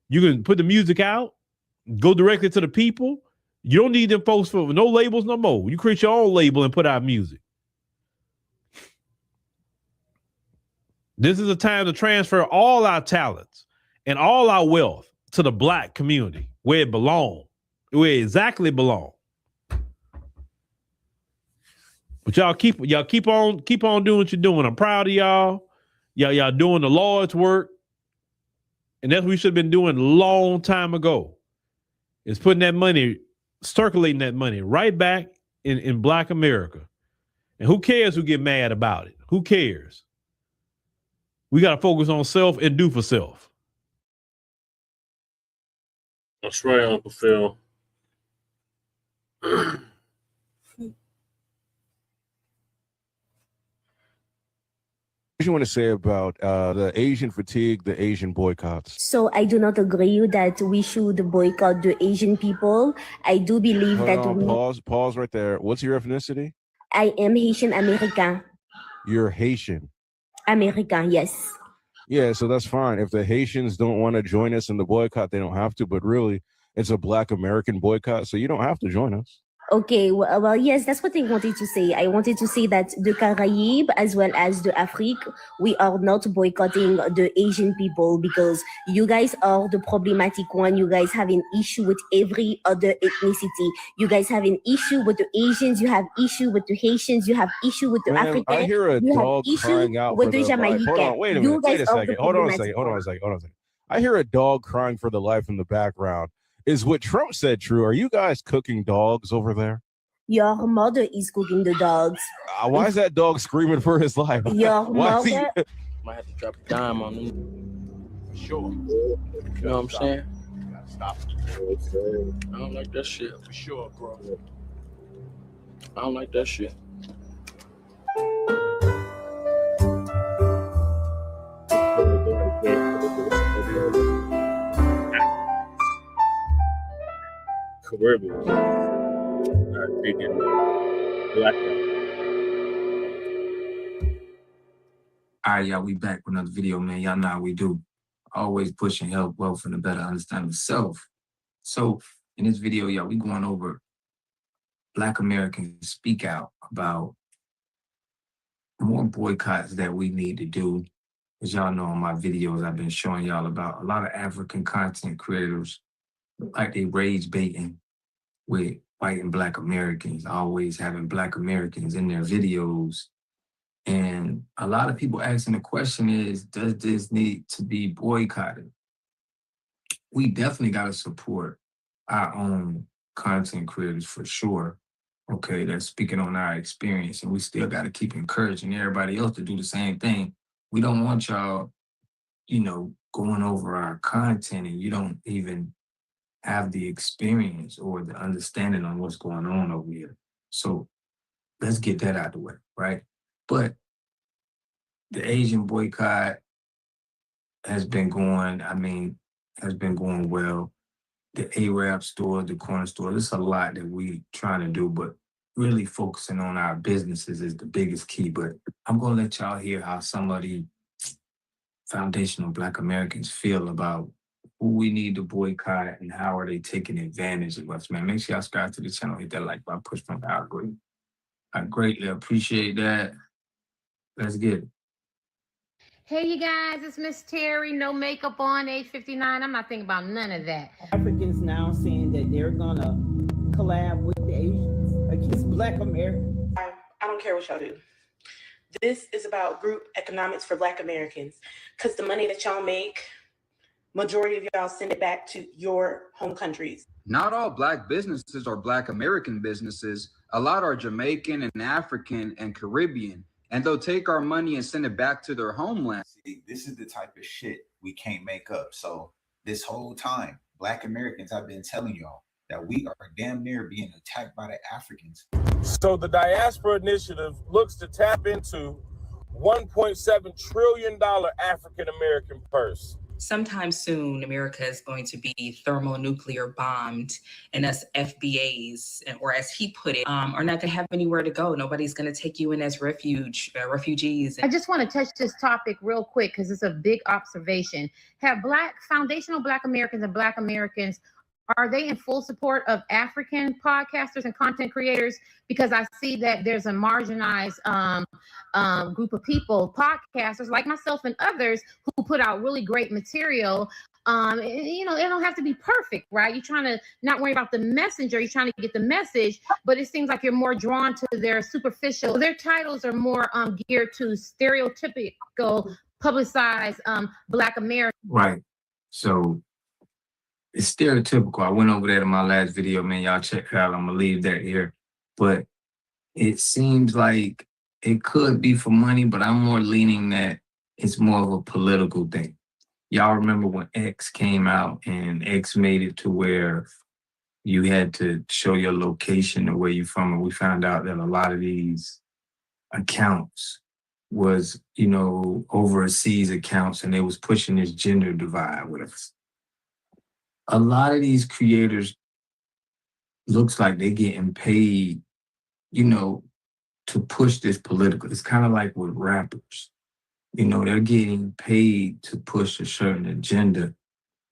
You can put the music out, go directly to the people. You don't need them folks for no labels no more. You create your own label and put out music. This is a time to transfer all our talents and all our wealth to the black community where it belongs, where it exactly belongs. But y'all keep on doing what you're doing. I'm proud of y'all. Y'all doing the Lord's work. And that's what we should have been doing a long time ago. Is putting that money, circulating that money right back in Black America. And who cares who get mad about it? Who cares? We got to focus on self and do for self. That's right, Uncle Phil. What do you want to say about the Asian fatigue, the Asian boycotts? So I do not agree that we should boycott the Asian people. I do believe Pause right there. What's your ethnicity? I am Haitian American. You're Haitian. American, yes. Yeah, so that's fine. If the Haitians don't want to join us in the boycott, they don't have to. But really, it's a Black American boycott, so you don't have to join us. Okay, well, yes, that's what I wanted to say. I wanted to say that the Caribbean as well as the Afrique, we are not boycotting the Asian people because you guys are the problematic one. You guys have an issue with every other ethnicity. You guys have an issue with the Asians. You have issue with the Haitians. You have issue with the Africans. I hear a dog crying out with for the Jamaican. Hold on, wait a second. Hold on a second. I hear a dog crying for the life in the background. Is what Trump said true? Are you guys cooking dogs over there? Your mother is cooking the dogs. Why is that dog screaming for his life? Your mother... Might have to drop a dime on them. Sure. You know what I'm saying? Stop. I don't like that shit. For sure, bro. I don't like that shit. Caribbean. Thinking Blacc. All right, y'all, we back with another video, man. Y'all know how we do. Always pushing help, wealth, and a better understanding of self. So in this video, y'all, we going over Black Americans speak out about more boycotts that we need to do. As y'all know in my videos, I've been showing y'all about a lot of African content creators, like they rage baiting with white and Black Americans, always having Black Americans in their videos. And a lot of people asking the question is, does this need to be boycotted? We definitely got to support our own content creators for sure. Okay, that's speaking on our experience. And we still got to keep encouraging everybody else to do the same thing. We don't want y'all, going over our content and you don't even have the experience or the understanding on what's going on over here. So let's get that out of the way, right? But the Asian boycott has been going well. The Arab store, the corner store, there's a lot that we trying to do, but really focusing on our businesses is the biggest key. But I'm gonna let y'all hear how some of the foundational Black Americans feel about who we need to boycott and how are they taking advantage of us, man. Make sure y'all subscribe to the channel, hit that like button, push from the algorithm. I greatly appreciate that. Let's get it. Hey, you guys, it's Miss Terry, no makeup on, age 59. I'm not thinking about none of that. Africans now saying that they're gonna collab with the Asians against Black Americans. I don't care what y'all do. This is about group economics for Black Americans, because the money that y'all make, majority of y'all send it back to your home countries. Not all Black businesses are Black American businesses. A lot are Jamaican and African and Caribbean. And they'll take our money and send it back to their homeland. See, this is the type of shit we can't make up. So this whole time, Black Americans have been telling y'all that we are damn near being attacked by the Africans. So the Diaspora Initiative looks to tap into $1.7 trillion African-American purse. Sometime soon, America is going to be thermonuclear bombed, and us FBAs, or as he put it, are not going to have anywhere to go. Nobody's going to take you in as refugees. I just want to touch this topic real quick because it's a big observation. Have foundational Black Americans and Black Americans, are they in full support of African podcasters and content creators? Because I see that there's a marginalized group of people, podcasters like myself and others, who put out really great material. You know, it don't have to be perfect, right? You're trying to not worry about the messenger. You're trying to get the message, but it seems like you're more drawn to their superficial. Their titles are more geared to stereotypical, publicized Black Americans. Right. So it's stereotypical. I went over that in my last video, man. Y'all check it out. I'm gonna leave that here. But it seems like it could be for money, but I'm more leaning that it's more of a political thing. Y'all remember when X came out and X made it to where you had to show your location and where you're from, and we found out that a lot of these accounts was, you know, overseas accounts, and they was pushing this gender divide with us. A lot of these creators looks like they're getting paid, you know, to push this political. It's kind of like with rappers. You know, they're getting paid to push a certain agenda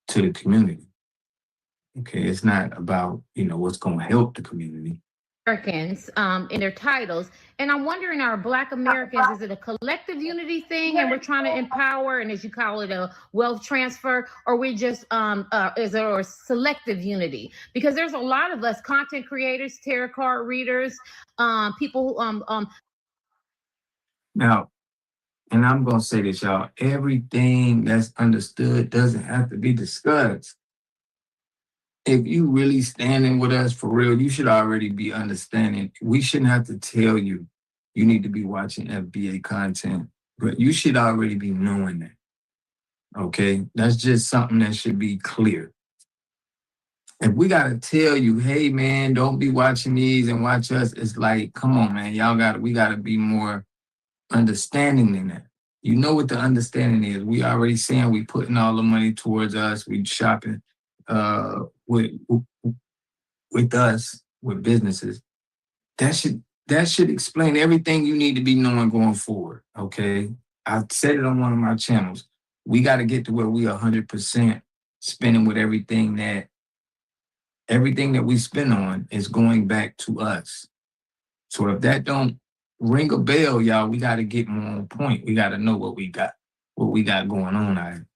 to the community. Okay, it's not about, you know, what's going to help the community. Americans in their titles. And I'm wondering, are Black Americans, is it a collective unity thing and we're trying to empower, and as you call it, a wealth transfer, or we just, is there a selective unity? Because there's a lot of us content creators, tarot card readers, people who, Now, and I'm going to say this, y'all, everything that's understood doesn't have to be discussed. If you really standing with us for real, you should already be understanding. We shouldn't have to tell you, you need to be watching FBA content, but you should already be knowing that, okay? That's just something that should be clear. If we got to tell you, hey man, don't be watching these and watch us, it's like, come on man, we got to be more understanding than that. You know what the understanding is. We already saying we putting all the money towards us, we shopping, with us, with businesses. That should explain everything you need to be knowing going forward, okay? I said it on one of my channels. We got to get to where we are 100% spending with everything that we spend on is going back to us. So if that don't ring a bell, y'all, we got to get more on point. We got to know what we got going on out here.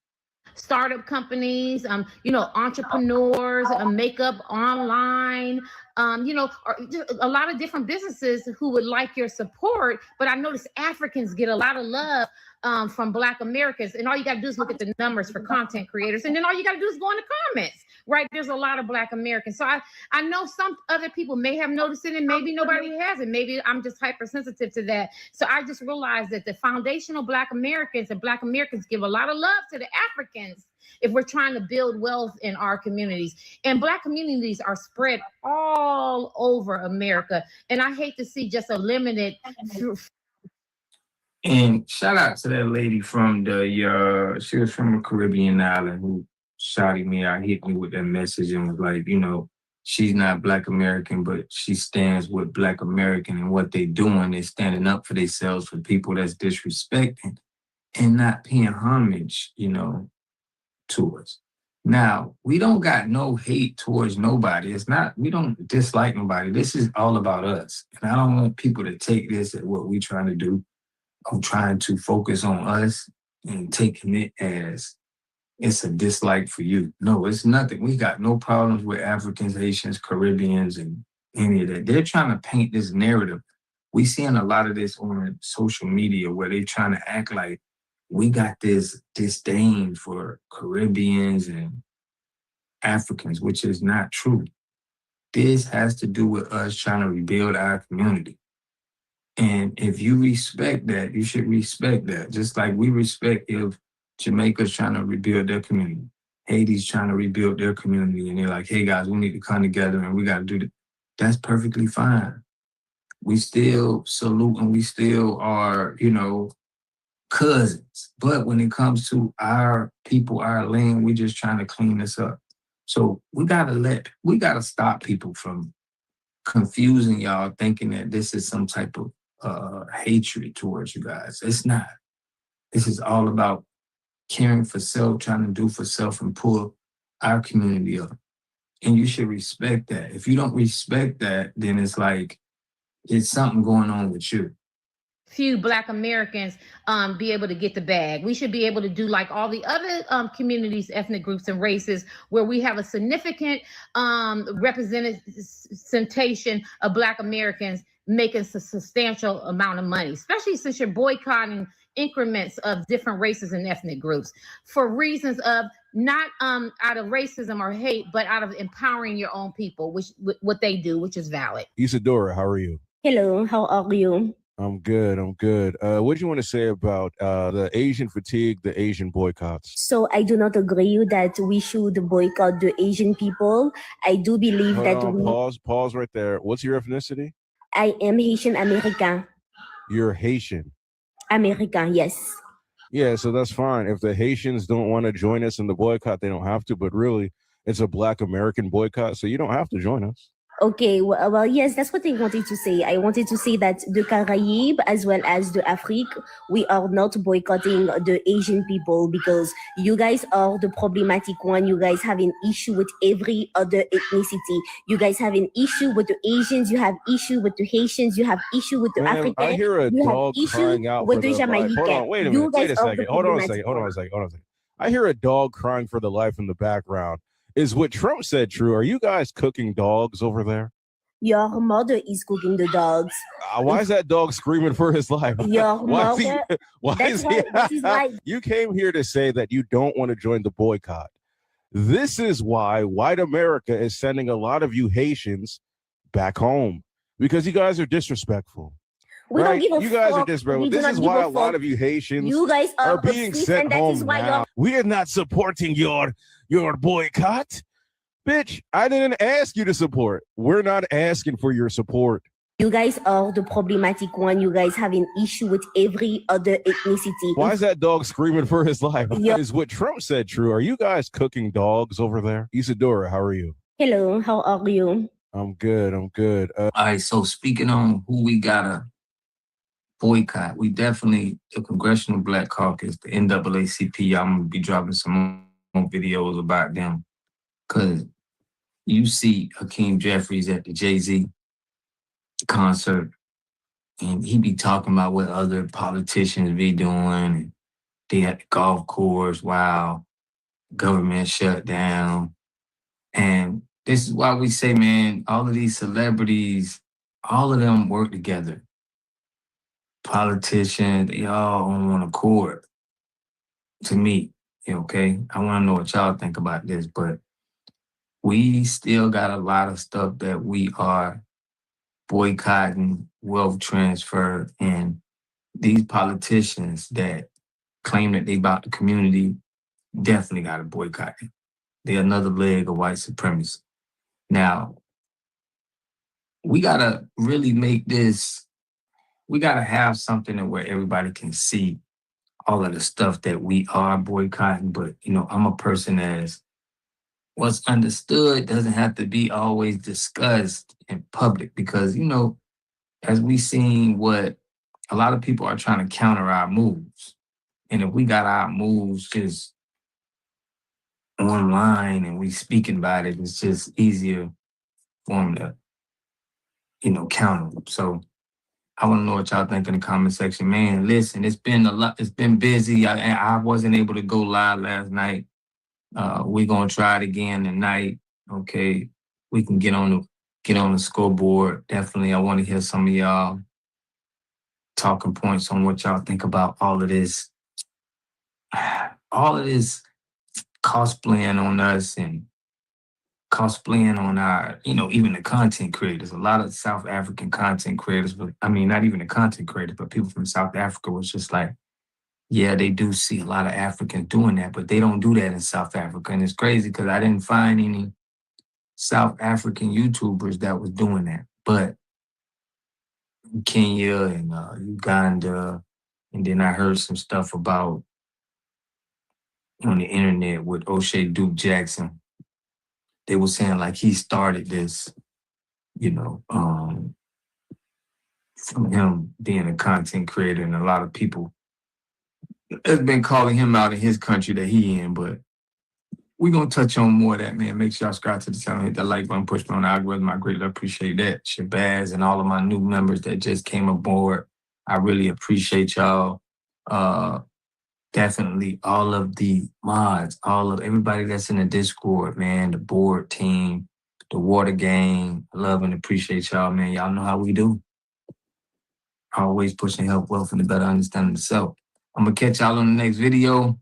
startup companies, you know, entrepreneurs, makeup online, you know, or a lot of different businesses who would like your support. But I notice Africans get a lot of love from Black Americans, and all you got to do is look at the numbers for content creators, and then all you got to do is go in the comments. right? There's a lot of Black Americans. So I know some other people may have noticed it and maybe nobody has it. Maybe I'm just hypersensitive to that. So I just realized that the foundational Black Americans and Black Americans give a lot of love to the Africans if we're trying to build wealth in our communities. And Black communities are spread all over America. And I hate to see just a limited. And shout out to that lady from she was from a Caribbean island who shouted me out, hit me with that message and was like, you know, she's not Black American, but she stands with Black American, and what they doing is standing up for themselves for people that's disrespecting and not paying homage, you know, to us. Now, we don't got no hate towards nobody. It's not, we don't dislike nobody. This is all about us. And I don't want people to take this as what we're trying to do. I'm trying to focus on us and taking it as it's a dislike for you. No, it's nothing. We got no problems with Africans, Haitians, Caribbeans, and any of that. They're trying to paint this narrative. We seeing a lot of this on social media where they're trying to act like we got this disdain for Caribbeans and Africans, which is not true. This has to do with us trying to rebuild our community. And if you respect that, you should respect that. Just like we respect if Jamaica's trying to rebuild their community, Haiti's trying to rebuild their community, and they're like, hey guys, we need to come together and we got to do that. That's perfectly fine. We still salute and we still are, you know, cousins. But when it comes to our people, our land, we're just trying to clean this up. So we gotta stop people from confusing y'all, thinking that this is some type of hatred towards you guys. It's not. This is all about caring for self, trying to do for self and pull our community up. And you should respect that. If you don't respect that, then it's like, it's something going on with you. Few Black Americans be able to get the bag. We should be able to do like all the other communities, ethnic groups, and races where we have a significant representation of Black Americans making a substantial amount of money, especially since you're boycotting increments of different races and ethnic groups for reasons of not out of racism or hate, but out of empowering your own people, which what they do, which is valid. Isadora, how are you? Hello, how are you? I'm good. What do you want to say about the Asian fatigue, the Asian boycotts? So I do not agree that we should boycott the Asian people. I do believe Pause right there. What's your ethnicity? I am Haitian American. You're Haitian? American, yes. Yeah, so that's fine. If the Haitians don't want to join us in the boycott, they don't have to. But really, it's a Black American boycott, so you don't have to join us. Okay, well, yes, that's what I wanted to say. I wanted to say that the Caraïbes as well as the Afrique, we are not boycotting the Asian people because you guys are the problematic one. You guys have an issue with every other ethnicity. You guys have an issue with the Asians. You have issue with the Haitians. You have issue with the Africans. I hear a dog crying out with for the the Jamaican. Hold on, wait a minute. Wait a second. Hold on a second. I hear a dog crying for the life in the background. Is what Trump said true? Are you guys cooking dogs over there? Your mother is cooking the dogs. Why is that dog screaming for his life? Your mother. You came here to say that you don't want to join the boycott. This is why white America is sending a lot of you Haitians back home because you guys are disrespectful. We don't give a You guys fuck. are disrespectful. We do This not is give why a a lot fuck. of you Haitians You guys are being racist, sent and that home is why now. We are not supporting your boycott. Bitch, I didn't ask you to support. We're not asking for your support. You guys are the problematic one. You guys have an issue with every other ethnicity. Why is that dog screaming for his life? Yeah. Is what Trump said true? Are you guys cooking dogs over there? Isadora, how are you? Hello, how are you? I'm good. All right, so speaking on who we gotta boycott, we definitely, the Congressional Black Caucus, the NAACP, I'm gonna be dropping some more videos about them. Because you see Hakeem Jeffries at the Jay-Z concert, and he be talking about what other politicians be doing. And they at the golf course while government shut down. And this is why we say, man, all of these celebrities, all of them work together. Politicians, they all on one accord. To me, okay? I want to know what y'all think about this, but we still got a lot of stuff that we are boycotting, wealth transfer, and these politicians that claim that they about the community definitely got to boycott it. They're another leg of white supremacy. Now, we got to really make this, we got to have something where everybody can see all of the stuff that we are boycotting. But, you know, I'm a person as what's understood doesn't have to be always discussed in public because, you know, as we seen what a lot of people are trying to counter our moves. And if we got our moves just online and we speaking about it, it's just easier for them to, you know, counter them. So I want to know what y'all think in the comment section. Man, listen, it's been a lot. It's been busy. I wasn't able to go live last night. We're going to try it again tonight. Okay. We can get on the scoreboard. Definitely, I want to hear some of y'all talking points on what y'all think about all of this cosplaying on us and cosplaying on our, you know, even the content creators. A lot of South African content creators, but I mean, not even the content creators, but people from South Africa was just like, yeah, they do see a lot of Africans doing that, but they don't do that in South Africa. And it's crazy because I didn't find any South African YouTubers that was doing that. But Kenya and Uganda, and then I heard some stuff about on the internet with O'Shea Duke Jackson. They were saying like he started this, you know, from him being a content creator, and a lot of people have been calling him out in his country that he in, but we're going to touch on more of that, man. Make sure y'all subscribe to the channel, hit that like button, push me on the algorithm. I greatly appreciate that. Shabazz and all of my new members that just came aboard, I really appreciate y'all. Definitely all of the mods, all of everybody that's in the Discord, man, the board team, the water gang. I love and appreciate y'all, man. Y'all know how we do. Always pushing health, wealth, and a better understanding of self. I'm going to catch y'all on the next video.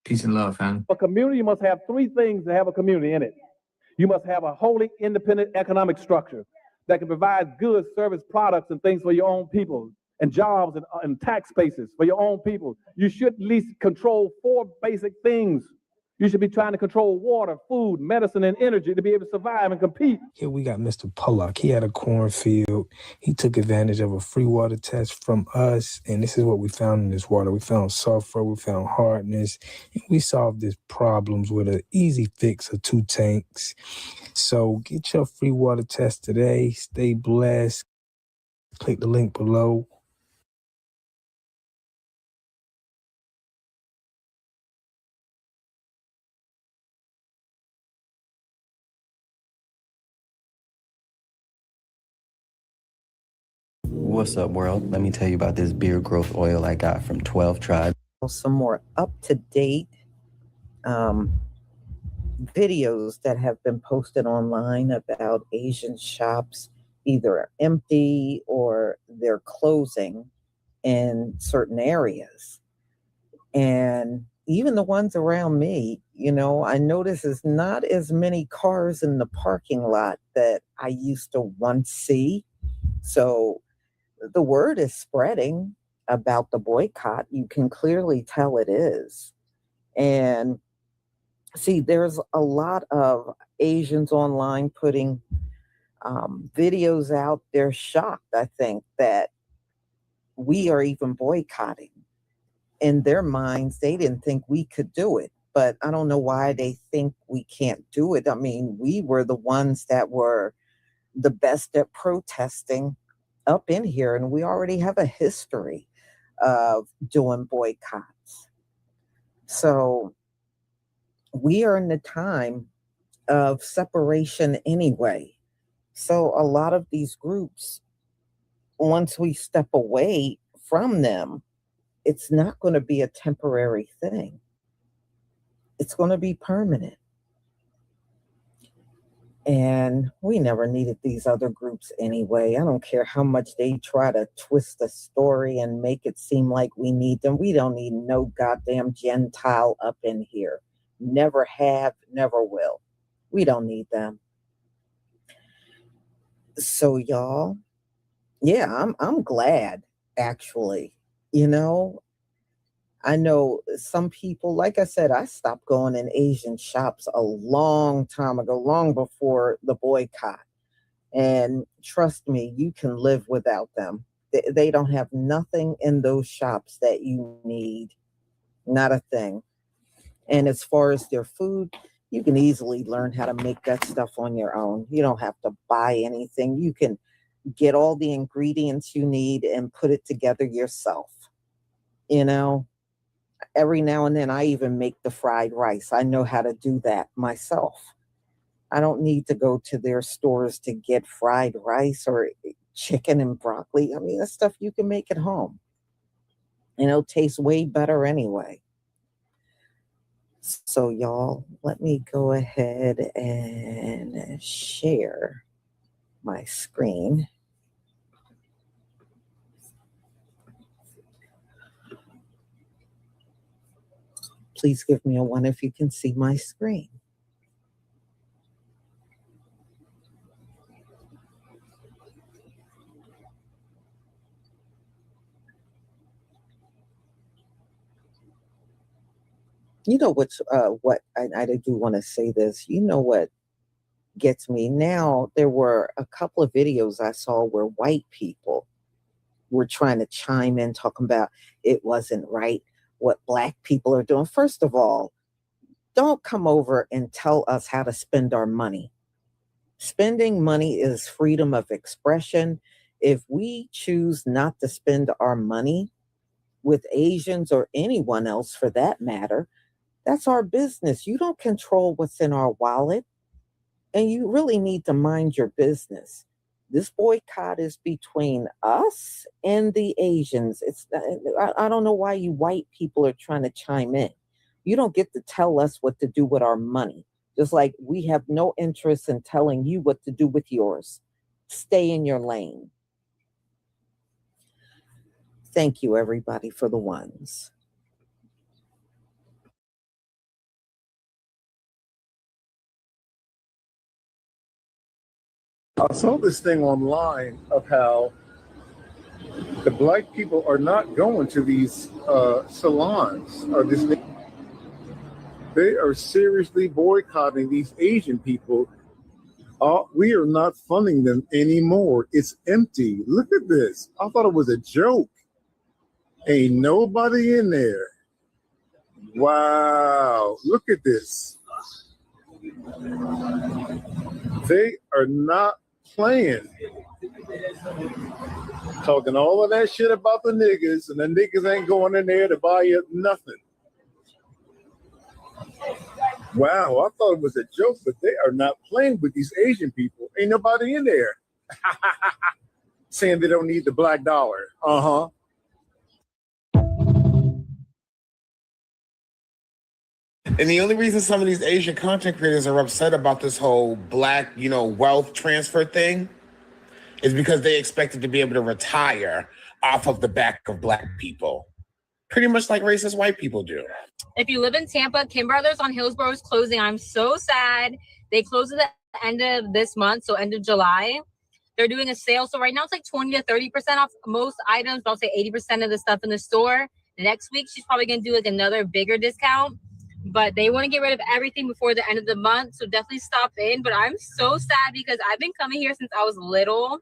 Peace and love, fam. A community must have three things to have a community in it. You must have a wholly independent economic structure that can provide goods, service, products, and things for your own people, and jobs and tax bases for your own people. You should at least control four basic things. You should be trying to control water, food, medicine, and energy to be able to survive and compete. Here we got Mr. Blacc. He had a cornfield. He took advantage of a free water test from us, and this is what we found in this water. We found sulfur, we found hardness, and we solved these problems with an easy fix of 2 tanks. So get your free water test today. Stay blessed. Click the link below. What's up, world? Let me tell you about this beard growth oil I got from 12 Tribe. Some more up-to-date videos that have been posted online about Asian shops either empty or they're closing in certain areas. And even the ones around me, you know, I notice there's not as many cars in the parking lot that I used to once see. So the word is spreading about the boycott. You can clearly tell it is. And see, there's a lot of Asians online putting videos out. They're shocked, I think, that we are even boycotting. In their minds, they didn't think we could do it. But I don't know why they think we can't do it. I mean, we were the ones that were the best at protesting up in here, and we already have a history of doing boycotts. So we are in the time of separation anyway. So a lot of these groups, once we step away from them, it's not going to be a temporary thing. It's going to be permanent. And we never needed these other groups anyway. I don't care how much they try to twist the story and make it seem like we need them. We don't need no goddamn Gentile up in here. Never have, never will. We don't need them. So y'all, yeah, I'm glad, actually. You know, I know some people, like I said, I stopped going in Asian shops a long time ago, long before the boycott. And trust me, you can live without them. They don't have nothing in those shops that you need. Not a thing. And as far as their food, you can easily learn how to make that stuff on your own. You don't have to buy anything. You can get all the ingredients you need and put it together yourself. You know, every now and then I even make the fried rice. I know how to do that myself. I don't need to go to their stores to get fried rice or chicken and broccoli. I mean, that's stuff you can make at home. And it'll taste way better anyway. So y'all, let me go ahead and share my screen. Please give me a 1 if you can see my screen. You know what I do want to say this. You know what gets me now? There were a couple of videos I saw where white people were trying to chime in, talking about it wasn't right what Black people are doing. First of all, don't come over and tell us how to spend our money. Spending money is freedom of expression. If we choose not to spend our money with Asians or anyone else for that matter, that's our business. You don't control what's in our wallet, and you really need to mind your business. This boycott is between us and the Asians. I don't know why you white people are trying to chime in. You don't get to tell us what to do with our money, just like we have no interest in telling you what to do with yours. Stay in your lane. Thank you, everybody, for the ones. I saw this thing online of how the Black people are not going to these salons or this. They are seriously boycotting these Asian people. We are not funding them anymore. It's empty. Look at this. I thought it was a joke. Ain't nobody in there. Wow. Look at this. They are not playing. Talking all of that shit about the niggas, and the niggas ain't going in there to buy you nothing. Wow, I thought it was a joke, but they are not playing with these Asian people. Ain't nobody in there saying they don't need the black dollar. Uh-huh. And the only reason some of these Asian content creators are upset about this whole Black, wealth transfer thing is because they expected to be able to retire off of the back of Black people. Pretty much like racist white people do. If you live in Tampa, Kim Brothers on Hillsborough is closing. I'm so sad. They close at the end of this month, so end of July. They're doing a sale. So right now it's like 20 to 30% off most items. I'll say 80% of the stuff in the store. Next week, she's probably going to do like another bigger discount. But they want to get rid of everything before the end of the month. So definitely stop in. But I'm so sad because I've been coming here since I was little.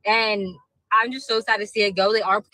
And I'm just so sad to see it go. They are...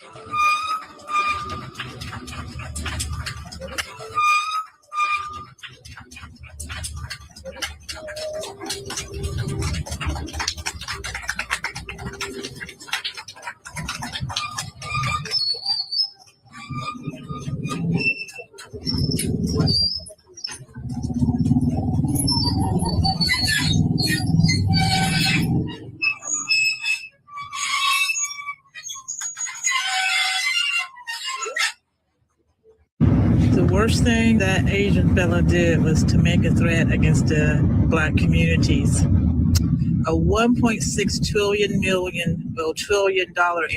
The worst thing that Asian fella did was to make a threat against the Black communities. A $1.6 trillion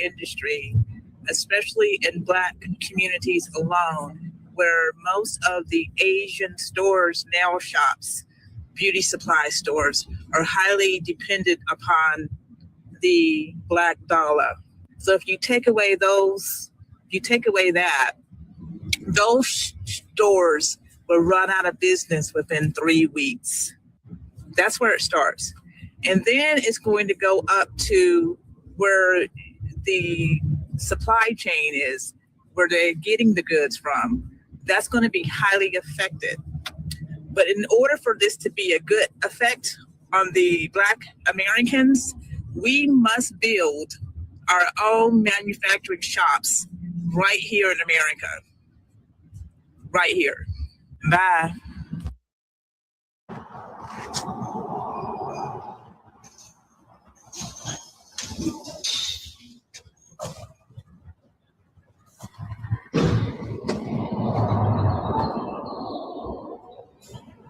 industry, especially in Black communities alone, where most of the Asian stores, nail shops, beauty supply stores are highly dependent upon the Black dollar. So if you take away that, those stores will run out of business within 3 weeks. That's where it starts. And then it's going to go up to where the supply chain is, where they're getting the goods from. That's going to be highly affected. But in order for this to be a good effect on the Black Americans, we must build our own manufacturing shops right here in America. Right here. Bye.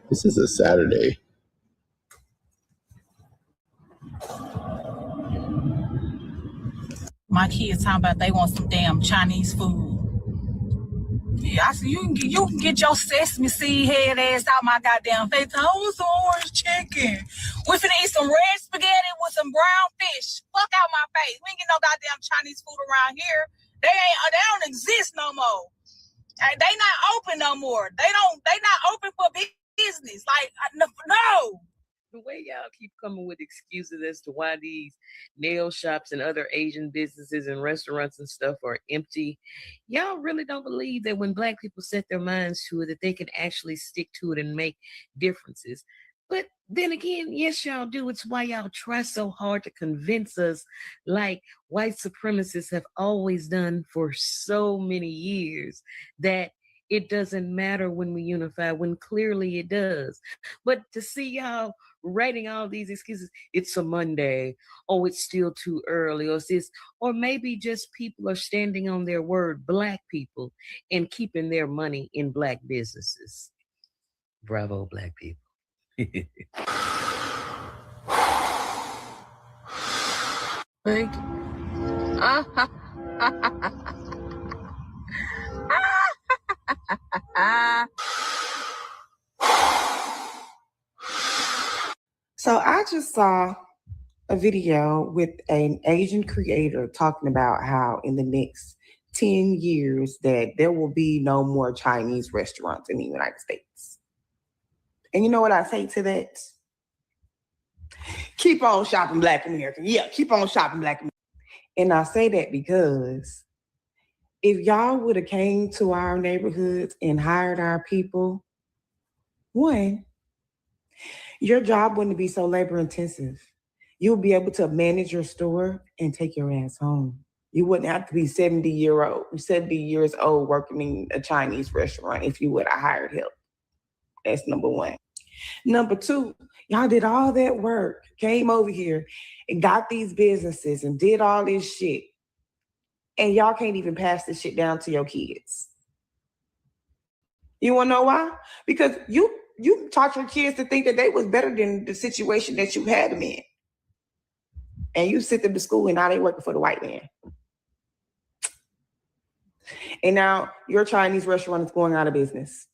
This is a Saturday. My kids talking about they want some damn Chinese food. Yeah, I said, you can get your sesame seed head ass out my goddamn face. I want some orange chicken. We finna eat some red spaghetti with some brown fish. Fuck out my face. We ain't get no goddamn Chinese food around here. They don't exist no more. They not open no more. They not open for business. Like, no. The way y'all keep coming with excuses as to why these nail shops and other Asian businesses and restaurants and stuff are empty, y'all really don't believe that when Black people set their minds to it, that they can actually stick to it and make differences. But then again, yes, y'all do. It's why y'all try so hard to convince us, like white supremacists have always done for so many years, that it doesn't matter when we unify, when clearly it does. But to see y'all writing all these excuses, it's a Monday, oh, it's still too early, or it's this, or maybe just people are standing on their word, Black people, and keeping their money in Black businesses. Bravo, Black people. Like, So I just saw a video with an Asian creator talking about how in the next 10 years that there will be no more Chinese restaurants in the United States. And you know what I say to that? Keep on shopping Black American. Yeah, keep on shopping Black American. And I say that because if y'all would have came to our neighborhoods and hired our people, one, your job wouldn't be so labor intensive. You'll be able to manage your store and take your ass home. You wouldn't have to be 70 years old working in a Chinese restaurant if you would have hired help. That's number one. Number two, y'all did all that work, came over here and got these businesses and did all this shit. And y'all can't even pass this shit down to your kids. You wanna know why? Because you taught your kids to think that they was better than the situation that you had them in. And you sent them to school and now they working for the white man. And now your Chinese restaurant is going out of business.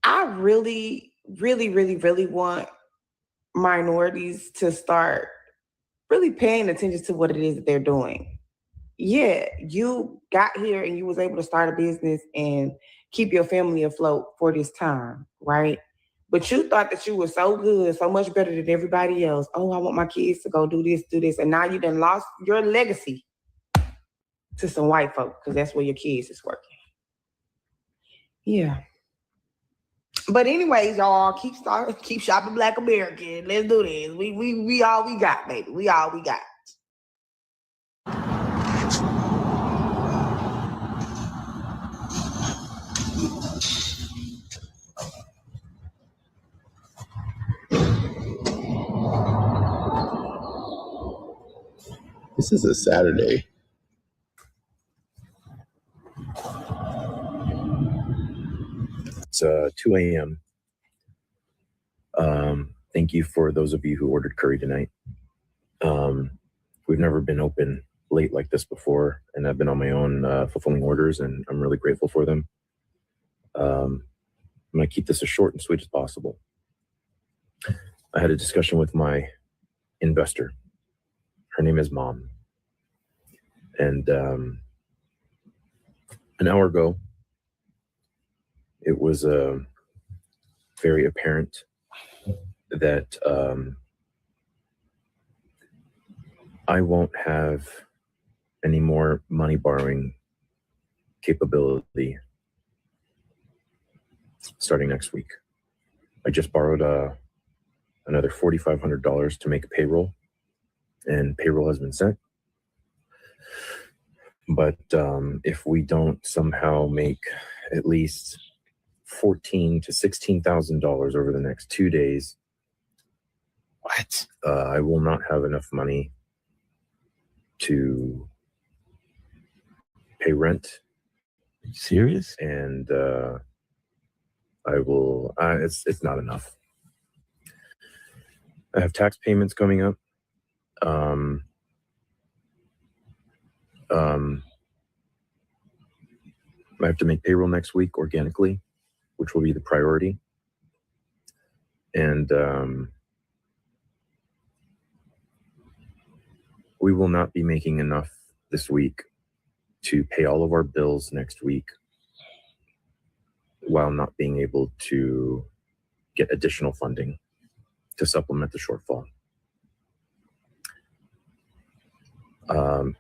I really, really, really, really want minorities to start really paying attention to what it is that they're doing. Yeah, you got here and you was able to start a business and keep your family afloat for this time, right? But you thought that you were so good, so much better than everybody else. Oh, I want my kids to go do this. And now you done lost your legacy to some white folk because that's where your kids is working. Yeah. But anyways, y'all, keep shopping Black American. Let's do this. We all we got, baby. We all we got. This is a Saturday. It's 2 a.m. Thank you for those of you who ordered curry tonight. We've never been open late like this before, and I've been on my own fulfilling orders, and I'm really grateful for them. I'm going to keep this as short and sweet as possible. I had a discussion with my investor. Her name is Mom. And an hour ago, it was very apparent that I won't have any more money borrowing capability starting next week. I just borrowed another $4,500 to make payroll, and payroll has been sent. But if we don't somehow make at least $14,000 to $16,000 over the next 2 days, I will not have enough money to pay rent. Serious? And I will. It's not enough. I have tax payments coming up. I have to make payroll next week organically, which will be the priority. And we will not be making enough this week to pay all of our bills next week while not being able to get additional funding to supplement the shortfall.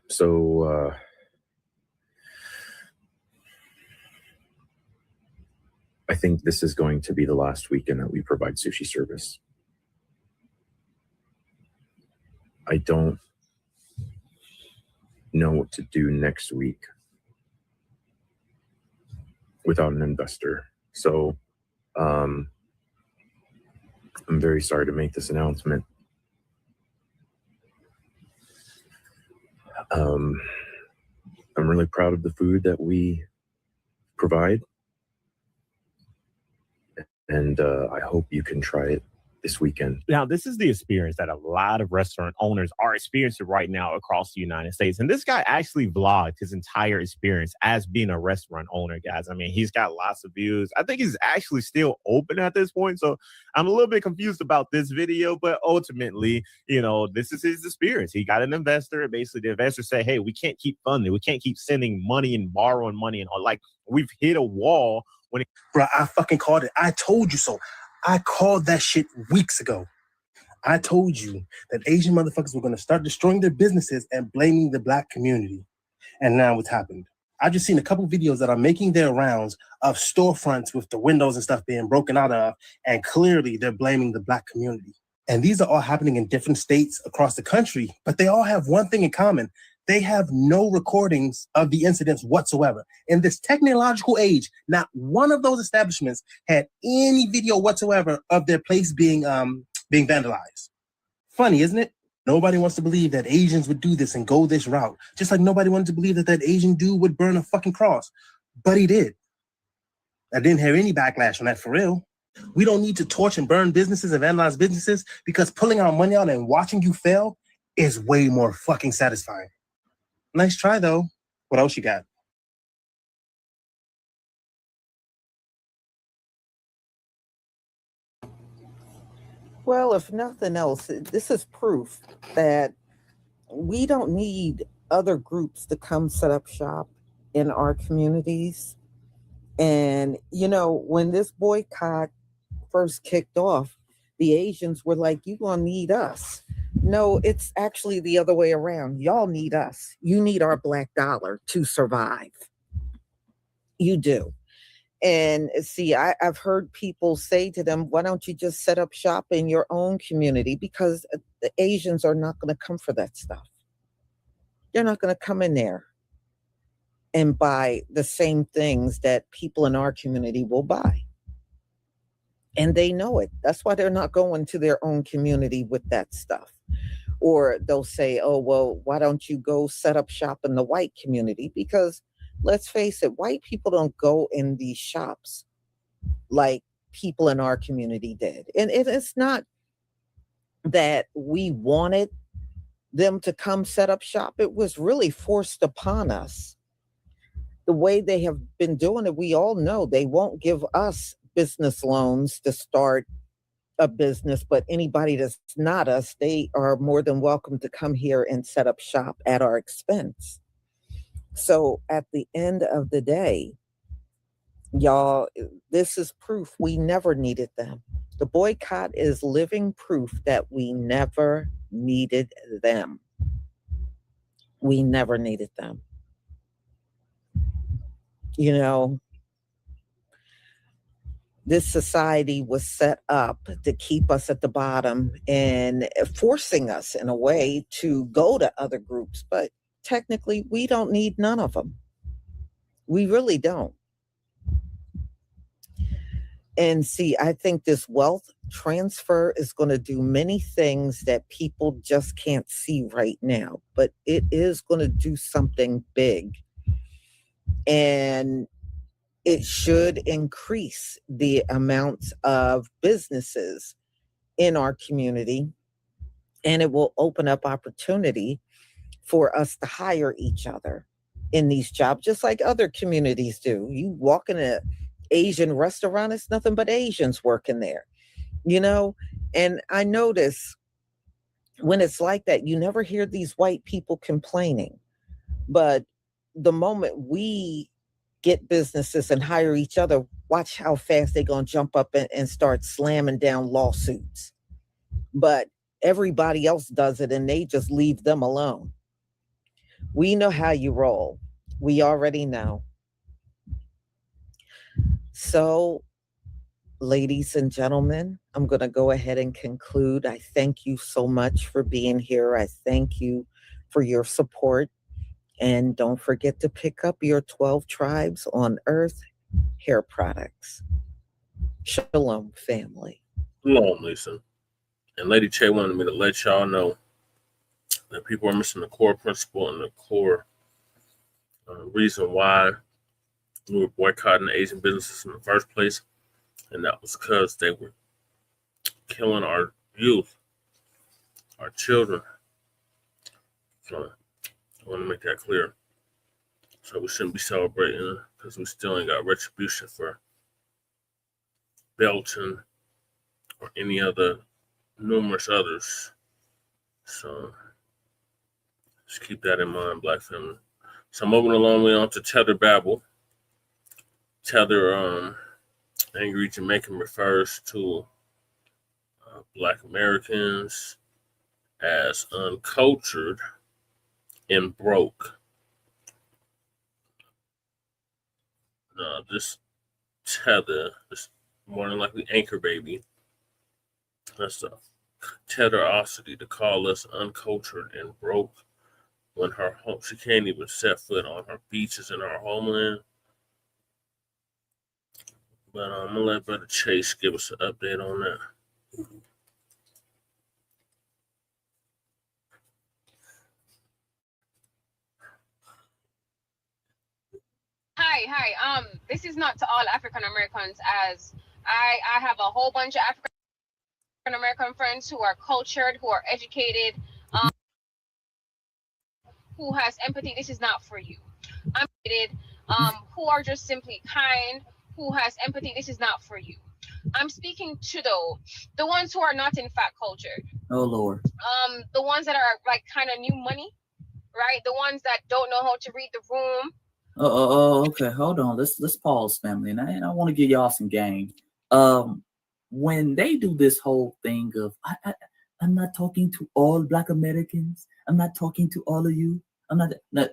So I think this is going to be the last weekend that we provide sushi service. I don't know what to do next week without an investor. So I'm very sorry to make this announcement. I'm really proud of the food that we provide, and I hope you can try it this weekend. Now, this is the experience that a lot of restaurant owners are experiencing right now across the United States. And this guy actually vlogged his entire experience as being a restaurant owner, guys. I mean, he's got lots of views. I think he's actually still open at this point. So I'm a little bit confused about this video, but ultimately, you know, this is his experience. He got an investor. Basically, the investor said, hey, we can't keep funding. We can't keep sending money and borrowing money. And all. Like, we've hit a wall when it... Bro, I fucking called it. I told you so. I called that shit weeks ago. I told you that Asian motherfuckers were going to start destroying their businesses and blaming the Black community. And now it's happened. I've just seen a couple videos that are making their rounds of storefronts with the windows and stuff being broken out of, and clearly they're blaming the Black community. And these are all happening in different states across the country, but they all have one thing in common. They have no recordings of the incidents whatsoever. In this technological age, not one of those establishments had any video whatsoever of their place being vandalized. Funny, isn't it? Nobody wants to believe that Asians would do this and go this route. Just like nobody wanted to believe that that Asian dude would burn a fucking cross. But he did. I didn't have any backlash on that for real. We don't need to torch and burn businesses and vandalize businesses because pulling our money out and watching you fail is way more fucking satisfying. Nice try, though. What else you got? Well, if nothing else, this is proof that we don't need other groups to come set up shop in our communities. And, you know, when this boycott first kicked off, the Asians were like, you're going to need us. No, it's actually the other way around. Y'all need us. You need our Black dollar to survive. You do. And see, I've heard people say to them, why don't you just set up shop in your own community? Because the Asians are not going to come for that stuff. They're not going to come in there and buy the same things that people in our community will buy. And they know it. That's why they're not going to their own community with that stuff. Or they'll say, oh, well, why don't you go set up shop in the white community? Because let's face it, white people don't go in these shops like people in our community did. And it's not that we wanted them to come set up shop. It was really forced upon us. The way they have been doing it, we all know they won't give us business loans to start a business, but anybody that's not us, they are more than welcome to come here and set up shop at our expense. So at the end of the day, y'all, this is proof we never needed them. The boycott is living proof that we never needed them. We never needed them. You know, this society was set up to keep us at the bottom and forcing us in a way to go to other groups. But technically, we don't need none of them. We really don't. And see, I think this wealth transfer is going to do many things that people just can't see right now, but it is going to do something big. And it should increase the amounts of businesses in our community, and it will open up opportunity for us to hire each other in these jobs, just like other communities do. You walk in an Asian restaurant, it's nothing but Asians working there, you know? And I notice when it's like that, you never hear these white people complaining. But the moment we get businesses and hire each other, watch how fast they're going to jump up and start slamming down lawsuits. But everybody else does it and they just leave them alone. We know how you roll. We already know. So, ladies and gentlemen, I'm going to go ahead and conclude. I thank you so much for being here. I thank you for your support. And don't forget to pick up your 12 Tribes on Earth hair products. Shalom, family. Shalom, Lisa. And Lady Che wanted me to let y'all know that people are missing the core principle and the core reason why we were boycotting Asian businesses in the first place. And that was because they were killing our youth, our children. So I want to make that clear. So we shouldn't be celebrating because we still ain't got retribution for Belton or any other numerous others. So just keep that in mind, Black family. So moving along, we're on to Tether Babble. Tether, Angry Jamaican refers to Black Americans as uncultured and broke. This Tether is more than likely Anchor Baby. That's a tetherosity to call us uncultured and broke when her home, she can't even set foot on her beaches in our homeland. But I'm gonna let Brother Chase give us an update on that. Hi. This is not to all African Americans, as I have a whole bunch of African American friends who are cultured, who are educated, who has empathy. This is not for you. I'm educated, who are just simply kind, who has empathy. This is not for you. I'm speaking to the ones who are not in fact cultured. Oh Lord. The ones that are like kind of new money, right? The ones that don't know how to read the room. Okay. Hold on. Let's pause, family. And I want to give y'all some game. When they do this whole thing of I'm not talking to all Black Americans. I'm not talking to all of you.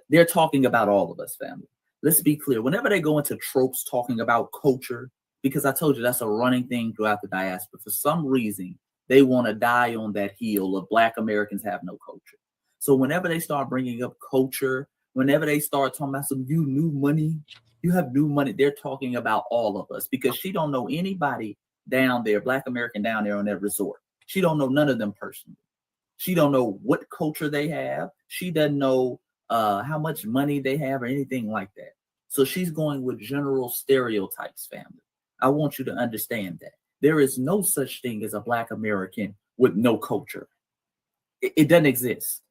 They're talking about all of us, family. Let's be clear. Whenever they go into tropes talking about culture, because I told you that's a running thing throughout the diaspora, for some reason they want to die on that heel of Black Americans have no culture. So whenever they start bringing up culture, whenever they start talking about some you have new money, they're talking about all of us, because she don't know anybody down there, Black American down there on that resort. She don't know none of them personally. She don't know what culture they have. She doesn't know how much money they have or anything like that. So she's going with general stereotypes, family. I want you to understand that. There is no such thing as a Black American with no culture. It doesn't exist.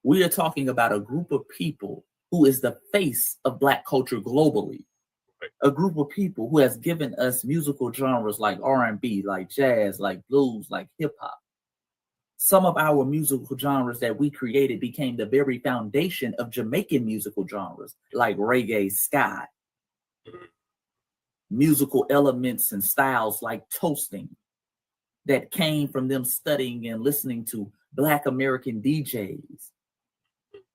We are talking about a group of people who is the face of Black culture globally. a group of people who has given us musical genres like R&B, like jazz, like blues, like hip hop. Some of our musical genres that we created became the very foundation of Jamaican musical genres, like reggae, ska. Musical elements and styles like toasting that came from them studying and listening to Black American DJs.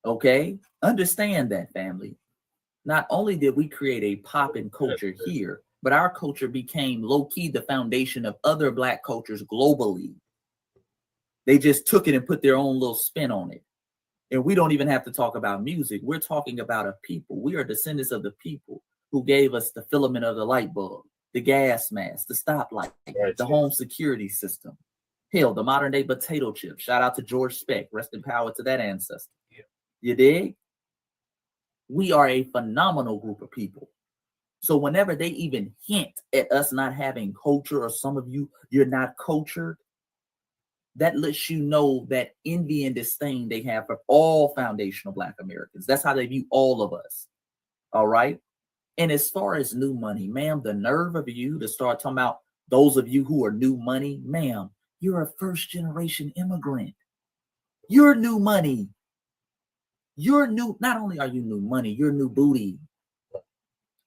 Okay? Understand that, family. Not only did we create a poppin' culture here, but our culture became low-key the foundation of other Black cultures globally. They just took it and put their own little spin on it. And we don't even have to talk about music. We're talking about a people. We are descendants of the people who gave us the filament of the light bulb, the gas mask, the stoplight, the home security system. Hell, the modern day potato chip. Shout out to George Speck. Rest in power to that ancestor. Yeah. You dig? We are a phenomenal group of people. So whenever they even hint at us not having culture, or some of you, you're not cultured, that lets you know that envy and disdain they have for all foundational Black Americans. That's how they view all of us. All right? And as far as new money, ma'am, the nerve of you to start talking about those of you who are new money, ma'am, you're a first-generation immigrant. You're new money. You're new. Not only are you new money, you're new booty.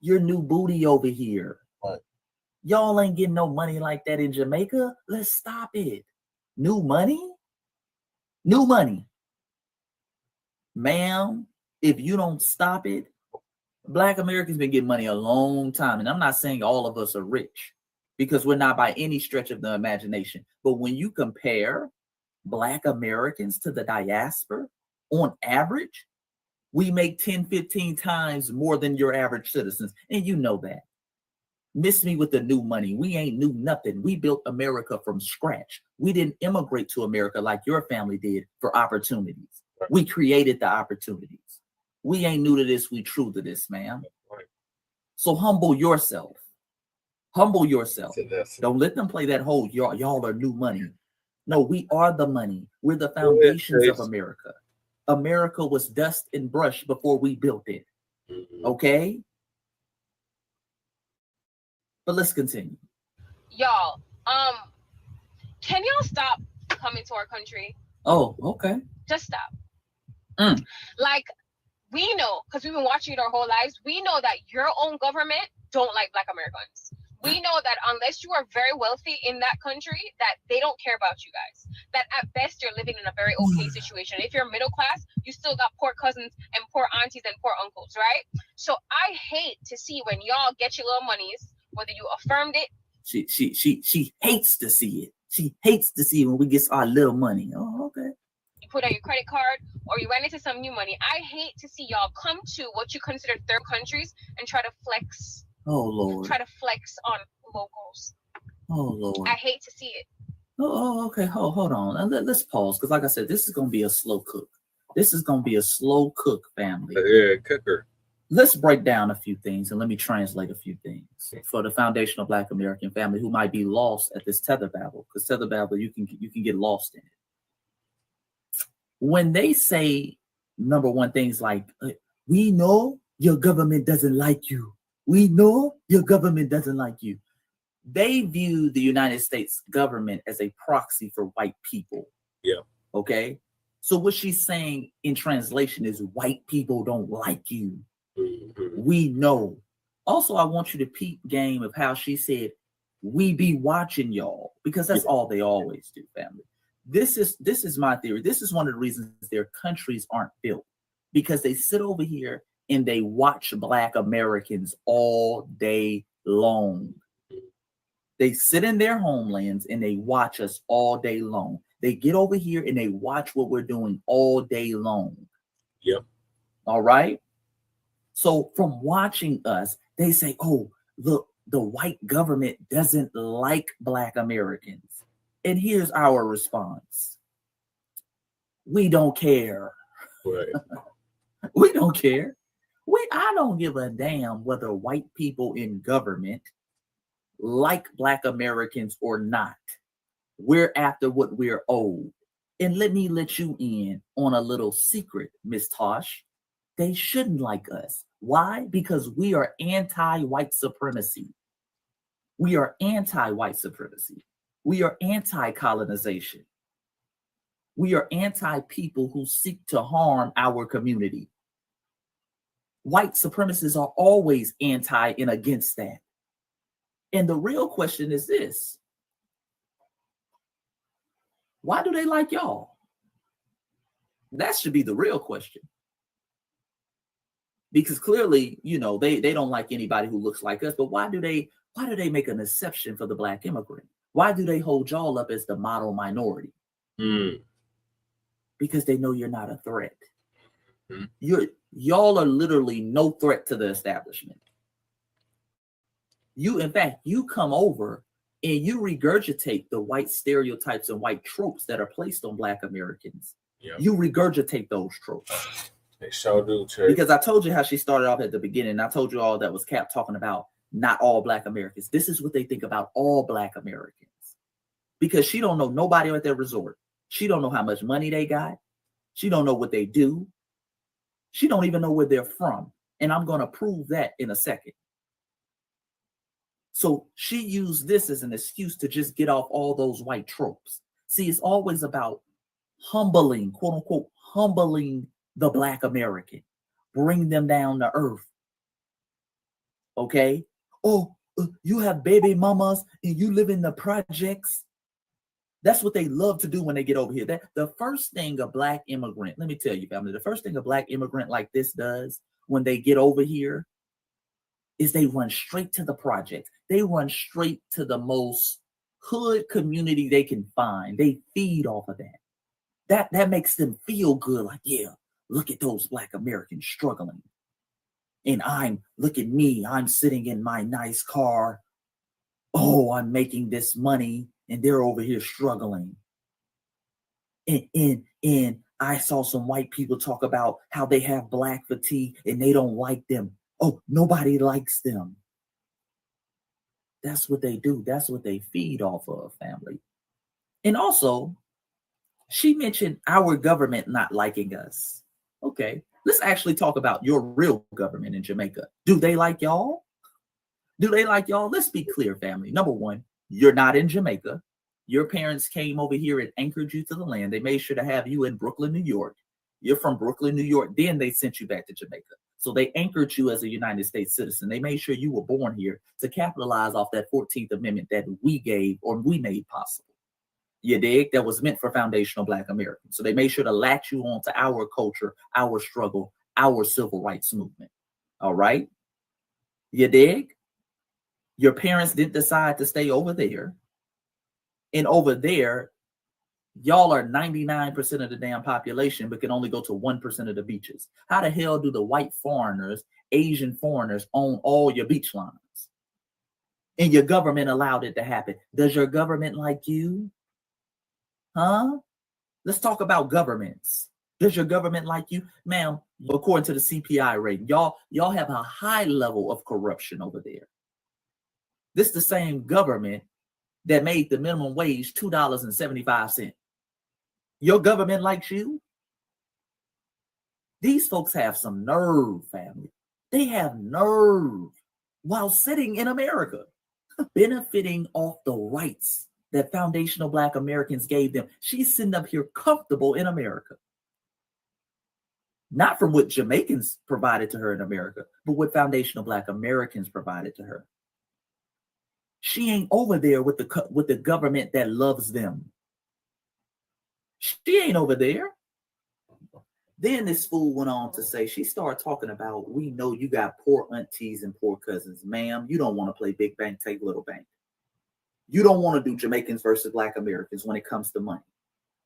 You're new booty over here. Y'all ain't getting no money like that in Jamaica. Let's stop it. New money? New money. Ma'am, if you don't stop it, Black Americans been getting money a long time. And I'm not saying all of us are rich, because we're not by any stretch of the imagination. But when you compare Black Americans to the diaspora, on average, we make 10, 15 times more than your average citizens. And you know that. Miss me with the new money. We ain't new nothing. We built America from scratch. We didn't immigrate to America like your family did for opportunities. We created the opportunities. We ain't new to this. We true to this, ma'am. So humble yourself. Humble yourself. Don't let them play that whole y'all are new money. No, we are the money. We're the foundations of America. America was dust and brush before we built it. Okay? But let's continue. Y'all, can y'all stop coming to our country? Oh, okay. Just stop. Like, we know, because we've been watching it our whole lives, we know that your own government don't like Black Americans. We know that unless you are very wealthy in that country, that they don't care about you guys. That at best, you're living in a very okay situation. If you're middle class, you still got poor cousins and poor aunties and poor uncles, right? So I hate to see when y'all get your little monies, whether you affirmed it. She hates to see it. She hates to see it when we get our little money. Oh, okay. You put on your credit card or you ran into some new money. I hate to see y'all come to what you consider third countries and try to flex. Oh, Lord. Try to flex on locals. Oh, Lord. I hate to see it. Oh, okay. Hold on. Let's pause, because like I said, this is going to be a slow cook. This is going to be a slow cook, family. Yeah, cooker. Let's break down a few things, and let me translate a few things for the foundational Black American family who might be lost at this tether babble, because tether babble, you can get lost in it. When they say, number one, things like, we know your government doesn't like you. We know your government doesn't like you. They view the United States government as a proxy for white people. Yeah. Okay. So what she's saying in translation is white people don't like you. We know. Also, I want you to peep game of how she said, we be watching y'all, because that's all they always do, family. This is my theory. This is one of the reasons their countries aren't built, because they sit over here and they watch Black Americans all day long. They sit in their homelands and they watch us all day long. They get over here and they watch what we're doing all day long. Yep. All right. So from watching us, they say, oh, look, the white government doesn't like Black Americans. And here's our response. We don't care. Right. We don't care. I don't give a damn whether white people in government like Black Americans or not. We're after what we're owed. And let me let you in on a little secret, Miss Tosh. They shouldn't like us. Why? Because we are anti-white supremacy. We are anti-white supremacy. We are anti-colonization. We are anti-people who seek to harm our community. White supremacists are always anti and against that. And the real question is this: why do they like y'all? That should be the real question. Because clearly, you know, they don't like anybody who looks like us, but why do they make an exception for the Black immigrant? Why do they hold y'all up as the model minority? Because they know you're not a threat. Y'all are literally no threat to the establishment. In fact, you come over and you regurgitate the white stereotypes and white tropes that are placed on Black Americans. Yep. You regurgitate those tropes. They sure do, Terry. Because I told you how she started off at the beginning. I told you all that was Cap talking about not all Black Americans. This is what they think about all Black Americans. Because she don't know nobody at their resort. She don't know how much money they got. She don't know what they do. She don't even know where they're from. And I'm going to prove that in a second. So she used this as an excuse to just get off all those white tropes. See, it's always about humbling, quote unquote, humbling the Black American, bring them down to earth. Okay? Oh, you have baby mamas and you live in the projects. That's what they love to do when they get over here. The first thing a Black immigrant, let me tell you, family, the first thing a Black immigrant like this does when they get over here is they run straight to the project. They run straight to the most hood community they can find. They feed off of that. That makes them feel good. Like, yeah, look at those Black Americans struggling. And look at me, I'm sitting in my nice car. Oh, I'm making this money and they're over here struggling. And I saw some white people talk about how they have Black fatigue and they don't like them. Oh, nobody likes them. That's what they do. That's what they feed off of, family. And also, she mentioned our government not liking us. Okay, let's actually talk about your real government in Jamaica. Do they like y'all? Do they like y'all? Let's be clear, family. Number one, you're not in Jamaica. Your parents came over here and anchored you to the land. They made sure to have you in Brooklyn, New York. You're from Brooklyn, New York. Then they sent you back to Jamaica. So they anchored you as a United States citizen. They made sure you were born here to capitalize off that 14th Amendment that we gave or we made possible. You dig? That was meant for foundational Black Americans. So they made sure to latch you onto our culture, our struggle, our civil rights movement. All right? You dig? Your parents didn't decide to stay over there. And over there, y'all are 99% of the damn population, but can only go to 1% of the beaches. How the hell do the white foreigners, Asian foreigners own all your beach lines? And your government allowed it to happen. Does your government like you? Huh? Let's talk about governments. Does your government like you? Ma'am, according to the CPI rate, y'all have a high level of corruption over there. This is the same government that made the minimum wage $2.75. Your government likes you? These folks have some nerve, family. They have nerve while sitting in America, benefiting off the rights that foundational Black Americans gave them. She's sitting up here comfortable in America. Not from what Jamaicans provided to her in America, but what foundational Black Americans provided to her. She ain't over there with the government that loves them. She ain't over there. Then this fool went on to say, she started talking about, we know you got poor aunties and poor cousins. Ma'am, you don't want to play big bank, take little bank. You don't want to do Jamaicans versus Black Americans when it comes to money.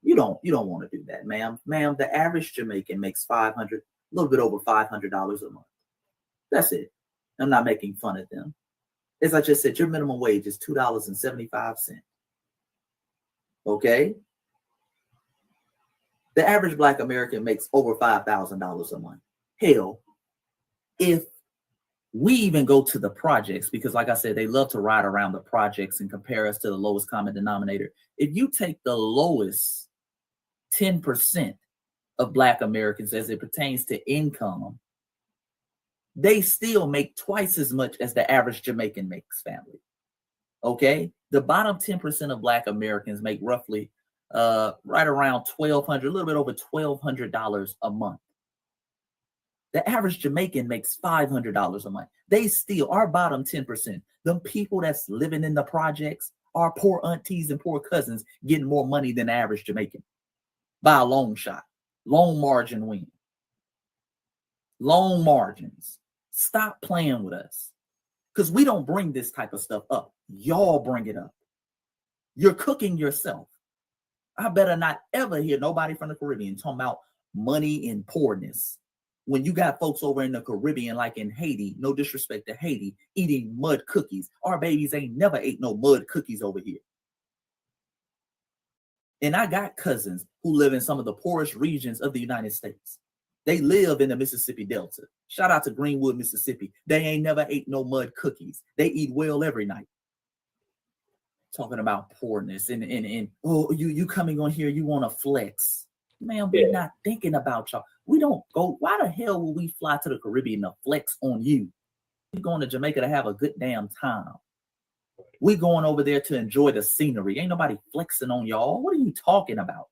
You don't want to do that, ma'am. Ma'am, the average Jamaican makes a little bit over $500 a month. That's it. I'm not making fun of them. As I just said, your minimum wage is $2.75. Okay? The average Black American makes over $5,000 a month. Hell, if we even go to the projects, because like I said, they love to ride around the projects and compare us to the lowest common denominator. If you take the lowest 10% of Black Americans as it pertains to income, they still make twice as much as the average Jamaican makes, family. Okay? The bottom 10% of Black Americans make roughly right around $1,200, a little bit over $1,200 a month. The average Jamaican makes $500 a month. They still, our bottom 10%, them people that's living in the projects, our poor aunties and poor cousins getting more money than the average Jamaican by a long shot. Long margin win. Long margins. Stop playing with us. Because we don't bring this type of stuff up. Y'all bring it up. You're cooking yourself. I better not ever hear nobody from the Caribbean talking about money and poorness. When you got folks over in the Caribbean, like in Haiti, no disrespect to Haiti, eating mud cookies. Our babies ain't never ate no mud cookies over here. And I got cousins who live in some of the poorest regions of the United States. They live in the Mississippi Delta. Shout out to Greenwood, Mississippi. They ain't never ate no mud cookies. They eat well every night. Talking about poorness and oh, you coming on here, you want to flex. Man, we're not thinking about y'all. We don't go, why the hell will we fly to the Caribbean to flex on you? We're going to Jamaica to have a good damn time. We going over there to enjoy the scenery. Ain't nobody flexing on y'all. What are you talking about?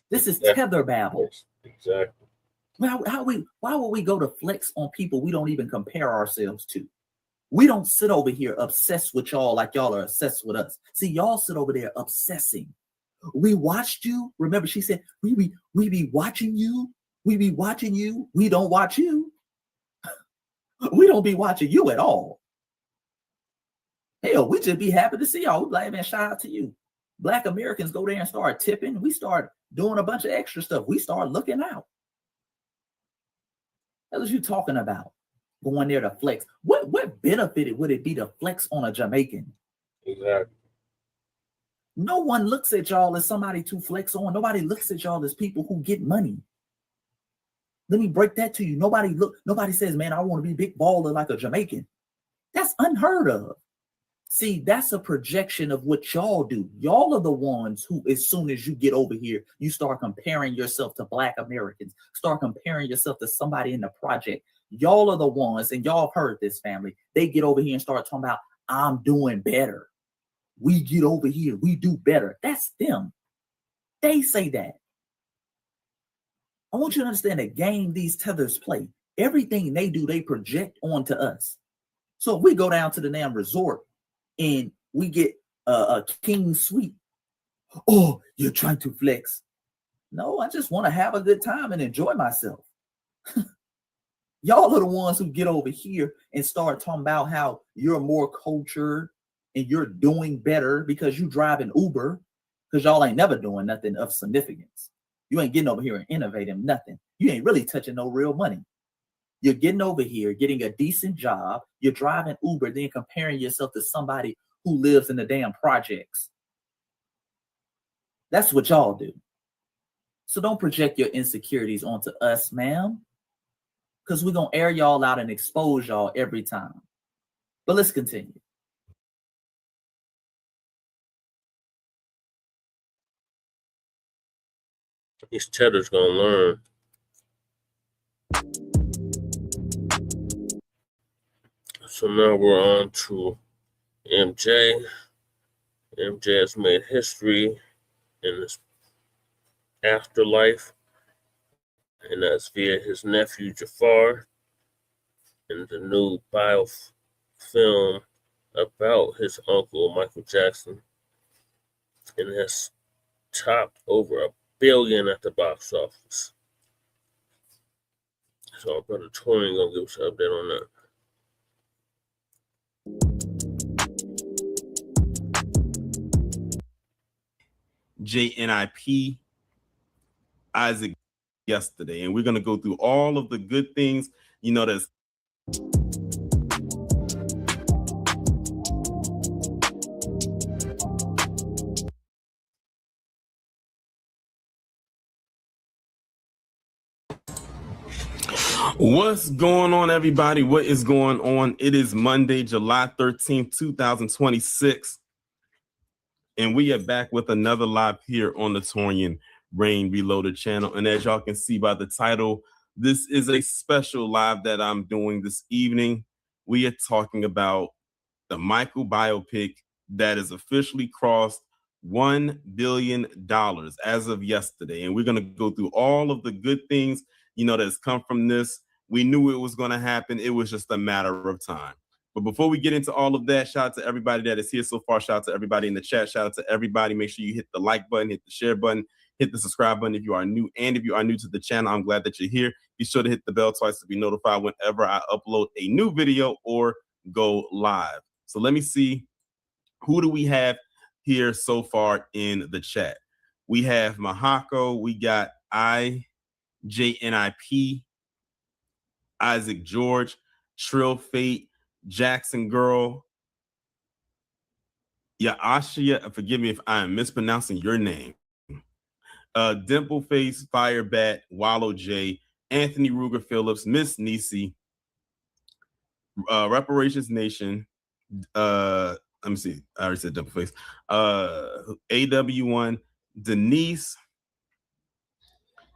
This is tether babble. Exactly. Why would we go to flex on people we don't even compare ourselves to? We don't sit over here obsessed with y'all like y'all are obsessed with us. See, y'all sit over there obsessing. We watched you. Remember, she said, we be watching you. We be watching you. We don't watch you. We don't be watching you at all. Hell, we just be happy to see y'all. We like, man, shout out to you. Black Americans go there and start tipping. We start doing a bunch of extra stuff. We start looking out. What are you talking about? Going there to flex. What benefit would it be to flex on a Jamaican? Exactly. No one looks at y'all as somebody to flex on. Nobody looks at y'all as people who get money. Let me break that to you. Nobody says, man, I want to be big baller like a Jamaican. That's unheard of. See, that's a projection of what y'all do. Y'all are the ones who, as soon as you get over here, you start comparing yourself to Black Americans, start comparing yourself to somebody in the project. Y'all are the ones, and y'all have heard this, family. They get over here and start talking about, I'm doing better. We get over here, we do better. That's them. They say that. I want you to understand the game these tethers play. Everything they do, they project onto us. So if we go down to the damn resort and we get a king suite, oh, you're trying to flex. No, I just want to have a good time and enjoy myself. Y'all are the ones who get over here and start talking about how you're more cultured and you're doing better because you drive an Uber, because y'all ain't never doing nothing of significance. You ain't getting over here and innovating nothing. You ain't really touching no real money. You're getting over here, getting a decent job. You're driving Uber, then comparing yourself to somebody who lives in the damn projects. That's what y'all do. So don't project your insecurities onto us, ma'am, because we're going to air y'all out and expose y'all every time. But let's continue. These tethers gonna learn. So now we're on to MJ. MJ has made history in this afterlife, and that's via his nephew Jafar in the new biofilm about his uncle Michael Jackson, and has topped over $1 billion at the box office. So our brother Torian gonna give us an update on that. JNIP Isaac yesterday, and we're going to go through all of the good things, you know, that's What's going on, everybody? What is going on? It is Monday, July 13th, 2026. And we are back with another live here on the Torian Rain Reloaded channel. And as y'all can see by the title, this is a special live that I'm doing this evening. We are talking about the Michael biopic that has officially crossed $1 billion as of yesterday. And we're going to go through all of the good things, that's come from this. We knew it was going to happen. It was just a matter of time. But before we get into all of that, shout out to everybody that is here so far. Shout out to everybody in the chat. Shout out to everybody. Make sure you hit the like button, hit the share button, hit the subscribe button if you are new. And if you are new to the channel, I'm glad that you're here. Be sure to hit the bell twice to be notified whenever I upload a new video or go live. So let me see, who do we have here so far in the chat? We have Mahako, we got IJNIP, Isaac George, Trill Fate, Jackson Girl, Yaashia, forgive me if I am mispronouncing your name. Dimple Face, Firebat, Wallow J, Anthony Ruger Phillips, Miss Nisi, Reparations Nation, let me see, I already said Dimple Face, AW1, Denise,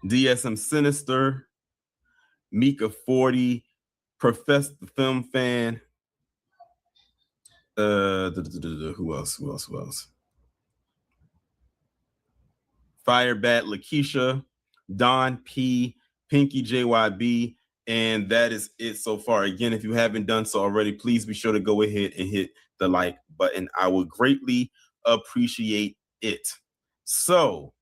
DSM Sinister, Mika 40, Professor the Film Fan, who else? Firebat, Lakeisha, Don P, Pinky JYB, and that is it so far. Again, if you haven't done so already, please be sure to go ahead and hit the like button. I would greatly appreciate it. So,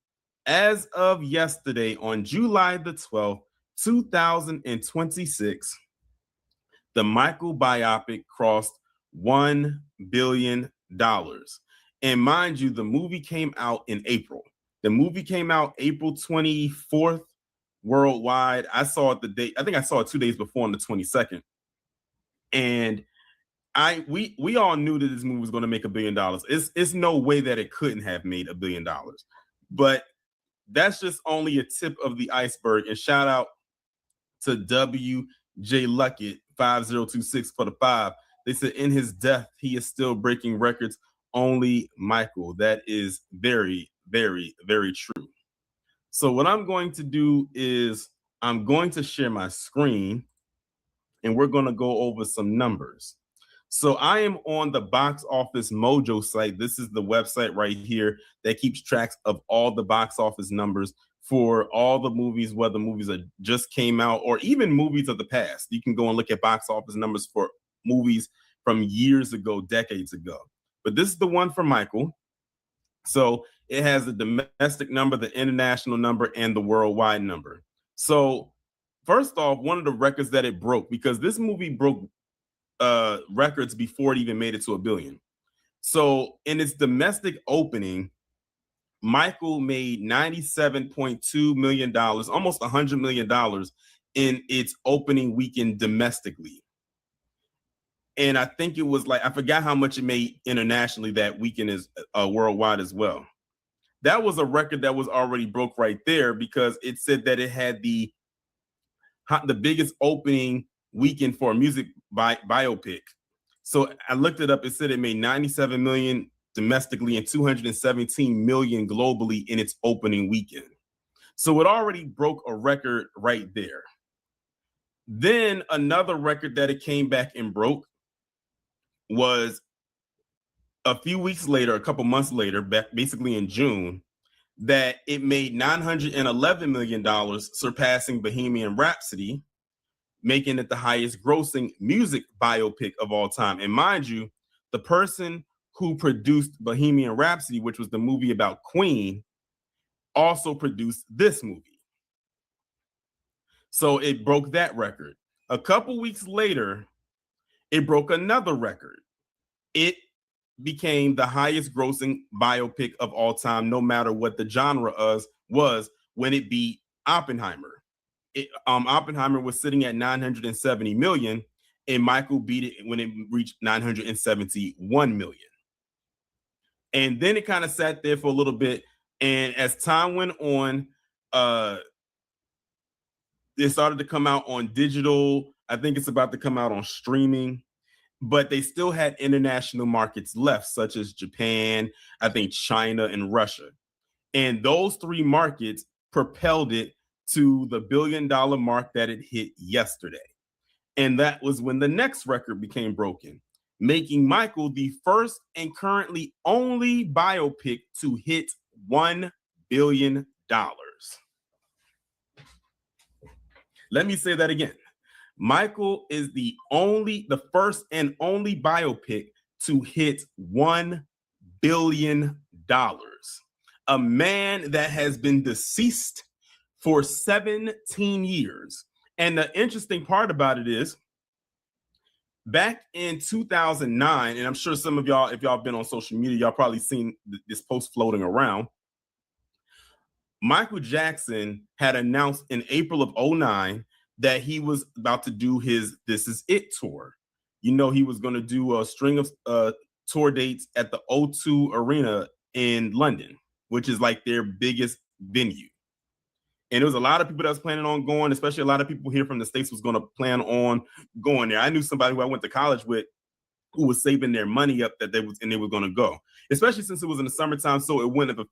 as of yesterday, on July the 12th, 2026, the Michael biopic crossed $1 billion. And mind you, the movie came out in April. The movie came out April 24th worldwide. I saw it I think I saw it 2 days before on the 22nd. And we all knew that this movie was going to make $1 billion. It's no way that it couldn't have made $1 billion. But that's just only a tip of the iceberg. And shout out to WJ Luckett 5026 for the 5. They said in his death, he is still breaking records. Only Michael. That is very, very, very true. So what I'm going to do is I'm going to share my screen and we're going to go over some numbers. So I am on the Box Office Mojo site. This is the website right here that keeps track of all the box office numbers for all the movies, whether movies that just came out or even movies of the past. You can go and look at box office numbers for movies from years ago, decades ago. But this is the one for Michael. So it has the domestic number, the international number, and the worldwide number. So first off, one of the records that it broke, because this movie broke records before it even made it to $1 billion. So in its domestic opening, Michael made $97.2 million, almost $100 million in its opening weekend domestically. And I think it was I forgot how much it made internationally that weekend is worldwide as well. That was a record that was already broke right there because it said that it had the biggest opening weekend for a music biopic. So I looked it up. It said it made 97 million domestically and 217 million globally in its opening weekend. So it already broke a record right there. Then another record that it came back and broke was a few weeks later, a couple months later, basically in June, that it made $911 million, surpassing Bohemian Rhapsody, making it the highest grossing music biopic of all time. And mind you, the person who produced Bohemian Rhapsody, which was the movie about Queen, also produced this movie. So it broke that record. A couple weeks later, it broke another record. It became the highest grossing biopic of all time, no matter what the genre was, when it beat Oppenheimer. Oppenheimer was sitting at 970 million, and Michael beat it when it reached 971 million. And then it kind of sat there for a little bit, and as time went on, it started to come out on digital. I think it's about to come out on streaming, but they still had international markets left, such as Japan, I think China, and Russia. And those three markets propelled it to the $1 billion mark that it hit yesterday. And that was when the next record became broken, making Michael the first and currently only biopic to hit $1 billion. Let me say that again. Michael is the first and only biopic to hit $1 billion. A man that has been deceased for 17 years. And the interesting part about it is, back in 2009, and I'm sure some of y'all, if y'all been on social media, y'all probably seen this post floating around. Michael Jackson had announced in April of 2009 that he was about to do his This Is It tour. You know, he was going to do a string of tour dates at the O2 Arena in London, which is like their biggest venue. And there was a lot of people that was planning on going, especially a lot of people here from the States was going to plan on going there. I knew somebody who I went to college with who was saving their money up that they were going to go, especially since it was in the summertime. So it wouldn't have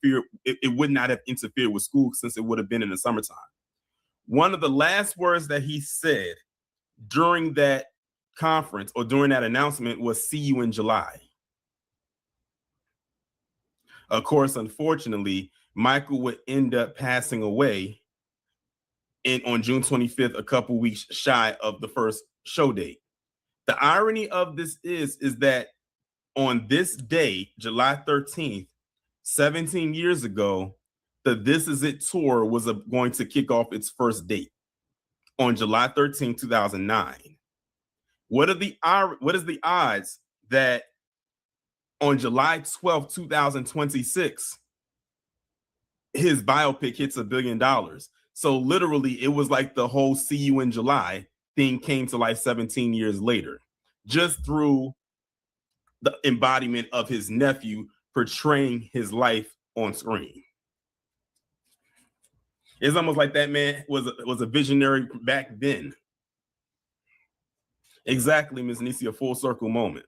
it would not have interfered with school since it would have been in the summertime. One of the last words that he said during that conference or during that announcement was, "See you in July." Of course, unfortunately, Michael would end up passing away on June 25th, a couple weeks shy of the first show date. The irony of this is that on this day, July 13th, 17 years ago, the This Is It tour was going to kick off its first date on July 13, 2009. What is the odds that on July 12, 2026, his biopic hits $1 billion? So literally, it was like the whole "See You in July" thing came to life 17 years later, just through the embodiment of his nephew portraying his life on screen. It's almost like that man was a visionary back then. Exactly, Ms. Nisi, a full circle moment.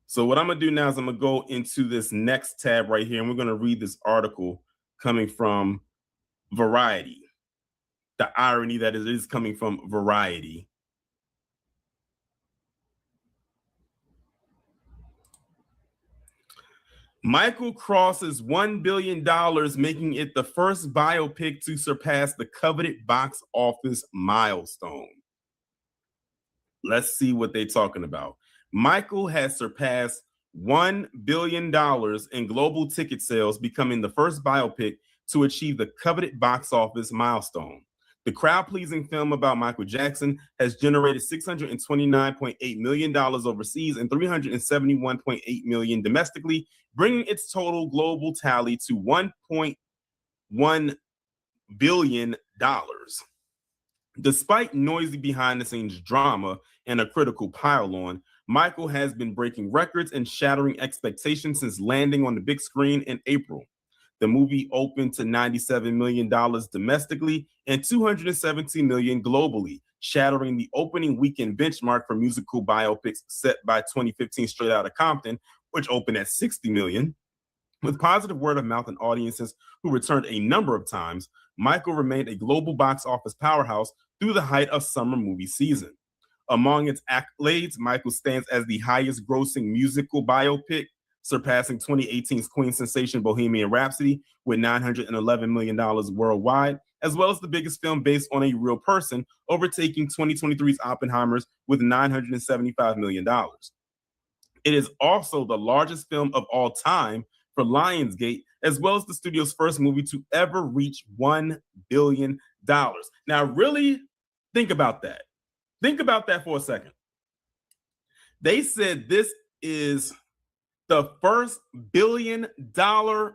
So what I'm going to do now is I'm going to go into this next tab right here, and we're going to read this article coming from Variety. The irony that it is coming from Variety. Michael crosses $1 billion, making it the first biopic to surpass the coveted box office milestone. Let's see what they're talking about. Michael has surpassed $1 billion in global ticket sales, becoming the first biopic to achieve the coveted box office milestone. The crowd-pleasing film about Michael Jackson has generated $629.8 million overseas and $371.8 million domestically, bringing its total global tally to $1.1 billion. Despite noisy behind-the-scenes drama and a critical pile-on, Michael has been breaking records and shattering expectations since landing on the big screen in April. The movie opened to $97 million domestically and $217 million globally, shattering the opening weekend benchmark for musical biopics set by 2015 Straight Outta Compton, which opened at $60 million. With positive word of mouth and audiences who returned a number of times, Michael remained a global box office powerhouse through the height of summer movie season. Among its accolades, Michael stands as the highest grossing musical biopic, surpassing 2018's Queen sensation Bohemian Rhapsody with $911 million worldwide, as well as the biggest film based on a real person, overtaking 2023's Oppenheimer's with $975 million. It is also the largest film of all time for Lionsgate, as well as the studio's first movie to ever reach $1 billion. Now, really think about that. Think about that for a second. They said this is the first $1 billion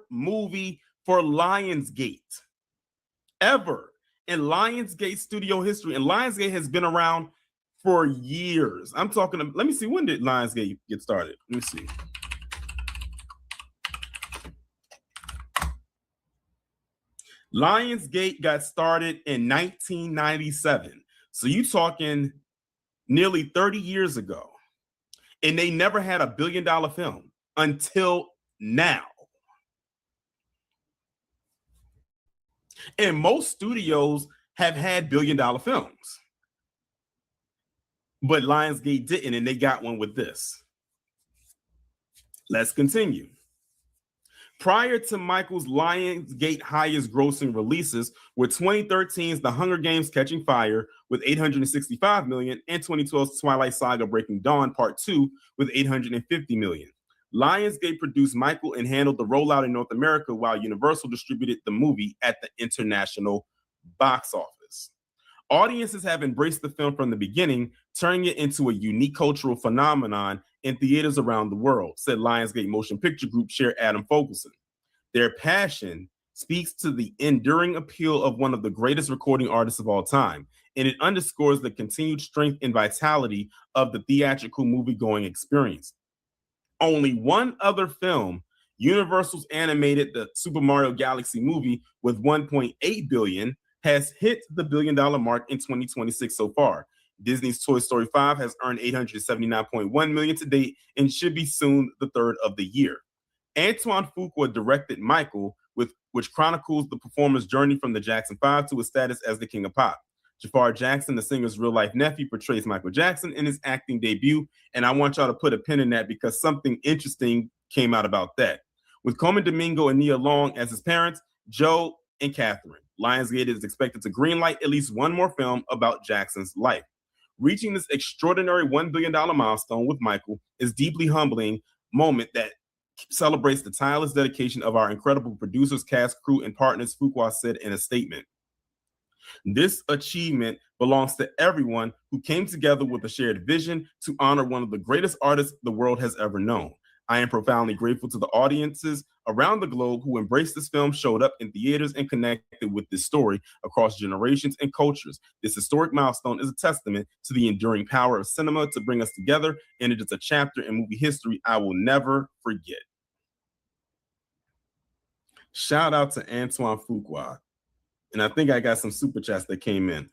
movie for Lionsgate ever in Lionsgate studio history. And Lionsgate has been around for years. I'm talking, let me see, when did Lionsgate get started? Let me see. Lionsgate got started in 1997. So you talking nearly 30 years ago, and they never had a $1 billion film until now. And most studios have had $1 billion films, but Lionsgate didn't, and they got one with this. Let's continue. Prior to Michael's Lionsgate highest grossing releases were 2013's The Hunger Games Catching Fire with $865 million and 2012's Twilight Saga Breaking Dawn Part 2 with $850 million. Lionsgate produced Michael and handled the rollout in North America while Universal distributed the movie at the international box office. Audiences have embraced the film from the beginning, turning it into a unique cultural phenomenon in theaters around the world, said Lionsgate Motion Picture Group Chair Adam Fogelson. Their passion speaks to the enduring appeal of one of the greatest recording artists of all time, and it underscores the continued strength and vitality of the theatrical movie-going experience. Only one other film, Universal's animated The Super Mario Galaxy movie with $1.8 billion, has hit the $1 billion mark in 2026 so far. Disney's Toy Story 5 has earned $879.1 million to date and should be soon the third of the year. Antoine Fuqua directed Michael, which chronicles the performer's journey from the Jackson 5 to his status as the King of Pop. Jafar Jackson, the singer's real-life nephew, portrays Michael Jackson in his acting debut, and I want y'all to put a pin in that because something interesting came out about that. With Coleman Domingo and Nia Long as his parents, Joe and Catherine, Lionsgate is expected to greenlight at least one more film about Jackson's life. Reaching this extraordinary $1 billion milestone with Michael is deeply humbling moment that celebrates the tireless dedication of our incredible producers, cast, crew, and partners, Fuqua said in a statement. This achievement belongs to everyone who came together with a shared vision to honor one of the greatest artists the world has ever known. I am profoundly grateful to the audiences around the globe who embraced this film, showed up in theaters, and connected with this story across generations and cultures. This historic milestone is a testament to the enduring power of cinema to bring us together, and it is a chapter in movie history I will never forget. Shout out to Antoine Fuqua. And I think I got some super chats that came in.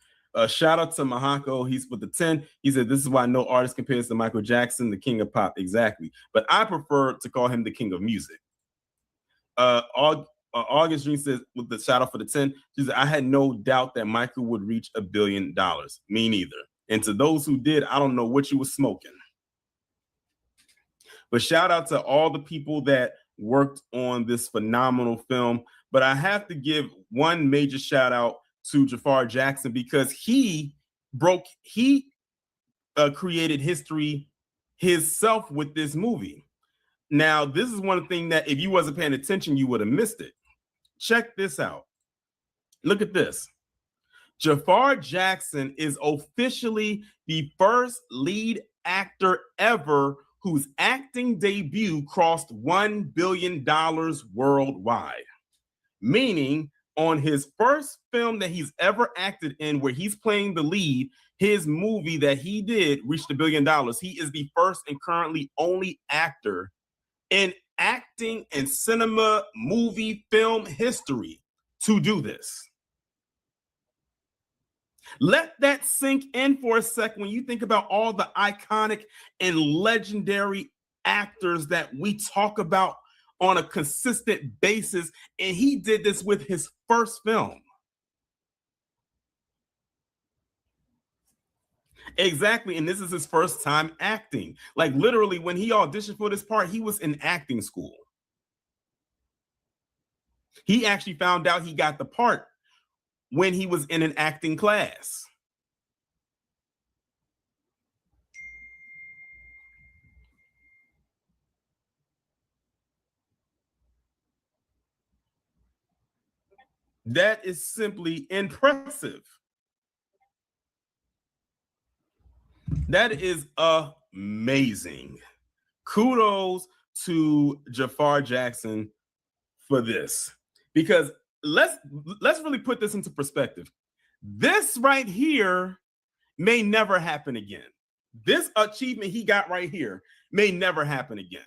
Shout out to Mahako. He's with the 10. He said, this is why no artist compares to Michael Jackson, the king of pop. Exactly. But I prefer to call him the king of music. August Green says, with the shout out for the 10, she said, I had no doubt that Michael would reach $1 billion. Me neither. And to those who did, I don't know what you were smoking. But shout out to all the people that worked on this phenomenal film. But I have to give one major shout out to Jafar Jackson because he created history himself with this movie. Now, this is one thing that if you wasn't paying attention, you would have missed it. Check this out. Look at this. Jafar Jackson is officially the first lead actor ever whose acting debut crossed $1 billion worldwide. Meaning, on his first film that he's ever acted in where he's playing the lead, his movie that he did reached $1 billion. He is the first and currently only actor in acting and cinema, movie, film history to do this. Let that sink in for a second when you think about all the iconic and legendary actors that we talk about on a consistent basis, and he did this with his first film. Exactly, and this is his first time acting. Like literally, when he auditioned for this part, he was in acting school. He actually found out he got the part when he was in an acting class. That is simply impressive. That is amazing. Kudos to Jafar Jackson for this, because let's really put this into perspective. This right here may never happen again. This achievement he got right here may never happen again.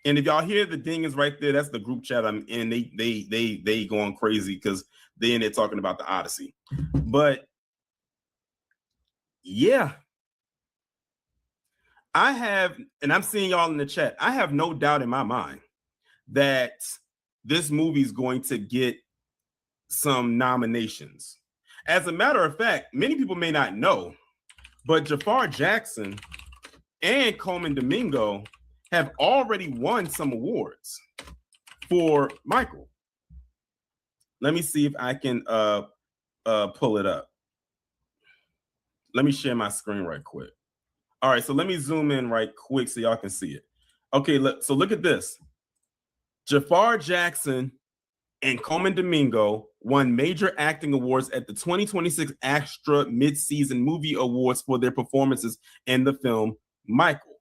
And if y'all hear the ding is right there, that's the group chat I'm in. They going crazy because they in there talking about the Odyssey. But yeah, I have, and I'm seeing y'all in the chat, I have no doubt in my mind that this movie is going to get some nominations. As a matter of fact, many people may not know, but Jafar Jackson and Coleman Domingo have already won some awards for Michael. Let me see if I can pull it up. Let me share my screen right quick. All right, so let me zoom in right quick so y'all can see it. Okay, so look at this. Jafar Jackson and Coleman Domingo won major acting awards at the 2026 Astra Mid-Season Movie Awards for their performances in the film Michael.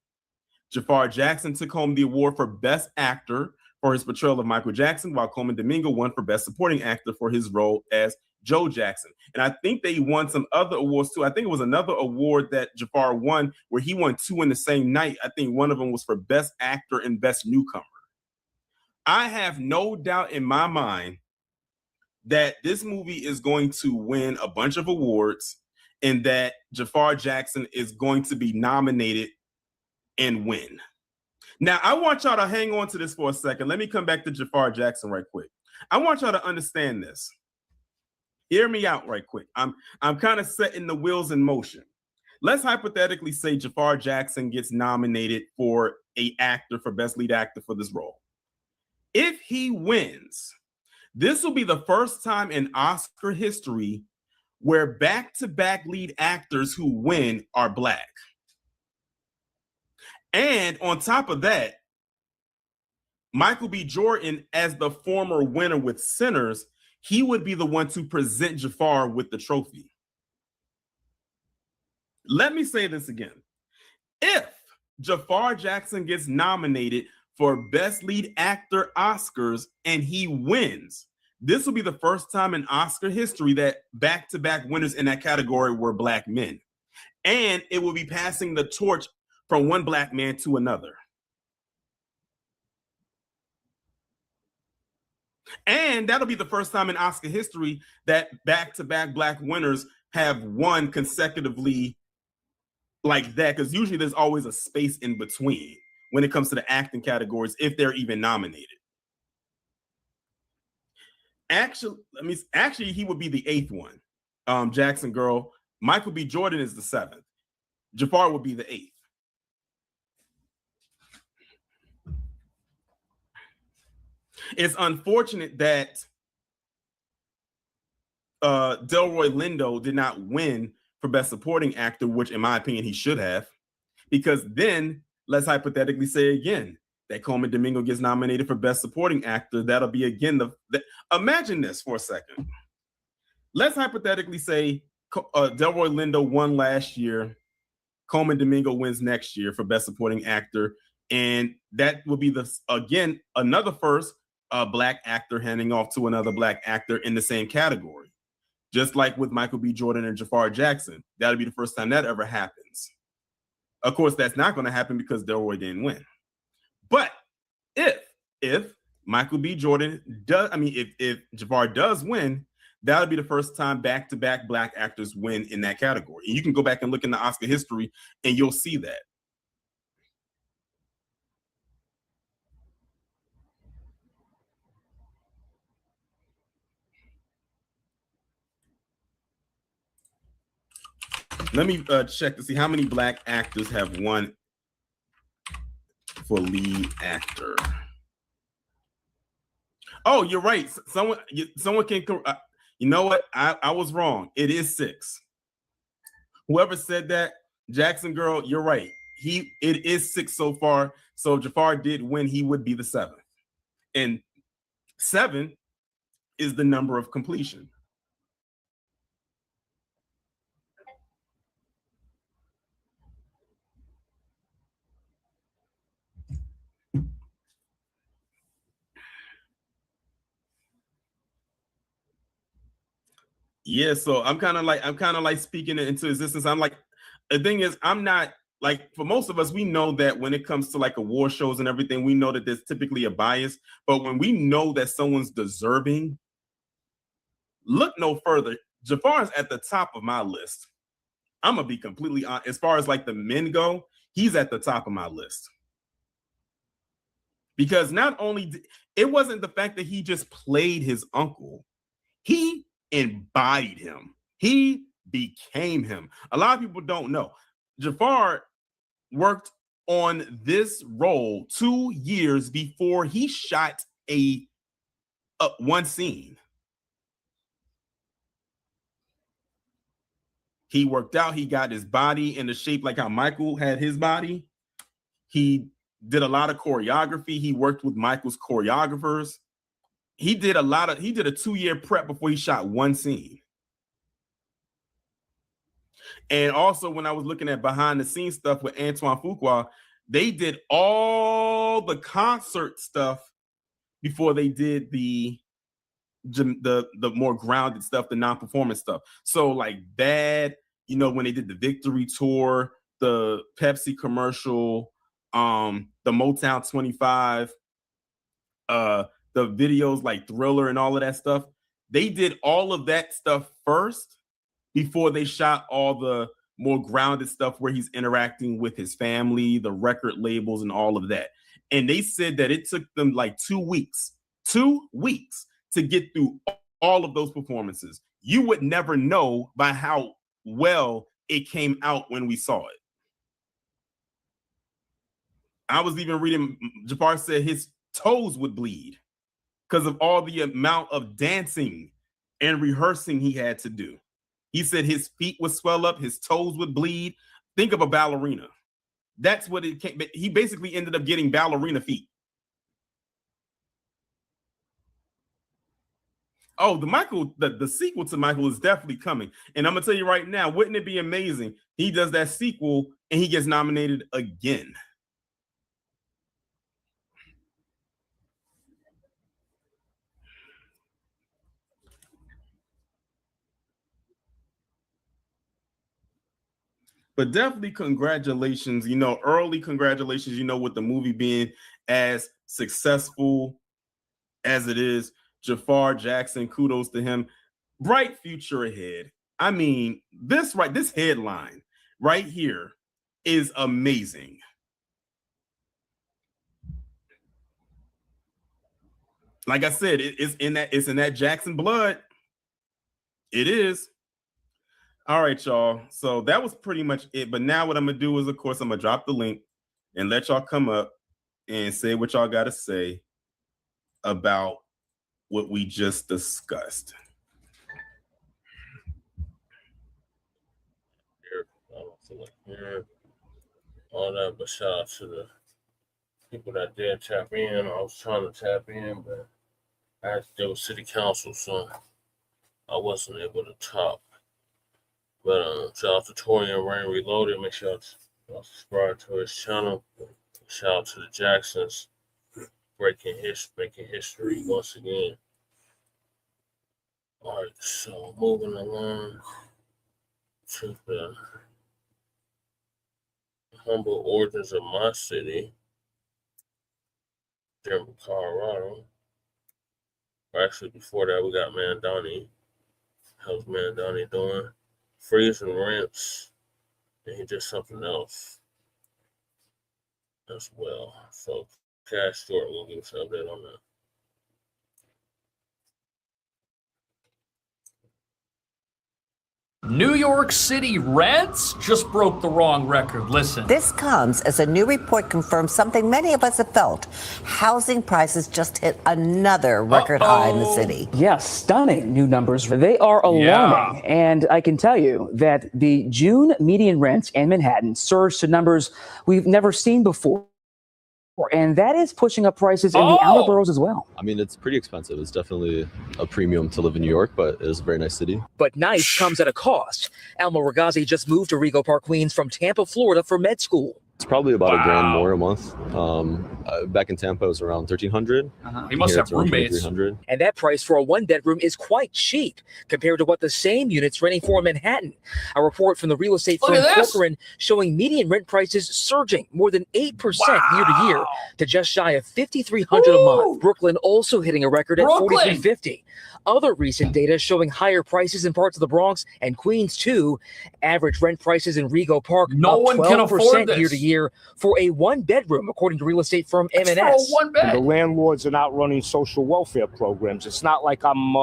Jafar Jackson took home the award for Best Actor for his portrayal of Michael Jackson, while Coleman Domingo won for Best Supporting Actor for his role as Joe Jackson. And I think they won some other awards too. I think it was another award that Jafar won where he won two in the same night. I think one of them was for Best Actor and Best Newcomer. I have no doubt in my mind that this movie is going to win a bunch of awards and that Jafar Jackson is going to be nominated and win. Now, I want y'all to hang on to this for a second. Let me come back to Jafar Jackson right quick. I want y'all to understand this. Hear me out right quick. I'm kind of setting the wheels in motion. Let's hypothetically say Jafar Jackson gets nominated for an actor for Best Lead Actor for this role. If he wins, this will be the first time in Oscar history where back-to-back lead actors who win are Black. And on top of that, Michael B. Jordan, as the former winner with Sinners, he would be the one to present Jafar with the trophy. Let me say this again. If Jafar Jackson gets nominated for Best Lead Actor Oscars and he wins, this will be the first time in Oscar history that back-to-back winners in that category were Black men. And it will be passing the torch from one Black man to another. And that'll be the first time in Oscar history that back-to-back Black winners have won consecutively like that, because usually there's always a space in between when it comes to the acting categories, if they're even nominated. Actually, he would be the 8th one. Jackson Girl. Michael B. Jordan is the 7th. Jafar would be the 8th. It's unfortunate that Delroy Lindo did not win for Best Supporting Actor, which in my opinion he should have, because then let's hypothetically say again that Coleman Domingo gets nominated for Best Supporting Actor. That'll be again imagine this for a second. Let's hypothetically say Delroy Lindo won last year, Coleman Domingo wins next year for Best Supporting Actor, and that will be another first Black actor handing off to another Black actor in the same category. Just like with Michael B. Jordan and Jafar Jackson. That'll be the first time that ever happens. Of course, that's not going to happen because Delroy didn't win. But if Michael B. Jordan does, if Jafar does win, that'll be the first time back-to-back Black actors win in that category. And you can go back and look in the Oscar history and you'll see that. Let me check to see how many Black actors have won for lead actor. Oh, you're right. Someone can. You know what? I was wrong. It is 6. Whoever said that, Jackson Girl, you're right. It is 6 so far. So if Jafar did win, he would be the 7th. And 7 is the number of completion. Yeah, so I'm kind of like speaking it into existence. I'm like, the thing is, I'm not like for most of us, we know that when it comes to like award shows and everything, we know that there's typically a bias. But when we know that someone's deserving, look no further. Jafar's at the top of my list. I'm gonna be completely honest. As far as like the men go, he's at the top of my list. Because not only it wasn't the fact that he just played his uncle, he embodied him. He became him. A lot of people don't know. Jafar worked on this role 2 years before he shot one scene. He worked out, he got his body in the shape like how Michael had his body. He did a lot of choreography. He worked with Michael's choreographers. He did a 2-year prep before he shot one scene. And also when I was looking at behind the scenes stuff with Antoine Fuqua, they did all the concert stuff before they did the more grounded stuff, the non-performance stuff. So like Bad, you know, when they did the Victory Tour, the Pepsi commercial, the Motown 25, the videos like Thriller and all of that stuff, they did all of that stuff first before they shot all the more grounded stuff where he's interacting with his family, the record labels and all of that. And they said that it took them like 2 weeks to get through all of those performances. You would never know by how well it came out when we saw it. I was even reading, Jafar said his toes would bleed because of all the amount of dancing and rehearsing he had to do. He said his feet would swell up, his toes would bleed. Think of a ballerina. That's what it came. He basically ended up getting ballerina feet. Oh, the sequel to Michael is definitely coming. And I'm gonna tell you right now, wouldn't it be amazing? He does that sequel and he gets nominated again. But definitely congratulations, early congratulations, with the movie being as successful as it is. Jafar Jackson, kudos to him. Bright future ahead. I mean, this headline right here is amazing. Like I said, it's in that Jackson blood. It is. All right, y'all. So that was pretty much it. But now what I'm going to do is, of course, I'm going to drop the link and let y'all come up and say what y'all got to say about what we just discussed. All that, but shout out to the people that did tap in. I was trying to tap in, but I had to deal with city council, so I wasn't able to talk. But shout out to Tori and Rain Reloaded. Make sure y'all subscribe to his channel. Shout out to the Jacksons, making history once again. All right, so moving along to the humble origins of my city, Denver, Colorado. Actually, before that, we got Mamdani. How's Mamdani doing? Freezing rents, and he did something else as well. So, Cash Short will give us an update on that. New York City rents just broke the wrong record. Listen. This comes as a new report confirms something many of us have felt. Housing prices just hit another record high in the city. Yes, stunning new numbers. They are alarming. And I can tell you that the June median rents in Manhattan surged to numbers we've never seen before. And that is pushing up prices in the outer boroughs as well. I mean, it's pretty expensive. It's definitely a premium to live in New York, but it is a very nice city. But nice comes at a cost. Alma Raghazi just moved to Rego Park, Queens from Tampa, Florida for med school. It's probably about a grand more a month. Back in Tampa, it was around 1,300. He must have roommates. 300. And that price for a one-bedroom is quite cheap compared to what the same unit's renting for in Manhattan. A report from the real estate firm Corcoran showing median rent prices surging more than 8% year to year to just shy of $5,300 a month. Brooklyn also hitting a record at $4,350. Other recent data showing higher prices in parts of the Bronx and Queens too. Average rent prices in Rego Park No one can afford this. year to year for a one-bedroom, according to real estate firm M&S. The landlords are not running social welfare programs. It's not like I'm,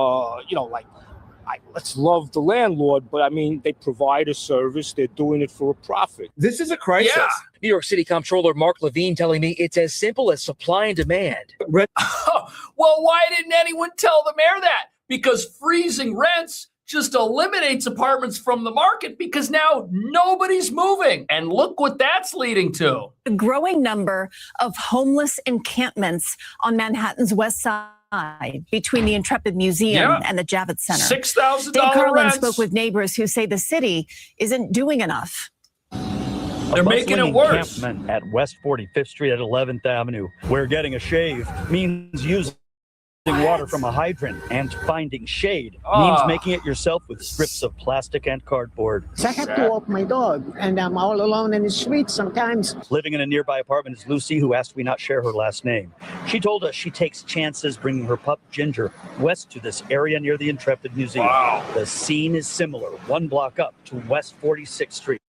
let's love the landlord, but I mean, they provide a service. They're doing it for a profit. This is a crisis. Yeah. New York City Comptroller Mark Levine telling me it's as simple as supply and demand. Well, why didn't anyone tell the mayor that? Because freezing rents just eliminates apartments from the market because now nobody's moving. And look what that's leading to. A growing number of homeless encampments on Manhattan's West Side between the Intrepid Museum and the Javits Center. $6,000 Dave Carlin rents. spoke with neighbors who say the city isn't doing enough. They're making it worse. Encampment at West 45th Street at 11th Avenue, where getting a shave means using water from a hydrant, and finding shade means making it yourself with strips of plastic and cardboard. I have to walk my dog, and I'm all alone in the street sometimes. Living in a nearby apartment is Lucy, who asked we not share her last name. She told us she takes chances bringing her pup Ginger west to this area near the Intrepid Museum. Wow. The scene is similar, 1 block up to West 46th Street.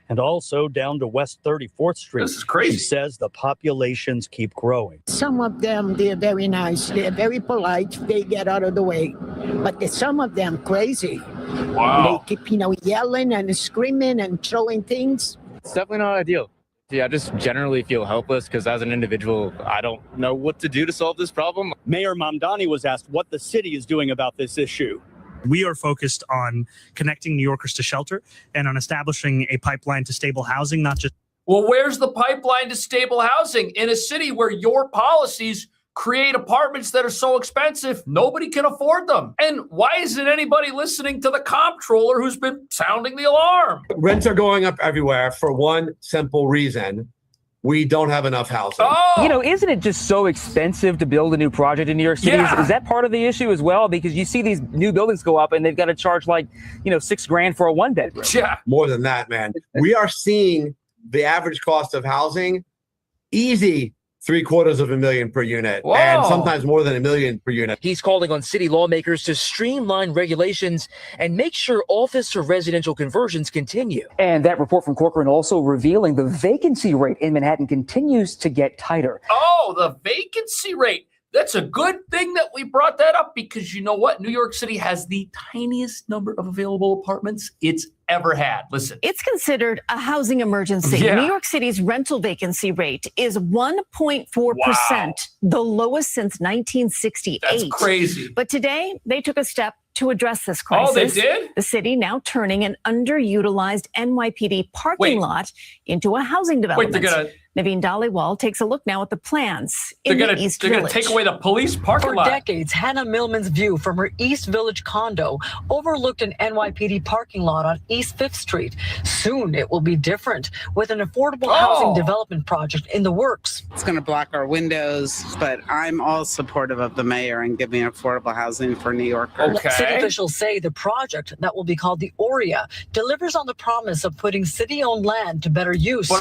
And also down to West 34th Street. This is crazy. She says the populations keep growing. Some of them, they're very nice. They're very polite. They get out of the way. But some of them crazy. Wow. They keep, yelling and screaming and throwing things. It's definitely not ideal. Yeah, I just generally feel helpless because as an individual, I don't know what to do to solve this problem. Mayor Mamdani was asked what the city is doing about this issue. We are focused on connecting New Yorkers to shelter and on establishing a pipeline to stable housing, not just. Well, where's the pipeline to stable housing in a city where your policies create apartments that are so expensive nobody can afford them? And why isn't anybody listening to the comptroller who's been sounding the alarm? Rents are going up everywhere for one simple reason. We don't have enough housing. Isn't it just so expensive to build a new project in New York City? Yeah. Is that part of the issue as well? Because you see these new buildings go up and they've got to charge $6,000 for a one bedroom. Yeah. More than that, man. We are seeing the average cost of housing easy $750,000 per unit, Whoa. and sometimes more than $1 million per unit. He's calling on city lawmakers to streamline regulations and make sure office or residential conversions continue. And that report from Corcoran also revealing the vacancy rate in Manhattan continues to get tighter. Oh, the vacancy rate. That's a good thing that we brought that up because you know what? New York City has the tiniest number of available apartments it's ever had. Listen. It's considered a housing emergency. Yeah. New York City's rental vacancy rate is 1.4%, the lowest since 1968. That's crazy. But today, they took a step to address this crisis. Oh, they did? The city now turning an underutilized NYPD parking lot into a housing development. they're gonna- Naveen Dhaliwal takes a look now at the plans They're in gonna the East they're gonna Village. take away the police parking For lot. decades, Hannah Millman's view from her East Village condo overlooked an NYPD parking lot on East 5th Street. Soon it will be different with an affordable housing development project in the works. It's going to block our windows, but I'm all supportive of the mayor and giving affordable housing for New Yorkers. City officials say the project that will be called the Oria delivers on the promise of putting city-owned land to better use.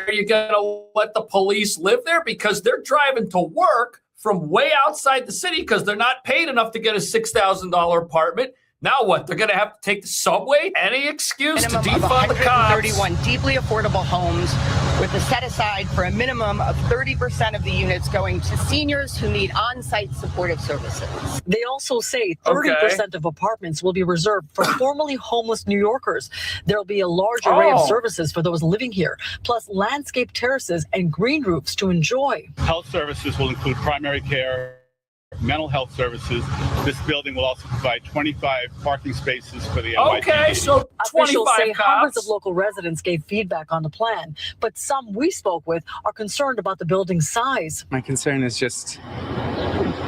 Are you going to let the police live there? Because they're driving to work from way outside the city because they're not paid enough to get a $6,000 apartment. Now what? They're going to have to take the subway? Any excuse to Minimum of defund the cops? 131 deeply affordable homes with a set aside for a minimum of 30% of the units going to seniors who need on-site supportive services. They also say 30% of apartments will be reserved for formerly homeless New Yorkers. There will be a large array of services for those living here, plus landscape terraces and green roofs to enjoy. Health services will include primary care, mental health services. This building will also provide 25 parking spaces for the NYPD. Okay, so Officials 25 say hundreds cops. of local residents gave feedback on the plan, but some we spoke with are concerned about the building's size. My concern is just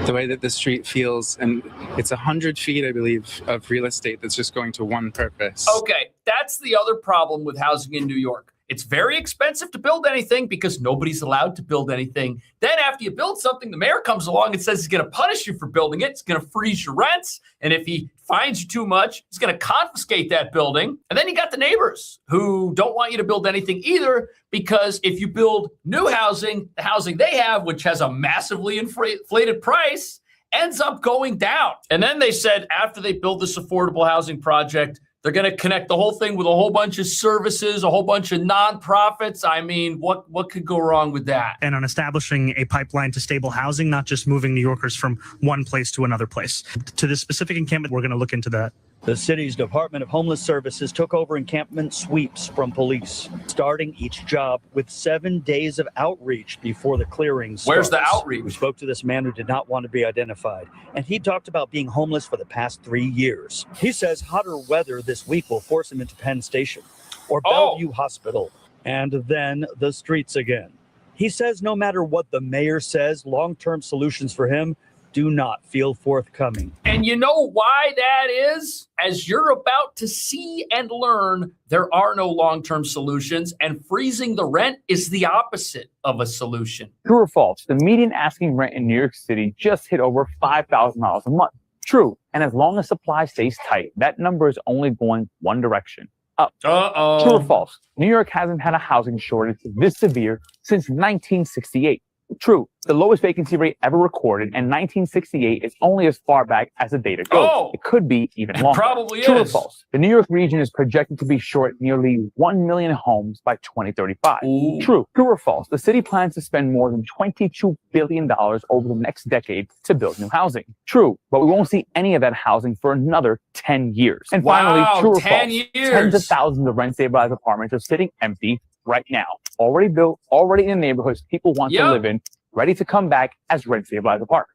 the way that the street feels, and it's 100 feet, I believe, of real estate that's just going to one purpose. Okay, that's the other problem with housing in New York. It's very expensive to build anything because nobody's allowed to build anything. Then after you build something, the mayor comes along and says he's going to punish you for building it. It's going to freeze your rents. And if he fines you too much, he's going to confiscate that building. And then you got the neighbors who don't want you to build anything either, because if you build new housing, the housing they have, which has a massively inflated price, ends up going down. And then they said after they build this affordable housing project, they're going to connect the whole thing with a whole bunch of services, a whole bunch of nonprofits. I mean, what could go wrong with that? And on establishing a pipeline to stable housing, not just moving New Yorkers from one place to another place. To this specific encampment, we're going to look into that. The city's Department of Homeless Services took over encampment sweeps from police, starting each job with 7 days of outreach before the clearing starts. Where's the outreach? We spoke to this man who did not want to be identified, and he talked about being homeless for the past 3 years. He says hotter weather this week will force him into Penn Station or Bellevue Hospital, and then the streets again. He says no matter what the mayor says, long-term solutions for him do not feel forthcoming. And you know why that is? As you're about to see and learn, there are no long-term solutions, and freezing the rent is the opposite of a solution. True or false? The median asking rent in New York City just hit over $5,000 a month. True. And as long as supply stays tight, that number is only going one direction, up. Uh-oh. True or false? New York hasn't had a housing shortage this severe since 1968. True. The lowest vacancy rate ever recorded in 1968 is only as far back as the data goes. It could be even longer. Probably True is. or false? The New York region is projected to be short nearly 1 million homes by 2035. True. True or false? The city plans to spend more than $22 billion over the next decade to build new housing. True. But we won't see any of that housing for another 10 years. And finally, true or 10 false? years. Tens of thousands of rent-stabilized apartments are sitting empty right now. Already built, already in neighborhoods people want to live in, ready to come back as rent-stabilized apartments.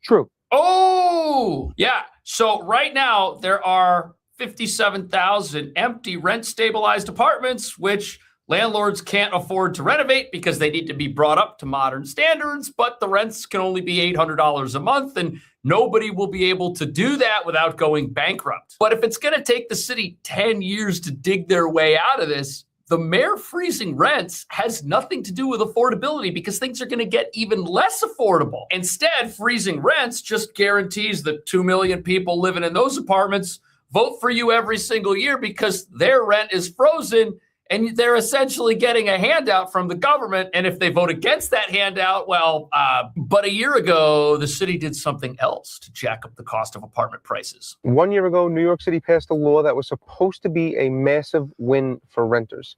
True. Oh, yeah. So right now there are 57,000 empty rent-stabilized apartments, which landlords can't afford to renovate because they need to be brought up to modern standards, but the rents can only be $800 a month, and nobody will be able to do that without going bankrupt. But if it's going to take the city 10 years to dig their way out of this, the mayor freezing rents has nothing to do with affordability because things are going to get even less affordable. Instead, freezing rents just guarantees that 2 million people living in those apartments vote for you every single year because their rent is frozen and they're essentially getting a handout from the government. And if they vote against that handout, well, but a year ago, the city did something else to jack up the cost of apartment prices. 1 year ago, New York City passed a law that was supposed to be a massive win for renters.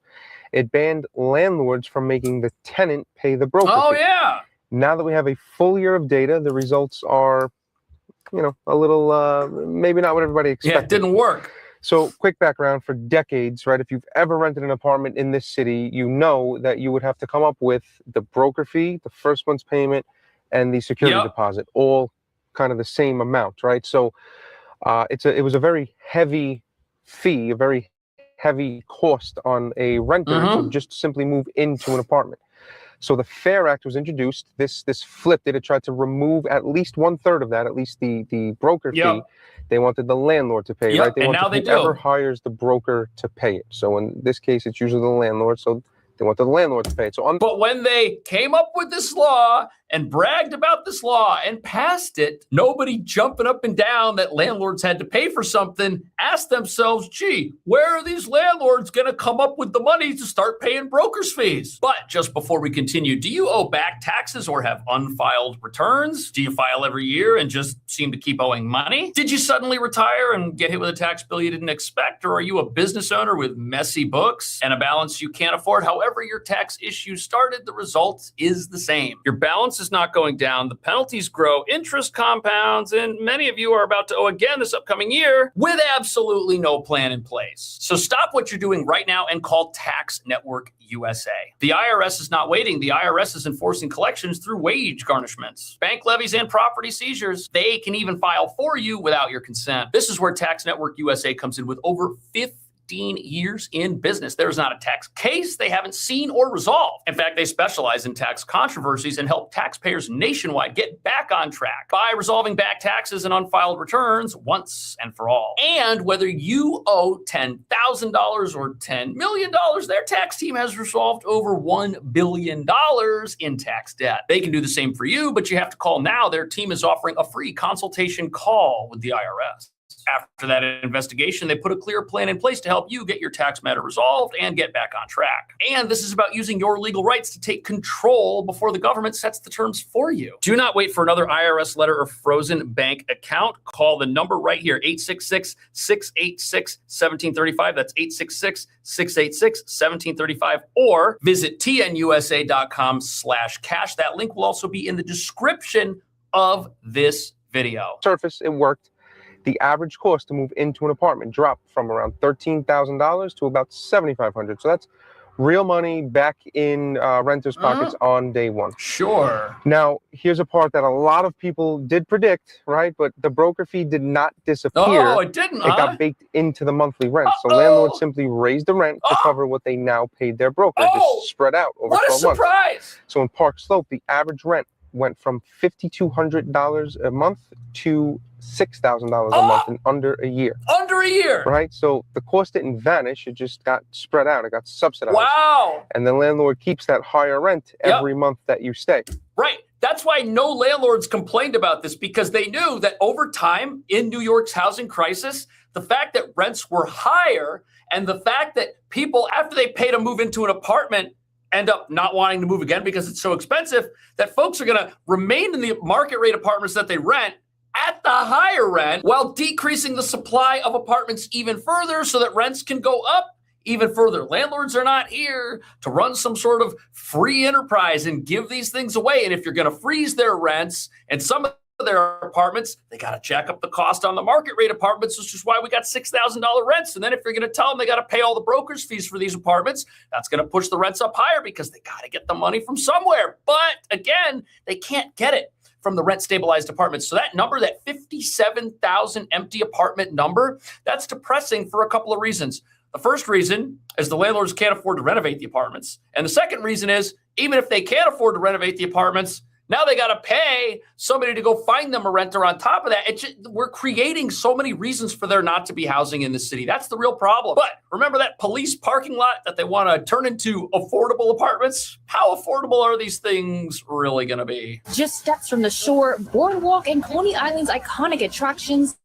It banned landlords from making the tenant pay the broker fee. Yeah. Now that we have a full year of data, the results are, a little, maybe not what everybody expected. Yeah, it didn't work. So quick background, for decades, right? If you've ever rented an apartment in this city, you know that you would have to come up with the broker fee, the first month's payment, and the security deposit, all kind of the same amount, right? So it was a very heavy fee, a very heavy cost on a renter to just simply move into an apartment. So the FAIR Act was introduced. This flipped it. It tried to remove at least 1/3 of that, at least the broker fee. They wanted the landlord to pay, right? They wanted whoever hires the broker to pay it. So in this case, it's usually the landlord. So they wanted the landlord to pay it. But when they came up with this law and bragged about this law and passed it, nobody jumping up and down that landlords had to pay for something asked themselves, gee, where are these landlords going to come up with the money to start paying brokers' fees? But just before we continue, do you owe back taxes or have unfiled returns? Do you file every year and just seem to keep owing money? Did you suddenly retire and get hit with a tax bill you didn't expect? Or are you a business owner with messy books and a balance you can't afford? However your tax issue started, the result is the same. Your balance is not going down. The penalties grow, interest compounds, and many of you are about to owe again this upcoming year with absolutely no plan in place. So stop what you're doing right now and call Tax Network USA. The IRS is not waiting. The IRS is enforcing collections through wage garnishments, bank levies, and property seizures. They can even file for you without your consent. This is where Tax Network USA comes in with over 15 15 years in business. There's not a tax case they haven't seen or resolved. In fact, they specialize in tax controversies and help taxpayers nationwide get back on track by resolving back taxes and unfiled returns once and for all. And whether you owe $10,000 or $10 million, their tax team has resolved over $1 billion in tax debt. They can do the same for you, but you have to call now. Their team is offering a free consultation call with the IRS. After that investigation, they put a clear plan in place to help you get your tax matter resolved and get back on track. And this is about using your legal rights to take control before the government sets the terms for you. Do not wait for another IRS letter or frozen bank account. Call the number right here, 866-686-1735. That's 866-686-1735. Or visit tnusa.com/cash. That link will also be in the description of this video. Surface, it worked. The average cost to move into an apartment dropped from around $13,000 to about $7,500. So that's real money back in renters' pockets on day one. Sure. Now, here's a part that a lot of people did predict, right? But the broker fee did not disappear. Oh, it didn't, It got baked into the monthly rent. So landlords simply raised the rent to cover what they now paid their broker, just spread out over 12 months. What a surprise! So in Park Slope, the average rent went from $5,200 a month to $6,000 a month in under a year. Under a year. Right? So the cost didn't vanish. It just got spread out. It got subsidized. Wow. And the landlord keeps that higher rent every month that you stay. Right. That's why no landlords complained about this, because they knew that over time in New York's housing crisis, the fact that rents were higher and the fact that people, after they pay to move into an apartment, end up not wanting to move again because it's so expensive, that folks are going to remain in the market rate apartments that they rent at the higher rent while decreasing the supply of apartments even further so that rents can go up even further. Landlords are not here to run some sort of free enterprise and give these things away. And if you're going to freeze their rents and some of their apartments, they got to jack up the cost on the market rate apartments, which is why we got $6,000 rents. And then if you're going to tell them they got to pay all the broker's fees for these apartments, that's going to push the rents up higher because they got to get the money from somewhere. But again, they can't get it from the rent stabilized apartments. So that number, that 57,000 empty apartment number, that's depressing for a couple of reasons. The first reason is the landlords can't afford to renovate the apartments. And the second reason is, even if they can't afford to renovate the apartments, now they got to pay somebody to go find them a renter on top of that. We're creating so many reasons for there not to be housing in the city. That's the real problem. But remember that police parking lot that they want to turn into affordable apartments? How affordable are these things really going to be? Just steps from the shore, boardwalk, and Coney Island's iconic attractions,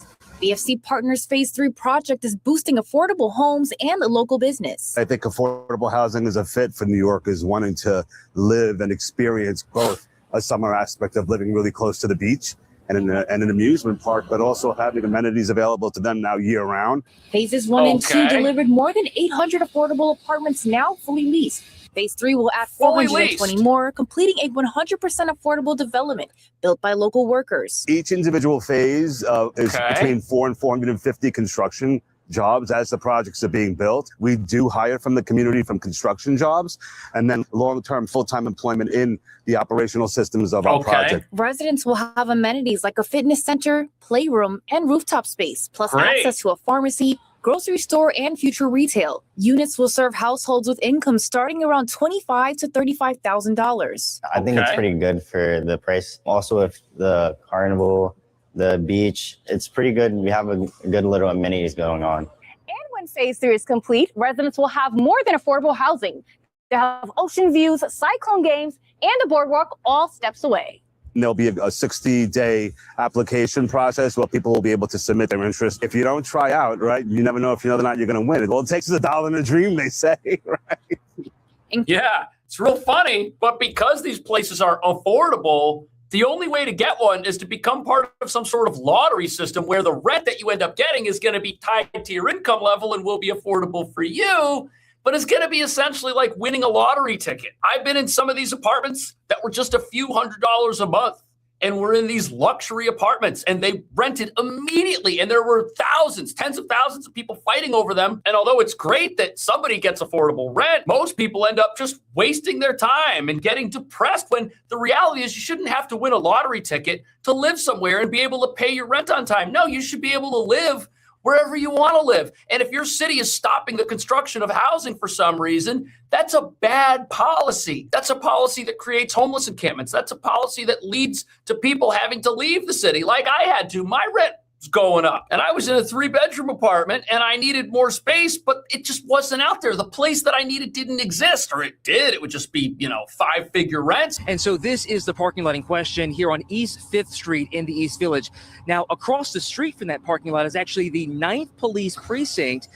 BFC Partners Phase 3 project is boosting affordable homes and the local business. I think affordable housing is a fit for New Yorkers wanting to live and experience both a summer aspect of living really close to the beach and an amusement park, but also having amenities available to them now year round. Phases 1 and 2 delivered more than 800 affordable apartments now fully leased. Phase 3 will add 420 more, completing a 100% affordable development built by local workers. Each individual phase is between 4 and 450 construction jobs as the projects are being built. We do hire from the community from construction jobs and then long-term full-time employment in the operational systems of our project. Residents will have amenities like a fitness center, playroom, and rooftop space, plus access to a pharmacy, grocery store, and future retail. Units will serve households with incomes starting around $25,000 to $35,000. I think it's pretty good for the price. Also with the carnival, the beach, it's pretty good. We have a good little amenities going on. And when Phase 3 is complete, residents will have more than affordable housing. They'll have ocean views, cyclone games, and a boardwalk all steps away. There'll be a 60-day application process where people will be able to submit their interest. If you don't try out, right, you never know if you know or not you're going to win. All it takes is $1 and a dream, they say, right? Yeah, it's real funny, but because these places are affordable, the only way to get one is to become part of some sort of lottery system where the rent that you end up getting is going to be tied to your income level and will be affordable for you, but it's going to be essentially like winning a lottery ticket. I've been in some of these apartments that were just a few $100s a month, and we're in these luxury apartments, and they rented immediately, and there were thousands, tens of thousands of people fighting over them. And although it's great that somebody gets affordable rent, most people end up just wasting their time and getting depressed when the reality is you shouldn't have to win a lottery ticket to live somewhere and be able to pay your rent on time. No, you should be able to live wherever you want to live. And if your city is stopping the construction of housing for some reason, that's a bad policy. That's a policy that creates homeless encampments. That's a policy that leads to people having to leave the city like I had to. My rent was going up and I was in a 3-bedroom apartment and I needed more space, but it just wasn't out there. The place that I needed didn't exist, or it did. It would just be, 5-figure rents. And so this is the parking lot in question here on East 5th Street in the East Village. Now, across the street from that parking lot is actually the 9th Police Precinct.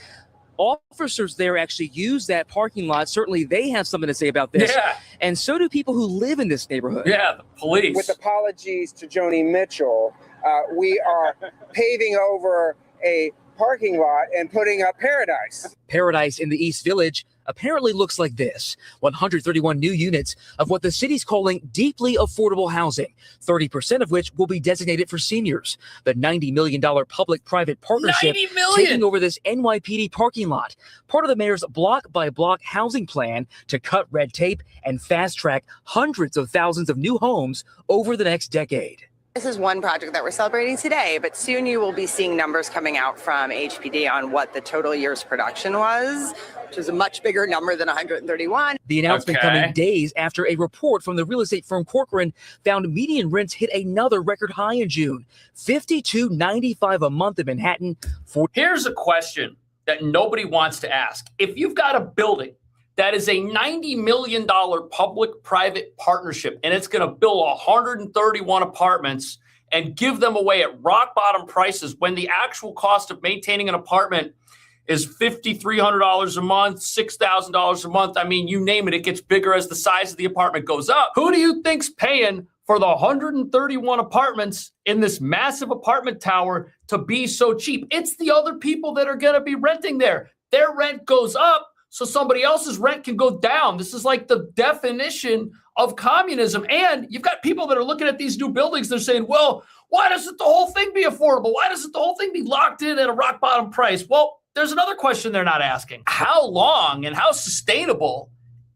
Officers there actually use that parking lot. Certainly they have something to say about this. Yeah. And so do people who live in this neighborhood. Yeah, the police. With apologies to Joni Mitchell, we are paving over a parking lot and putting up paradise. Paradise in the East Village apparently looks like this. 131 new units of what the city's calling deeply affordable housing, 30% of which will be designated for seniors. The $90 million public-private partnership $90 million! taking over this NYPD parking lot, part of the mayor's block-by-block housing plan to cut red tape and fast-track hundreds of thousands of new homes over the next decade. This is one project that we're celebrating today, but soon you will be seeing numbers coming out from HPD on what the total year's production was, which is a much bigger number than 131. The announcement coming days after a report from the real estate firm Corcoran found median rents hit another record high in June, $52.95 a month in Manhattan. Here's a question that nobody wants to ask. If you've got a building that is a $90 million public-private partnership, and it's going to build 131 apartments and give them away at rock-bottom prices when the actual cost of maintaining an apartment is $5,300 a month, $6,000 a month. I mean, you name it, it gets bigger as the size of the apartment goes up. Who do you think's paying for the 131 apartments in this massive apartment tower to be so cheap? It's the other people that are going to be renting there. Their rent goes up, so somebody else's rent can go down. This is like the definition of communism. And you've got people that are looking at these new buildings. They're saying, well, why doesn't the whole thing be affordable? Why doesn't the whole thing be locked in at a rock bottom price? Well, there's another question they're not asking. How long and how sustainable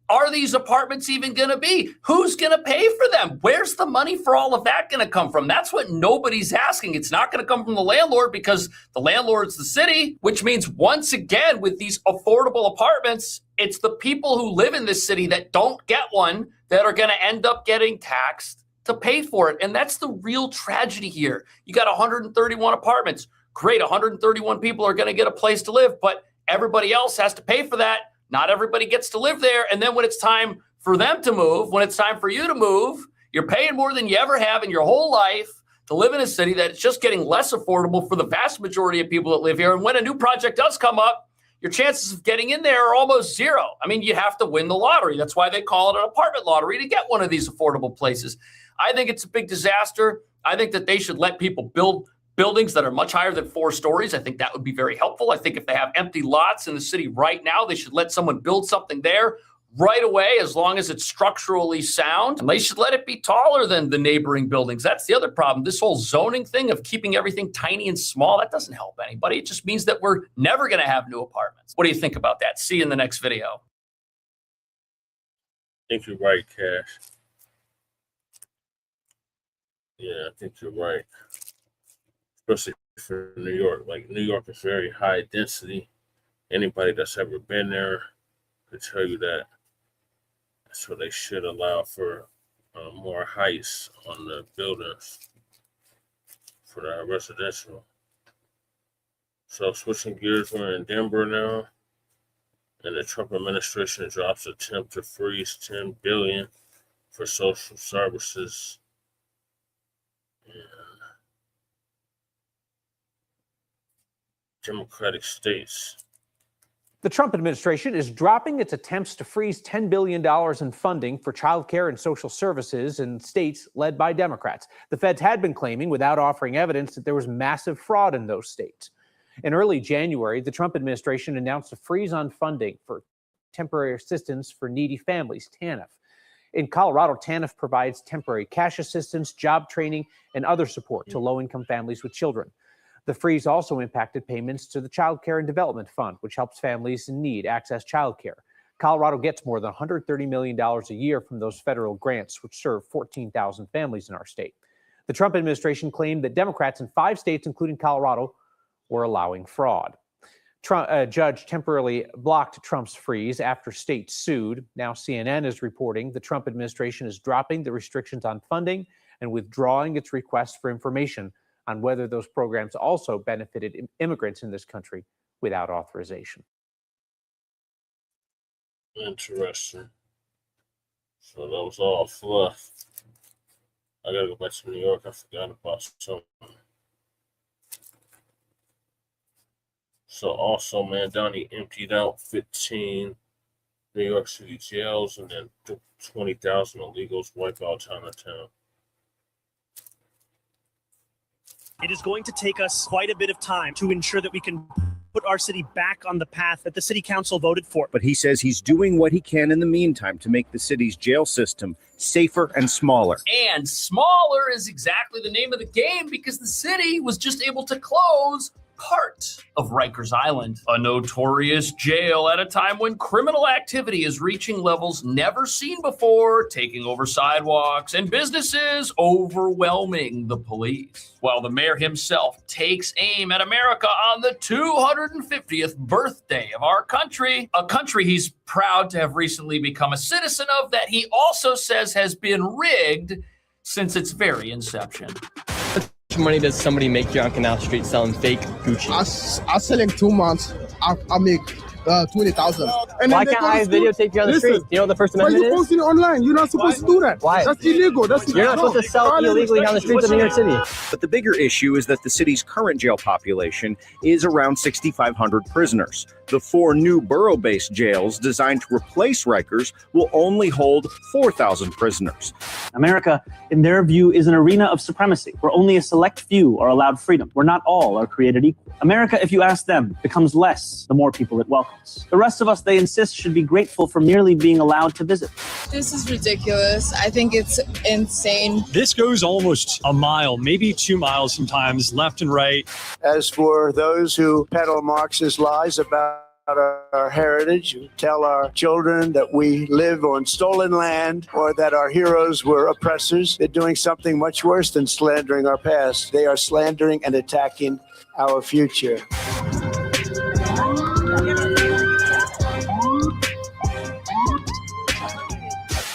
are these apartments even going to be? Who's going to pay for them? Where's the money for all of that going to come from? That's what nobody's asking. It's not going to come from the landlord because the landlord's the city, which means once again, with these affordable apartments, it's the people who live in this city that don't get one that are going to end up getting taxed to pay for it. And that's the real tragedy here. You got 131 apartments. Great, 131 people are going to get a place to live, but everybody else has to pay for that. Not everybody gets to live there. And then when it's time for them to move, when it's time for you to move, you're paying more than you ever have in your whole life to live in a city that's just getting less affordable for the vast majority of people that live here. And when a new project does come up, your chances of getting in there are almost zero. I mean, you have to win the lottery. That's why they call it an apartment lottery to get one of these affordable places. I think it's a big disaster. I think that they should let people build buildings that are much higher than 4 stories. I think that would be very helpful. I think if they have empty lots in the city right now, they should let someone build something there right away as long as it's structurally sound. And they should let it be taller than the neighboring buildings. That's the other problem. This whole zoning thing of keeping everything tiny and small, that doesn't help anybody. It just means that we're never going to have new apartments. What do you think about that? See you in the next video. I think you're right, Cash. Yeah, I think you're right. Especially for New York. Like, New York is very high density. Anybody that's ever been there could tell you that. So they should allow for more heights on the buildings for the residential. So switching gears, we're in Denver now, and the Trump administration drops attempt to freeze $10 billion for social services. Democratic states. The Trump administration is dropping its attempts to freeze $10 billion in funding for child care and social services in states led by Democrats. The feds had been claiming, without offering evidence, that there was massive fraud in those states. In early January, the Trump administration announced a freeze on funding for temporary assistance for needy families, TANF. In Colorado, TANF provides temporary cash assistance, job training, and other support to low-income families with children. The freeze also impacted payments to the Child Care and Development Fund, which helps families in need access child care. Colorado gets more than $130 million a year from those federal grants, which serve 14,000 families in our state. The Trump administration claimed that Democrats in 5 states, including Colorado, or allowing fraud. A judge temporarily blocked Trump's freeze after states sued. Now CNN is reporting the Trump administration is dropping the restrictions on funding and withdrawing its request for information on whether those programs also benefited immigrants in this country without authorization. Interesting. So that was all fluff. I gotta go back to New York. I forgot about something. So also, Mamdani emptied out 15 New York City jails, and then 20,000 illegals wipe out Chinatown. It is going to take us quite a bit of time to ensure that we can put our city back on the path that the city council voted for. But he says he's doing what he can in the meantime to make the city's jail system safer and smaller. And smaller is exactly the name of the game, because the city was just able to close part of Rikers Island, a notorious jail at a time when criminal activity is reaching levels never seen before, taking over sidewalks and businesses, overwhelming the police. While the mayor himself takes aim at America on the 250th birthday of our country, a country he's proud to have recently become a citizen of, that he also says has been rigged since its very inception. How much money does somebody make here on Canal Street selling fake Gucci? I sell in 2 months. I make 20,000. Why can't I videotape you on the street? You know what the First Amendment is? You're posting it online. You're not supposed to do that. Why? That's illegal. You're not supposed to sell illegally on the streets of New York City. But the bigger issue is that the city's current jail population is around 6,500 prisoners. The 4 new borough-based jails designed to replace Rikers will only hold 4,000 prisoners. America, in their view, is an arena of supremacy where only a select few are allowed freedom, where not all are created equal. America, if you ask them, becomes less the more people it welcomes. The rest of us, they insist, should be grateful for merely being allowed to visit. This is ridiculous. I think it's insane. This goes almost a mile, maybe 2 miles sometimes, left and right. As for those who peddle Marxist lies about our heritage, who tell our children that we live on stolen land or that our heroes were oppressors, they're doing something much worse than slandering our past. They are slandering and attacking our future.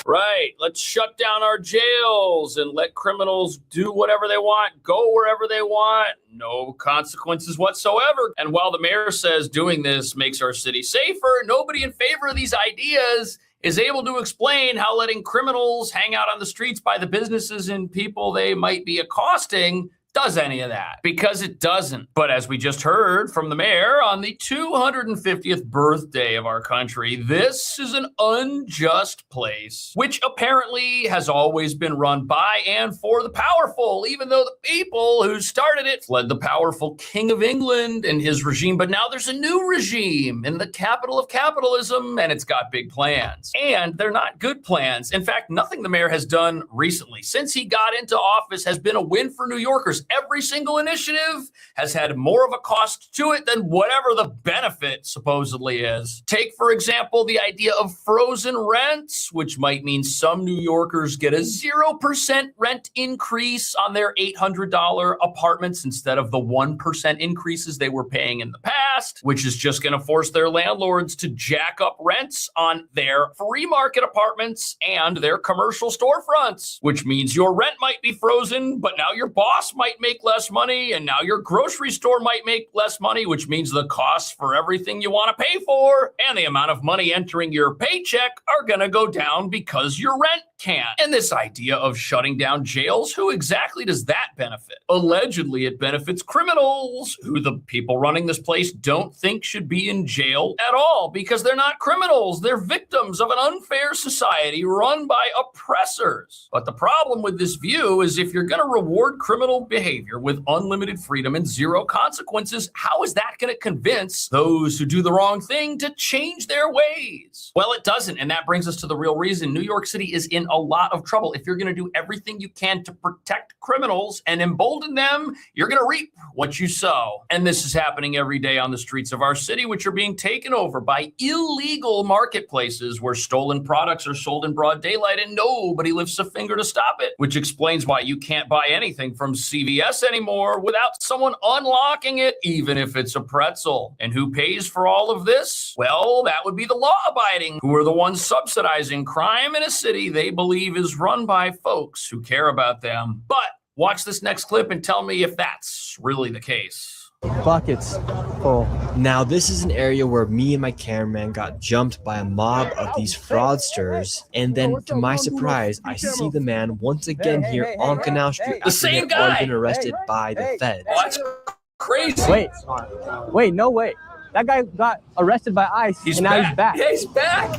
Right. Let's shut down our jails and let criminals do whatever they want, go wherever they want, no consequences whatsoever. And while the mayor says doing this makes our city safer, nobody in favor of these ideas is able to explain how letting criminals hang out on the streets by the businesses and people they might be accosting does any of that, because it doesn't. But as we just heard from the mayor, on the 250th birthday of our country, this is an unjust place, which apparently has always been run by and for the powerful, even though the people who started it fled the powerful King of England and his regime. But now there's a new regime in the capital of capitalism, and it's got big plans. And they're not good plans. In fact, nothing the mayor has done recently since he got into office has been a win for New Yorkers. Every single initiative has had more of a cost to it than whatever the benefit supposedly is. Take, for example, the idea of frozen rents, which might mean some New Yorkers get a 0% rent increase on their $800 apartments instead of the 1% increases they were paying in the past, which is just going to force their landlords to jack up rents on their free market apartments and their commercial storefronts, which means your rent might be frozen, but now your boss might make less money, and now your grocery store might make less money, which means the costs for everything you want to pay for and the amount of money entering your paycheck are going to go down because your rent can't. And this idea of shutting down jails, who exactly does that benefit? Allegedly, it benefits criminals who the people running this place don't think should be in jail at all, because they're not criminals. They're victims of an unfair society run by oppressors. But the problem with this view is if you're going to reward criminal behavior with unlimited freedom and zero consequences, how is that going to convince those who do the wrong thing to change their ways? Well, it doesn't. And that brings us to the real reason New York City is in a lot of trouble. If you're going to do everything you can to protect criminals and embolden them, you're going to reap what you sow. And this is happening every day on the streets of our city, which are being taken over by illegal marketplaces where stolen products are sold in broad daylight and nobody lifts a finger to stop it, which explains why you can't buy anything from CVS CVS anymore without someone unlocking it, even if it's a pretzel. And who pays for all of this? Well, that would be the law-abiding, who are the ones subsidizing crime in a city they believe is run by folks who care about them. But watch this next clip and tell me if that's really the case. Buckets full. Now, this is an area where me and my cameraman got jumped by a mob of these fraudsters. And then, to my surprise, I see the man once again here on Canal Street. The same after they've already guy! been arrested by the feds. That's crazy. Wait, no way. That guy got arrested by ICE He's back. Yeah, he's back.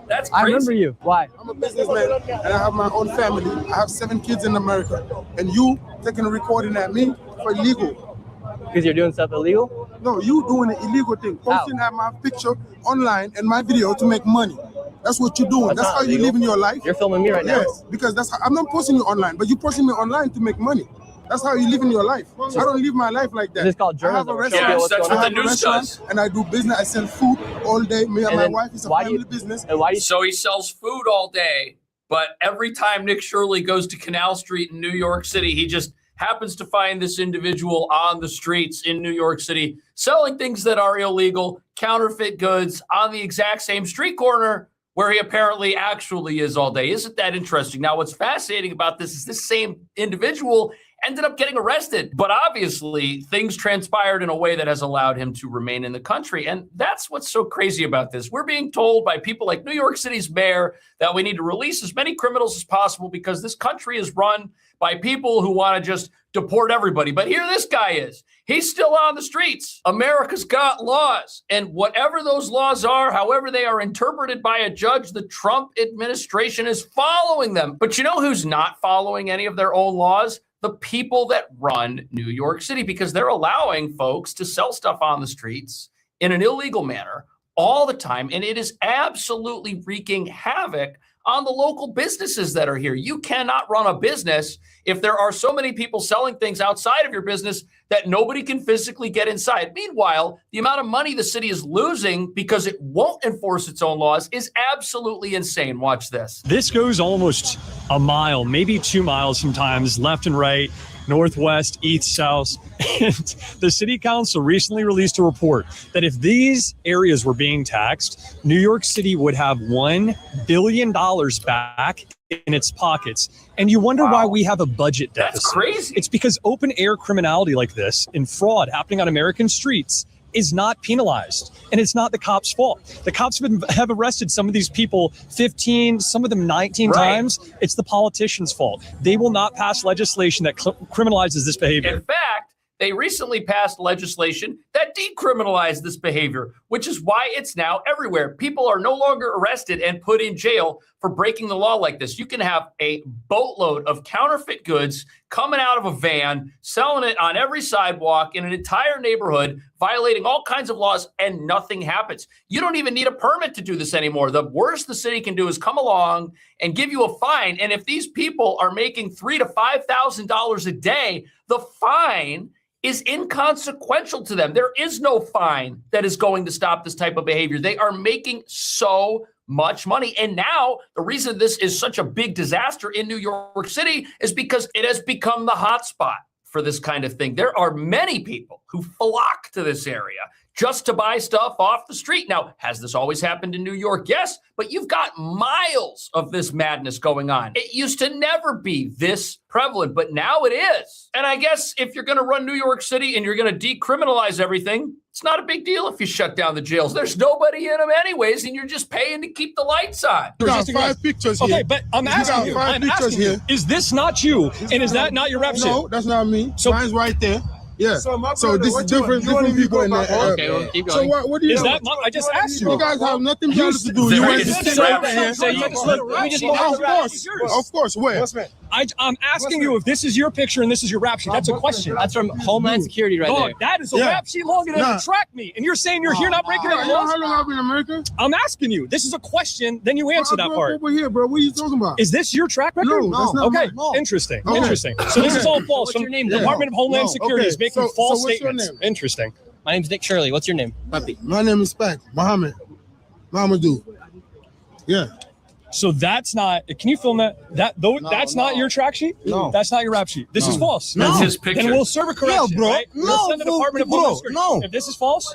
That's crazy. I remember you. Why? I'm a businessman and I have my own family. I have 7 kids in America. And you taking a recording at me for illegal. Because you're doing stuff illegal? No, you doing an illegal thing. Posting at my picture online and my video to make money. That's what you're doing. That's how you live in your life. You're filming me right now? Yes, because that's how, I'm not posting you online, but you're posting me online to make money. That's how you live in your life. I don't live my life like that. This is called journalism. I have a restaurant. Yes, that's what the news does. And I do business. I sell food all day. Me and my wife, it's a family business. So he sells food all day, but every time Nick Shirley goes to Canal Street in New York City, he just happens to find this individual on the streets in New York City selling things that are illegal, counterfeit goods on the exact same street corner where he apparently actually is all day. Isn't that interesting? Now, what's fascinating about this is this same individual ended up getting arrested, but obviously things transpired in a way that has allowed him to remain in the country. And that's what's so crazy about this. We're being told by people like New York City's mayor that we need to release as many criminals as possible because this country is run by people who want to just deport everybody. But here this guy is. He's still on the streets. America's got laws. And whatever those laws are, however they are interpreted by a judge, the Trump administration is following them. But you know who's not following any of their own laws? The people that run New York City, because they're allowing folks to sell stuff on the streets in an illegal manner all the time. And it is absolutely wreaking havoc on the local businesses that are here. You cannot run a business if there are so many people selling things outside of your business that nobody can physically get inside. Meanwhile, the amount of money the city is losing because it won't enforce its own laws is absolutely insane. Watch this. This goes almost a mile, maybe 2 miles sometimes, left and right, northwest, east, south. And the city council recently released a report that if these areas were being taxed, New York City would have $1 billion back in its pockets. And you wonder why we have a budget deficit. That's crazy. It's because open air criminality like this and fraud happening on American streets is not penalized. And it's not the cops' fault. The cops have arrested some of these people 15, some of them 19 times. It's the politicians' fault. They will not pass legislation that criminalizes this behavior. In fact, they recently passed legislation that decriminalized this behavior, which is why it's now everywhere. People are no longer arrested and put in jail for breaking the law like this. You can have a boatload of counterfeit goods coming out of a van, selling it on every sidewalk in an entire neighborhood, violating all kinds of laws, and nothing happens. You don't even need a permit to do this anymore. The worst the city can do is come along and give you a fine. And if these people are making $3,000 to $5,000 a day, the fine is inconsequential to them. There is no fine that is going to stop this type of behavior. They are making so much money. And now the reason this is such a big disaster in New York City is because it has become the hot spot for this kind of thing. There are many people who flock to this area just to buy stuff off the street. Now, has this always happened in New York? Yes, but you've got miles of this madness going on. It used to never be this prevalent, but now it is. And I guess if you're going to run New York City and you're going to decriminalize everything, it's not a big deal if you shut down the jails. There's nobody in them anyways, and you're just paying to keep the lights on. You got 5 pictures here. Okay, but I'm asking you, is this not you? And is that not your rap sheet? No, that's not me. So mine's right there. Yeah. So this is different people in there. Okay, well, keep So going. what do you? Is that I just asked you. You guys have nothing better to do. You want to sit over here? Of course. Where? I'm asking you if this is your picture and this is your rap sheet. That's a question. That's from Homeland Security right there. That is a rap sheet long enough to track me. And you're saying you're here not breaking the laws? How long have you been in America? I'm asking you. This is a question. Then you answer that part. Over here, bro. What are you talking about? Is this your track record? No, that's not Okay, mine. interesting. Okay. Interesting. So this is all false. What's your name? The Department of Homeland Security is making false what's your statements. name? Interesting. My name's Nick Shirley. What's your name? My name is Blacc. Mohammed. Mamadou. Yeah. So that's not. Can you film that? That's not your track sheet. No. That's not your rap sheet. This is false. That's his picture. Then we'll serve a correction. bro. Right? No, We'll send the Department of bro. Homeland Security. No. If this is false,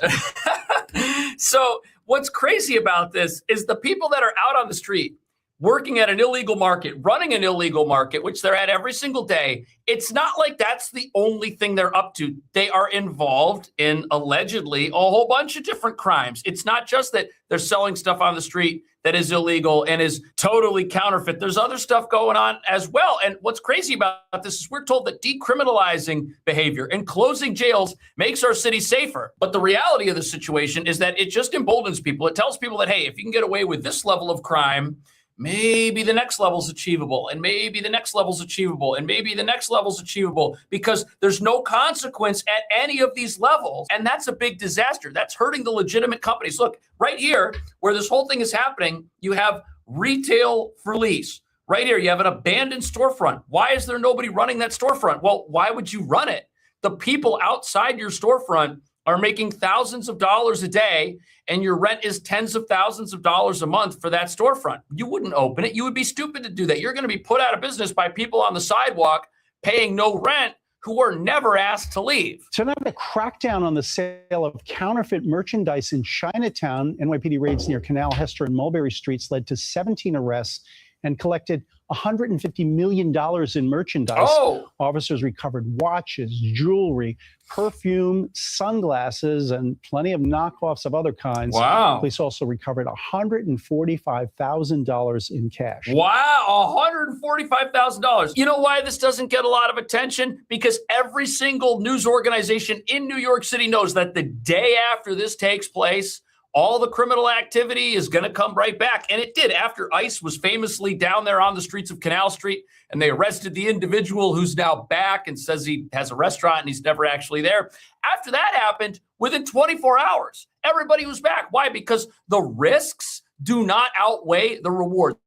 So what's crazy about this is the people that are out on the street working at an illegal market, running an illegal market, which they're at every single day. It's not like that's the only thing they're up to. They are involved in allegedly a whole bunch of different crimes. It's not just that they're selling stuff on the street that is illegal and is totally counterfeit. There's other stuff going on as well. And what's crazy about this is we're told that decriminalizing behavior and closing jails makes our city safer. But the reality of the situation is that it just emboldens people. It tells people that, hey, if you can get away with this level of crime, maybe the next level's achievable, and maybe the next level's achievable, and maybe the next level's achievable, because there's no consequence at any of these levels. And that's a big disaster. That's hurting the legitimate companies. Look, right here, where this whole thing is happening, you have retail for lease. Right here, you have an abandoned storefront. Why is there nobody running that storefront? Well, why would you run it? The people outside your storefront are making thousands of dollars a day, and your rent is tens of thousands of dollars a month for that storefront. You wouldn't open it. You would be stupid to do that. You're going to be put out of business by people on the sidewalk paying no rent who are never asked to leave. Tonight, a crackdown on the sale of counterfeit merchandise in Chinatown. NYPD raids near Canal, Hester, and Mulberry Streets led to 17 arrests and collected $150 million in merchandise. Oh. Officers recovered watches, jewelry, perfume, sunglasses, and plenty of knockoffs of other kinds. Wow. Police also recovered $145,000 in cash. Wow, $145,000. You know why this doesn't get a lot of attention? Because every single news organization in New York City knows that the day after this takes place, all the criminal activity is going to come right back. And it did after ICE was famously down there on the streets of Canal Street, and they arrested the individual who's now back and says he has a restaurant and he's never actually there. After that happened, within 24 hours, everybody was back. Why? Because the risks do not outweigh the rewards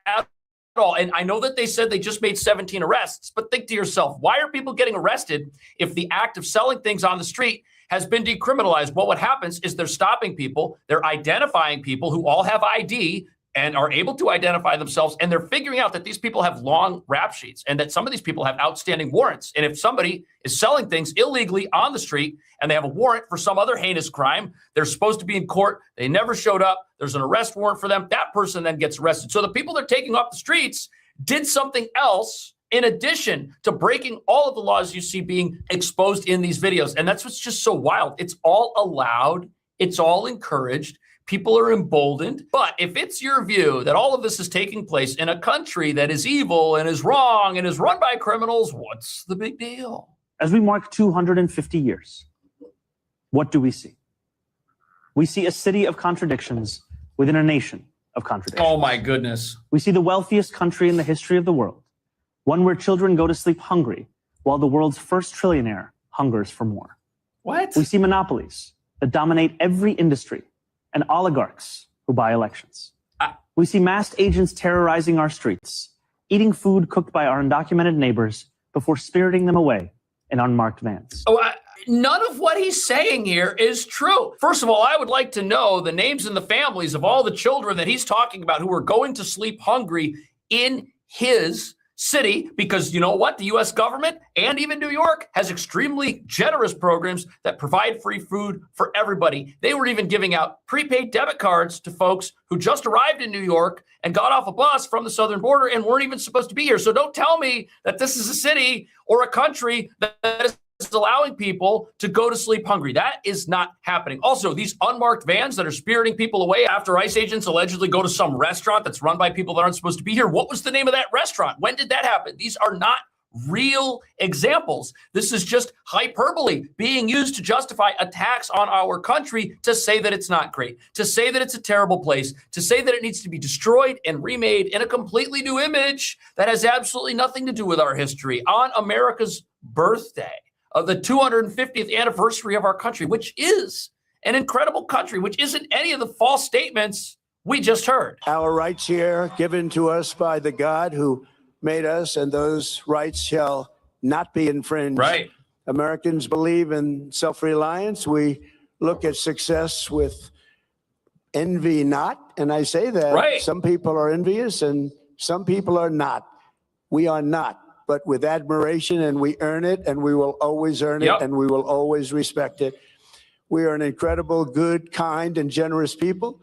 at all. And I know that they said they just made 17 arrests, but think to yourself, why are people getting arrested if the act of selling things on the street has been decriminalized? Well, what happens is they're stopping people, they're identifying people who all have ID and are able to identify themselves, and they're figuring out that these people have long rap sheets and that some of these people have outstanding warrants. And if somebody is selling things illegally on the street and they have a warrant for some other heinous crime, they're supposed to be in court, they never showed up, there's an arrest warrant for them, that person then gets arrested. So the people they're taking off the streets did something else in addition to breaking all of the laws you see being exposed in these videos. And that's what's just so wild. It's all allowed. It's all encouraged. People are emboldened. But if it's your view that all of this is taking place in a country that is evil and is wrong and is run by criminals, what's the big deal? As we mark 250 years, what do we see? We see a city of contradictions within a nation of contradictions. Oh my goodness. We see the wealthiest country in the history of the world, one where children go to sleep hungry while the world's first trillionaire hungers for more. What? We see monopolies that dominate every industry and oligarchs who buy elections. We see masked agents terrorizing our streets, eating food cooked by our undocumented neighbors before spiriting them away in unmarked vans. None of what he's saying here is true. First of all, I would like to know the names and the families of all the children that he's talking about who are going to sleep hungry in his city, because you know what? The U.S. government and even New York has extremely generous programs that provide free food for everybody. They were even giving out prepaid debit cards to folks who just arrived in New York and got off a bus from the southern border and weren't even supposed to be here. So don't tell me that this is a city or a country that is allowing people to go to sleep hungry. That is not happening. Also, these unmarked vans that are spiriting people away after ICE agents allegedly go to some restaurant that's run by people that aren't supposed to be here. What was the name of that restaurant? When did that happen? These are not real examples. This is just hyperbole being used to justify attacks on our country, to say that it's not great, to say that it's a terrible place, to say that it needs to be destroyed and remade in a completely new image that has absolutely nothing to do with our history on America's birthday of the 250th anniversary of our country, which is an incredible country, which isn't any of the false statements we just heard. Our rights here given to us by the God who made us, and those rights shall not be infringed. Right. Americans believe in self-reliance. We look at success with envy not. And I say that Right. some people are envious and some people are not. We are not, but with admiration, and we earn it, and we will always earn Yep. it, and we will always respect it. We are an incredible, good, kind, and generous people,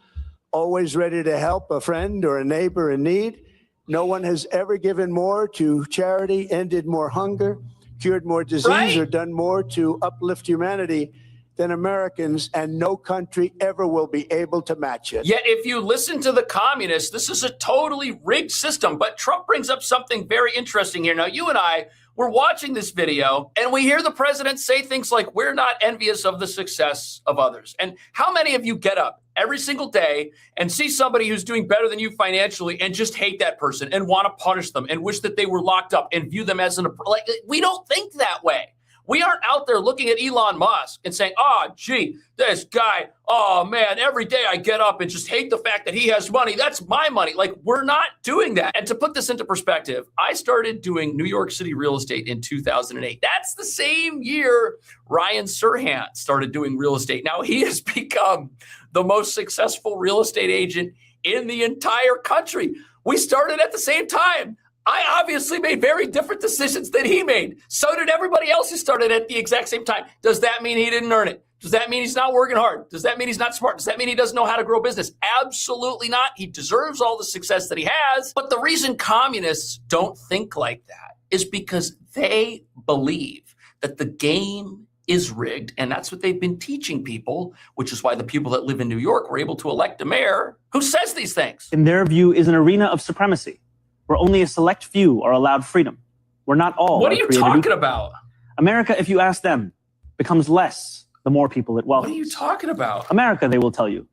always ready to help a friend or a neighbor in need. No one has ever given more to charity, ended more hunger, cured more disease, Right. or done more to uplift humanity than Americans, and no country ever will be able to match it. Yet, if you listen to the communists, this is a totally rigged system. But Trump brings up something very interesting here. Now, you and I were watching this video, and we hear the president say things like, we're not envious of the success of others. And how many of you get up every single day and see somebody who's doing better than you financially and just hate that person and want to punish them and wish that they were locked up and view them as like, we don't think that way. We aren't out there looking at Elon Musk and saying, oh, gee, this guy, oh, man, every day I get up and just hate the fact that he has money. That's my money. Like, we're not doing that. And to put this into perspective, I started doing New York City real estate in 2008. That's the same year Ryan Serhant started doing real estate. Now, he has become the most successful real estate agent in the entire country. We started at the same time. I obviously made very different decisions than he made. So did everybody else who started at the exact same time. Does that mean he didn't earn it? Does that mean he's not working hard? Does that mean he's not smart? Does that mean he doesn't know how to grow business? Absolutely not. He deserves all the success that he has. But the reason communists don't think like that is because they believe that the game is rigged. And that's what they've been teaching people, which is why the people that live in New York were able to elect a mayor who says these things. In their view, is an arena of supremacy, where only a select few are allowed freedom. We're not all. What are you talking about? America, if you ask them, becomes less the more people it welcomes. What are you talking about? America, they will tell you,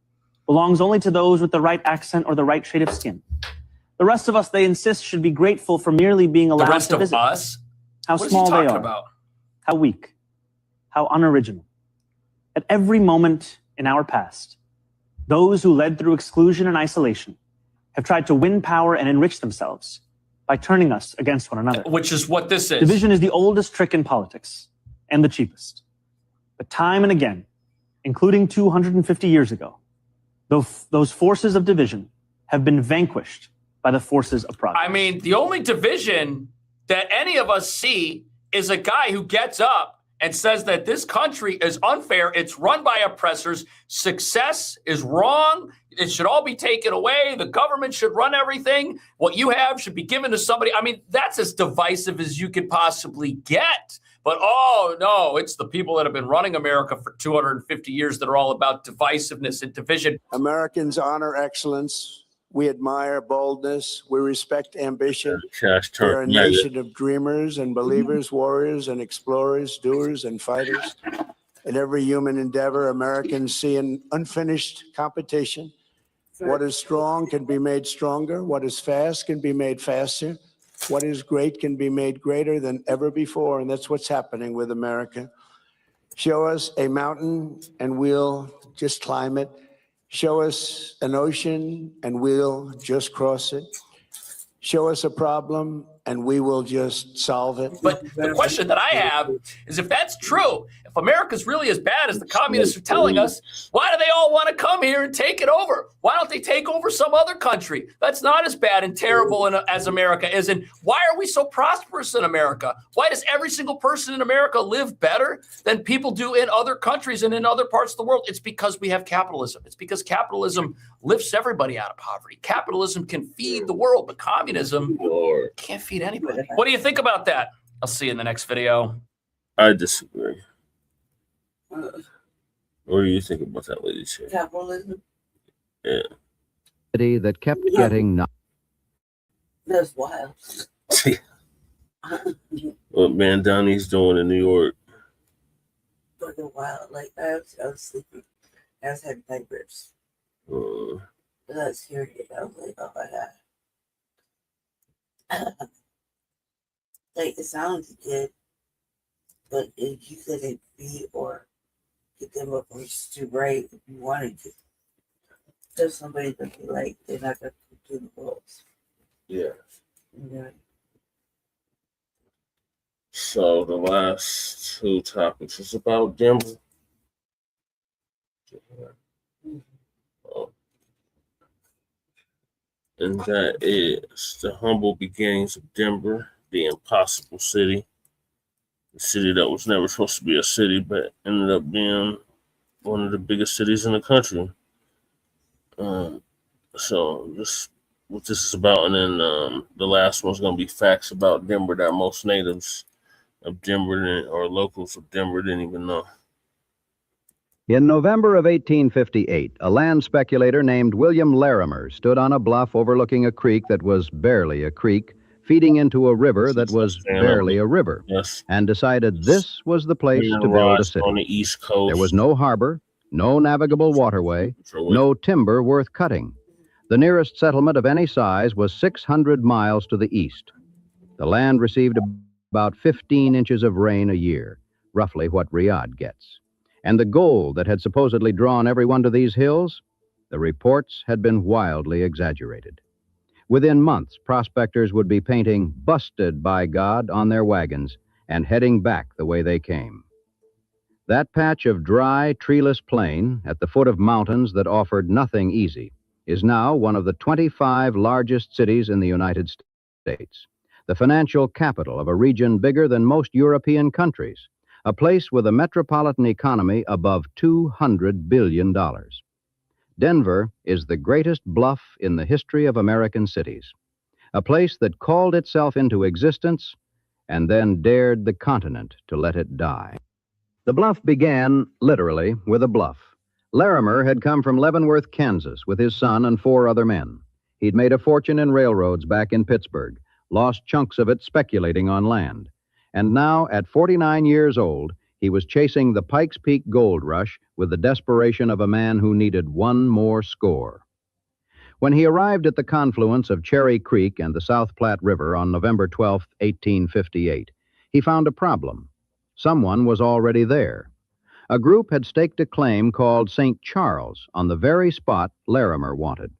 belongs only to those with the right accent or the right shade of skin. The rest of us, they insist, should be grateful for merely being allowed The rest to of visit. us? How What is he small they talking are. about? How weak. How unoriginal. At every moment in our past, those who led through exclusion and isolation have tried to win power and enrich themselves by turning us against one another. Which is what this is. Division is the oldest trick in politics and the cheapest. But time and again, including 250 years ago, those forces of division have been vanquished by the forces of progress. I mean, the only division that any of us see is a guy who gets up and says that this country is unfair. It's run by oppressors. Success is wrong. It should all be taken away. The government should run everything. What you have should be given to somebody. I mean, that's as divisive as you could possibly get. But, oh, no, it's the people that have been running America for 250 years that are all about divisiveness and division. Americans honor excellence. We admire boldness. We respect ambition. We're a nation of dreamers and believers, warriors and explorers, doers and fighters. In every human endeavor, Americans see an unfinished competition. What is strong can be made stronger. What is fast can be made faster. What is great can be made greater than ever before. And that's what's happening with America. Show us a mountain and we'll just climb it. Show us an ocean and we'll just cross it. Show us a problem and we will just solve it. But the question that I have is, if that's true, if America's really as bad as the communists are telling us, why do they all want to come here and take it over? Why don't they take over some other country that's not as bad and terrible as America is? And why are we so prosperous in America? Why does every single person in America live better than people do in other countries and in other parts of the world? It's because we have capitalism. It's because capitalism lifts everybody out of poverty. Capitalism can feed the world, but communism can't feed anybody. What do you think about that? I'll see you in the next video. I disagree. What do you think about that, lady? Capitalism. Yeah. That kept getting That's wild. What Mamdani's doing in New York. Fucking wild. Like I was sleeping. I was having nightmares. But I was hearing it. I was like, oh my god. Like it sounds good, but if you couldn't be or get them up or just do right if you wanted to. There's somebody that be like they're not gonna do the rules. Yeah. Yeah. So the last two topics is about Denver. And that is the humble beginnings of Denver, the impossible city. A city that was never supposed to be a city, but ended up being one of the biggest cities in the country. So just what this is about, and then the last one's going to be facts about Denver that most natives of Denver or locals of Denver didn't even know. In November of 1858, a land speculator named William Larimer stood on a bluff overlooking a creek that was barely a creek, feeding into a river that was barely a river, and decided this was the place to build a city. On the East Coast. There was no harbor, no navigable waterway, no timber worth cutting. The nearest settlement of any size was 600 miles to the east. The land received about 15 inches of rain a year, roughly what Reid gets. And the gold that had supposedly drawn everyone to these hills, the reports had been wildly exaggerated. Within months, prospectors would be painting "Busted by God" on their wagons and heading back the way they came. That patch of dry, treeless plain at the foot of mountains that offered nothing easy is now one of the 25 largest cities in the United States, the financial capital of a region bigger than most European countries, a place with a metropolitan economy above $200 billion. Denver is the greatest bluff in the history of American cities, a place that called itself into existence and then dared the continent to let it die. The bluff began, literally, with a bluff. Larimer had come from Leavenworth, Kansas, with his son and 4 other men. He'd made a fortune in railroads back in Pittsburgh, lost chunks of it speculating on land. And now, at 49 years old, he was chasing the Pikes Peak gold rush with the desperation of a man who needed one more score. When he arrived at the confluence of Cherry Creek and the South Platte River on November 12, 1858, he found a problem. Someone was already there. A group had staked a claim called St. Charles on the very spot Larimer wanted.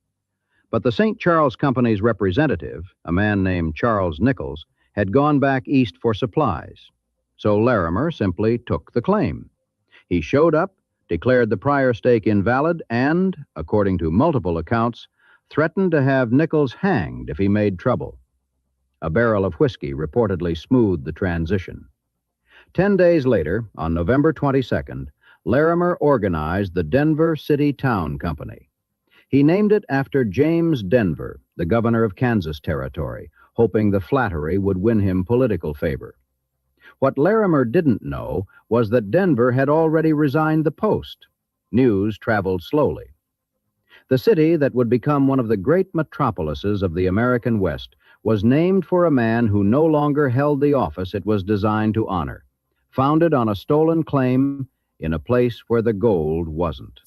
But the St. Charles Company's representative, a man named Charles Nichols, had gone back east for supplies. So Larimer simply took the claim. He showed up, declared the prior stake invalid, and, according to multiple accounts, threatened to have Nichols hanged if he made trouble. A barrel of whiskey reportedly smoothed the transition. 10 days later, on November 22nd, Larimer organized the Denver City Town Company. He named it after James Denver, the governor of Kansas Territory, hoping the flattery would win him political favor. What Larimer didn't know was that Denver had already resigned the post. News traveled slowly. The city that would become one of the great metropolises of the American West was named for a man who no longer held the office it was designed to honor, founded on a stolen claim in a place where the gold wasn't.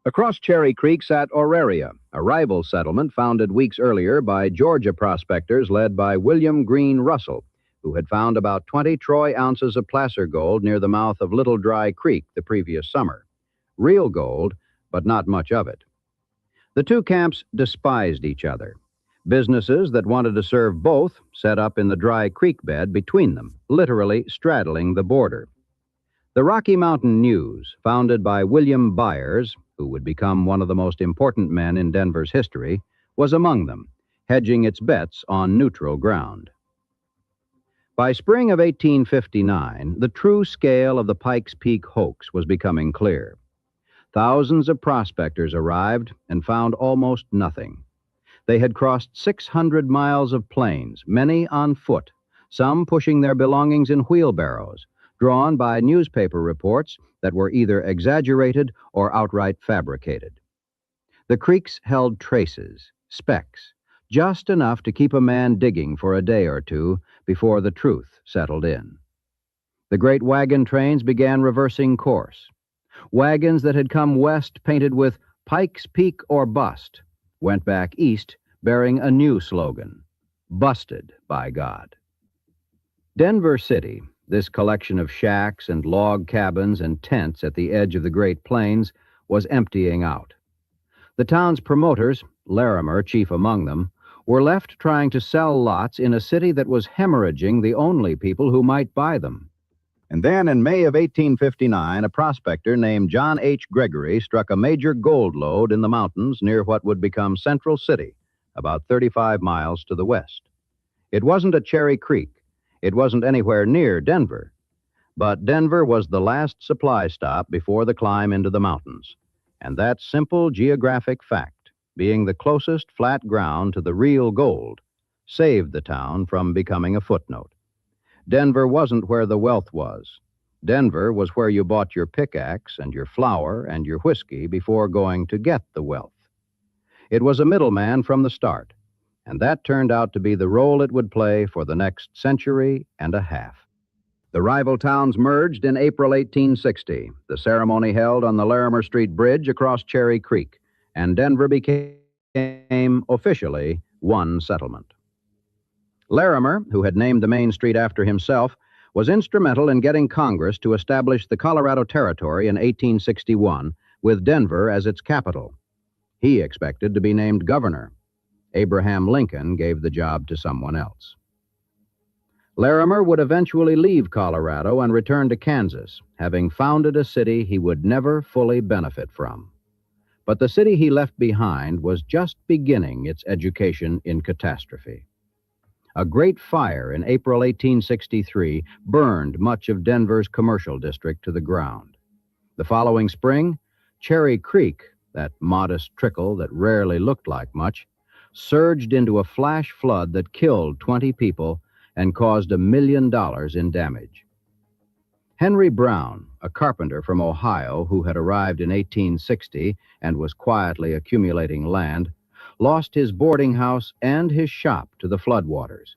Across Cherry Creek sat Auraria, a rival settlement founded weeks earlier by Georgia prospectors led by William Green Russell, who had found about 20 troy ounces of placer gold near the mouth of Little Dry Creek the previous summer. Real gold, but not much of it. The two camps despised each other. Businesses that wanted to serve both set up in the dry creek bed between them, literally straddling the border. The Rocky Mountain News, founded by William Byers, who would become one of the most important men in Denver's history, was among them, hedging its bets on neutral ground. By spring of 1859, the true scale of the Pikes Peak hoax was becoming clear. Thousands of prospectors arrived and found almost nothing. They had crossed 600 miles of plains, many on foot, some pushing their belongings in wheelbarrows, drawn by newspaper reports that were either exaggerated or outright fabricated. The creeks held traces, specks, just enough to keep a man digging for a day or two before the truth settled in. The great wagon trains began reversing course. Wagons that had come west painted with "Pikes Peak or Bust" went back east bearing a new slogan, "Busted by God." Denver City, this collection of shacks and log cabins and tents at the edge of the Great Plains, was emptying out. The town's promoters, Larimer chief among them, were left trying to sell lots in a city that was hemorrhaging the only people who might buy them. And then in May of 1859, a prospector named John H. Gregory struck a major gold lode in the mountains near what would become Central City, about 35 miles to the west. It wasn't at Cherry Creek. It wasn't anywhere near Denver. But Denver was the last supply stop before the climb into the mountains. And that simple geographic fact, being the closest flat ground to the real gold, saved the town from becoming a footnote. Denver wasn't where the wealth was. Denver was where you bought your pickaxe and your flour and your whiskey before going to get the wealth. It was a middleman from the start, and that turned out to be the role it would play for the next century and a half. The rival towns merged in April 1860, the ceremony held on the Larimer Street Bridge across Cherry Creek, and Denver became officially one settlement. Larimer, who had named the main street after himself, was instrumental in getting Congress to establish the Colorado Territory in 1861, with Denver as its capital. He expected to be named governor. Abraham Lincoln gave the job to someone else. Larimer would eventually leave Colorado and return to Kansas, having founded a city he would never fully benefit from. But the city he left behind was just beginning its education in catastrophe. A great fire in April 1863 burned much of Denver's commercial district to the ground. The following spring, Cherry Creek, that modest trickle that rarely looked like much, surged into a flash flood that killed 20 people and caused $1 million in damage. Henry Brown, a carpenter from Ohio who had arrived in 1860 and was quietly accumulating land, lost his boarding house and his shop to the floodwaters.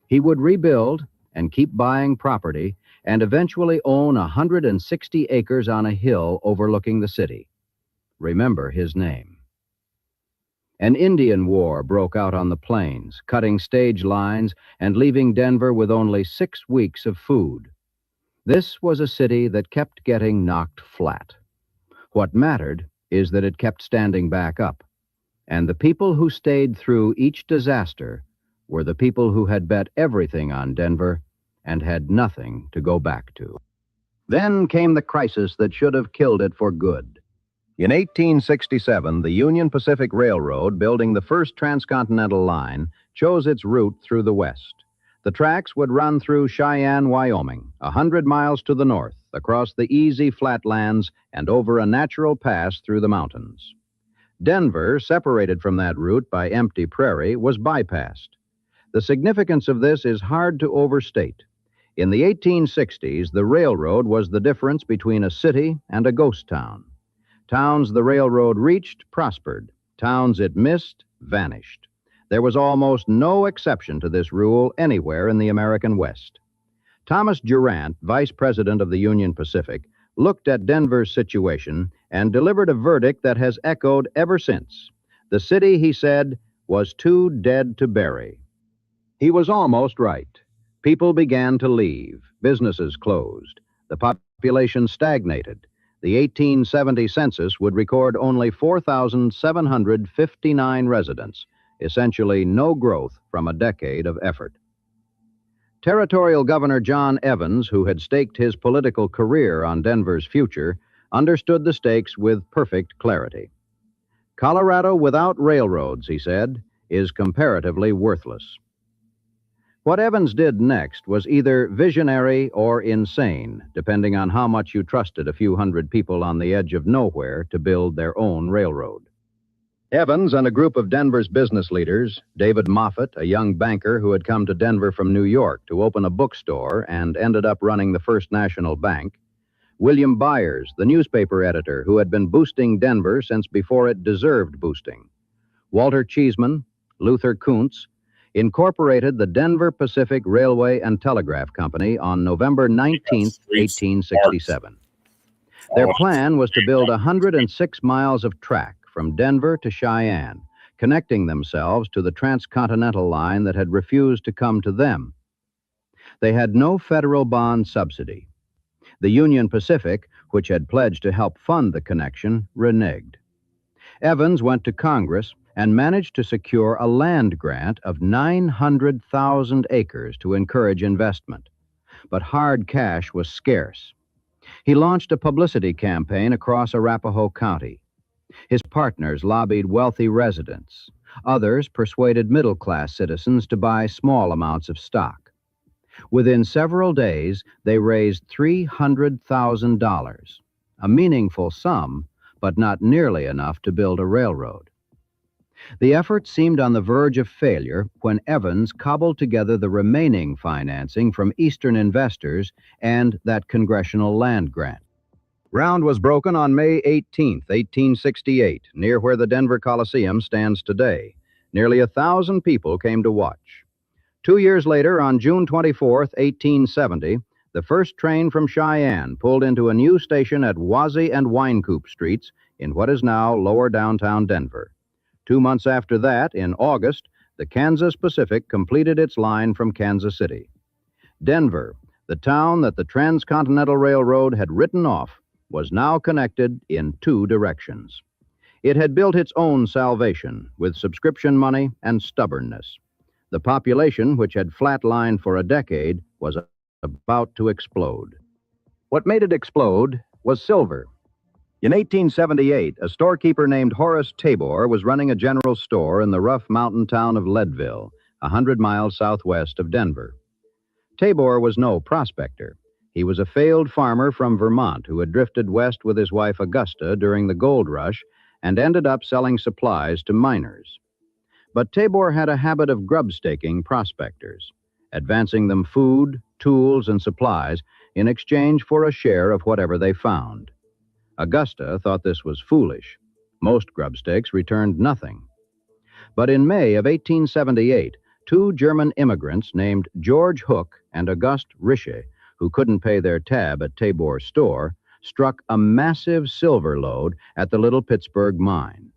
He would rebuild and keep buying property and eventually own 160 acres on a hill overlooking the city. Remember his name. An Indian war broke out on the plains, cutting stage lines and leaving Denver with only 6 weeks of food. This was a city that kept getting knocked flat. What mattered is that it kept standing back up. And the people who stayed through each disaster were the people who had bet everything on Denver and had nothing to go back to. Then came the crisis that should have killed it for good. In 1867, the Union Pacific Railroad, building the first transcontinental line, chose its route through the west. The tracks would run through Cheyenne, Wyoming, 100 miles to the north, across the easy flatlands and over a natural pass through the mountains. Denver, separated from that route by empty prairie, was bypassed. The significance of this is hard to overstate. In the 1860s, the railroad was the difference between a city and a ghost town. Towns the railroad reached prospered. Towns it missed vanished. There was almost no exception to this rule anywhere in the American West. Thomas Durant, vice president of the Union Pacific, looked at Denver's situation and delivered a verdict that has echoed ever since. The city, he said, was too dead to bury. He was almost right. People began to leave. Businesses closed. The population stagnated. The 1870 census would record only 4,759 residents, essentially no growth from a decade of effort. Territorial Governor John Evans, who had staked his political career on Denver's future, understood the stakes with perfect clarity. Colorado without railroads, he said, is comparatively worthless. What Evans did next was either visionary or insane, depending on how much you trusted a few hundred people on the edge of nowhere to build their own railroad. Evans and a group of Denver's business leaders, David Moffett, a young banker who had come to Denver from New York to open a bookstore and ended up running the First National Bank, William Byers, the newspaper editor who had been boosting Denver since before it deserved boosting, Walter Cheeseman, Luther Kuntz, incorporated the Denver Pacific Railway and Telegraph Company on November 19, 1867. Their plan was to build 106 miles of track from Denver to Cheyenne, connecting themselves to the transcontinental line that had refused to come to them. They had no federal bond subsidy. The Union Pacific, which had pledged to help fund the connection, reneged. Evans went to Congress and managed to secure a land grant of 900,000 acres to encourage investment. But hard cash was scarce. He launched a publicity campaign across Arapahoe County. His partners lobbied wealthy residents. Others persuaded middle-class citizens to buy small amounts of stock. Within several days, they raised $300,000, a meaningful sum, but not nearly enough to build a railroad. The effort seemed on the verge of failure when Evans cobbled together the remaining financing from Eastern investors and that congressional land grant. Ground was broken on May 18, 1868, near where the Denver Coliseum stands today. Nearly 1,000 people came to watch. 2 years later, on June 24, 1870, the first train from Cheyenne pulled into a new station at Wazee and Winecoop Streets in what is now lower downtown Denver. 2 months after that, in August, the Kansas Pacific completed its line from Kansas City. Denver, the town that the Transcontinental Railroad had written off, was now connected in 2 directions. It had built its own salvation with subscription money and stubbornness. The population, which had flatlined for a decade, was about to explode. What made it explode was silver. In 1878, a storekeeper named Horace Tabor was running a general store in the rough mountain town of Leadville, 100 miles southwest of Denver. Tabor was no prospector. He was a failed farmer from Vermont who had drifted west with his wife Augusta during the gold rush and ended up selling supplies to miners. But Tabor had a habit of grub-staking prospectors, advancing them food, tools, and supplies in exchange for a share of whatever they found. Augusta thought this was foolish. Most grubstakes returned nothing. But in May of 1878, 2 German immigrants named George Hook and Auguste Richer, who couldn't pay their tab at Tabor's store, struck a massive silver lode at the Little Pittsburgh mine.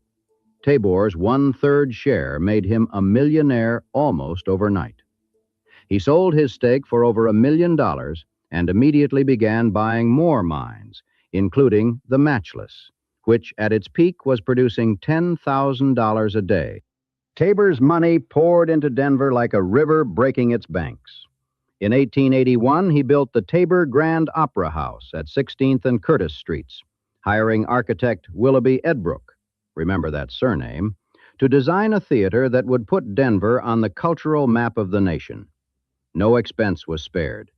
Tabor's 1/3 share made him a millionaire almost overnight. He sold his stake for over $1 million and immediately began buying more mines, including the Matchless, which at its peak was producing $10,000 a day. Tabor's money poured into Denver like a river breaking its banks. In 1881, he built the Tabor Grand Opera House at 16th and Curtis Streets, hiring architect Willoughby Edbrook, remember that surname, to design a theater that would put Denver on the cultural map of the nation. No expense was spared.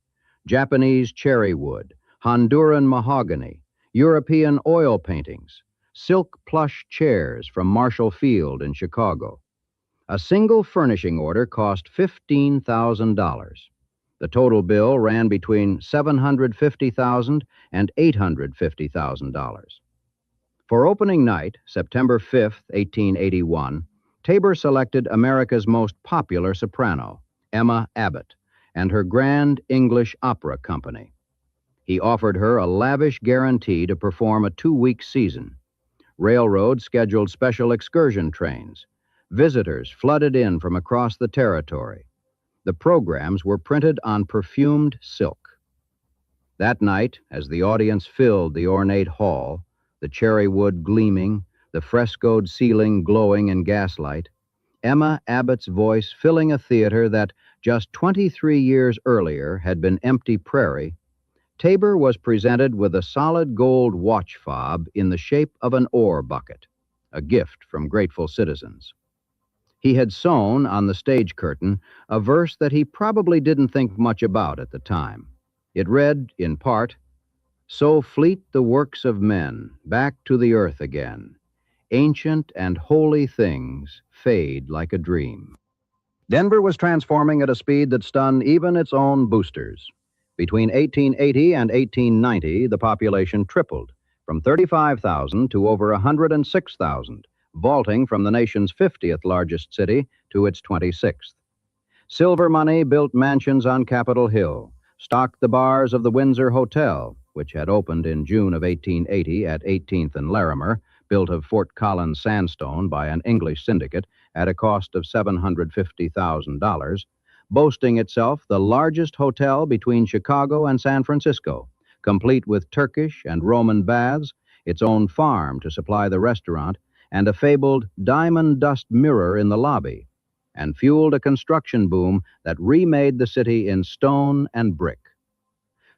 Japanese cherry wood, Honduran mahogany, European oil paintings, silk plush chairs from Marshall Field in Chicago. A single furnishing order cost $15,000. The total bill ran between $750,000 and $850,000. For opening night, September 5, 1881, Tabor selected America's most popular soprano, Emma Abbott, and her Grand English Opera Company. He offered her a lavish guarantee to perform a 2-week season. Railroads scheduled special excursion trains. Visitors flooded in from across the territory. The programs were printed on perfumed silk. That night, as the audience filled the ornate hall, the cherry wood gleaming, the frescoed ceiling glowing in gaslight, Emma Abbott's voice filling a theater that just 23 years earlier had been empty prairie, Tabor was presented with a solid gold watch fob in the shape of an ore bucket, a gift from grateful citizens. He had sewn on the stage curtain a verse that he probably didn't think much about at the time. It read, in part, "So fleet the works of men, back to the earth again. Ancient and holy things fade like a dream." Denver was transforming at a speed that stunned even its own boosters. Between 1880 and 1890, the population tripled, from 35,000 to over 106,000, vaulting from the nation's 50th largest city to its 26th. Silver money built mansions on Capitol Hill, stocked the bars of the Windsor Hotel, which had opened in June of 1880 at 18th and Larimer, built of Fort Collins sandstone by an English syndicate at a cost of $750,000, boasting itself the largest hotel between Chicago and San Francisco, complete with Turkish and Roman baths, its own farm to supply the restaurant, and a fabled diamond dust mirror in the lobby, and fueled a construction boom that remade the city in stone and brick.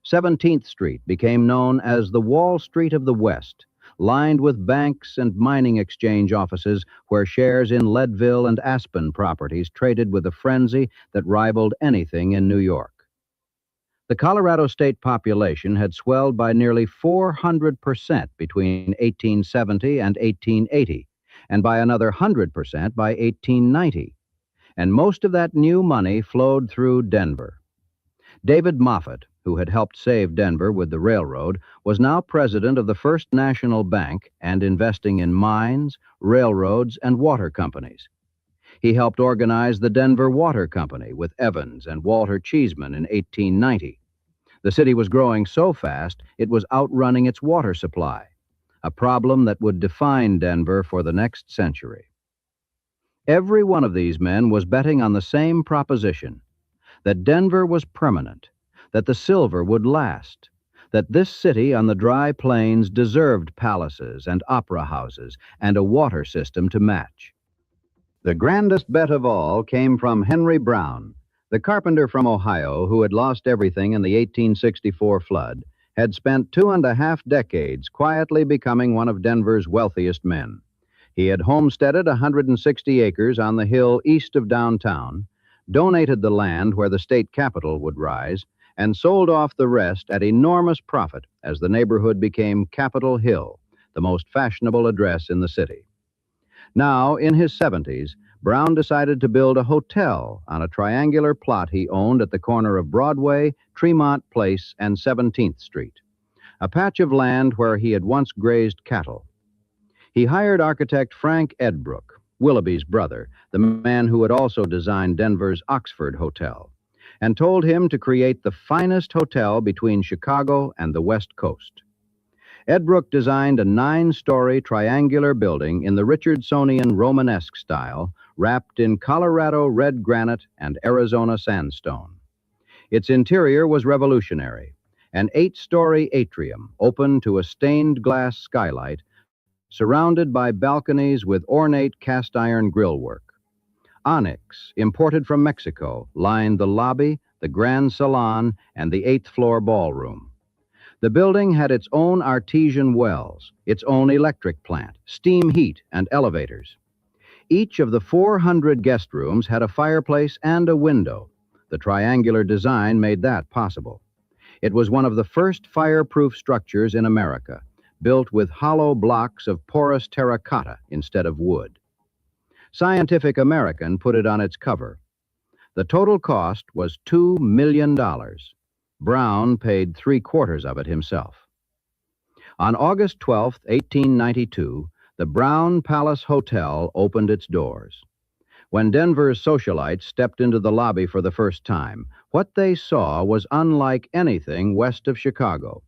17th Street became known as the Wall Street of the West, lined with banks and mining exchange offices where shares in Leadville and Aspen properties traded with a frenzy that rivaled anything in New York. The Colorado state population had swelled by nearly 400% between 1870 and 1880, and by another 100% by 1890. And most of that new money flowed through Denver. David Moffett, who had helped save Denver with the railroad, was now president of the First National Bank and investing in mines, railroads, and water companies. He helped organize the Denver Water Company with Evans and Walter Cheeseman in 1890. The city was growing so fast it was outrunning its water supply, a problem that would define Denver for the next century. Every one of these men was betting on the same proposition, that Denver was permanent, that the silver would last, that this city on the dry plains deserved palaces and opera houses and a water system to match. The grandest bet of all came from Henry Brown, the carpenter from Ohio who had lost everything in the 1864 flood, had spent 2.5 decades quietly becoming one of Denver's wealthiest men. He had homesteaded 160 acres on the hill east of downtown, donated the land where the state capitol would rise, and sold off the rest at enormous profit as the neighborhood became Capitol Hill, the most fashionable address in the city. Now, in his 70s, Brown decided to build a hotel on a triangular plot he owned at the corner of Broadway, Tremont Place, and 17th Street, a patch of land where he had once grazed cattle. He hired architect Frank Edbrook, Willoughby's brother, the man who had also designed Denver's Oxford Hotel, and told him to create the finest hotel between Chicago and the West Coast. Edbrook designed a 9-story triangular building in the Richardsonian Romanesque style, wrapped in Colorado red granite and Arizona sandstone. Its interior was revolutionary, an 8-story atrium open to a stained glass skylight, surrounded by balconies with ornate cast-iron grillwork. Onyx, imported from Mexico, lined the lobby, the grand salon, and the 8th-floor ballroom. The building had its own artesian wells, its own electric plant, steam heat, and elevators. Each of the 400 guest rooms had a fireplace and a window. The triangular design made that possible. It was one of the first fireproof structures in America, built with hollow blocks of porous terracotta instead of wood. Scientific American put it on its cover. The total cost was $2 million. Brown paid 3/4 of it himself. On August 12, 1892, the Brown Palace Hotel opened its doors. When Denver's socialites stepped into the lobby for the first time, what they saw was unlike anything west of Chicago.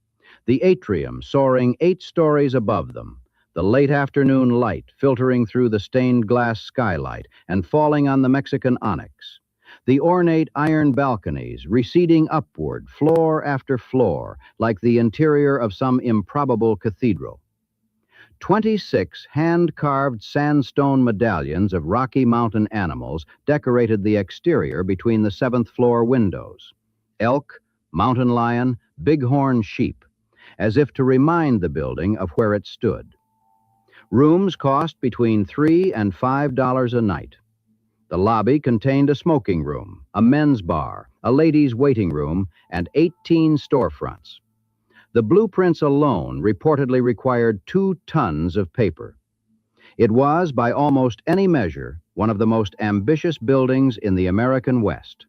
The atrium soaring 8 stories above them, the late afternoon light filtering through the stained glass skylight and falling on the Mexican onyx, the ornate iron balconies receding upward floor after floor like the interior of some improbable cathedral. 26 hand-carved sandstone medallions of Rocky Mountain animals decorated the exterior between the 7th-floor windows. Elk, mountain lion, bighorn sheep, as if to remind the building of where it stood. Rooms cost between $3 and $5 a night. The lobby contained a smoking room, a men's bar, a ladies' waiting room, and 18 storefronts. The blueprints alone reportedly required 2 tons of paper. It was, by almost any measure, one of the most ambitious buildings in the American West,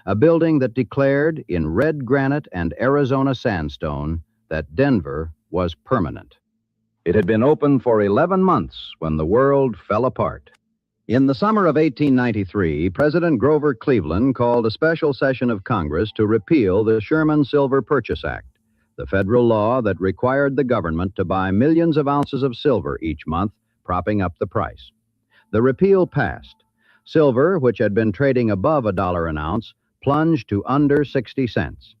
a building that declared in red granite and Arizona sandstone that Denver was permanent. It had been open for 11 months when the world fell apart. In the summer of 1893, President Grover Cleveland called a special session of Congress to repeal the Sherman Silver Purchase Act, the federal law that required the government to buy millions of ounces of silver each month, propping up the price. The repeal passed. Silver, which had been trading above $1 an ounce, plunged to under 60 cents.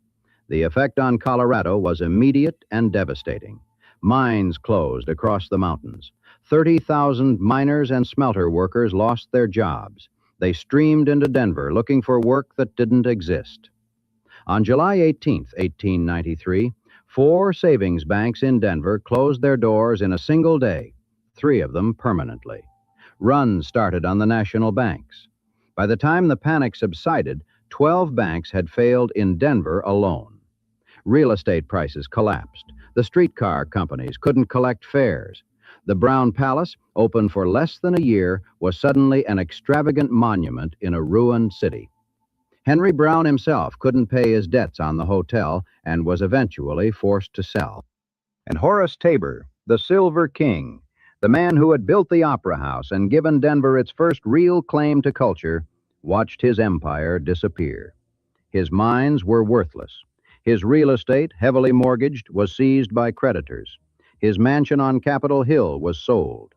The effect on Colorado was immediate and devastating. Mines closed across the mountains. 30,000 miners and smelter workers lost their jobs. They streamed into Denver looking for work that didn't exist. On July 18, 1893, 4 savings banks in Denver closed their doors in a single day, 3 of them permanently. Runs started on the national banks. By the time the panic subsided, 12 banks had failed in Denver alone. Real estate prices collapsed. The streetcar companies couldn't collect fares. The Brown Palace, open for less than a year, was suddenly an extravagant monument in a ruined city. Henry Brown himself couldn't pay his debts on the hotel and was eventually forced to sell. And Horace Tabor, the Silver King, the man who had built the Opera House and given Denver its first real claim to culture, watched his empire disappear. His mines were worthless. His real estate, heavily mortgaged, was seized by creditors. His mansion on Capitol Hill was sold.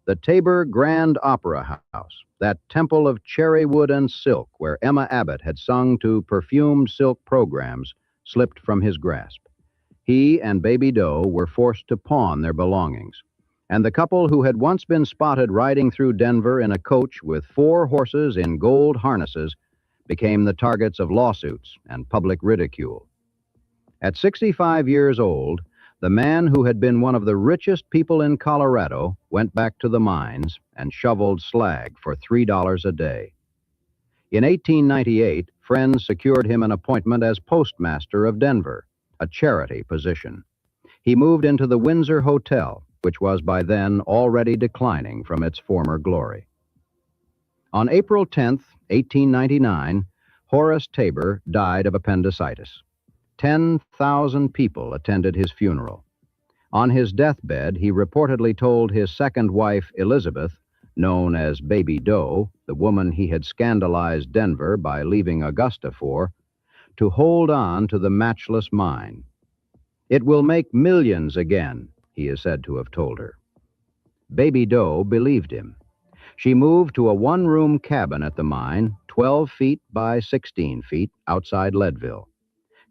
The Tabor Grand Opera House, that temple of cherry wood and silk where Emma Abbott had sung to perfumed silk programs, slipped from his grasp. He and Baby Doe were forced to pawn their belongings. And the couple who had once been spotted riding through Denver in a coach with 4 horses in gold harnesses became the targets of lawsuits and public ridicule. At 65 years old, the man who had been one of the richest people in Colorado went back to the mines and shoveled slag for $3 a day. In 1898, friends secured him an appointment as postmaster of Denver, a charity position. He moved into the Windsor Hotel, which was by then already declining from its former glory. On April 10, 1899, Horace Tabor died of appendicitis. 10,000 people attended his funeral. On his deathbed, he reportedly told his second wife, Elizabeth, known as Baby Doe, the woman he had scandalized Denver by leaving Augusta for, to hold on to the matchless mine. It will make millions again, he is said to have told her. Baby Doe believed him. She moved to a 1-room cabin at the mine, 12 feet by 16 feet, outside Leadville.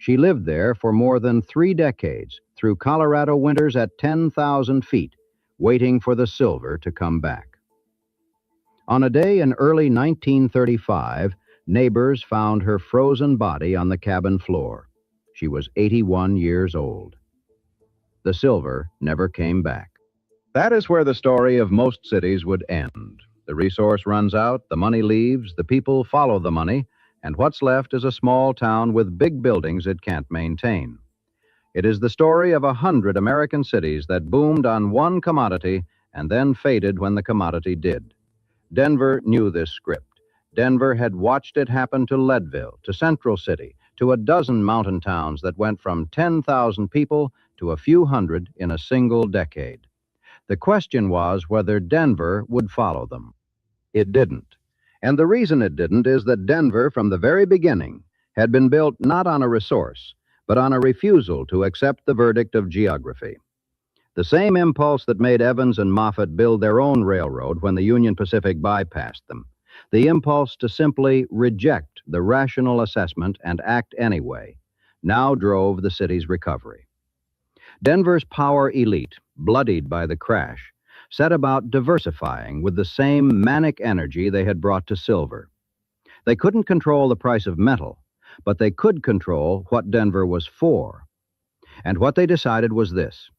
She lived there for more than 3 decades, through Colorado winters at 10,000 feet, waiting for the silver to come back. On a day in early 1935, neighbors found her frozen body on the cabin floor. She was 81 years old. The silver never came back. That is where the story of most cities would end. The resource runs out, the money leaves, the people follow the money, and what's left is a small town with big buildings it can't maintain. It is the story of 100 American cities that boomed on one commodity and then faded when the commodity did. Denver knew this script. Denver had watched it happen to Leadville, to Central City, to a dozen mountain towns that went from 10,000 people to a few hundred in a single decade. The question was whether Denver would follow them. It didn't. And the reason it didn't is that Denver, from the very beginning, had been built not on a resource, but on a refusal to accept the verdict of geography. The same impulse that made Evans and Moffett build their own railroad when the Union Pacific bypassed them, the impulse to simply reject the rational assessment and act anyway, now drove the city's recovery. Denver's power elite, bloodied by the crash, set about diversifying with the same manic energy they had brought to silver. They couldn't control the price of metal, but they could control what Denver was for. And what they decided was this: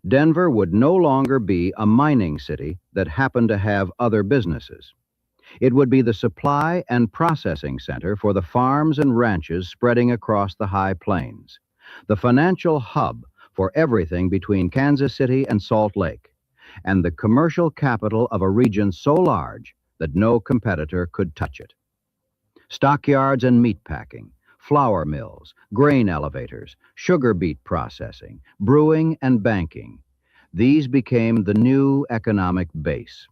Denver would no longer be a mining city that happened to have other businesses. It would be the supply and processing center for the farms and ranches spreading across the high plains, the financial hub for everything between Kansas City and Salt Lake, and the commercial capital of a region so large that no competitor could touch it. Stockyards and meatpacking, flour mills, grain elevators, sugar beet processing, brewing and banking. These became the new economic base.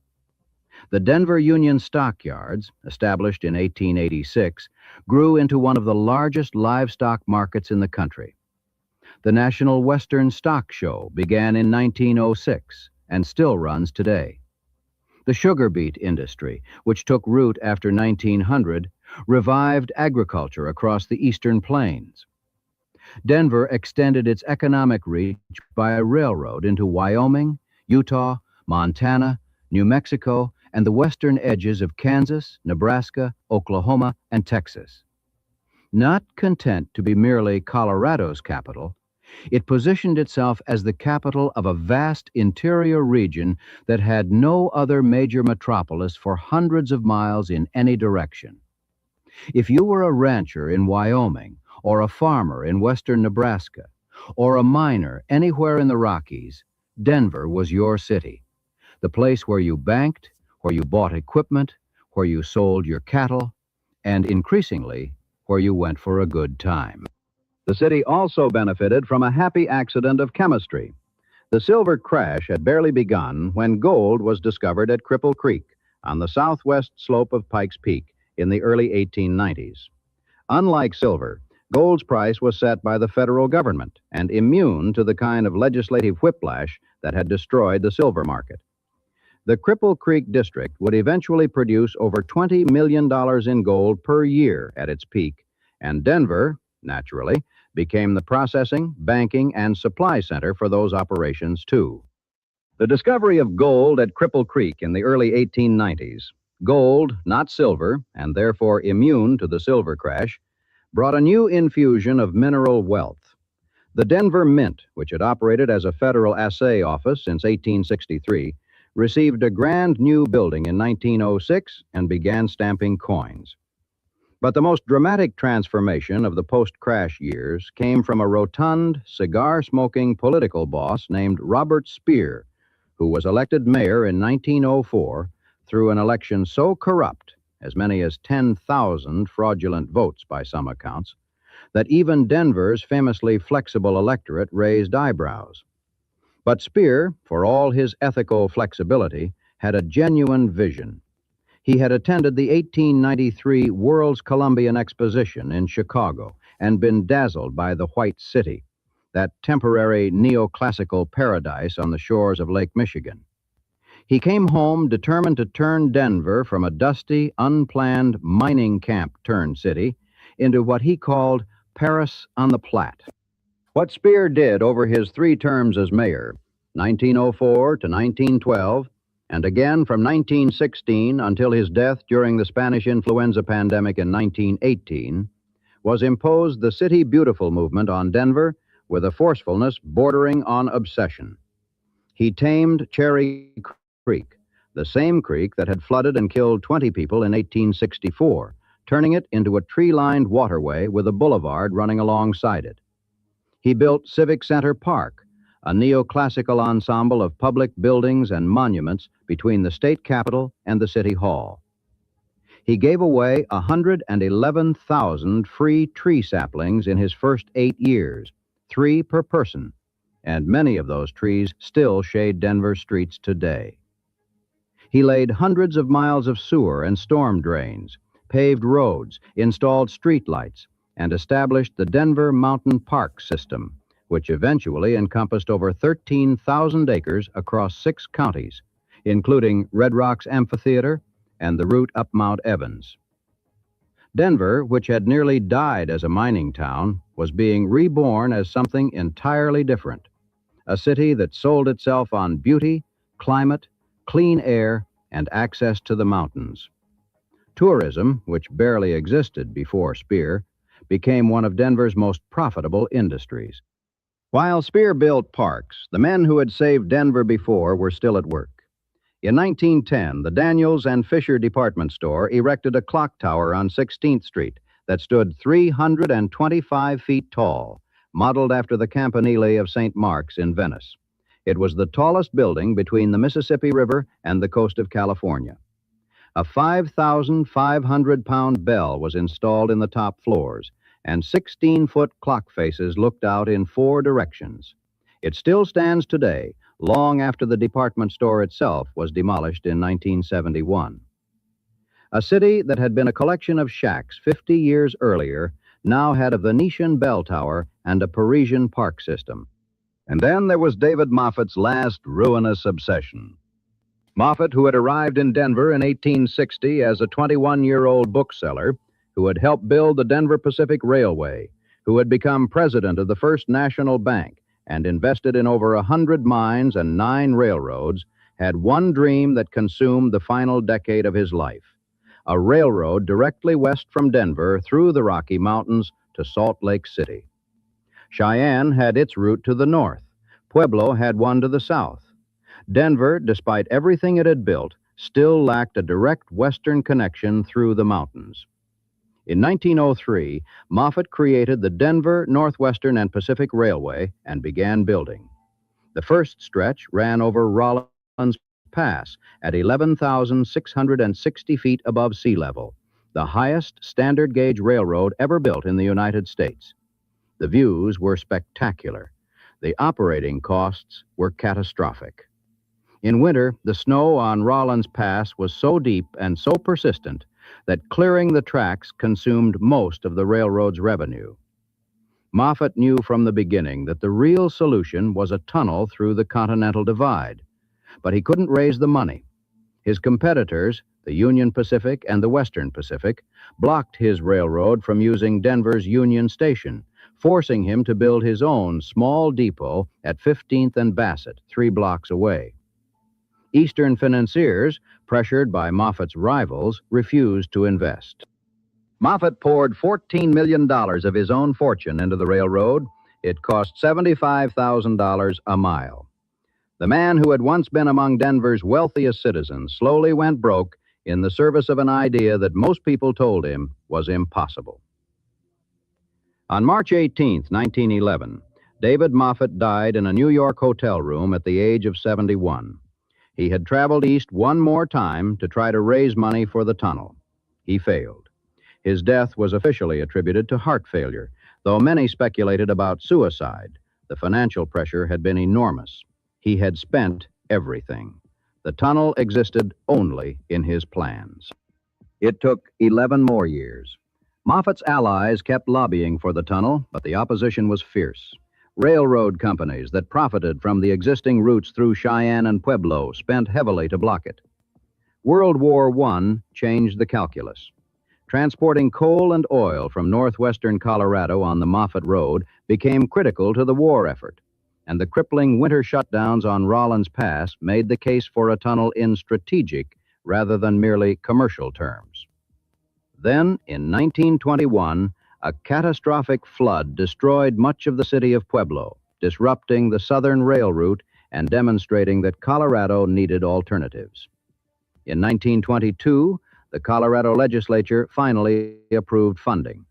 The Denver Union Stockyards, established in 1886, grew into one of the largest livestock markets in the country. The National Western Stock Show began in 1906 and still runs today. The sugar beet industry, which took root after 1900, revived agriculture across the eastern plains. Denver extended its economic reach by a railroad into Wyoming, Utah, Montana, New Mexico, and the western edges of Kansas, Nebraska, Oklahoma, and Texas. Not content to be merely Colorado's capital, It positioned itself as the capital of a vast interior region that had no other major metropolis for hundreds of miles in any direction. If you were a rancher in Wyoming, or a farmer in western Nebraska, or a miner anywhere in the Rockies, Denver was your city, the place where you banked, where you bought equipment, where you sold your cattle, and increasingly, where you went for a good time. The city also benefited from a happy accident of chemistry. The silver crash had barely begun when gold was discovered at Cripple Creek on the southwest slope of Pikes Peak in the early 1890s. Unlike silver, gold's price was set by the federal government and immune to the kind of legislative whiplash that had destroyed the silver market. The Cripple Creek district would eventually produce over $20 million in gold per year at its peak, and Denver, naturally, became the processing, banking, and supply center for those operations, too. The discovery of gold at Cripple Creek in the early 1890s, gold, not silver, and therefore immune to the silver crash, brought a new infusion of mineral wealth. The Denver Mint, which had operated as a federal assay office since 1863, received a grand new building in 1906 and began stamping coins. But the most dramatic transformation of the post-crash years came from a rotund, cigar-smoking political boss named Robert Speer, who was elected mayor in 1904 through an election so corrupt, as many as 10,000 fraudulent votes by some accounts, that even Denver's famously flexible electorate raised eyebrows. But Speer, for all his ethical flexibility, had a genuine vision. He had attended the 1893 World's Columbian Exposition in Chicago and been dazzled by the White City, that temporary neoclassical paradise on the shores of Lake Michigan. He came home determined to turn Denver from a dusty, unplanned mining camp-turned city into what he called Paris on the Platte. What Speer did over his 3 terms as mayor, 1904 to 1912, and again from 1916 until his death during the Spanish influenza pandemic in 1918, was impose the City Beautiful movement on Denver with a forcefulness bordering on obsession. He tamed Cherry Creek, the same creek that had flooded and killed 20 people in 1864, turning it into a tree-lined waterway with a boulevard running alongside it. He built Civic Center Park, a neoclassical ensemble of public buildings and monuments between the state capitol and the city hall. He gave away 111,000 free tree saplings in his first 8 years, 3 per person, and many of those trees still shade Denver streets today. He laid hundreds of miles of sewer and storm drains, paved roads, installed streetlights, and established the Denver Mountain Park system, which eventually encompassed over 13,000 acres across 6 counties, including Red Rocks Amphitheater and the route up Mount Evans. Denver, which had nearly died as a mining town, was being reborn as something entirely different, a city that sold itself on beauty, climate, clean air, and access to the mountains. Tourism, which barely existed before Speer, became one of Denver's most profitable industries. While Speer built parks, the men who had saved Denver before were still at work. In 1910, the Daniels and Fisher department store erected a clock tower on 16th Street that stood 325 feet tall, modeled after the Campanile of St. Mark's in Venice. It was the tallest building between the Mississippi River and the coast of California. A 5,500-pound bell was installed in the top floors, and 16-foot clock faces looked out in 4 directions. It still stands today, long after the department store itself was demolished in 1971. A city that had been a collection of shacks 50 years earlier now had a Venetian bell tower and a Parisian park system. And then there was David Moffat's last ruinous obsession. Moffat, who had arrived in Denver in 1860 as a 21-year-old bookseller, who had helped build the Denver Pacific Railway, who had become president of the First National Bank and invested in over 100 mines and 9 railroads, had one dream that consumed the final decade of his life: a railroad directly west from Denver through the Rocky Mountains to Salt Lake City. Cheyenne had its route to the north. Pueblo had one to the south. Denver, despite everything it had built, still lacked a direct western connection through the mountains. In 1903, Moffett created the Denver, Northwestern, and Pacific Railway and began building. The first stretch ran over Rollins Pass at 11,660 feet above sea level, the highest standard gauge railroad ever built in the United States. The views were spectacular. The operating costs were catastrophic. In winter, the snow on Rollins Pass was so deep and so persistent that clearing the tracks consumed most of the railroad's revenue. Moffett knew from the beginning that the real solution was a tunnel through the Continental Divide, but he couldn't raise the money. His competitors, the Union Pacific and the Western Pacific, blocked his railroad from using Denver's Union Station, forcing him to build his own small depot at 15th and Bassett, 3 blocks away. Eastern financiers, pressured by Moffett's rivals, refused to invest. Moffett poured $14 million of his own fortune into the railroad. It cost $75,000 a mile. The man who had once been among Denver's wealthiest citizens slowly went broke in the service of an idea that most people told him was impossible. On March 18, 1911, David Moffett died in a New York hotel room at the age of 71. He had traveled east one more time to try to raise money for the tunnel. He failed. His death was officially attributed to heart failure, though many speculated about suicide. The financial pressure had been enormous. He had spent everything. The tunnel existed only in his plans. It took 11 more years. Moffett's allies kept lobbying for the tunnel, but the opposition was fierce. Railroad companies that profited from the existing routes through Cheyenne and Pueblo spent heavily to block it. World War I changed the calculus. Transporting coal and oil from northwestern Colorado on the Moffett Road became critical to the war effort, and the crippling winter shutdowns on Rollins Pass made the case for a tunnel in strategic rather than merely commercial terms. Then, in 1921, a catastrophic flood destroyed much of the city of Pueblo, disrupting the southern rail route and demonstrating that Colorado needed alternatives. In 1922, the Colorado legislature finally approved funding.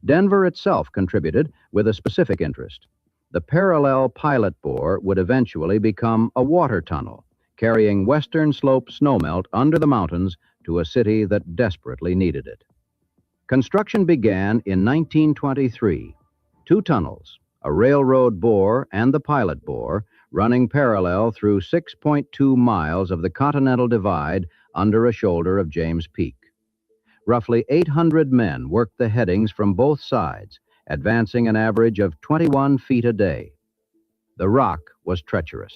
Denver itself contributed with a specific interest. The parallel pilot bore would eventually become a water tunnel, carrying western slope snowmelt under the mountains to a city that desperately needed it. Construction began in 1923. 2 tunnels, a railroad bore and the pilot bore, running parallel through 6.2 miles of the Continental Divide under a shoulder of James Peak. Roughly 800 men worked the headings from both sides, advancing an average of 21 feet a day. The rock was treacherous.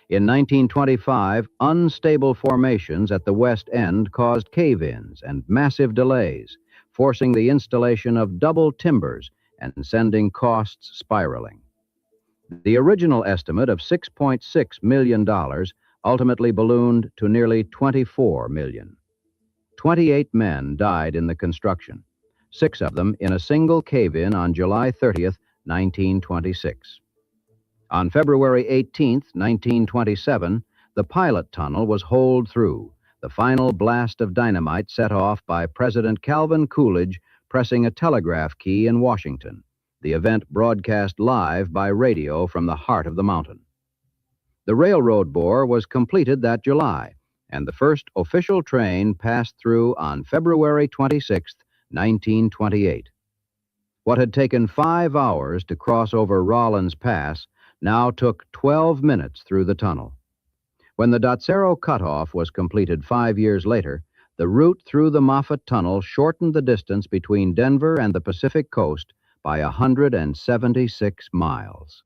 In 1925, unstable formations at the west end caused cave-ins and massive delays, forcing the installation of double timbers and sending costs spiraling. The original estimate of $6.6 million ultimately ballooned to nearly $24 million. 28 men died in the construction, 6 of them in a single cave-in on July 30th, 1926. On February 18th, 1927, the pilot tunnel was holed through, the final blast of dynamite set off by President Calvin Coolidge pressing a telegraph key in Washington, the event broadcast live by radio from the heart of the mountain. The railroad bore was completed that July, and the first official train passed through on February 26, 1928. What had taken 5 hours to cross over Rollins Pass now took 12 minutes through the tunnel. When the Dotsero cutoff was completed 5 years later, the route through the Moffett Tunnel shortened the distance between Denver and the Pacific coast by 176 miles.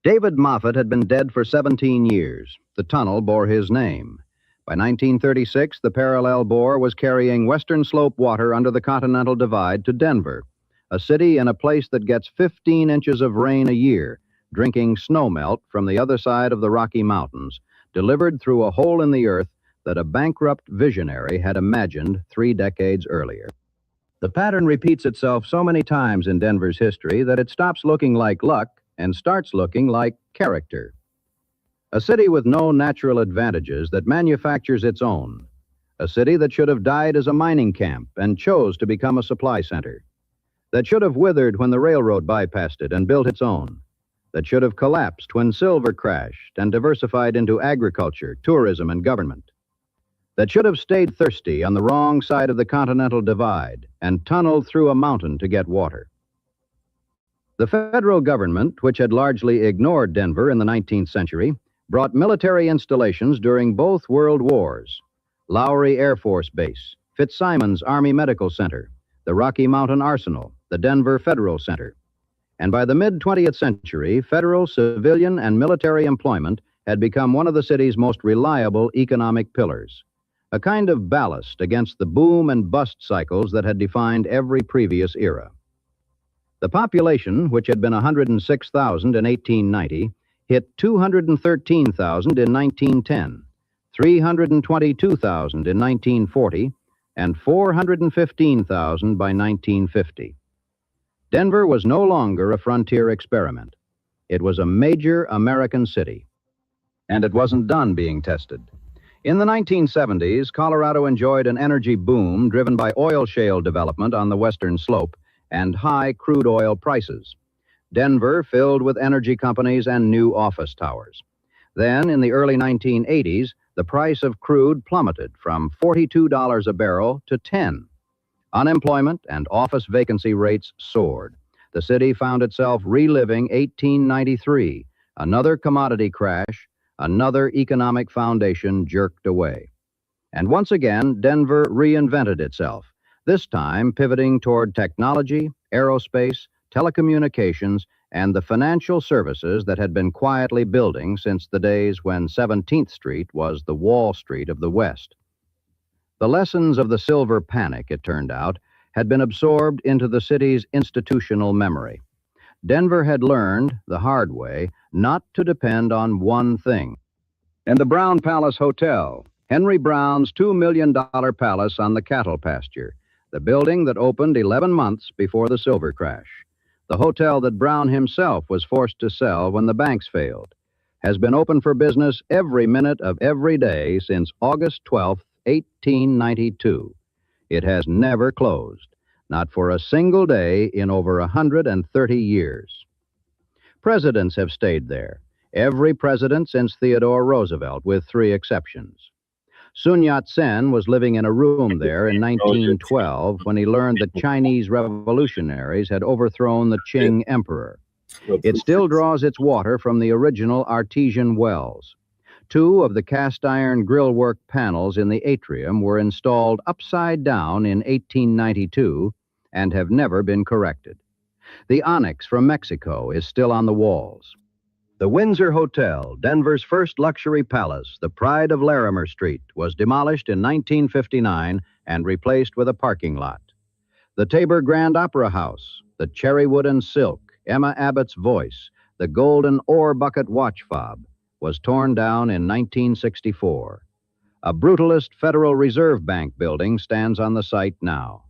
David Moffett had been dead for 17 years. The tunnel bore his name. By 1936, the parallel bore was carrying western slope water under the Continental Divide to Denver, a city in a place that gets 15 inches of rain a year, drinking snowmelt from the other side of the Rocky Mountains, delivered through a hole in the earth that a bankrupt visionary had imagined 3 decades earlier. The pattern repeats itself so many times in Denver's history that it stops looking like luck and starts looking like character. A city with no natural advantages that manufactures its own. A city that should have died as a mining camp and chose to become a supply center. That should have withered when the railroad bypassed it and built its own. That should have collapsed when silver crashed and diversified into agriculture, tourism, and government. That should have stayed thirsty on the wrong side of the Continental Divide and tunneled through a mountain to get water. The federal government, which had largely ignored Denver in the 19th century, brought military installations during both world wars. Lowry Air Force Base, Fitzsimons Army Medical Center, the Rocky Mountain Arsenal, the Denver Federal Center. And by the mid-20th century, federal, civilian, and military employment had become one of the city's most reliable economic pillars, a kind of ballast against the boom and bust cycles that had defined every previous era. The population, which had been 106,000 in 1890, hit 213,000 in 1910, 322,000 in 1940, and 415,000 by 1950. Denver was no longer a frontier experiment. It was a major American city. And it wasn't done being tested. In the 1970s, Colorado enjoyed an energy boom driven by oil shale development on the western slope and high crude oil prices. Denver filled with energy companies and new office towers. Then, in the early 1980s, the price of crude plummeted from $42 a barrel to $10. Unemployment and office vacancy rates soared. The city found itself reliving 1893, another commodity crash, another economic foundation jerked away. And once again, Denver reinvented itself, this time pivoting toward technology, aerospace, telecommunications, and the financial services that had been quietly building since the days when 17th Street was the Wall Street of the West. The lessons of the Silver Panic, it turned out, had been absorbed into the city's institutional memory. Denver had learned, the hard way, not to depend on one thing. In the Brown Palace Hotel, Henry Brown's $2 million palace on the cattle pasture, the building that opened 11 months before the silver crash. The hotel that Brown himself was forced to sell when the banks failed, has been open for business every minute of every day since August 12th, 1892. It has never closed, not for a single day in over 130 years. Presidents have stayed there, every president since Theodore Roosevelt, with 3 exceptions. Sun Yat-sen was living in a room there in 1912 when he learned that Chinese revolutionaries had overthrown the Qing emperor. It still draws its water from the original artesian wells. 2 of the cast-iron grillwork panels in the atrium were installed upside down in 1892 and have never been corrected. The onyx from Mexico is still on the walls. The Windsor Hotel, Denver's first luxury palace, the pride of Larimer Street, was demolished in 1959 and replaced with a parking lot. The Tabor Grand Opera House, the cherrywood and silk, Emma Abbott's voice, the golden ore bucket watch fob, was torn down in 1964. A brutalist Federal Reserve Bank building stands on the site now.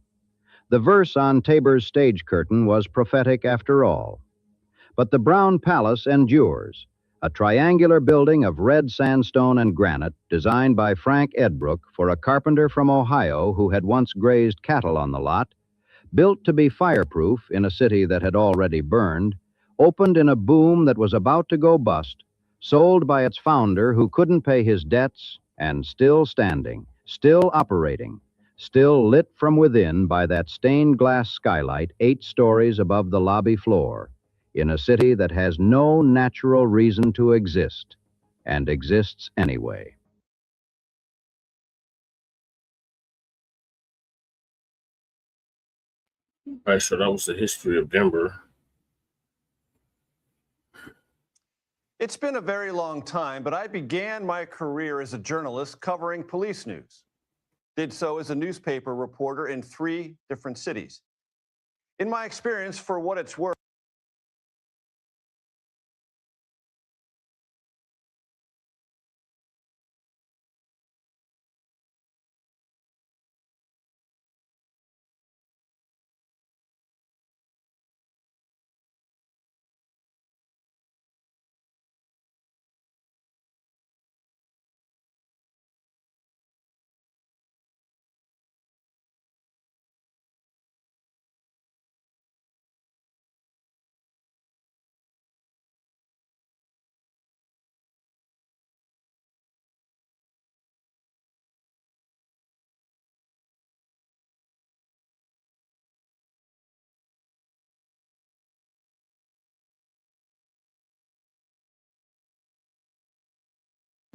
The verse on Tabor's stage curtain was prophetic after all. But the Brown Palace endures, a triangular building of red sandstone and granite designed by Frank Edbrook for a carpenter from Ohio who had once grazed cattle on the lot, built to be fireproof in a city that had already burned, opened in a boom that was about to go bust, sold by its founder who couldn't pay his debts, and still standing, still operating, still lit from within by that stained glass skylight 8 stories above the lobby floor, in a city that has no natural reason to exist, and exists anyway. All right, so that was the history of Denver. It's been a very long time, but I began my career as a journalist covering police news. Did so as a newspaper reporter in 3 different cities. In my experience, for what it's worth,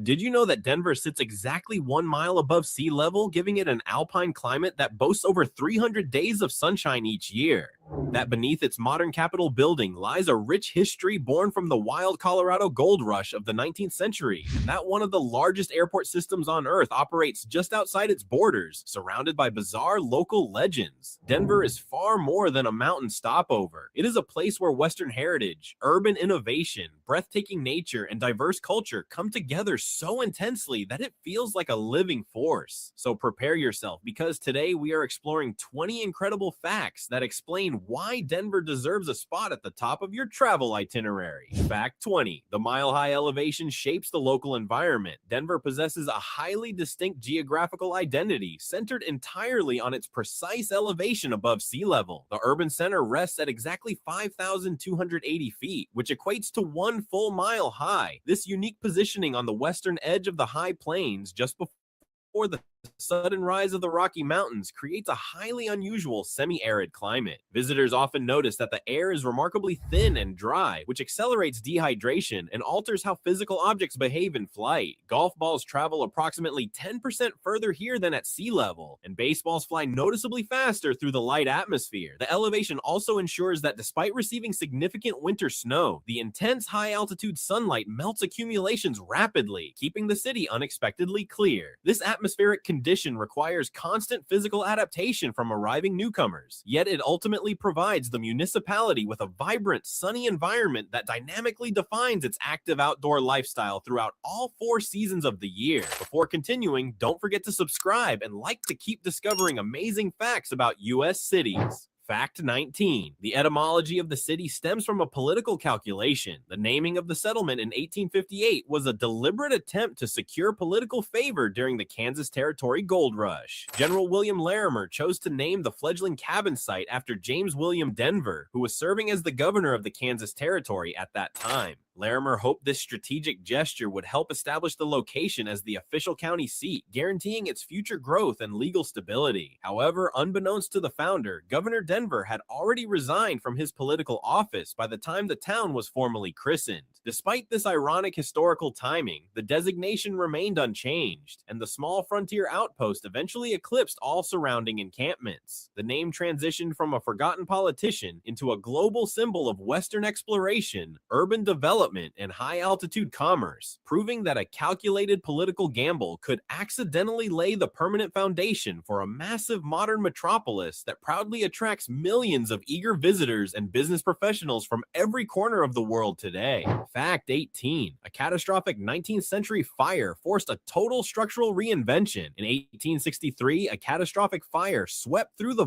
Did you know that Denver sits exactly 1 mile above sea level, giving it an alpine climate that boasts over 300 days of sunshine each year? That beneath its modern Capitol building lies a rich history born from the wild Colorado gold rush of the 19th century, and that one of the largest airport systems on Earth operates just outside its borders, surrounded by bizarre local legends. Denver is far more than a mountain stopover. It is a place where Western heritage, urban innovation, breathtaking nature, and diverse culture come together so intensely that it feels like a living force. So prepare yourself, because today we are exploring 20 incredible facts that explain why Denver deserves a spot at the top of your travel itinerary. Fact 20. The mile-high elevation shapes the local environment. Denver possesses a highly distinct geographical identity centered entirely on its precise elevation above sea level. The urban center rests at exactly 5,280 feet, which equates to 1 full mile high. This unique positioning on the western edge of the high plains, just before the sudden rise of the Rocky Mountains, creates a highly unusual semi-arid climate. Visitors often notice that the air is remarkably thin and dry, which accelerates dehydration and alters how physical objects behave in flight. Golf balls travel approximately 10% further here than at sea level, and baseballs fly noticeably faster through the light atmosphere. The elevation also ensures that despite receiving significant winter snow, the intense high-altitude sunlight melts accumulations rapidly, keeping the city unexpectedly clear. This atmospheric condition requires constant physical adaptation from arriving newcomers, yet it ultimately provides the municipality with a vibrant, sunny environment that dynamically defines its active outdoor lifestyle throughout all 4 seasons of the year. Before continuing, don't forget to subscribe and like to keep discovering amazing facts about U.S. cities. Fact 19. The etymology of the city stems from a political calculation. The naming of the settlement in 1858 was a deliberate attempt to secure political favor during the Kansas Territory Gold Rush. General William Larimer chose to name the fledgling cabin site after James William Denver, who was serving as the governor of the Kansas Territory at that time. Larimer hoped this strategic gesture would help establish the location as the official county seat, guaranteeing its future growth and legal stability. However, unbeknownst to the founder, Governor Denver had already resigned from his political office by the time the town was formally christened. Despite this ironic historical timing, the designation remained unchanged, and the small frontier outpost eventually eclipsed all surrounding encampments. The name transitioned from a forgotten politician into a global symbol of Western exploration, urban development, and high-altitude commerce, proving that a calculated political gamble could accidentally lay the permanent foundation for a massive modern metropolis that proudly attracts millions of eager visitors and business professionals from every corner of the world today. Fact 18. A catastrophic 19th century fire forced a total structural reinvention. In 1863, a catastrophic fire swept through the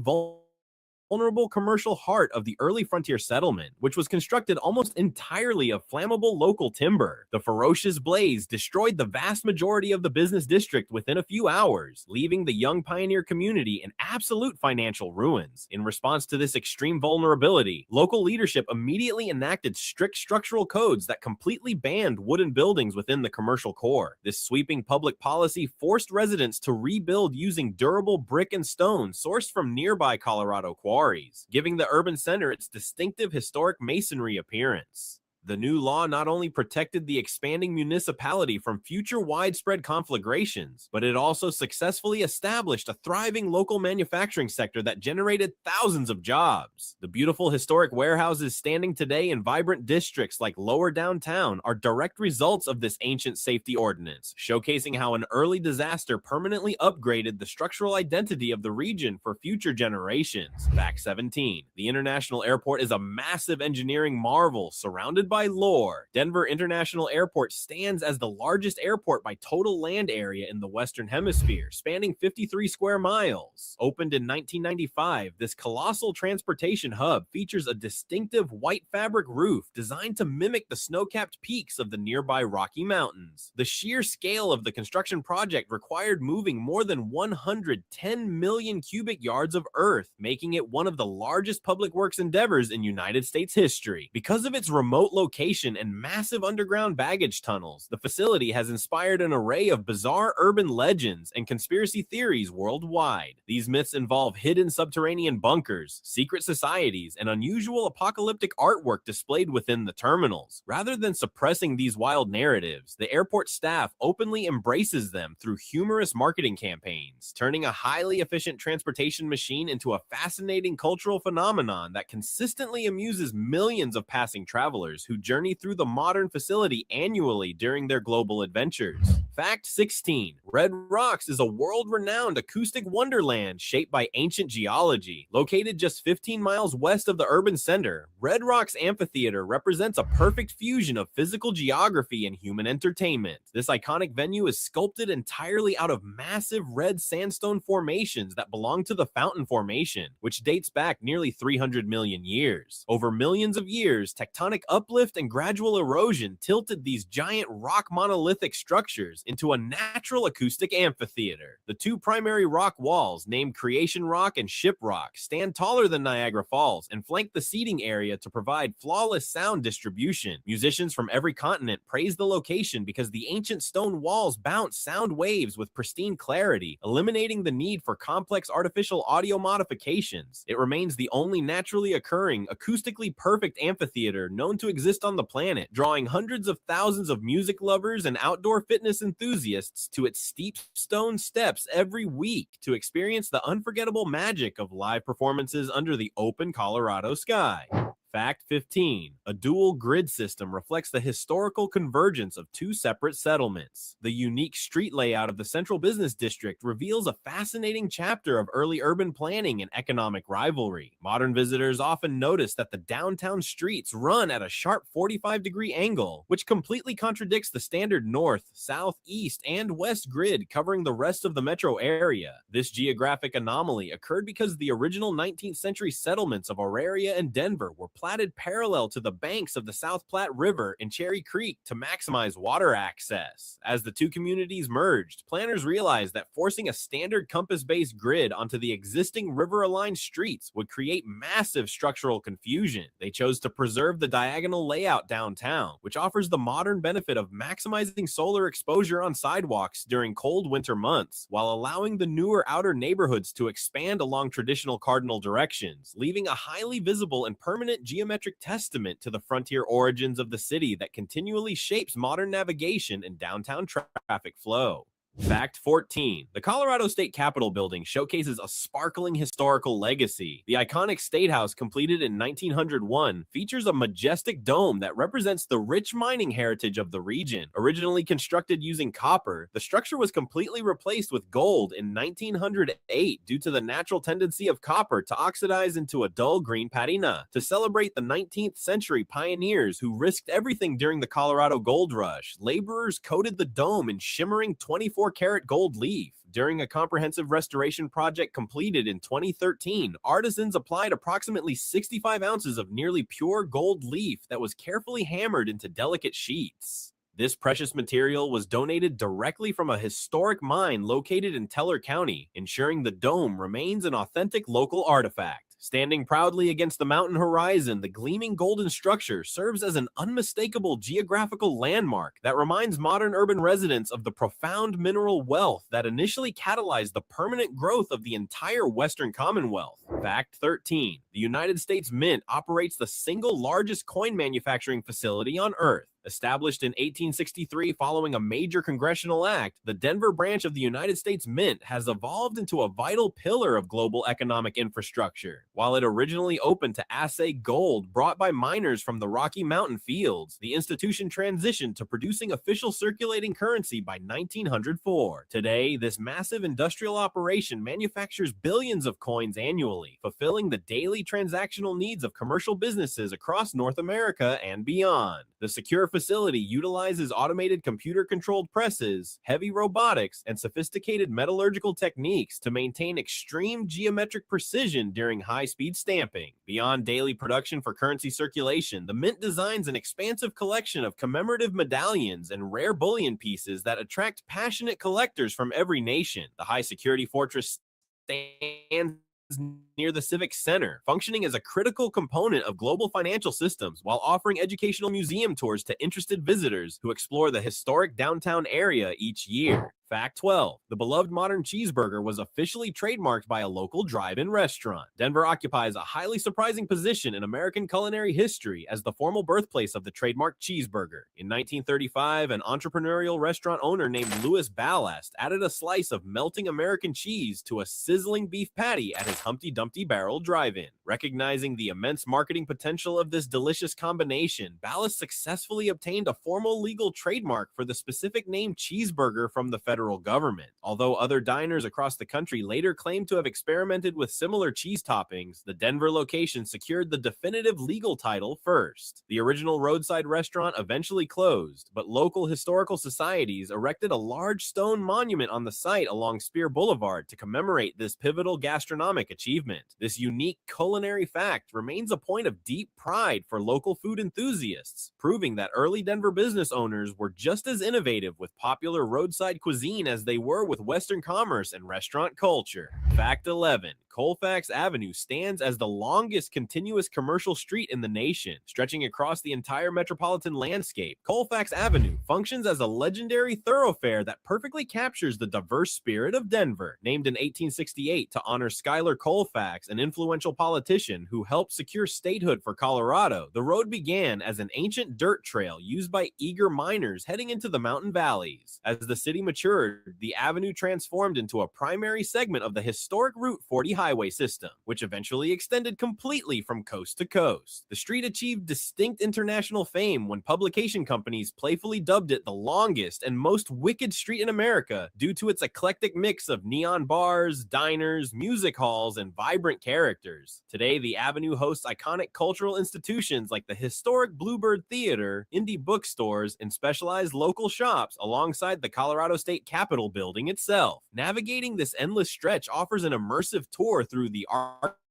vulnerable commercial heart of the early frontier settlement, which was constructed almost entirely of flammable local timber. The ferocious blaze destroyed the vast majority of the business district within a few hours, leaving the young pioneer community in absolute financial ruins. In response to this extreme vulnerability, local leadership immediately enacted strict structural codes that completely banned wooden buildings within the commercial core. This sweeping public policy forced residents to rebuild using durable brick and stone sourced from nearby Colorado quarries, giving the urban center its distinctive historic masonry appearance. The new law not only protected the expanding municipality from future widespread conflagrations, but it also successfully established a thriving local manufacturing sector that generated thousands of jobs. The beautiful historic warehouses standing today in vibrant districts like Lower Downtown are direct results of this ancient safety ordinance, showcasing how an early disaster permanently upgraded the structural identity of the region for future generations. Fact 17. The International Airport is a massive engineering marvel surrounded by lore. Denver International Airport stands as the largest airport by total land area in the Western Hemisphere, spanning 53 square miles. Opened in 1995, this colossal transportation hub features a distinctive white fabric roof designed to mimic the snow-capped peaks of the nearby Rocky Mountains. The sheer scale of the construction project required moving more than 110 million cubic yards of earth, making it one of the largest public works endeavors in United States history. Because of its remote location and massive underground baggage tunnels, the facility has inspired an array of bizarre urban legends and conspiracy theories worldwide. These myths involve hidden subterranean bunkers, secret societies, and unusual apocalyptic artwork displayed within the terminals. Rather than suppressing these wild narratives, the airport staff openly embraces them through humorous marketing campaigns, turning a highly efficient transportation machine into a fascinating cultural phenomenon that consistently amuses millions of passing travelers who journey through the modern facility annually during their global adventures. Fact 16. Red Rocks is a world-renowned acoustic wonderland shaped by ancient geology. Located just 15 miles west of the urban center, Red Rocks Amphitheater represents a perfect fusion of physical geography and human entertainment. This iconic venue is sculpted entirely out of massive red sandstone formations that belong to the Fountain Formation, which dates back nearly 300 million years. Over millions of years, tectonic uplift and gradual erosion tilted these giant rock monolithic structures into a natural acoustic amphitheater. The two primary rock walls, named Creation Rock and Ship Rock, stand taller than Niagara Falls and flank the seating area to provide flawless sound distribution. Musicians from every continent praise the location because the ancient stone walls bounce sound waves with pristine clarity, eliminating the need for complex artificial audio modifications. It remains the only naturally occurring, acoustically perfect amphitheater known to exist on the planet, drawing hundreds of thousands of music lovers and outdoor fitness enthusiasts to its steep stone steps every week to experience the unforgettable magic of live performances under the open Colorado sky. Fact 15. A dual grid system reflects the historical convergence of two separate settlements. The unique street layout of the Central Business District reveals a fascinating chapter of early urban planning and economic rivalry. Modern visitors often notice that the downtown streets run at a sharp 45-degree angle, which completely contradicts the standard north, south, east, and west grid covering the rest of the metro area. This geographic anomaly occurred because the original 19th century settlements of Auraria and Denver were platted parallel to the banks of the South Platte River and Cherry Creek to maximize water access. As the two communities merged, planners realized that forcing a standard compass-based grid onto the existing river-aligned streets would create massive structural confusion. They chose to preserve the diagonal layout downtown, which offers the modern benefit of maximizing solar exposure on sidewalks during cold winter months, while allowing the newer outer neighborhoods to expand along traditional cardinal directions, leaving a highly visible and permanent geometric testament to the frontier origins of the city that continually shapes modern navigation and downtown traffic flow. Fact 14. The Colorado State Capitol building showcases a sparkling historical legacy. The iconic State House, completed in 1901, features a majestic dome that represents the rich mining heritage of the region. Originally constructed using copper, the structure was completely replaced with gold in 1908 due to the natural tendency of copper to oxidize into a dull green patina. To celebrate the 19th century pioneers who risked everything during the Colorado Gold Rush, laborers coated the dome in shimmering 24-karat gold leaf. During a comprehensive restoration project completed in 2013, artisans applied approximately 65 ounces of nearly pure gold leaf that was carefully hammered into delicate sheets. This precious material was donated directly from a historic mine located in Teller County, ensuring the dome remains an authentic local artifact. Standing proudly against the mountain horizon, the gleaming golden structure serves as an unmistakable geographical landmark that reminds modern urban residents of the profound mineral wealth that initially catalyzed the permanent growth of the entire Western Commonwealth. Fact 13. The United States Mint operates the single largest coin manufacturing facility on Earth. Established in 1863 following a major congressional act, the Denver branch of the United States Mint has evolved into a vital pillar of global economic infrastructure. While it originally opened to assay gold brought by miners from the Rocky Mountain fields, the institution transitioned to producing official circulating currency by 1904. Today, this massive industrial operation manufactures billions of coins annually, fulfilling the daily transactional needs of commercial businesses across North America and beyond. The secure facility utilizes automated computer-controlled presses, heavy robotics, and sophisticated metallurgical techniques to maintain extreme geometric precision during high-speed stamping. Beyond daily production for currency circulation, the Mint designs an expansive collection of commemorative medallions and rare bullion pieces that attract passionate collectors from every nation. The high-security fortress stands near the Civic Center, functioning as a critical component of global financial systems while offering educational museum tours to interested visitors who explore the historic downtown area each year. Fact 12. The beloved modern cheeseburger was officially trademarked by a local drive-in restaurant. Denver occupies a highly surprising position in American culinary history as the formal birthplace of the trademark cheeseburger. In 1935, an entrepreneurial restaurant owner named Louis Ballast added a slice of melting American cheese to a sizzling beef patty at his Humpty Dumpty Barrel drive-in. Recognizing the immense marketing potential of this delicious combination, Ballast successfully obtained a formal legal trademark for the specific name cheeseburger from the federal government. Although other diners across the country later claimed to have experimented with similar cheese toppings, the Denver location secured the definitive legal title first. The original roadside restaurant eventually closed, but local historical societies erected a large stone monument on the site along Spear Boulevard to commemorate this pivotal gastronomic achievement. This unique culinary fact remains a point of deep pride for local food enthusiasts, proving that early Denver business owners were just as innovative with popular roadside cuisine as they were with Western commerce and restaurant culture. Fact 11. Colfax Avenue stands as the longest continuous commercial street in the nation, stretching across the entire metropolitan landscape. Colfax Avenue functions as a legendary thoroughfare that perfectly captures the diverse spirit of Denver. Named in 1868 to honor Schuyler Colfax, an influential politician who helped secure statehood for Colorado, the road began as an ancient dirt trail used by eager miners heading into the mountain valleys. As the city matured, the avenue transformed into a primary segment of the historic Route 40 highway system, which eventually extended completely from coast to coast. The street achieved distinct international fame when publication companies playfully dubbed it the longest and most wicked street in America due to its eclectic mix of neon bars, diners, music halls, and vibrant characters. Today, the avenue hosts iconic cultural institutions like the historic Bluebird Theater, indie bookstores, and specialized local shops alongside the Colorado State Capitol building itself. Navigating this endless stretch offers an immersive tour through the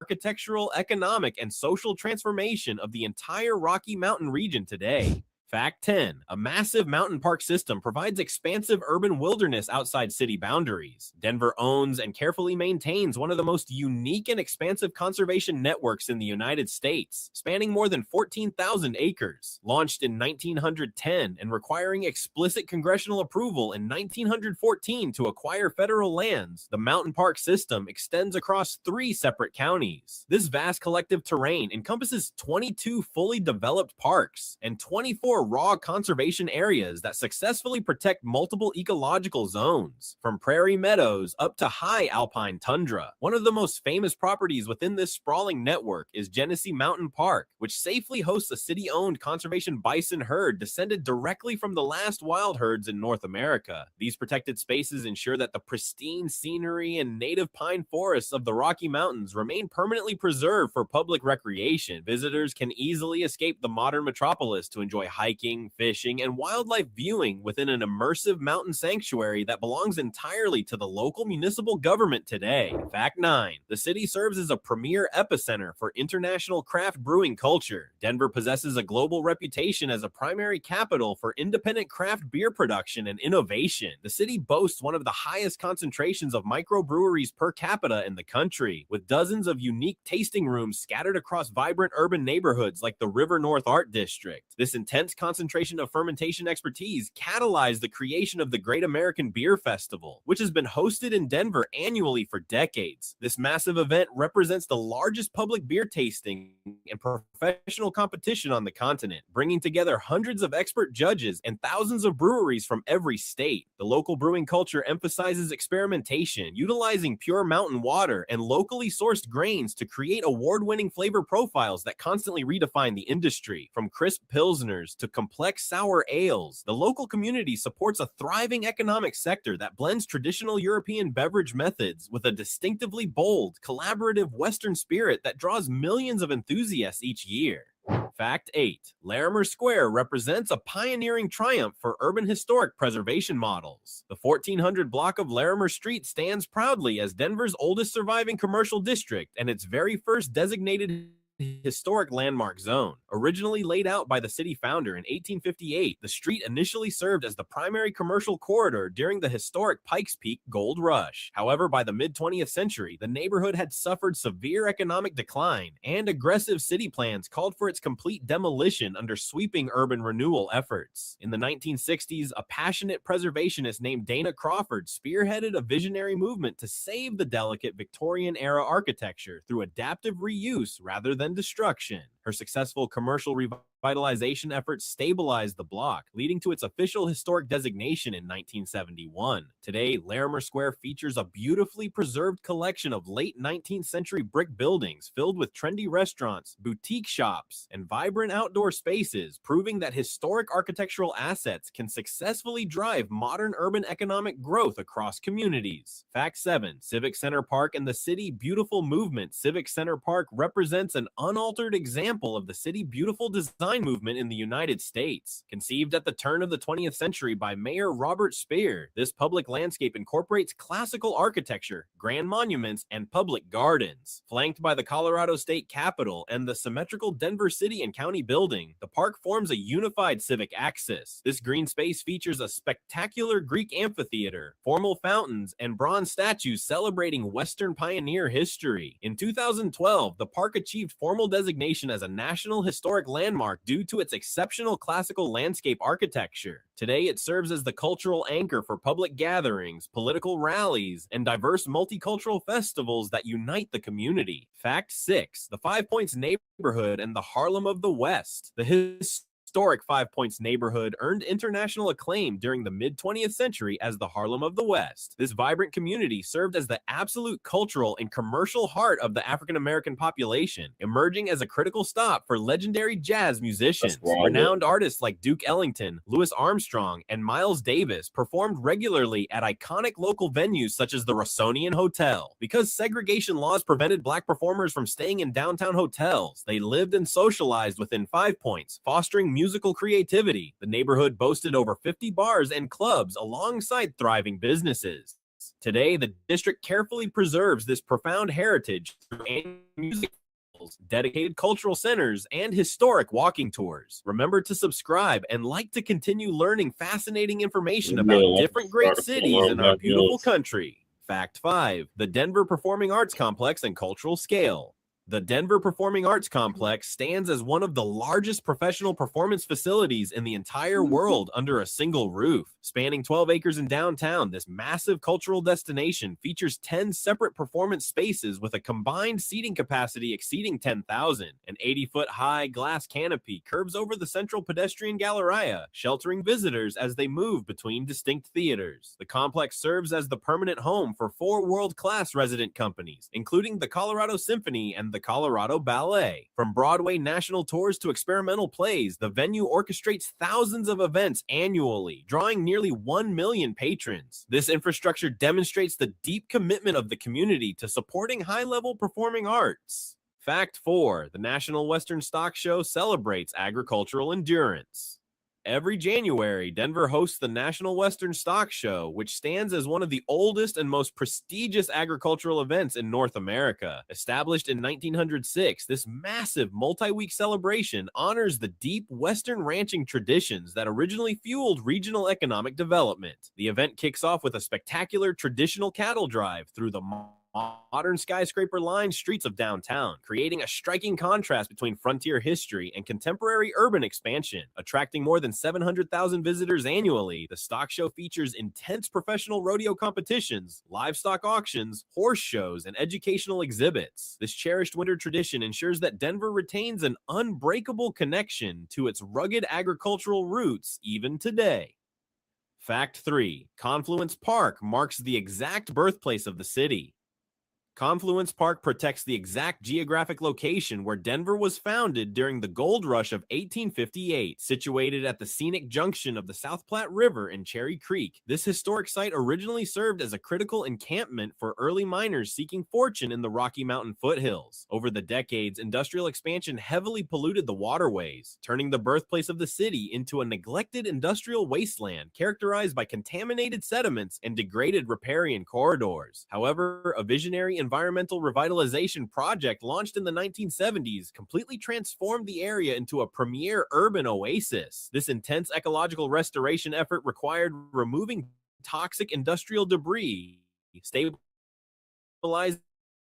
architectural, economic, and social transformation of the entire Rocky Mountain region today. Fact 10. A massive mountain park system provides expansive urban wilderness outside city boundaries. Denver owns and carefully maintains one of the most unique and expansive conservation networks in the United States, spanning more than 14,000 acres. Launched in 1910 and requiring explicit congressional approval in 1914 to acquire federal lands, the mountain park system extends across 3 separate counties. This vast collective terrain encompasses 22 fully developed parks and 24 raw conservation areas that successfully protect multiple ecological zones, from prairie meadows up to high alpine tundra. One of the most famous properties within this sprawling network is Genesee Mountain Park, which safely hosts a city-owned conservation bison herd descended directly from the last wild herds in North America. These protected spaces ensure that the pristine scenery and native pine forests of the Rocky Mountains remain permanently preserved for public recreation. Visitors can easily escape the modern metropolis to enjoy hiking, fishing, and wildlife viewing within an immersive mountain sanctuary that belongs entirely to the local municipal government today. Fact 9. The city serves as a premier epicenter for international craft brewing culture. Denver possesses a global reputation as a primary capital for independent craft beer production and innovation. The city boasts one of the highest concentrations of microbreweries per capita in the country, with dozens of unique tasting rooms scattered across vibrant urban neighborhoods like the River North Art District. This intense concentration of fermentation expertise catalyzed the creation of the Great American Beer Festival, which has been hosted in Denver annually for decades. This massive event represents the largest public beer tasting and professional competition on the continent, bringing together hundreds of expert judges and thousands of breweries from every state. The local brewing culture emphasizes experimentation, utilizing pure mountain water and locally sourced grains to create award-winning flavor profiles that constantly redefine the industry. From crisp pilsners to complex sour ales, the local community supports a thriving economic sector that blends traditional European beverage methods with a distinctively bold, collaborative Western spirit that draws millions of enthusiasts each year. Fact 8. Larimer Square represents a pioneering triumph for urban historic preservation models. The 1400 block of Larimer Street stands proudly as Denver's oldest surviving commercial district and its very first designated historic landmark zone. Originally laid out by the city founder in 1858, the street initially served as the primary commercial corridor during the historic Pikes Peak Gold Rush. However, by the mid-20th century, the neighborhood had suffered severe economic decline, and aggressive city plans called for its complete demolition under sweeping urban renewal efforts. In the 1960s, a passionate preservationist named Dana Crawford spearheaded a visionary movement to save the delicate Victorian-era architecture through adaptive reuse rather than destruction. Her successful commercial revitalization efforts stabilized the block, leading to its official historic designation in 1971. Today, Larimer Square features a beautifully preserved collection of late 19th century brick buildings filled with trendy restaurants, boutique shops, and vibrant outdoor spaces, proving that historic architectural assets can successfully drive modern urban economic growth across communities. Fact 7. Civic Center Park and the City Beautiful movement. Civic Center Park represents an unaltered example of the City Beautiful design movement in the United States. Conceived at the turn of the 20th century by Mayor Robert Speer, this public landscape incorporates classical architecture, grand monuments, and public gardens. Flanked by the Colorado State Capitol and the symmetrical Denver City and County building, the park forms a unified civic axis. This green space features a spectacular Greek amphitheater, formal fountains, and bronze statues celebrating Western pioneer history. In 2012, the park achieved formal designation as a National Historic Landmark due to its exceptional classical landscape architecture. Today, it serves as the cultural anchor for public gatherings, political rallies, and diverse multicultural festivals that unite the community. Fact 6. The Five Points neighborhood and the Harlem of the West. The historic Five Points neighborhood earned international acclaim during the mid-20th century as the Harlem of the West. This vibrant community served as the absolute cultural and commercial heart of the African-American population, emerging as a critical stop for legendary jazz musicians. Renowned artists like Duke Ellington, Louis Armstrong, and Miles Davis performed regularly at iconic local venues such as the Rossonian Hotel. Because segregation laws prevented Black performers from staying in downtown hotels, they lived and socialized within Five Points, fostering musical creativity. The neighborhood boasted over 50 bars and clubs alongside thriving businesses. Today, the district carefully preserves this profound heritage through annual music festivals, dedicated cultural centers, and historic walking tours. Remember to subscribe and like to continue learning fascinating information about different great cities in our beautiful country. Fact 5. The Denver Performing Arts Complex and Cultural Scale. The Denver Performing Arts Complex stands as one of the largest professional performance facilities in the entire world under a single roof. Spanning 12 acres in downtown, this massive cultural destination features 10 separate performance spaces with a combined seating capacity exceeding 10,000. An 80-foot-high glass canopy curves over the central pedestrian galleria, sheltering visitors as they move between distinct theaters. The complex serves as the permanent home for 4 world-class resident companies, including the Colorado Symphony and the Colorado Ballet. From Broadway national tours to experimental plays, the venue orchestrates thousands of events annually, drawing nearly 1 million patrons. This infrastructure demonstrates the deep commitment of the community to supporting high-level performing arts. Fact 4. The National Western Stock Show celebrates agricultural endurance. Every January, Denver hosts the National Western Stock Show, which stands as one of the oldest and most prestigious agricultural events in North America. Established in 1906, this massive multi-week celebration honors the deep Western ranching traditions that originally fueled regional economic development. The event kicks off with a spectacular traditional cattle drive through the modern skyscraper-lined streets of downtown, creating a striking contrast between frontier history and contemporary urban expansion. Attracting more than 700,000 visitors annually, the stock show features intense professional rodeo competitions, livestock auctions, horse shows, and educational exhibits. This cherished winter tradition ensures that Denver retains an unbreakable connection to its rugged agricultural roots even today. Fact 3. Confluence Park marks the exact birthplace of the city. Confluence Park protects the exact geographic location where Denver was founded during the gold rush of 1858. Situated at the scenic junction of the South Platte River and Cherry Creek, this historic site originally served as a critical encampment for early miners seeking fortune in the Rocky Mountain foothills. Over the decades, industrial expansion heavily polluted the waterways, turning the birthplace of the city into a neglected industrial wasteland characterized by contaminated sediments and degraded riparian corridors. However, a visionary environmental revitalization project launched in the 1970s completely transformed the area into a premier urban oasis. This intense ecological restoration effort required removing toxic industrial debris, stabilizing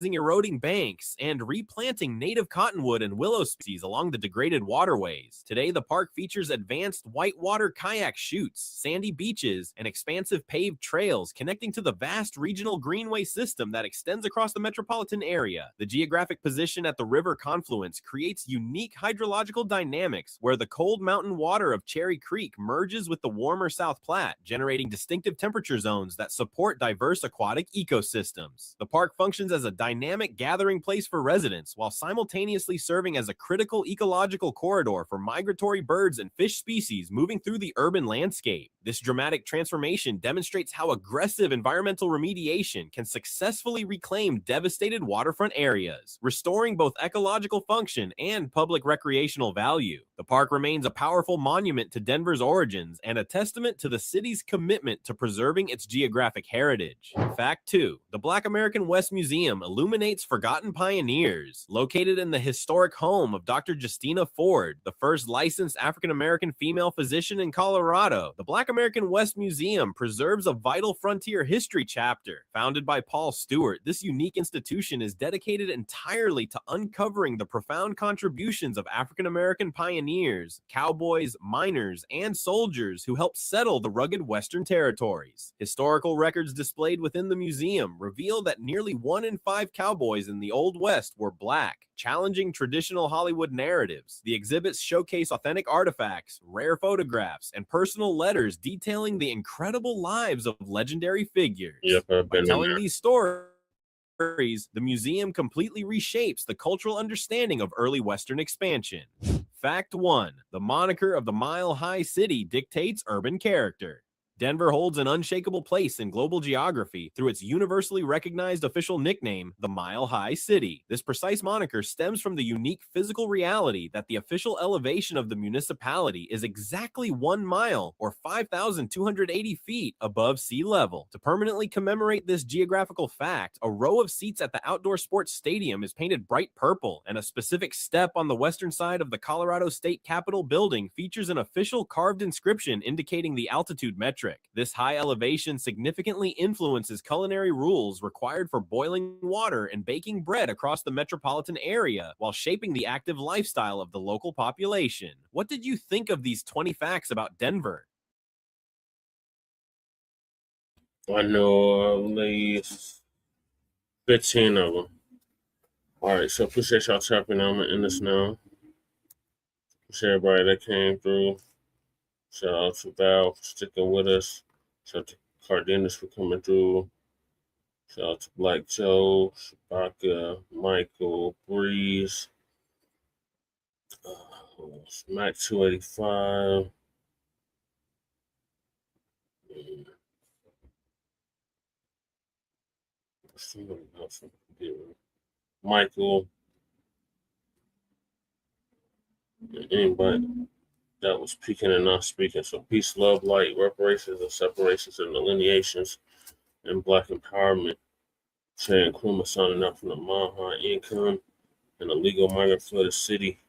eroding banks, and replanting native cottonwood and willow species along the degraded waterways. Today, the park features advanced whitewater kayak chutes, sandy beaches, and expansive paved trails connecting to the vast regional greenway system that extends across the metropolitan area. The geographic position at the river confluence creates unique hydrological dynamics where the cold mountain water of Cherry Creek merges with the warmer South Platte, generating distinctive temperature zones that support diverse aquatic ecosystems. The park functions as a dynamic gathering place for residents while simultaneously serving as a critical ecological corridor for migratory birds and fish species moving through the urban landscape. This dramatic transformation demonstrates how aggressive environmental remediation can successfully reclaim devastated waterfront areas, restoring both ecological function and public recreational value. The park remains a powerful monument to Denver's origins and a testament to the city's commitment to preserving its geographic heritage. Fact 2. The Black American West Museum illuminates forgotten pioneers. Located in the historic home of Dr. Justina Ford, the first licensed African-American female physician in Colorado, the Black American West Museum preserves a vital frontier history chapter. Founded by Paul Stewart, this unique institution is dedicated entirely to uncovering the profound contributions of African-American pioneers, cowboys, miners, and soldiers who helped settle the rugged Western territories. Historical records displayed within the museum reveal that nearly 1 in 5 cowboys in the Old West were Black, challenging traditional Hollywood narratives. The exhibits showcase authentic artifacts, rare photographs, and personal letters detailing the incredible lives of legendary figures. By telling these stories, the museum completely reshapes the cultural understanding of early Western expansion. Fact 1. The moniker of the Mile High City dictates urban character. Denver holds an unshakable place in global geography through its universally recognized official nickname, the Mile High City. This precise moniker stems from the unique physical reality that the official elevation of the municipality is exactly 1 mile or 5,280 feet above sea level. To permanently commemorate this geographical fact, a row of seats at the outdoor sports stadium is painted bright purple, and a specific step on the western side of the Colorado State Capitol building features an official carved inscription indicating the altitude metric. This high elevation significantly influences culinary rules required for boiling water and baking bread across the metropolitan area while shaping the active lifestyle of the local population. What did you think of these 20 facts about Denver? I know at least 15 of them. All right, so appreciate y'all tapping. I'm going to end this now. Appreciate everybody that came through. Shout out to Val for sticking with us. Shout out to Cardenas for coming through. Shout out to Black Joe, Shabaka, Michael, Breeze, Mac 285. Somebody else. Michael. Anybody that was speaking and not speaking. So peace, love, light, reparations and separations and delineations and Black empowerment. Shay and Kuma signing up from the Maha income and a legal migrant flooded city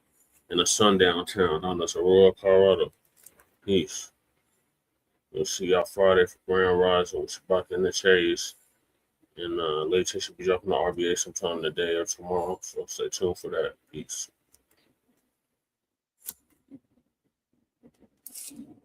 in a sundown town known as Aurora, Colorado. Peace. We'll see y'all Friday for Grand Rising with Shabaka and the Chase. And later should be dropping the RBA sometime today or tomorrow. So stay tuned for that. Peace.